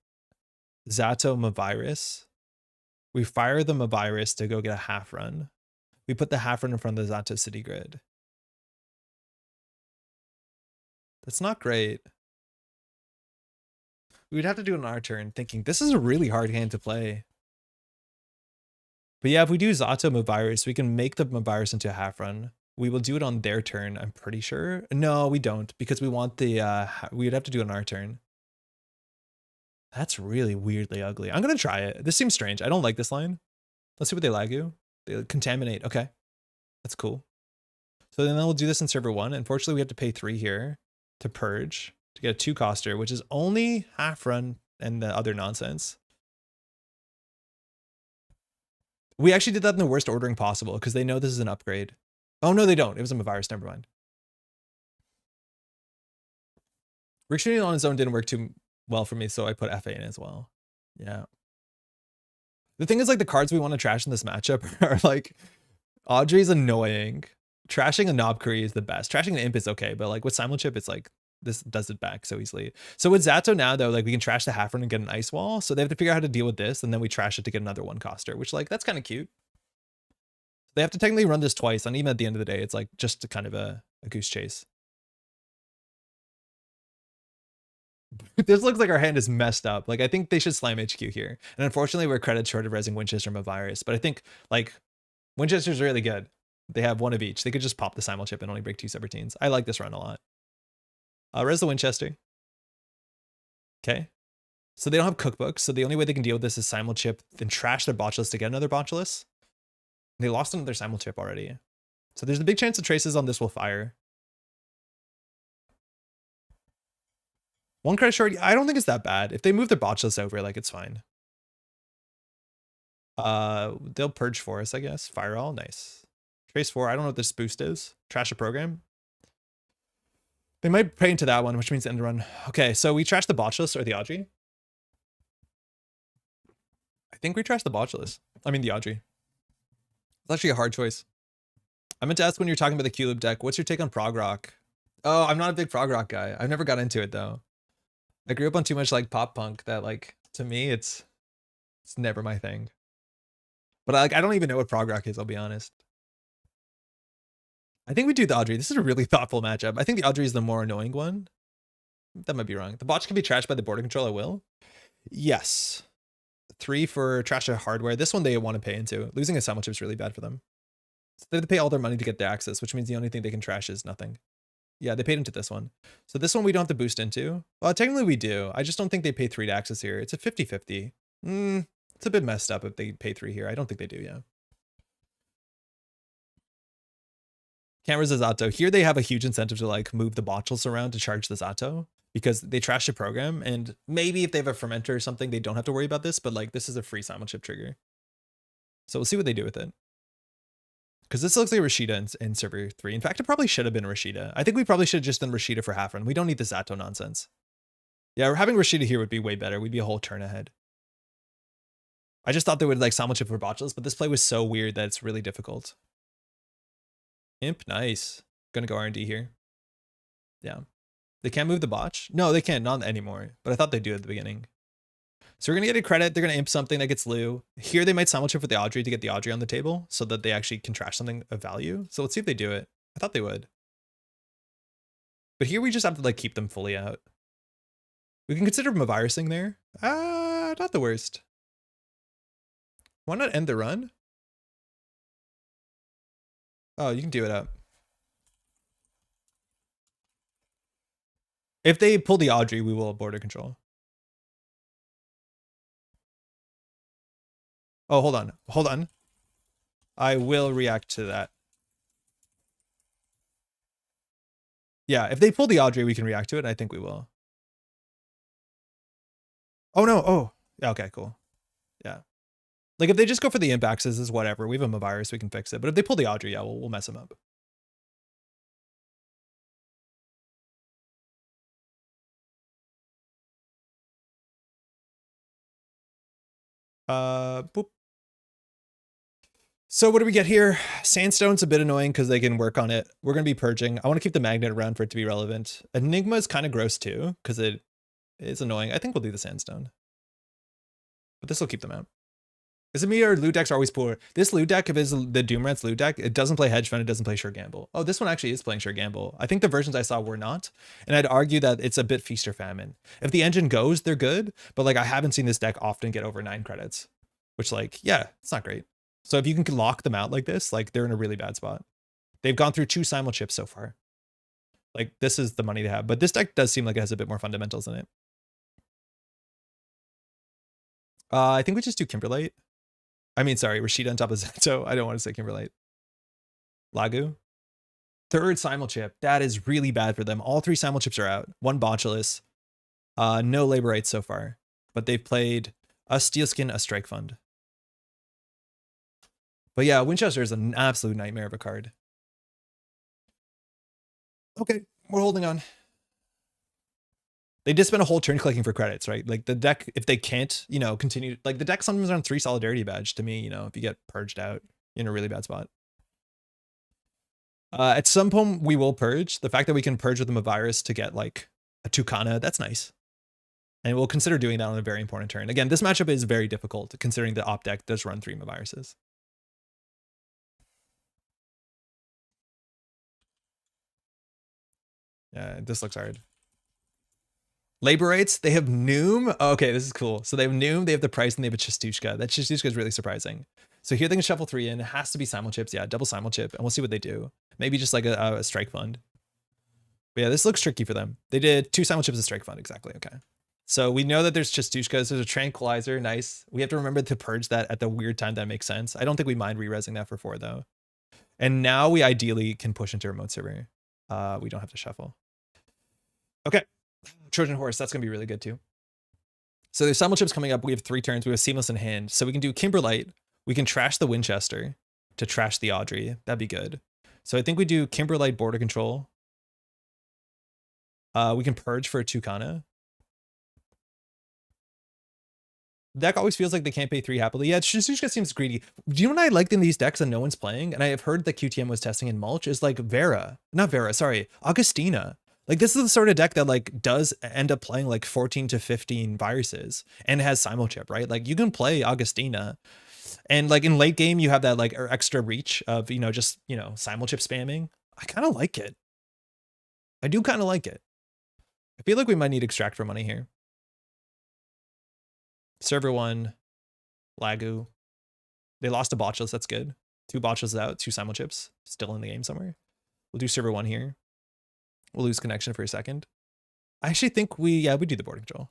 ZATO Mavirus. We fire the Mavirus to go get a Hafrun. We put the Hafrun in front of the ZATO City Grid. That's not great. We would have to do it on our turn, thinking this is a really hard hand to play. But yeah, if we do ZATO Mavirus, we can make the Mavirus into a Hafrun. We will do it on their turn, I'm pretty sure. No, we don't, because we want the, we would have to do it on our turn. That's really weirdly ugly. I'm going to try it. This seems strange. I don't like this line. Let's see what they lag you. They contaminate. Okay. That's cool. So then we'll do this in server 1. Unfortunately, we have to pay 3 here to purge to get a 2-coster, which is only Hafrun and the other nonsense. We actually did that in the worst ordering possible because they know this is an upgrade. Oh, no, they don't. It was a Mavirus. Never mind. Rig shooting on his own didn't work too well for me, so I put FA in as well. Yeah. The thing is, like, the cards we want to trash in this matchup are like, Audrey's annoying. Trashing a Knobkery is the best. Trashing an Imp is okay, but like with Simulchip, it's like, this does it back so easily. So with ZATO now, though, like we can trash the Hafrun and get an Ice Wall. So they have to figure out how to deal with this, and then we trash it to get another 1-coster, which like, that's kind of cute. They have to technically run this twice, and even at the end of the day, it's like just kind of a goose chase. This looks like our hand is messed up. Like, I think they should slam HQ here. And unfortunately, we're credit short of resing Winchester and Mavirus. But I think, like, Winchester's really good. They have 1 of each. They could just pop the Simulchip and only break 2 Subroutines. I like this run a lot. Res the Winchester. Okay. So they don't have cookbooks, so the only way they can deal with this is Simulchip, then trash their Botulus to get another Botulus. They lost another Simulchip already. So there's a big chance the traces on this will fire. 1 credit short, I don't think it's that bad. If they move their Botulus over, like, it's fine. They'll purge for us, I guess. Fire all, nice. Trace 4, I don't know what this boost is. Trash a program. They might pay into that one, which means end run. Okay, so we trash the Botulus or the Audrey. I think we trash the Botulus. I mean the Audrey. It's actually a hard choice. I meant to ask when you're talking about the Q-Loop deck, what's your take on prog rock? Oh, I'm not a big prog rock guy. I've never got into it though. I grew up on too much like pop punk that like, to me, it's never my thing. But like, I don't even know what prog rock is, I'll be honest. I think we do the Audrey. This is a really thoughtful matchup. I think the Audrey is the more annoying one. That might be wrong. The botch can be trashed by the border control, I will. Yes. 3 for trash of hardware. This one they want to pay into. Losing a Simulchip is really bad for them. So they have to pay all their money to get the access, which means the only thing they can trash is nothing. Yeah, they paid into this one. So this one we don't have to boost into. Well, technically we do. I just don't think they pay 3 to access here. It's a 50-50. It's a bit messed up if they pay 3 here. I don't think they do, yeah. Cameras as ZATO. Here they have a huge incentive to like move the Botulus around to charge the ZATO because they trash the program, and maybe if they have a fermenter or something, they don't have to worry about this, but like this is a free Simulchip trigger. So we'll see what they do with it. Because this looks like Rashida in server 3. In fact, it probably should have been Rashida. I think we probably should have just done Rashida for Hafrun. We don't need the ZATO nonsense. Yeah, having Rashida here would be way better. We'd be a whole turn ahead. I just thought they would like Simulchip for Botulus, but this play was so weird that it's really difficult. Imp, nice. Gonna go R&D here. Yeah. They can't move the botch? No, they can't, not anymore. But I thought they'd do it at the beginning. So we're gonna get a credit. They're gonna imp something that gets Lou. Here they might Simulchip with the Audrey to get the Audrey on the table so that they actually can trash something of value. So let's see if they do it. I thought they would. But here we just have to like keep them fully out. We can consider virusing there. Not the worst. Why not end the run? Oh, you can do it up. If they pull the Audrey, we will border control. Oh, hold on. Hold on. I will react to that. Yeah, if they pull the Audrey, we can react to it. I think we will. Oh, no. Oh, yeah, okay, cool. Yeah. Like, if they just go for the impacts, this is whatever. We have a virus, we can fix it. But if they pull the Audrey, yeah, we'll mess them up. Boop. So what do we get here? Sandstone's a bit annoying because they can work on it. We're going to be purging. I want to keep the magnet around for it to be relevant. Enigma is kind of gross too because it is annoying. I think we'll do the sandstone. But this will keep them out. Is it me or loot decks are always poor? This loot deck, if it's the Doomrats loot deck, it doesn't play hedge fund, it doesn't play sure gamble. Oh, this one actually is playing sure gamble. I think the versions I saw were not. And I'd argue that it's a bit feast or famine. If the engine goes, they're good. But like I haven't seen this deck often get over 9 credits. Which like, yeah, it's not great. So if you can lock them out like this, like they're in a really bad spot. They've gone through 2 simul chips so far. Like this is the money to have. But this deck does seem like it has a bit more fundamentals in it. I think we just do Kimberlite. I mean, sorry, Rashida on top of ZATO. I don't want to say Kimberlite. Lagu. 3rd simul chip. That is really bad for them. All 3 simul chips are out. 1 Botulus. No Laborites so far. But they've played a Steelskin, a Strike Fund. But yeah, Winchester is an absolute nightmare of a card. Okay, we're holding on. They just spent a whole turn clicking for credits, right? Like the deck, if they can't, you know, continue, like the deck sometimes on 3 Solidarity Badge to me, you know, if you get purged out, you're in a really bad spot. At some point, we will purge. The fact that we can purge with them a virus to get like a Tucana, that's nice. And we'll consider doing that on a very important turn. Again, this matchup is very difficult considering the op deck does run 3 viruses. Yeah, this looks hard. Laborites, they have Noom. Oh, okay, this is cool. So they have Noom, they have the price, and they have a Chistushka. That Chistushka is really surprising. So here they can shuffle 3 in. It has to be simul chips. Yeah, double simul chip. And we'll see what they do. Maybe just like a strike fund. But yeah, this looks tricky for them. They did 2 simul chips and strike fund. Exactly. Okay. So we know that there's Chistushkas. There's a tranquilizer. Nice. We have to remember to purge that at the weird time that makes sense. I don't think we mind re-resing that for 4 though. And now we ideally can push into remote server. We don't have to shuffle. Okay. Trojan Horse, that's going to be really good too. So there's simul chips coming up. We have 3 turns. We have Seamless in hand. So we can do Kimberlite. We can trash the Winchester to trash the Audrey. That'd be good. So I think we do Kimberlite border control. We can purge for a Tucana. Deck always feels like they can't pay 3 happily. Yeah, Shizuka seems greedy. Do you know what I liked in these decks that no one's playing? And I have heard that QTM was testing in Mulch is like Augustina. Like this is the sort of deck that like does end up playing like 14 to 15 viruses and has simul chip, right? Like you can play Augustina and like in late game, you have that like extra reach of, you know, just, you know, simul chip spamming. I kind of like it. I do kind of like it. I feel like we might need extract for money here. Server 1, Lagu. They lost a Botulus, that's good. 2 Botulus out, 2 simul chips, still in the game somewhere. We'll do server 1 here. We'll lose connection for a second. I actually think we do the board control.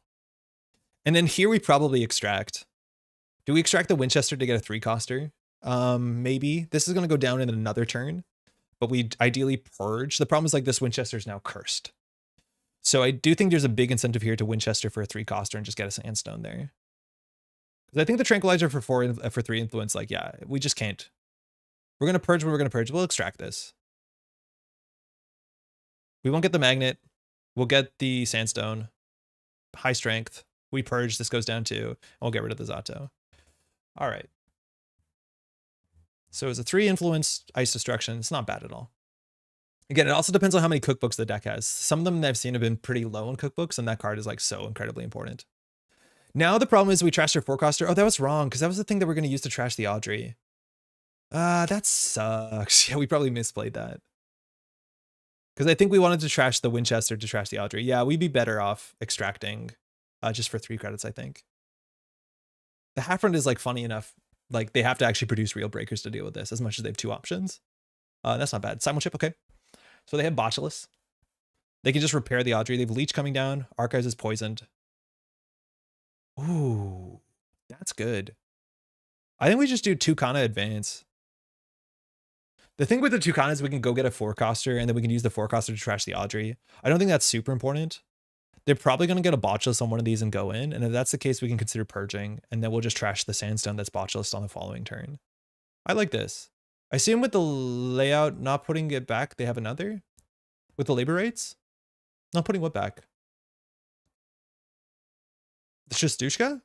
And then here we probably extract. Do we extract the Winchester to get a 3-coster? Maybe. This is going to go down in another turn, but we ideally purge. The problem is like this Winchester is now cursed. So I do think there's a big incentive here to Winchester for a 3-coster and just get a sandstone there. Because I think the tranquilizer for 3 influence, like, yeah, we just can't. We're going to purge when we're going to purge. We'll extract this. We won't get the magnet. We'll get the sandstone. High strength. We purge. This goes down 2. And we'll get rid of the Zato. All right. So it's a 3 influence ice destruction. It's not bad at all. Again, it also depends on how many cookbooks the deck has. Some of them that I've seen have been pretty low in cookbooks, and that card is like so incredibly important. Now the problem is we trashed our 4-coster. Oh, that was wrong, because that was the thing that we're going to use to trash the Audrey. That sucks. Yeah, we probably misplayed that. Because I think we wanted to trash the Winchester to trash the Audrey. Yeah, we'd be better off extracting just for 3 credits, I think. The Hafrun is like funny enough. Like they have to actually produce real breakers to deal with this as much as they have 2 options. That's not bad. Simul chip, okay. So they have Botulus. They can just repair the Audrey. They have Leech coming down. Archives is poisoned. Ooh, that's good. I think we just do Tucana advance. The thing with the Tucana is we can go get a forecaster and then we can use the forecaster to trash the Audrey. I don't think that's super important. They're probably going to get a Botulus on one of these and go in. And if that's the case, we can consider purging. And then we'll just trash the Sandstone that's Botulus on the following turn. I like this. I assume with the layout not putting it back, they have another? With the labor rates? Not putting what back? The Shistushka?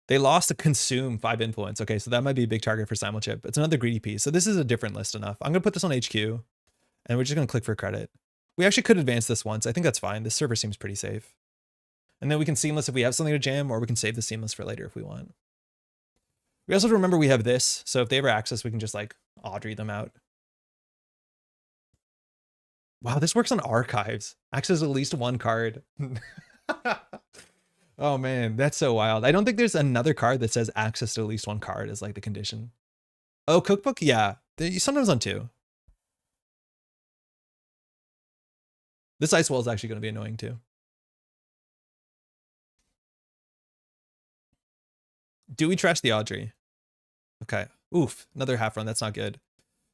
They lost to consume 5 influence. Okay, so that might be a big target for Simulchip. It's another greedy piece. So this is a different list enough. I'm going to put this on HQ, and we're just going to click for credit. We actually could advance this once. I think that's fine. This server seems pretty safe. And then we can Seamless if we have something to jam, or we can save the Seamless for later if we want. We also have to remember we have this, so if they ever access, we can just like Audrey them out. Wow, this works on archives. Access at least 1 card. Oh man, that's so wild. I don't think there's another card that says access to at least 1 card as like the condition. Oh, cookbook? Yeah, sometimes on 2. This ice wall is actually going to be annoying too. Do we trash the Audrey? Okay. Oof, another half run. That's not good.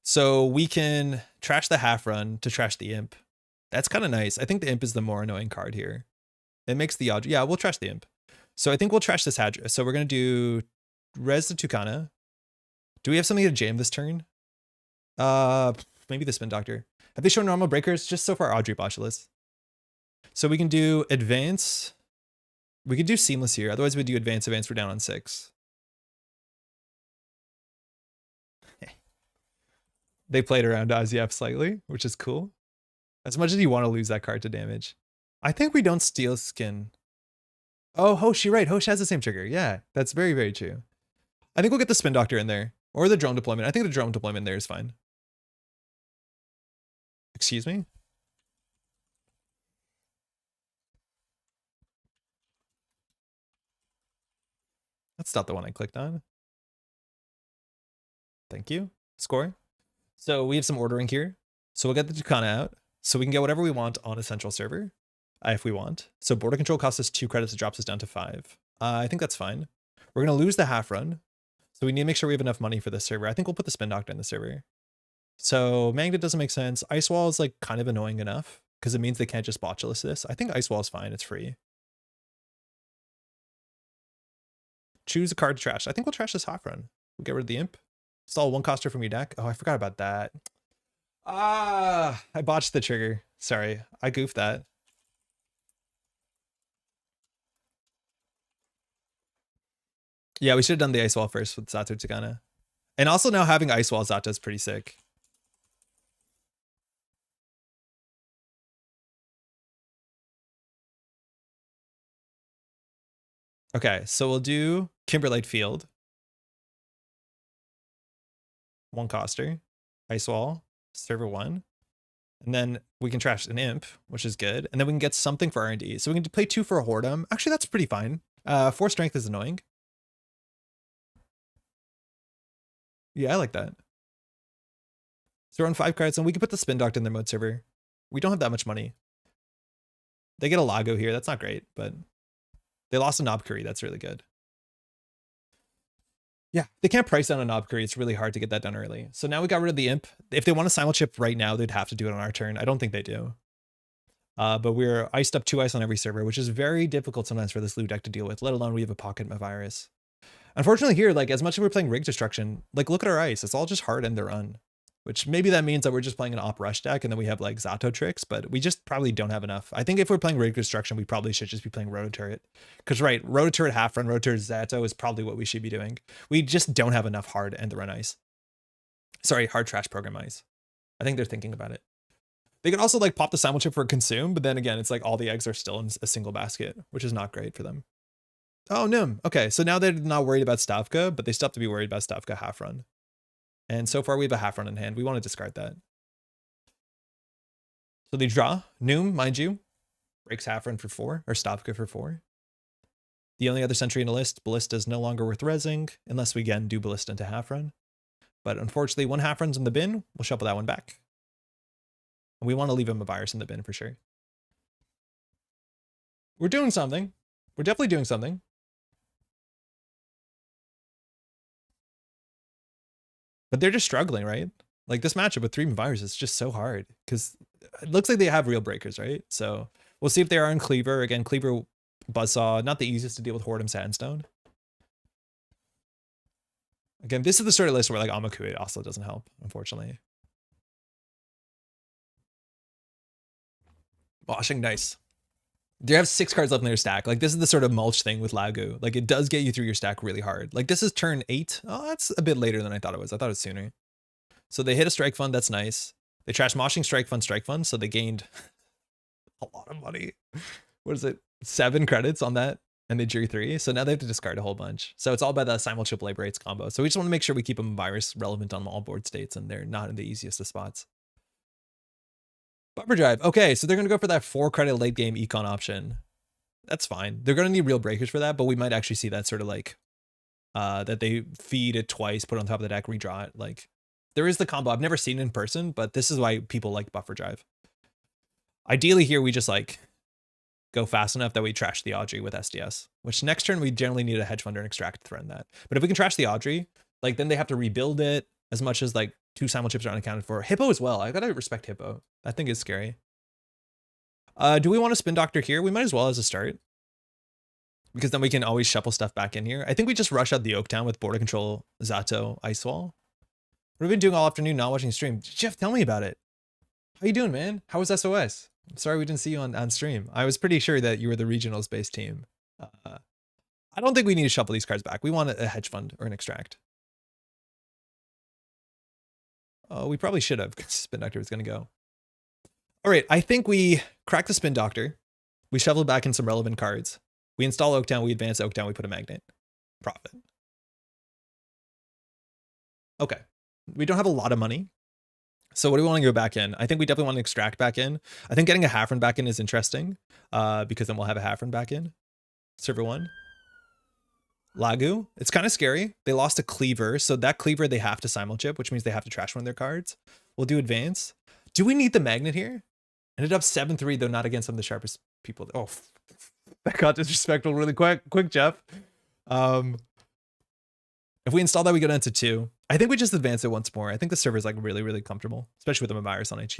So we can trash the half run to trash the imp. That's kind of nice. I think the imp is the more annoying card here. It makes the Audrey. Yeah, we'll trash the imp. So I think we'll trash this Hadra. So we're going to do res the Tucana. Do we have something to jam this turn? Maybe the Spin Doctor. Have they shown normal breakers? Just so far, Audrey Botulus. So we can do advance. We could do Seamless here. Otherwise, we do advance. We're down on 6. They played around Azief slightly, which is cool. As much as you want to lose that card to damage. I think we don't steal skin. Oh, Hosh, you're right. Hosh has the same trigger. Yeah, that's very, very true. I think we'll get the Spin Doctor in there. Or the drone deployment. I think the drone deployment there is fine. Excuse me? That's not the one I clicked on. Thank you. Score. So we have some ordering here. So we'll get the Tucana out. So we can get whatever we want on a central server. If we want. So border control costs us 2 credits. It drops us down to 5. I think that's fine. We're going to lose the half run. So we need to make sure we have enough money for this server. I think we'll put the Spin Doctor in the server. So Magnet doesn't make sense. Ice Wall is like kind of annoying enough because it means they can't just Botulus this. I think Ice Wall is fine. It's free. Choose a card to trash. I think we'll trash this half run. We'll get rid of the imp. Install 1 coster from your deck. Oh, I forgot about that. I botched the trigger. Sorry, I goofed that. Yeah, we should have done the Ice Wall first with ZATO Tucana. And also now having Ice Wall ZATO is pretty sick. Okay, so we'll do Kimberlite Field. 1 coster. Ice Wall. Server 1. And then we can trash an imp, which is good. And then we can get something for R&D. So we can play 2 for a Whoredom. Actually, that's pretty fine. 4 strength is annoying. Yeah, I like that. So we're on 5 cards, and we can put the Spin Doctor in their mode server. We don't have that much money. They get a Lago here. That's not great, but they lost a Knob Curry. That's really good. Yeah, they can't price down a Knob Curry. It's really hard to get that done early. So now we got rid of the imp. If they want to simul chip right now, they'd have to do it on our turn. I don't think they do. But we're iced up 2 ice on every server, which is very difficult sometimes for this loot deck to deal with, let alone we have a Pocket Virus. Unfortunately here, like as much as we're playing Rig Destruction, like look at our ice. It's all just hard end the run, which maybe that means that we're just playing an Op Rush deck and then we have like ZATO tricks, but we just probably don't have enough. I think if we're playing Rig Destruction, we probably should just be playing Rototurret. Because right, Rototurret half run, Rototurret ZATO is probably what we should be doing. We just don't have enough hard end the run ice. Sorry, hard trash program ice. I think they're thinking about it. They could also like pop the simul chip for consume, but then again, it's like all the eggs are still in a single basket, which is not great for them. Oh, Nim. Okay, so now they're not worried about Stavka, but they still have to be worried about Stavka half run. And so far we have a half run in hand. We want to discard that. So they draw Noom, mind you, breaks Hafrun for 4, or Stavka for 4. The only other sentry in the list, Ballista, is no longer worth rezzing, unless we again do Ballista into Hafrun. But unfortunately, one Hafrun's in the bin. We'll shuffle that one back. And we want to leave him a virus in the bin for sure. We're doing something. We're definitely doing something. But they're just struggling, right? Like this matchup with 3 viruses is just so hard because it looks like they have real breakers, right? So we'll see if they are in Cleaver. Again, Cleaver, Buzzsaw, not the easiest to deal with Horde and Sandstone. Again, this is the sort of list where like Amakui also doesn't help, unfortunately. Washing, nice. They have 6 cards left in their stack. Like this is the sort of mulch thing with Lagu. Like it does get you through your stack really hard. Like this is turn 8. Oh, that's a bit later than I thought it was. I thought it was sooner. So they hit a Strike Fund. That's nice. They trashed Moshing, Strike Fund. So they gained a lot of money. What is it? 7 credits on that. And they drew 3. So now they have to discard a whole bunch. So it's all by the Simul Triple Liberates combo. So we just want to make sure we keep them virus relevant on all board states and they're not in the easiest of spots. Buffer Drive. Okay, so they're going to go for that 4 credit late game econ option. That's fine. They're going to need real breakers for that, but we might actually see that sort of like that they feed it twice, put it on top of the deck, redraw it. Like there is the combo. I've never seen it in person, but this is why people like Buffer Drive. Ideally here, we just like go fast enough that we trash the Audrey with SDS, which next turn we generally need a hedge fund or an extract to threaten that. But if we can trash the Audrey, like then they have to rebuild it as much as like 2 simul chips are unaccounted for. Hippo as well. I gotta respect Hippo. That thing is scary. Do we want to Spin Doctor here? We might as well as a start. Because then we can always shuffle stuff back in here. I think we just rush out the Oaktown with Border Control, Zato, Ice Wall. What have we been doing all afternoon not watching stream? Jeff, tell me about it. How you doing, man? How was SOS? I'm sorry we didn't see you on stream. I was pretty sure that you were the regionals-based team. I don't think we need to shuffle these cards back. We want a hedge fund or an extract. Oh, we probably should have, because Spin Doctor was going to go. All right, I think we crack the Spin Doctor. We shuffle back in some relevant cards. We install Oaktown, we advance Oaktown, we put a magnet. Profit. Okay. We don't have a lot of money. So what do we want to go back in? I think we definitely want to extract back in. I think getting a Hafrun back in is interesting because then we'll have a Hafrun back in. Server 1. Lagu. It's kind of scary. They lost a Cleaver. So that Cleaver they have to simulchip, which means they have to trash one of their cards. We'll do advance. Do we need the magnet here? Ended up 7-3, though not against some of the sharpest people. Oh, that got disrespectful really quick, Jeff. If we install that, we go down to 2. I think we just advance it once more. I think the server is like really, really comfortable, especially with the virus on HQ.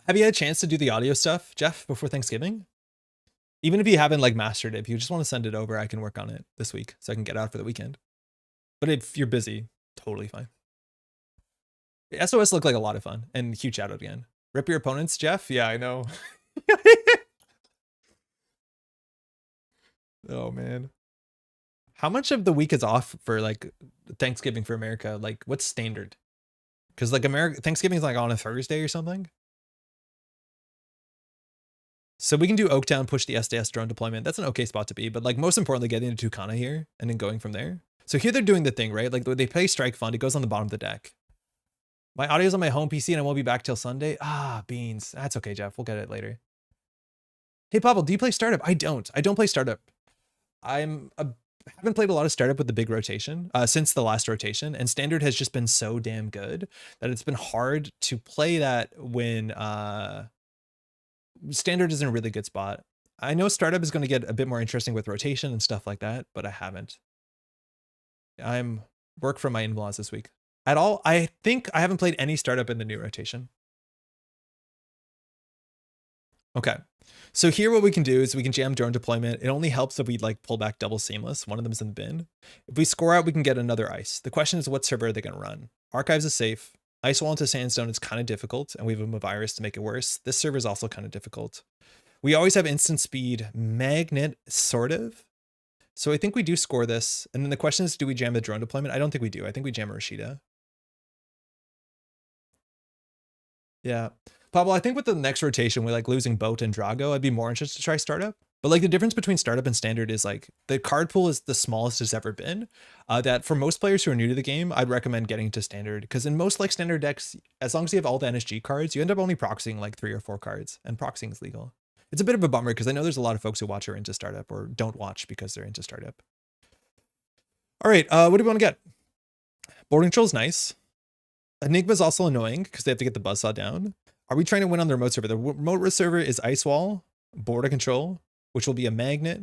Have you had a chance to do the audio stuff, Jeff, before Thanksgiving? Even if you haven't like mastered it, if you just want to send it over, I can work on it this week so I can get out for the weekend. But if you're busy, totally fine. SOS looked like a lot of fun, and huge shout out again. Rip your opponents, Jeff? Yeah, I know. Oh man. How much of the week is off for like Thanksgiving for America? Like what's standard? Because like Thanksgiving is like on a Thursday or something. So we can do Oaktown, push the SDS drone deployment. That's an okay spot to be, but like most importantly, getting into Tucana here and then going from there. So here they're doing the thing, right? Like they play Strike Fund, it goes on the bottom of the deck. My audio's on my home PC and I won't be back till Sunday. Ah, beans. That's okay, Jeff. We'll get it later. Hey, Pavel, do you play Startup? I don't play Startup. I haven't played a lot of Startup with the big rotation since the last rotation, and Standard has just been so damn good that it's been hard to play that when Standard is in a really good spot. I know Startup is going to get a bit more interesting with rotation and stuff like that, but I haven't. I'm work from my in-laws this week. At all, I think I haven't played any Startup in the new rotation. Okay. So here what we can do is we can jam drone deployment. It only helps if we like pull back double seamless. One of them is in the bin. If we score out, we can get another ice. The question is what server are they going to run? Archives is safe. Ice wall into sandstone is kind of difficult, and we have a virus to make it worse. This server is also kind of difficult. We always have instant speed magnet, sort of. So I think we do score this. And then the question is, do we jam the drone deployment? I don't think we do. I think we jam Rashida. Yeah. Pablo, I think with the next rotation, we're like losing Boat and Drago. I'd be more interested to try Startup, But like the difference between startup and standard is like the card pool is the smallest it's ever been. That for most players who are new to the game, I'd recommend getting to standard, because in most like standard decks, as long as you have all the NSG cards, you end up only proxying like 3 or 4 cards, and proxying is legal. It's a bit of a bummer because I know there's a lot of folks who watch are into startup or don't watch because they're into startup. All right, what do we want to get? Board control is nice. Enigma is also annoying because they have to get the buzzsaw down. Are we trying to win on the remote server? The remote server is Ice Wall, Border Control, which will be a magnet.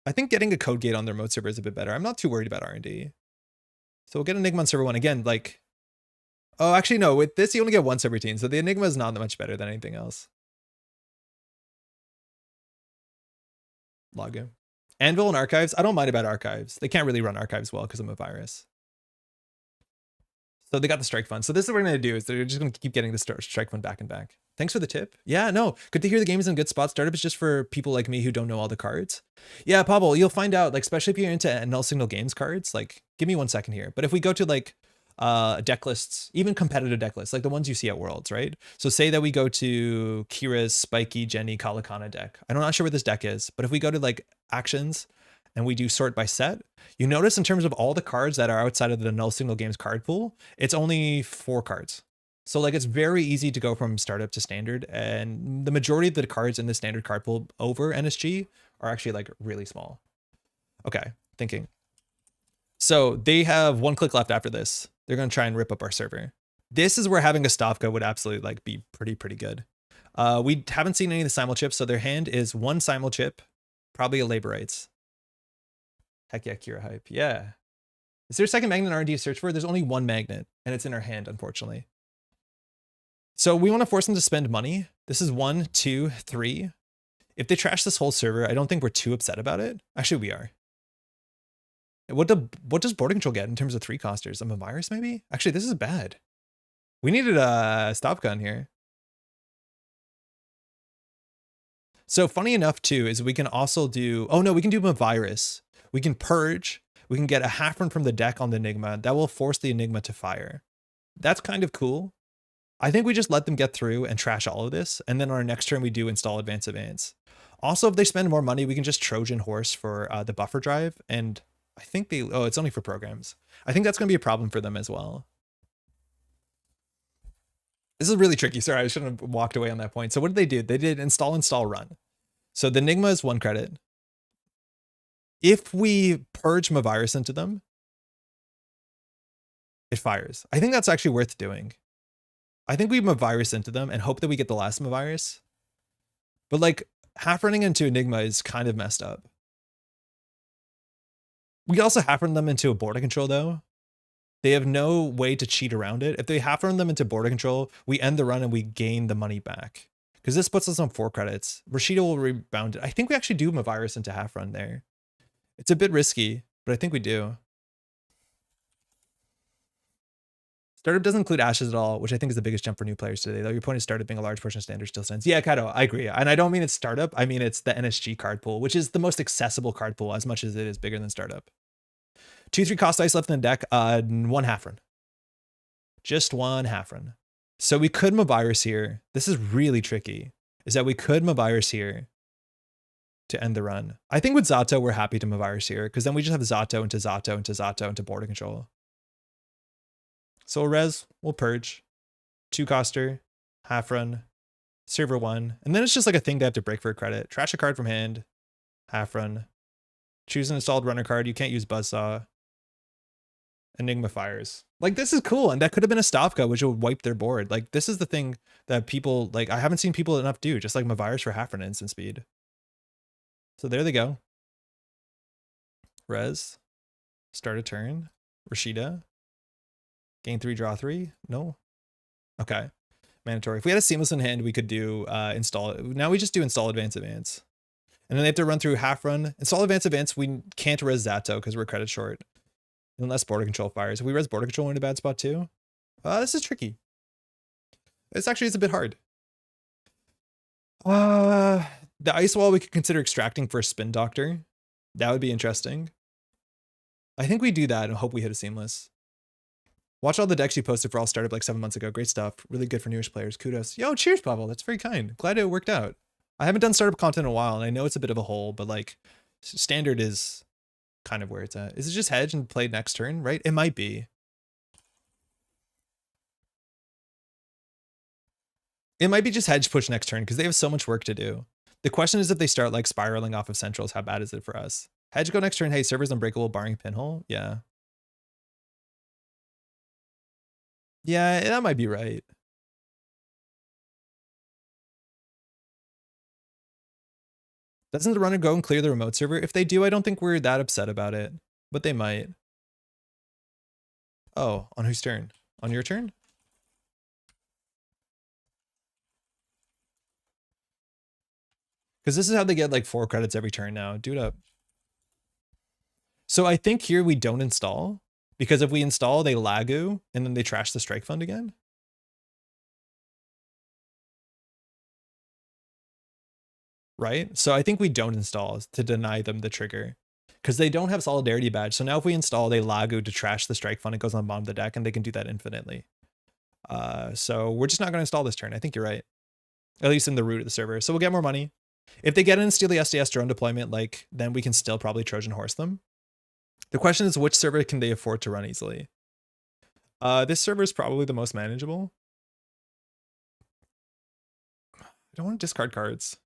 I think getting a code gate on the remote server is a bit better. I'm not too worried about R&D. So we'll get Enigma on server 1 again. Like, oh, actually, no. With this, you only get 1 subroutine. So the Enigma is not that much better than anything else. Login. Anvil and Archives. I don't mind about Archives. They can't really run Archives well because I'm a virus. So they got the strike fund. So this is what we're going to do is they're just going to keep getting the strike fund back and back. Thanks for the tip. Yeah, no, good to hear the game is in a good spot. Startup is just for people like me who don't know all the cards. Yeah, Pablo, you'll find out, like, especially if you're into Null Signal Games cards, like, give me 1 second here. But if we go to like deck lists, even competitive deck lists, like the ones you see at Worlds, right? So say that we go to Kira's Spiky, Jenny, Kalakana deck. I'm not sure what this deck is, but if we go to like actions and we do sort by set, you notice in terms of all the cards that are outside of the Null Signal Games card pool, it's only 4 cards. So like it's very easy to go from startup to standard, and the majority of the cards in the standard card pool over NSG are actually like really small. Okay, thinking. So they have 1 click left after this. They're going to try and rip up our server. This is where having a Stavka would absolutely like be pretty good. We haven't seen any of the simul chips, so their hand is 1 simul chip, probably a labor rights. Heck yeah, Kira hype. Yeah. Is there a second magnet in R&D to search for? There's only 1 magnet, and it's in our hand, unfortunately. So we want to force them to spend money. This is 1, 2, 3. If they trash this whole server, I don't think we're too upset about it. Actually, we are. What does border control get in terms of 3 costers? A virus, maybe? Actually, this is bad. We needed a stop gun here. So funny enough, too, is we can also do... Oh, no, we can do a virus. We can purge. We can get a Hafrun from the deck on the Enigma. That will force the Enigma to fire. That's kind of cool. I think we just let them get through and trash all of this. And then on our next turn, we do install Advance. Also, if they spend more money, we can just Trojan Horse for the buffer drive. And I think they... Oh, it's only for programs. I think that's going to be a problem for them as well. This is really tricky. Sorry, I shouldn't have walked away on that point. So what did they do? They did install, run. So the Enigma is 1 credit. If we purge Mavirus into them, it fires. I think that's actually worth doing. I think we Mavirus into them and hope that we get the last Mavirus. But like half running into Enigma is kind of messed up. We also half run them into a border control though. They have no way to cheat around it. If they half run them into border control, we end the run and we gain the money back. Because this puts us on 4 credits. Rashida will rebound it. I think we actually do Mavirus into half run there. It's a bit risky, but I think we do. Startup doesn't include ashes at all, which I think is the biggest jump for new players today. Though your point is startup being a large portion of standard still stands. Yeah, Kato, I agree. And I don't mean it's startup. I mean it's the NSG card pool, which is the most accessible card pool as much as it is bigger than startup. 2-3 cost ice left in the deck. 1 Hafrun. Just 1 Hafrun. So we could Mavirus here. This is really tricky. Is that we could Mavirus here to end the run. I think with ZATO, we're happy to Mavirus here because then we just have ZATO into ZATO into ZATO into border control. So we'll res, we'll purge, 2 coster, Hafrun, server 1, and then it's just like a thing they have to break for a credit. Trash a card from hand, Hafrun, choose an installed runner card. You can't use Buzzsaw. Enigma fires. Like this is cool, and that could have been a Stavka, which would wipe their board. Like this is the thing that people like. I haven't seen people enough do, just like Mavirus for Hafrun instant speed. So there they go. Res, start a turn, Rashida. Gain 3, draw 3. No. Okay. Mandatory. If we had a seamless in hand, we could do install. Now we just do install advance. And then they have to run through half run. Install advance. We can't res ZATO because we're credit short. Unless border control fires. If we res border control, we're in a bad spot too. This is tricky. This actually is a bit hard. The ice wall we could consider extracting for a spin doctor. That would be interesting. I think we do that and hope we hit a seamless. Watch all the decks you posted for all startup like 7 months ago. Great stuff. Really good for newish players. Kudos. Yo, cheers, Pavel. That's very kind. Glad it worked out. I haven't done startup content in a while, and I know it's a bit of a hole, but like standard is kind of where it's at. Is it just hedge and play next turn, right? It might be. It might be just hedge push next turn because they have so much work to do. The question is if they start like spiraling off of centrals, how bad is it for us? Hedge go next turn. Hey, server's unbreakable barring pinhole. Yeah. Yeah, that might be right. Doesn't the runner go and clear the remote server? If they do, I don't think we're that upset about it, but they might. Oh, on whose turn? On your turn? Because this is how they get like 4 credits every turn now. Do it up. So I think here we don't install, because if we install, they lagu, and then they trash the strike fund again. Right? So I think we don't install to deny them the trigger, because they don't have solidarity badge. So now if we install, they lagu to trash the strike fund. It goes on the bottom of the deck, and they can do that infinitely. So we're just not going to install this turn. I think you're right. At least in the root of the server. So we'll get more money. If they get in and steal the SDS drone deployment, like, then we can still probably Trojan horse them. The question is, which server can they afford to run easily? This server is probably the most manageable. I don't want to discard cards.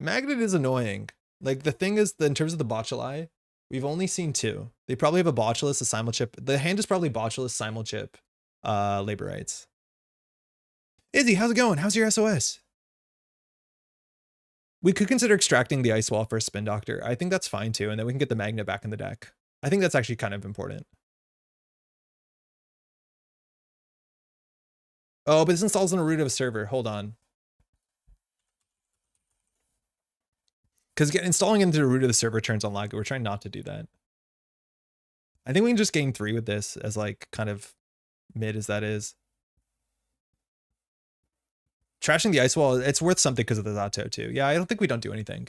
Magnet is annoying. Like, the thing is, in terms of the botchuli, we've only seen 2. They probably have a botchulus, a simulchip. The hand is probably botchulus, simulchip, labor rights. Izzy, how's it going? How's your SOS? We could consider extracting the ice wall for a spin doctor. I think that's fine too, and then we can get the magnet back in the deck. I think that's actually kind of important. Oh, but this installs in a root of a server. Hold on. Because installing into the root of the server turns on lag. We're trying not to do that. I think we can just gain 3 with this, as like kind of mid as that is. Trashing the ice wall, it's worth something because of the Zato too. Yeah, I don't think we don't do anything.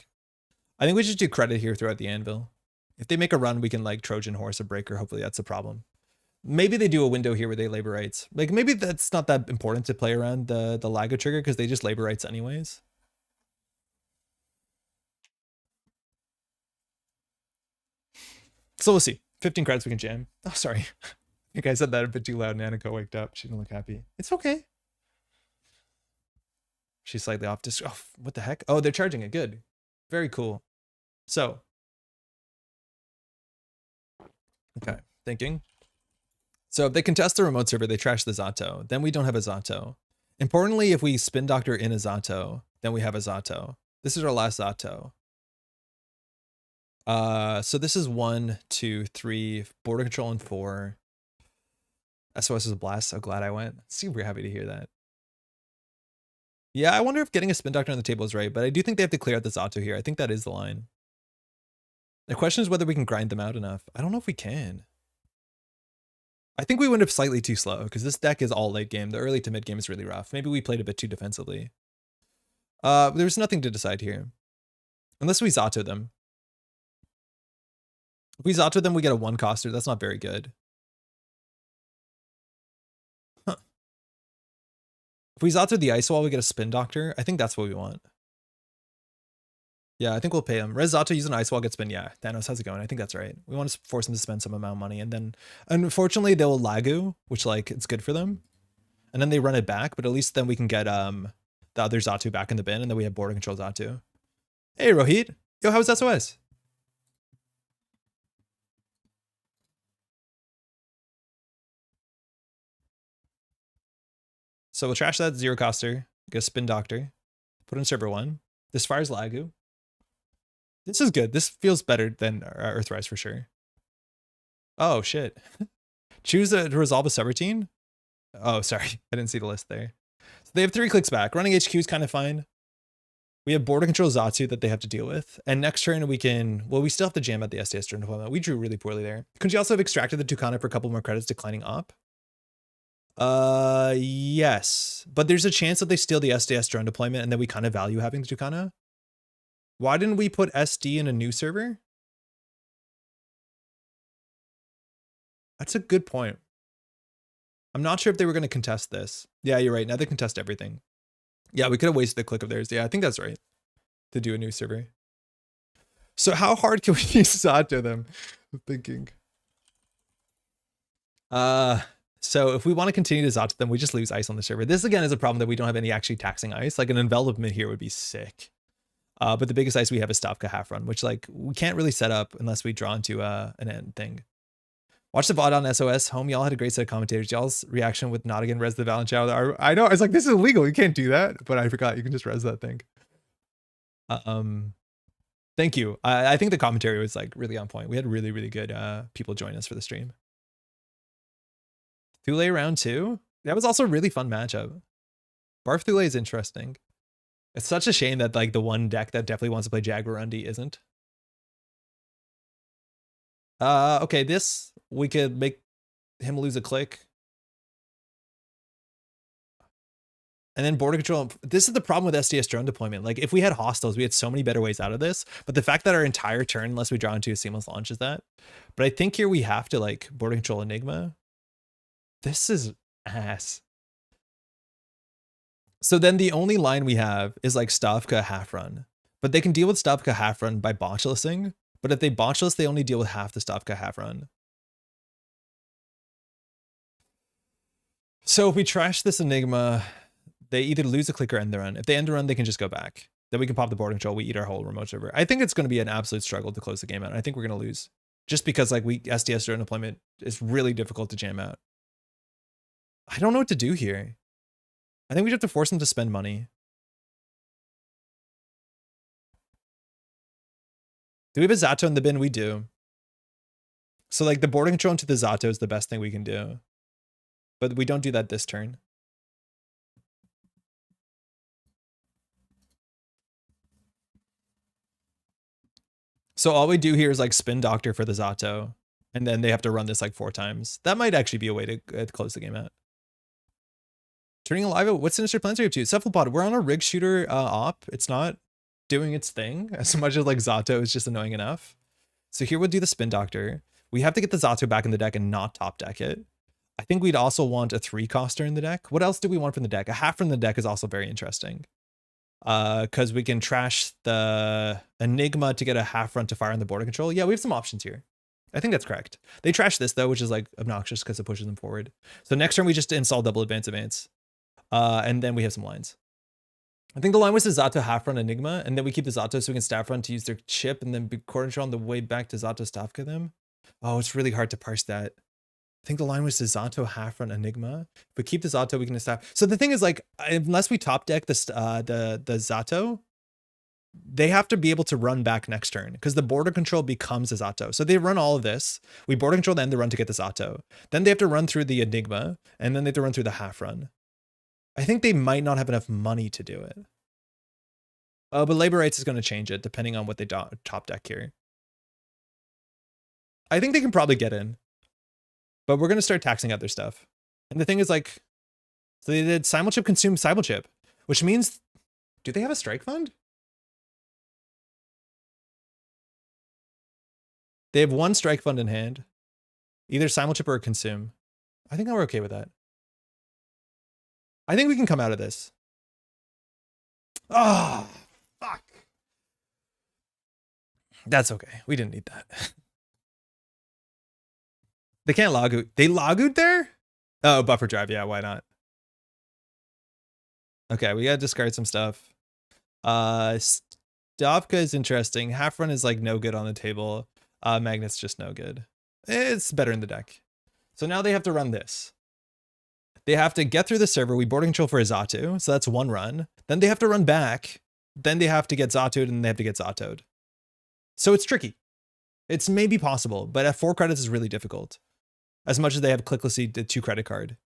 I think we just do credit here throughout the anvil. If they make a run, we can like Trojan horse a breaker. Hopefully that's a problem. Maybe they do a window here where they labor rights. Like, maybe that's not that important to play around the Lago trigger because they just labor rights anyways. So we'll see. 15 credits we can jam. Oh, sorry. I think I said that a bit too loud and Annika waked up. She didn't look happy. It's okay. She's slightly off. Oh, what the heck? Oh, they're charging it. Good. Very cool. So. Okay. Thinking. So if they contest the remote server, they trash the Zato. Then we don't have a Zato. Importantly, if we spin doctor in a Zato, then we have a Zato. This is our last Zato. So this is 1, 2, 3, border control and 4. SOS is a blast. So glad I went. Super happy to hear that. Yeah, I wonder if getting a spin doctor on the table is right, but I do think they have to clear out the Zato here. I think that is the line. The question is whether we can grind them out enough. I don't know if we can. I think we went up slightly too slow because this deck is all late game. The early to mid game is really rough. Maybe we played a bit too defensively. There's nothing to decide here. Unless we Zato them. If we Zato them, we get a 1-coster. That's not very good. Huh. If we Zato the ice wall, we get a spin doctor. I think that's what we want. Yeah, I think we'll pay him. Res Zato use an ice wall, get spin. Yeah, Thanos, how's it going? I think that's right. We want to force him to spend some amount of money. And then, unfortunately, they'll Lagu, which, like, it's good for them. And then they run it back, but at least then we can get the other Zato back in the bin, and then we have border control Zato. Hey, Rohit. Yo, how's SOS? So we'll trash that 0-coster, get a spin doctor, put in server 1. This fires Lagu. This is good. This feels better than Earthrise for sure. Oh, shit. Choose to resolve a subroutine? Oh, sorry. I didn't see the list there. So they have 3 clicks back. Running HQ is kind of fine. We have border control Zatsu that they have to deal with. And next turn we can... Well, we still have to jam at the SDS during deployment. We drew really poorly there. Couldn't you also have extracted the Tucana for a couple more credits declining up? Yes. But there's a chance that they steal the SDS drone deployment and then we kind of value having the Tucana. Why didn't we put SD in a new server? That's a good point. I'm not sure if they were going to contest this. Yeah, you're right. Now they contest everything. Yeah, we could have wasted the click of theirs. Yeah, I think that's right. To do a new server. So how hard can we use ZATO them? I'm thinking. So if we want to continue to ZATO them, we just lose ice on the server. This again is a problem that we don't have any actually taxing ice. Like an envelopment here would be sick. But the biggest ice we have is Stavka Hafrun, which like we can't really set up unless we draw into an end thing. Watch the VOD on SOS. Home, y'all had a great set of commentators. Y'all's reaction with not again res the Valenchow. I know. I was like, this is illegal. You can't do that. But I forgot you can just res that thing. Thank you. I think the commentary was like really on point. We had really, really good people join us for the stream. Thule round 2. That was also a really fun matchup. Barf Thule is interesting. It's such a shame that like the one deck that definitely wants to play Jagwarundi isn't. Okay, this we could make him lose a click. And then border control. This is the problem with SDS drone deployment. Like if we had hostiles, we had so many better ways out of this. But the fact that our entire turn, unless we draw into a seamless launch, is that. But I think here we have to like border control Enigma. This is ass. So then the only line we have is like Stavka Hafrun. But they can deal with Stavka Hafrun by botulising. But if they botchless, they only deal with half the Stavka Hafrun. So if we trash this Enigma, they either lose a click or end the run. If they end the run, they can just go back. Then we can pop the border control. We eat our whole remote server. I think it's going to be an absolute struggle to close the game out. I think we're going to lose. Just because like SDS drone deployment is really difficult to jam out. I don't know what to do here. I think we have to force them to spend money. Do we have a ZATO in the bin? We do. So like the border control into the ZATO is the best thing we can do. But we don't do that this turn. So all we do here is like spin doctor for the ZATO. And then they have to run this like 4 times. That might actually be a way to close the game out. Turning alive, what sinister plans are you up to? Cephalopod, we're on a rig shooter op. It's not doing its thing as much as like ZATO is just annoying enough. So here we'll do the spin doctor. We have to get the ZATO back in the deck and not top deck it. I think we'd also want a 3-coster in the deck. What else do we want from the deck? A half from the deck is also very interesting. Because we can trash the Enigma to get a half run to fire on the border control. Yeah, we have some options here. I think that's correct. They trash this though, which is like obnoxious because it pushes them forward. So next turn we just install double advance. And then we have some lines. I think the line was the ZATO half run Enigma, and then we keep the ZATO so we can staff run to use their chip and then be border control on the way back to ZATO Stavka them. Oh, it's really hard to parse that. I think the line was the ZATO half run Enigma. If we keep the ZATO, we can staff. So the thing is like, unless we top deck the ZATO, they have to be able to run back next turn because the border control becomes a ZATO. So they run all of this. We border control then the run to get the ZATO. Then they have to run through the Enigma, and then they have to run through the half run. I think they might not have enough money to do it. But labor rights is going to change it depending on what they top deck here. I think they can probably get in. But we're going to start taxing out their stuff. And the thing is like, so they did simulchip consume simulchip, which means, do they have a strike fund? They have 1 strike fund in hand, either simulchip or consume. I think we're okay with that. I think we can come out of this. Oh, fuck. That's okay. We didn't need that. They can't log out. They log out there? Oh, buffer drive. Yeah, why not? Okay, we gotta discard some stuff. Stavka is interesting. Half run is like no good on the table. Magnet's just no good. It's better in the deck. So now they have to run this. They have to get through the server. We border control for a ZATO. So that's 1 run. Then they have to run back. Then they have to get ZATO'd and they have to get ZATO'd. So it's tricky. It's maybe possible, but at 4 credits is really difficult. As much as they have clicklessly the 2 credit card.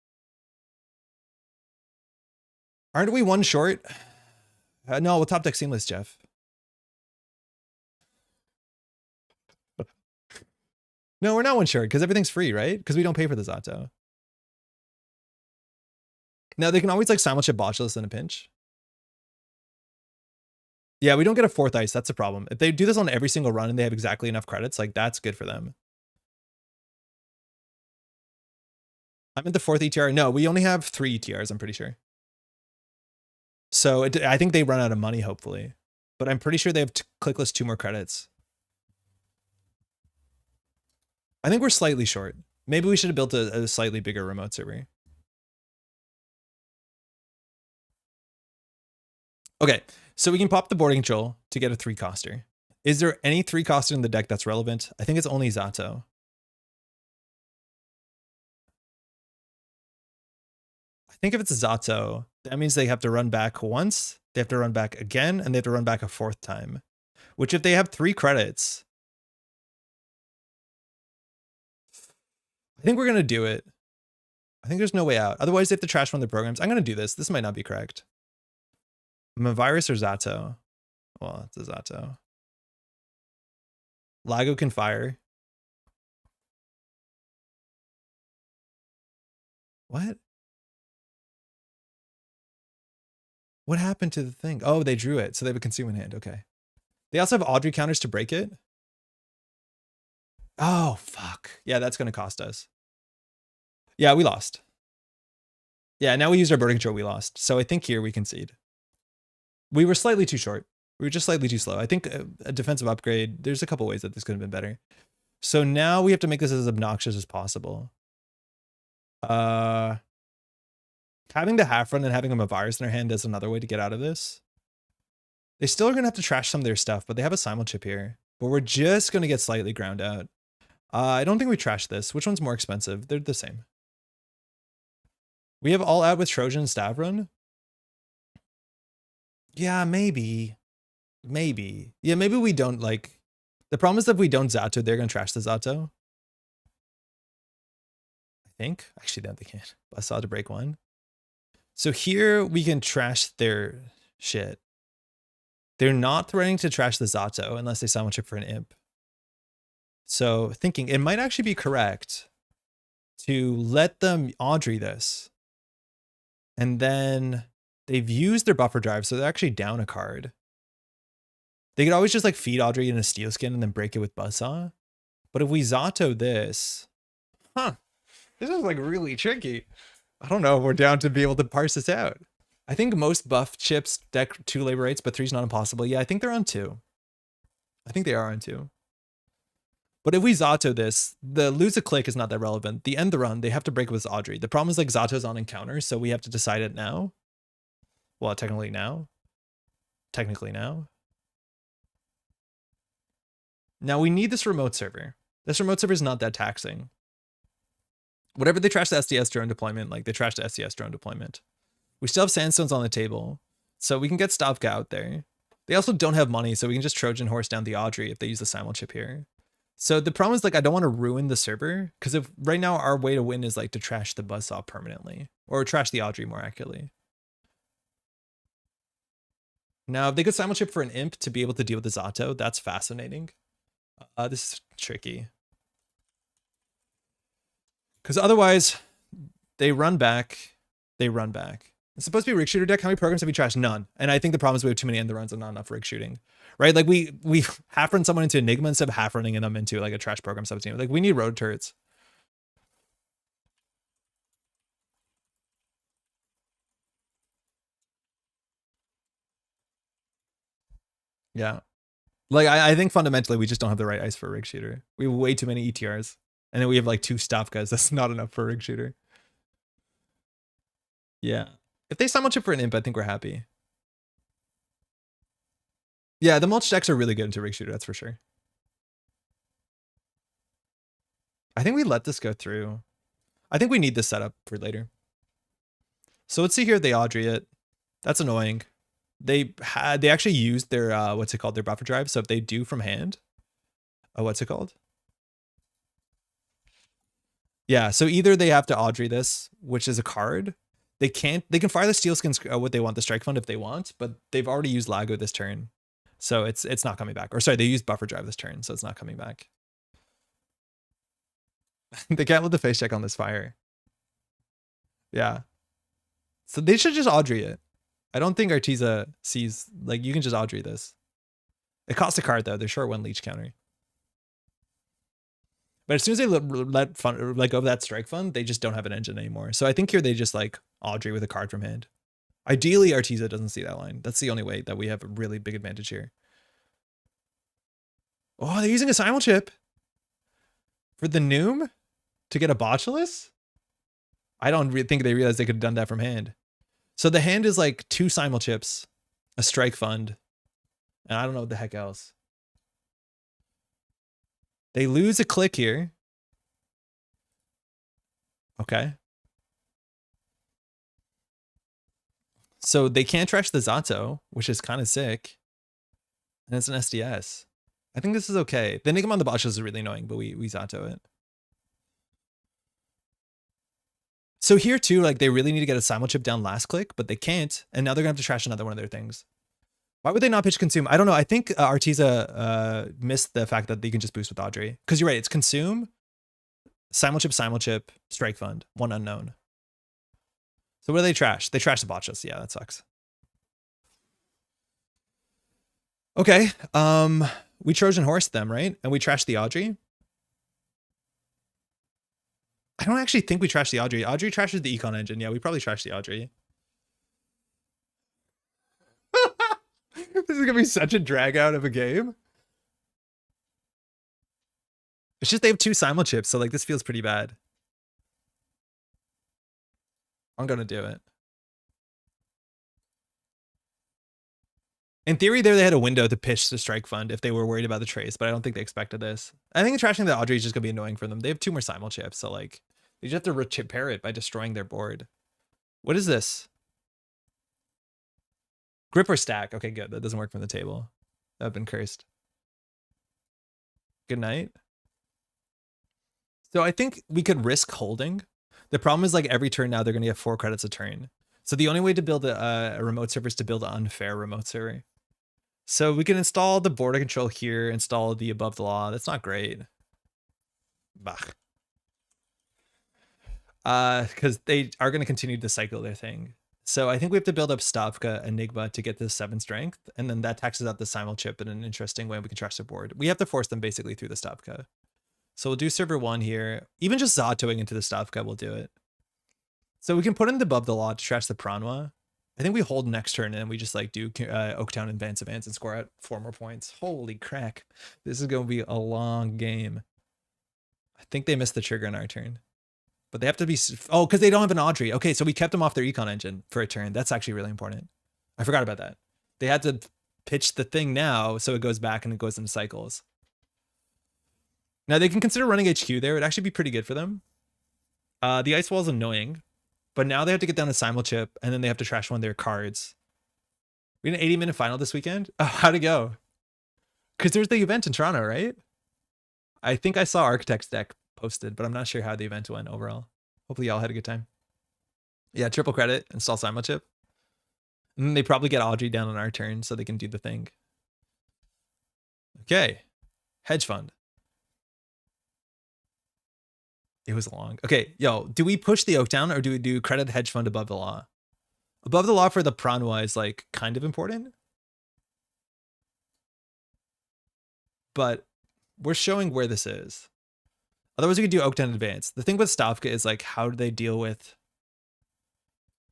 Aren't we 1 short? No, we'll top deck seamless, Jeff. No, we're not 1 short because everything's free, right? Because we don't pay for the ZATO. Now they can always like simulchip botchless in a pinch. Yeah, we don't get a 4th ice. That's a problem. If they do this on every single run and they have exactly enough credits, like that's good for them. I'm in the 4th ETR. No, we only have 3 ETRs, I'm pretty sure. So I think they run out of money, hopefully. But I'm pretty sure they have clicklist 2 more credits. I think we're slightly short. Maybe we should have built a slightly bigger remote server. Okay, so we can pop the boarding control to get a 3-coster. Is there any 3-coster in the deck that's relevant? I think it's only ZATO. I think if it's ZATO, that means they have to run back once, they have to run back again, and they have to run back a 4th time. Which if they have 3 credits, I think we're going to do it. I think there's no way out. Otherwise, they have to trash one of the programs. I'm going to do this. This might not be correct. Virus or ZATO? Well, it's a ZATO. Lago can fire. What? What happened to the thing? Oh, they drew it. So they have a consume in hand. Okay. They also have Audrey counters to break it. Oh, fuck. Yeah, that's going to cost us. Yeah, we lost. Yeah, now we used our boarding control. We lost. So I think here we concede. We were slightly too short. We were just slightly too slow. I think a defensive upgrade, there's a couple ways that this could have been better. So now we have to make this as obnoxious as possible. Having the Hafrun and having a virus in their hand is another way to get out of this. They still are going to have to trash some of their stuff, but they have a simul chip here. But we're just going to get slightly ground out. I don't think we trash this. Which one's more expensive? They're the same. We have all out with Trojan and Stavron. Yeah, maybe. Maybe. Yeah, maybe we don't like... The problem is that if we don't ZATO, they're going to trash the ZATO. I think. Actually, no, they can't. I saw to break one. So here we can trash their shit. They're not threatening to trash the ZATO unless they simul chip for an imp. So thinking it might actually be correct to let them Audrey this. And then they've used their buffer drive, so they're actually down a card. They could always just like feed Audrey in a steel skin and then break it with Buzzsaw. But if we ZATO this, this is like really tricky. I don't know if we're down to be able to parse this out. I think most buff chips deck 2 labor rates, but 3's not impossible. Yeah, I think they're on 2. I think they are on 2. But if we ZATO this, the lose a click is not that relevant. The end the run, they have to break it with Audrey. The problem is like ZATO's on encounter, so we have to decide it now. Well, technically now. Technically now. Now we need this remote server. This remote server is not that taxing. Whatever they trash the SDS drone deployment, like they trash the SDS drone deployment. We still have sandstones on the table, so we can get Stavka out there. They also don't have money, so we can just Trojan horse down the Audrey if they use the simul chip here. So the problem is like I don't want to ruin the server, because if right now our way to win is like to trash the Buzzsaw permanently, or trash the Audrey more accurately. Now if they could simul chip for an imp to be able to deal with the ZATO, that's fascinating. This is tricky. Because otherwise, they run back. It's supposed to be a rig shooter deck. How many programs have we trashed? None. And I think the problem is we have too many end the runs and not enough rig shooting. Right? Like we half-run someone into Enigma instead of half-running them into like a trash program 17. Like we need road turrets. Yeah. Like I think fundamentally we just don't have the right ice for a rig shooter. We have way too many ETRs. And then we have like 2 Stavkas. That's not enough for a rig shooter. Yeah. If they simul chip for an imp, I think we're happy. Yeah, the mulch decks are really good into rig shooter, that's for sure. I think we let this go through. I think we need this setup for later. So let's see here if they Audrey it. That's annoying. They actually used their what's it called? Their buffer drive. So if they do from hand, what's it called? Yeah, so either they have to Audrey this, which is a card. They can fire the steel skins what they want, the strike fund if they want, but they've already used Lago this turn. So it's not coming back. Or sorry, they used buffer drive this turn, so it's not coming back. They can't let the face check on this fire. Yeah. So they should just Audrey it. I don't think Artesia sees, like, you can just Audrey this. It costs a card though. They're short 1 leech counter. But as soon as they let go of that strike fund, they just don't have an engine anymore. So I think here they just like Audrey with a card from hand. Ideally, Artesia doesn't see that line. That's the only way that we have a really big advantage here. Oh, they're using a simul chip for the Noom to get a Botulus? I don't think they realized they could have done that from hand. So the hand is like 2 simul chips, a strike fund, and I don't know what the heck else. They lose a click here. Okay. So they can't trash the Zato, which is kind of sick. And it's an SDS. I think this is okay. The Enigma on the Botchus is really annoying, but we Zato it. So here too, like they really need to get a simul chip down last click, but they can't. And now they're gonna have to trash another one of their things. Why would they not pitch consume? I don't know. I think Artesia missed the fact that they can just boost with Audrey. Because you're right, it's consume, simul chip, strike fund, one unknown. So what do they trash? They trash the Botchus. Yeah, that sucks. Okay. We Trojan horse them, right? And we trash the Audrey. I don't actually think we trash the Audrey. Audrey trashes the Econ engine. Yeah, we probably trash the Audrey. This is gonna be such a drag out of a game. It's just they have 2 simul chips, so like this feels pretty bad. I'm gonna do it. In theory, there they had a window to pitch the strike fund if they were worried about the trace, but I don't think they expected this. I think trashing the Audrey is just gonna be annoying for them. They have 2 more simul chips, so like they just have to repair it by destroying their board. What is this? Grip or stack? Okay, good. That doesn't work from the table. I've been cursed. Good night. So I think we could risk holding. The problem is like every turn now they're going to get 4 credits a turn. So the only way to build a remote server is to build an unfair remote server. So we can install the border control here, install the above the law. That's not great. Bah. Because they are going to continue to cycle their thing. So I think we have to build up Stavka Enigma to get this 7 strength, and then that taxes out the simul chip in an interesting way. We can trash the board. We have to force them basically through the Stavka. So we'll do server 1 here. Even just Zatoing into the Stavka will do it. So we can put in the above the law to trash the Pranwa. I think we hold next turn and we just like do Oaktown advance and score out 4 more points. Holy crack. This is going to be a long game. I think they missed the trigger on our turn. But they have to be... Oh, because they don't have an Audrey. Okay, so we kept them off their Econ engine for a turn. That's actually really important. I forgot about that. They had to pitch the thing now so it goes back and it goes into cycles. Now, they can consider running HQ there. It'd actually be pretty good for them. The Ice Wall is annoying. But now they have to get down to simul chip, and then they have to trash one of their cards. We had an 80-minute final this weekend? Oh, how'd it go? Because there's the event in Toronto, right? I think I saw Architect's deck posted, but I'm not sure how the event went overall. Hopefully y'all had a good time. Yeah, triple credit, install simul chip. And then they probably get Audrey down on our turn so they can do the thing. Okay. Hedge fund. It was long. Okay, yo, do we push the Oaktown or do we do credit hedge fund above the law? Above the law for the Pranwa is like kind of important. But we're showing where this is. Otherwise, we could do Oaktown advance. The thing with Stavka is like, how do they deal with...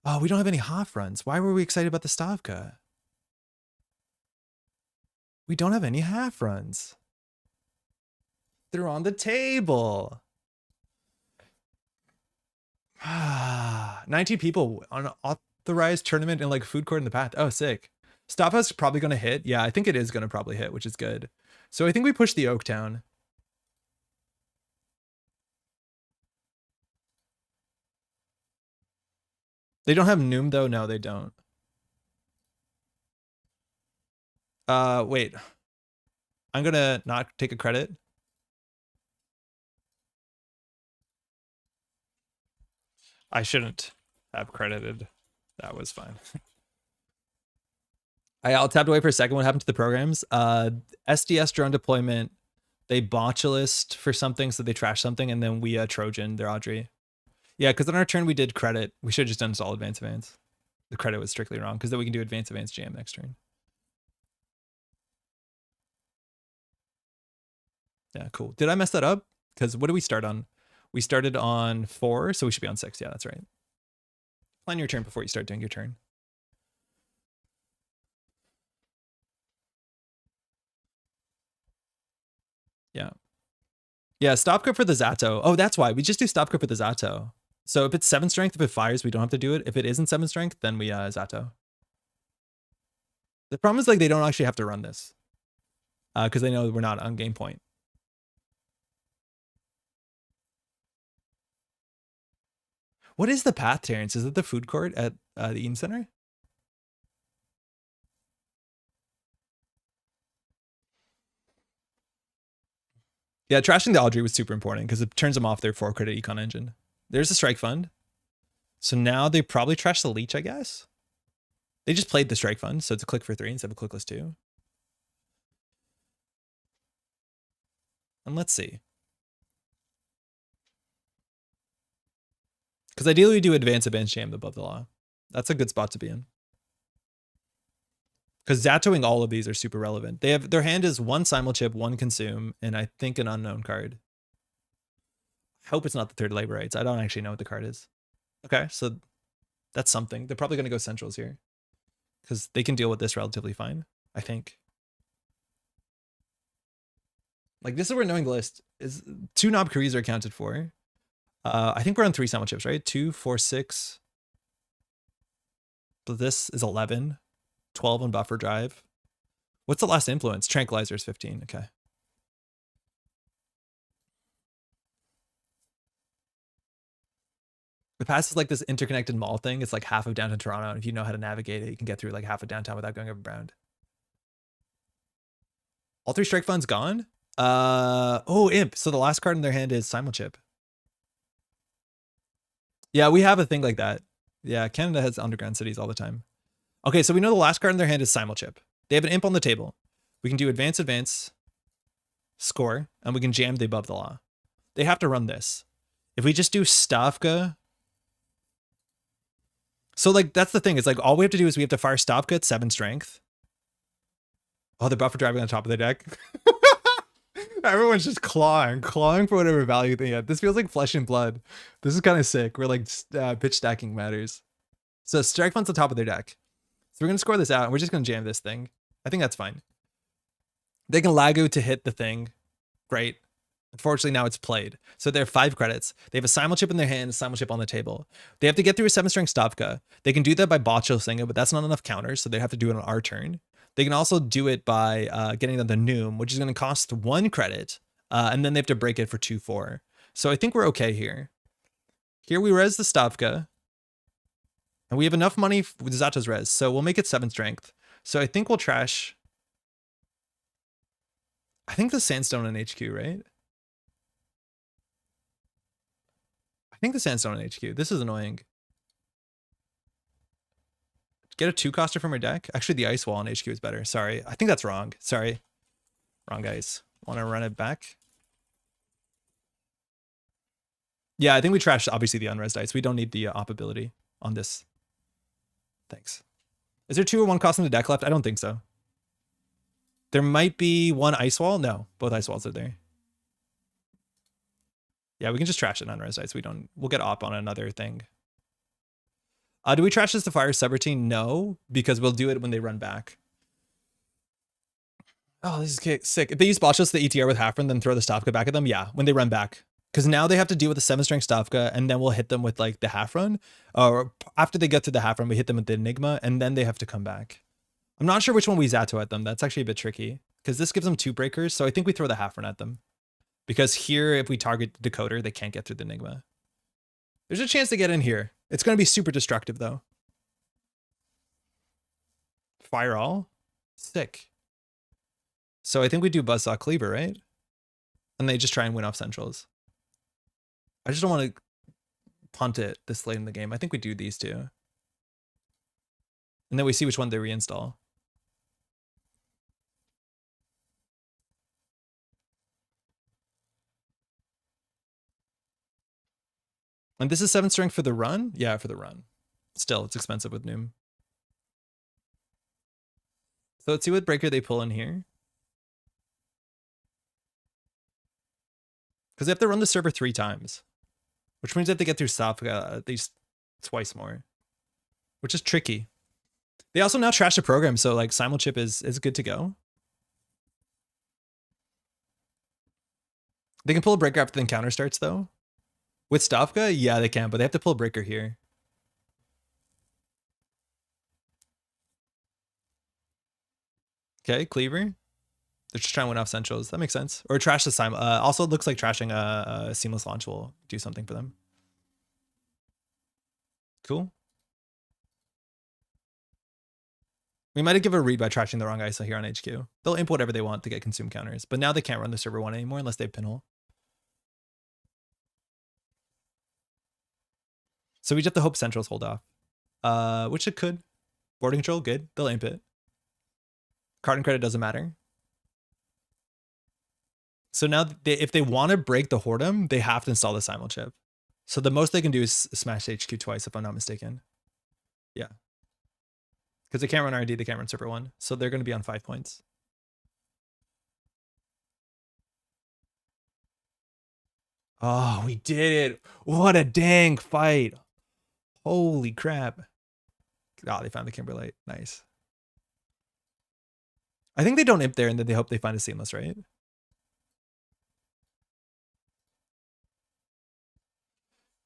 Oh, we don't have any Hafruns. Why were we excited about the Stavka? We don't have any Hafruns. They're on the table. 19 people on an authorized tournament in like food court in the path. Oh, sick. Stavka's probably going to hit. Yeah, I think it is going to probably hit, which is good. So I think we push the Oaktown. They don't have Noom though. No, they don't. Wait. I'm going to not take a credit. I shouldn't have credited. That was fine. I'll tap away for a second. What happened to the programs? SDS drone deployment. They botulist for something, so they trash something, and then we Trojan their Audrey. Yeah, because on our turn we did credit. We should have just done all advance. The credit was strictly wrong, because then we can do advance jam next turn. Yeah, cool. Did I mess that up? Because what did we start on? We started on 4, so we should be on 6. Yeah, that's right. Plan your turn before you start doing your turn. Yeah. Yeah, stop grip for the ZATO. Oh, that's why. We just do stop grip for the ZATO. So if it's 7 strength, if it fires, we don't have to do it. If it isn't 7 strength, then we ZATO. The problem is like they don't actually have to run this. Because they know we're not on game point. What is the path, Terrence? Is it the food court at the Eaton Center? Yeah, trashing the Audrey was super important because it turns them off their 4 credit econ engine. There's the strike fund. So now they probably trash the leech, I guess. They just played the strike fund, so it's a click for 3 instead of a clickless 2. And let's see. Because ideally we do advance jam above the law. That's a good spot to be in. Because ZATOing all of these are super relevant. They have their hand is 1 simulchip, 1 consume, and I think an unknown card. I hope it's not the 3rd labor rights. I don't actually know what the card is. Okay, so that's something. They're probably going to go centrals here. Because they can deal with this relatively fine, I think. Like, this is where knowing the list is. 2 knob Koreas are accounted for. I think we're on 3 simulchips, right? 2, 4, 6. So this is 11. 12 on buffer drive. What's the last influence? Tranquilizer is 15. Okay. The pass is like this interconnected mall thing. It's like half of downtown Toronto. And if you know how to navigate it, you can get through like half of downtown without going overbound. All 3 strike funds gone. Oh, imp. So the last card in their hand is simulchip. Yeah, we have a thing like that. Yeah, Canada has underground cities all the time. Okay, so we know the last card in their hand is simulchip. They have an imp on the table. We can do advance, score, and we can jam the above the law. They have to run this. If we just do Stavka. So like, that's the thing. It's like, all we have to do is we have to fire Stavka at 7 strength. Oh, the buffer driving on top of the deck. Everyone's just clawing for whatever value they have. This feels like flesh and blood. This is kind of sick. We're like pitch stacking matters. So strike fund's on top of their deck. So we're going to score this out and we're just going to jam this thing. I think that's fine. They can Lagu to hit the thing. Great. Unfortunately, now it's played. So they're 5 credits. They have a simulchip in their hand, a simulchip on the table. They have to get through a 7 string Stavka. They can do that by botching it, but that's not enough counters, so they have to do it on our turn. They can also do it by getting the Noom, which is going to cost 1 credit, and then they have to break it for 2-4. So I think we're okay here. Here we res the Stavka, and we have enough money with ZATO's res, so we'll make it 7 strength. So I think we'll trash. I think the Sandstone on HQ, right? I think the Sandstone on HQ. This is annoying. Get a 2-coster from our deck. Actually, the Ice Wall on HQ is better. Sorry. I think that's wrong. Sorry. Wrong, guys. Want to run it back? Yeah, I think we trashed, obviously, the unres dice. We don't need the op ability on this. Thanks. Is there 2 or 1 cost in the deck left? I don't think so. There might be 1 Ice Wall. No, both Ice Walls are there. Yeah, we can just trash it on unres dice. We'll get op on another thing. Do we trash this to fire subroutine? No, because we'll do it when they run back. Oh, this is sick. If they use botches the ETR with Hafrun, then throw the Stavka back at them. Yeah, when they run back. Because now they have to deal with the 7-string Stavka, and then we'll hit them with like the Hafrun. Or after they get through the Hafrun, we hit them with the Enigma, and then they have to come back. I'm not sure which one we ZATO at them. That's actually a bit tricky. Because this gives them 2 breakers, so I think we throw the Hafrun at them. Because here, if we target the decoder, they can't get through the Enigma. There's a chance to get in here. It's going to be super destructive, though. Fire all? Sick. So I think we do Buzzsaw Cleaver, right? And they just try and win off centrals. I just don't want to punt it this late in the game. I think we do these 2. And then we see which one they reinstall. And this is 7 strength for the run? Yeah, for the run. Still, it's expensive with Noom. So let's see what breaker they pull in here. Because they have to run the server 3 times. Which means they have to get through Stavka at least twice more. Which is tricky. They also now trash the program, so like simulchip is good to go. They can pull a breaker after the encounter starts though. With Stavka, yeah, they can, but they have to pull a breaker here. Okay, Cleaver. They're just trying to win off Centrals. That makes sense. Or trash the Sim. Also, it looks like trashing a Seamless Launch will do something for them. Cool. We might have given a read by trashing the wrong ISO here on HQ. They'll imp whatever they want to get consume counters, but now they can't run the server one anymore unless they have pinhole. So we just have to hope Centrals hold off. Which it could. Boarding control, good. They'll imp it. Card and credit doesn't matter. So now if they want to break the Whoredom, they have to install the Simul chip. So the most they can do is smash HQ twice, if I'm not mistaken. Yeah. Because they can't run RD, they can't run server 1. So they're going to be on 5 points. Oh, we did it. What a dang fight. Holy crap. Oh, they found the Kimberlite. Nice. I think they don't imp there and then they hope they find a Seamless, right?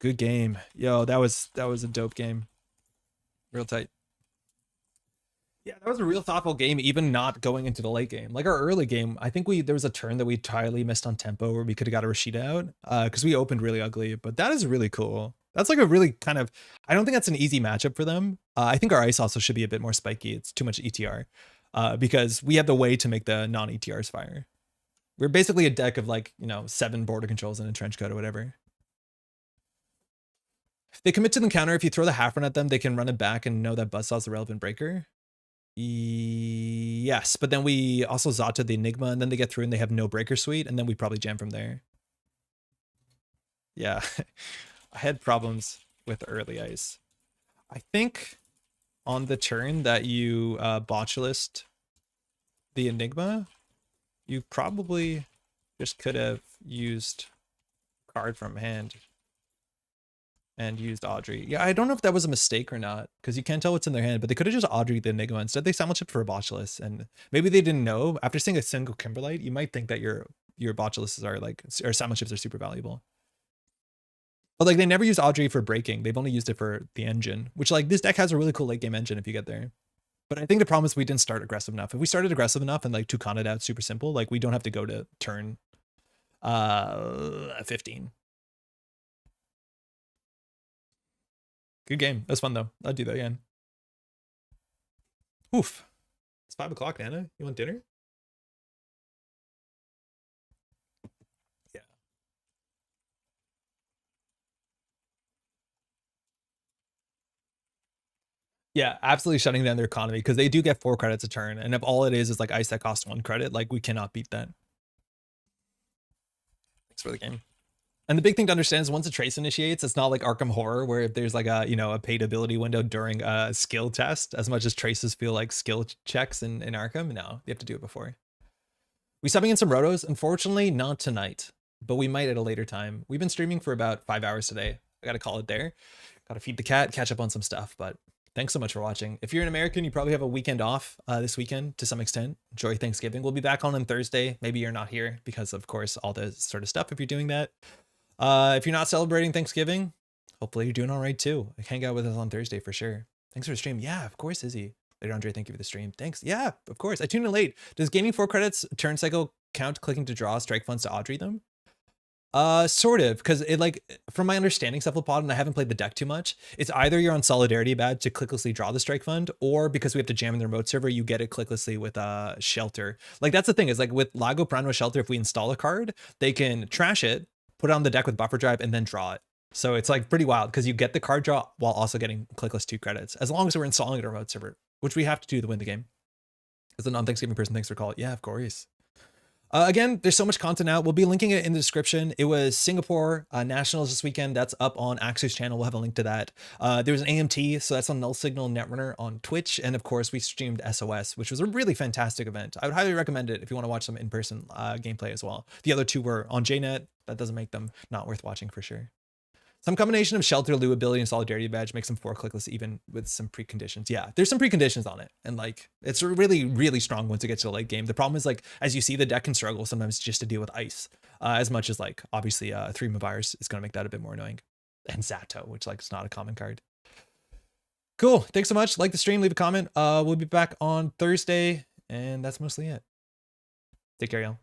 Good game. Yo, that was a dope game. Real tight. Yeah, that was a real thoughtful game, even not going into the late game. Like our early game, I think there was a turn that we entirely missed on tempo where we could have got a Rashida out because we opened really ugly, but that is really cool. That's like a really kind of, I don't think that's an easy matchup for them. I think our ice also should be a bit more spiky. It's too much ETR because we have the way to make the non-ETRs fire. We're basically a deck of like, 7 border controls and a trench coat or whatever. If they commit to the counter, if you throw the Hafrun at them, they can run it back and know that Buzzsaw's the relevant breaker. Yes, but then we also ZATO the Enigma, and then they get through and they have no breaker suite, and then we probably jam from there. Yeah, I had problems with early ice. I think on the turn that you botchlist the Enigma, you probably just could have used card from hand and used Audrey. Yeah, I don't know if that was a mistake or not, because you can't tell what's in their hand, but they could have just Audrey the Enigma. Instead, they simul chipped for a botchless, and maybe they didn't know. After seeing a single Kimberlite, you might think that your botchlists are like, or simul chips are super valuable. But like, they never use Audrey for breaking. They've only used it for the engine, which like this deck has a really cool late game engine if you get there. But I think the problem is we didn't start aggressive enough. If we started aggressive enough and like two-con it out super simple, like we don't have to go to turn 15. Good game. That's fun though. I'd do that again. Oof. It's 5 o'clock, Nana. You want dinner? Yeah. Yeah, absolutely shutting down their economy because they do get 4 credits a turn. And if all it is like ice that costs 1 credit, like we cannot beat that. Thanks for the game. And the big thing to understand is once a trace initiates, it's not like Arkham Horror where if there's like a, a paid ability window during a skill test, as much as traces feel like skill checks in Arkham. No, you have to do it before. We subbing in some rotos? Unfortunately, not tonight, but we might at a later time. We've been streaming for about 5 hours today. I got to call it there. Got to feed the cat, catch up on some stuff, but thanks so much for watching. If you're an American, you probably have a weekend off this weekend to some extent. Enjoy Thanksgiving. We'll be back on Thursday. Maybe you're not here because of course, all the sort of stuff if you're doing that. If you're not celebrating Thanksgiving, hopefully you're doing all right too. Hang out with us on Thursday for sure. Thanks for the stream. Yeah, of course, Izzy. Later, Andre, thank you for the stream. Thanks. Yeah, of course. I tuned in late. Does gaining 4 credits turn cycle count clicking to draw strike funds to Audrey them? Sort of, because it like, from my understanding, Cephalopod, and I haven't played the deck too much, it's either you're on Solidarity badge to clicklessly draw the strike fund, or because we have to jam in the remote server, you get it clicklessly with Shelter. Like that's the thing is like with Lago Prano Shelter, if we install a card, they can trash it, put it on the deck with buffer drive, and then draw it. So it's like pretty wild because you get the card draw while also getting clickless 2 credits, as long as we're installing it on a remote server, which we have to do to win the game. As a non-Thanksgiving person, thanks for calling. Yeah, of course. Again, there's so much content out. We'll be linking it in the description. It was Singapore Nationals this weekend. That's up on Axe's channel. We'll have a link to that. There was an AMT, so that's on Null Signal Netrunner on Twitch. And of course, we streamed SOS, which was a really fantastic event. I would highly recommend it if you want to watch some in-person gameplay as well. The other 2 were on JNet. That doesn't make them not worth watching for sure. Some combination of Shelter, Lou ability, and Solidarity badge makes them 4 clickless even with some preconditions. Yeah, there's some preconditions on it. And like, it's really, really strong once it gets to the late game. The problem is like, as you see, the deck can struggle sometimes just to deal with ice. as much as like obviously 3 Virus is going to make that a bit more annoying. And Zato, which like is not a common card. Cool. Thanks so much. Like the stream, leave a comment. We'll be back on Thursday, and that's mostly it. Take care, y'all.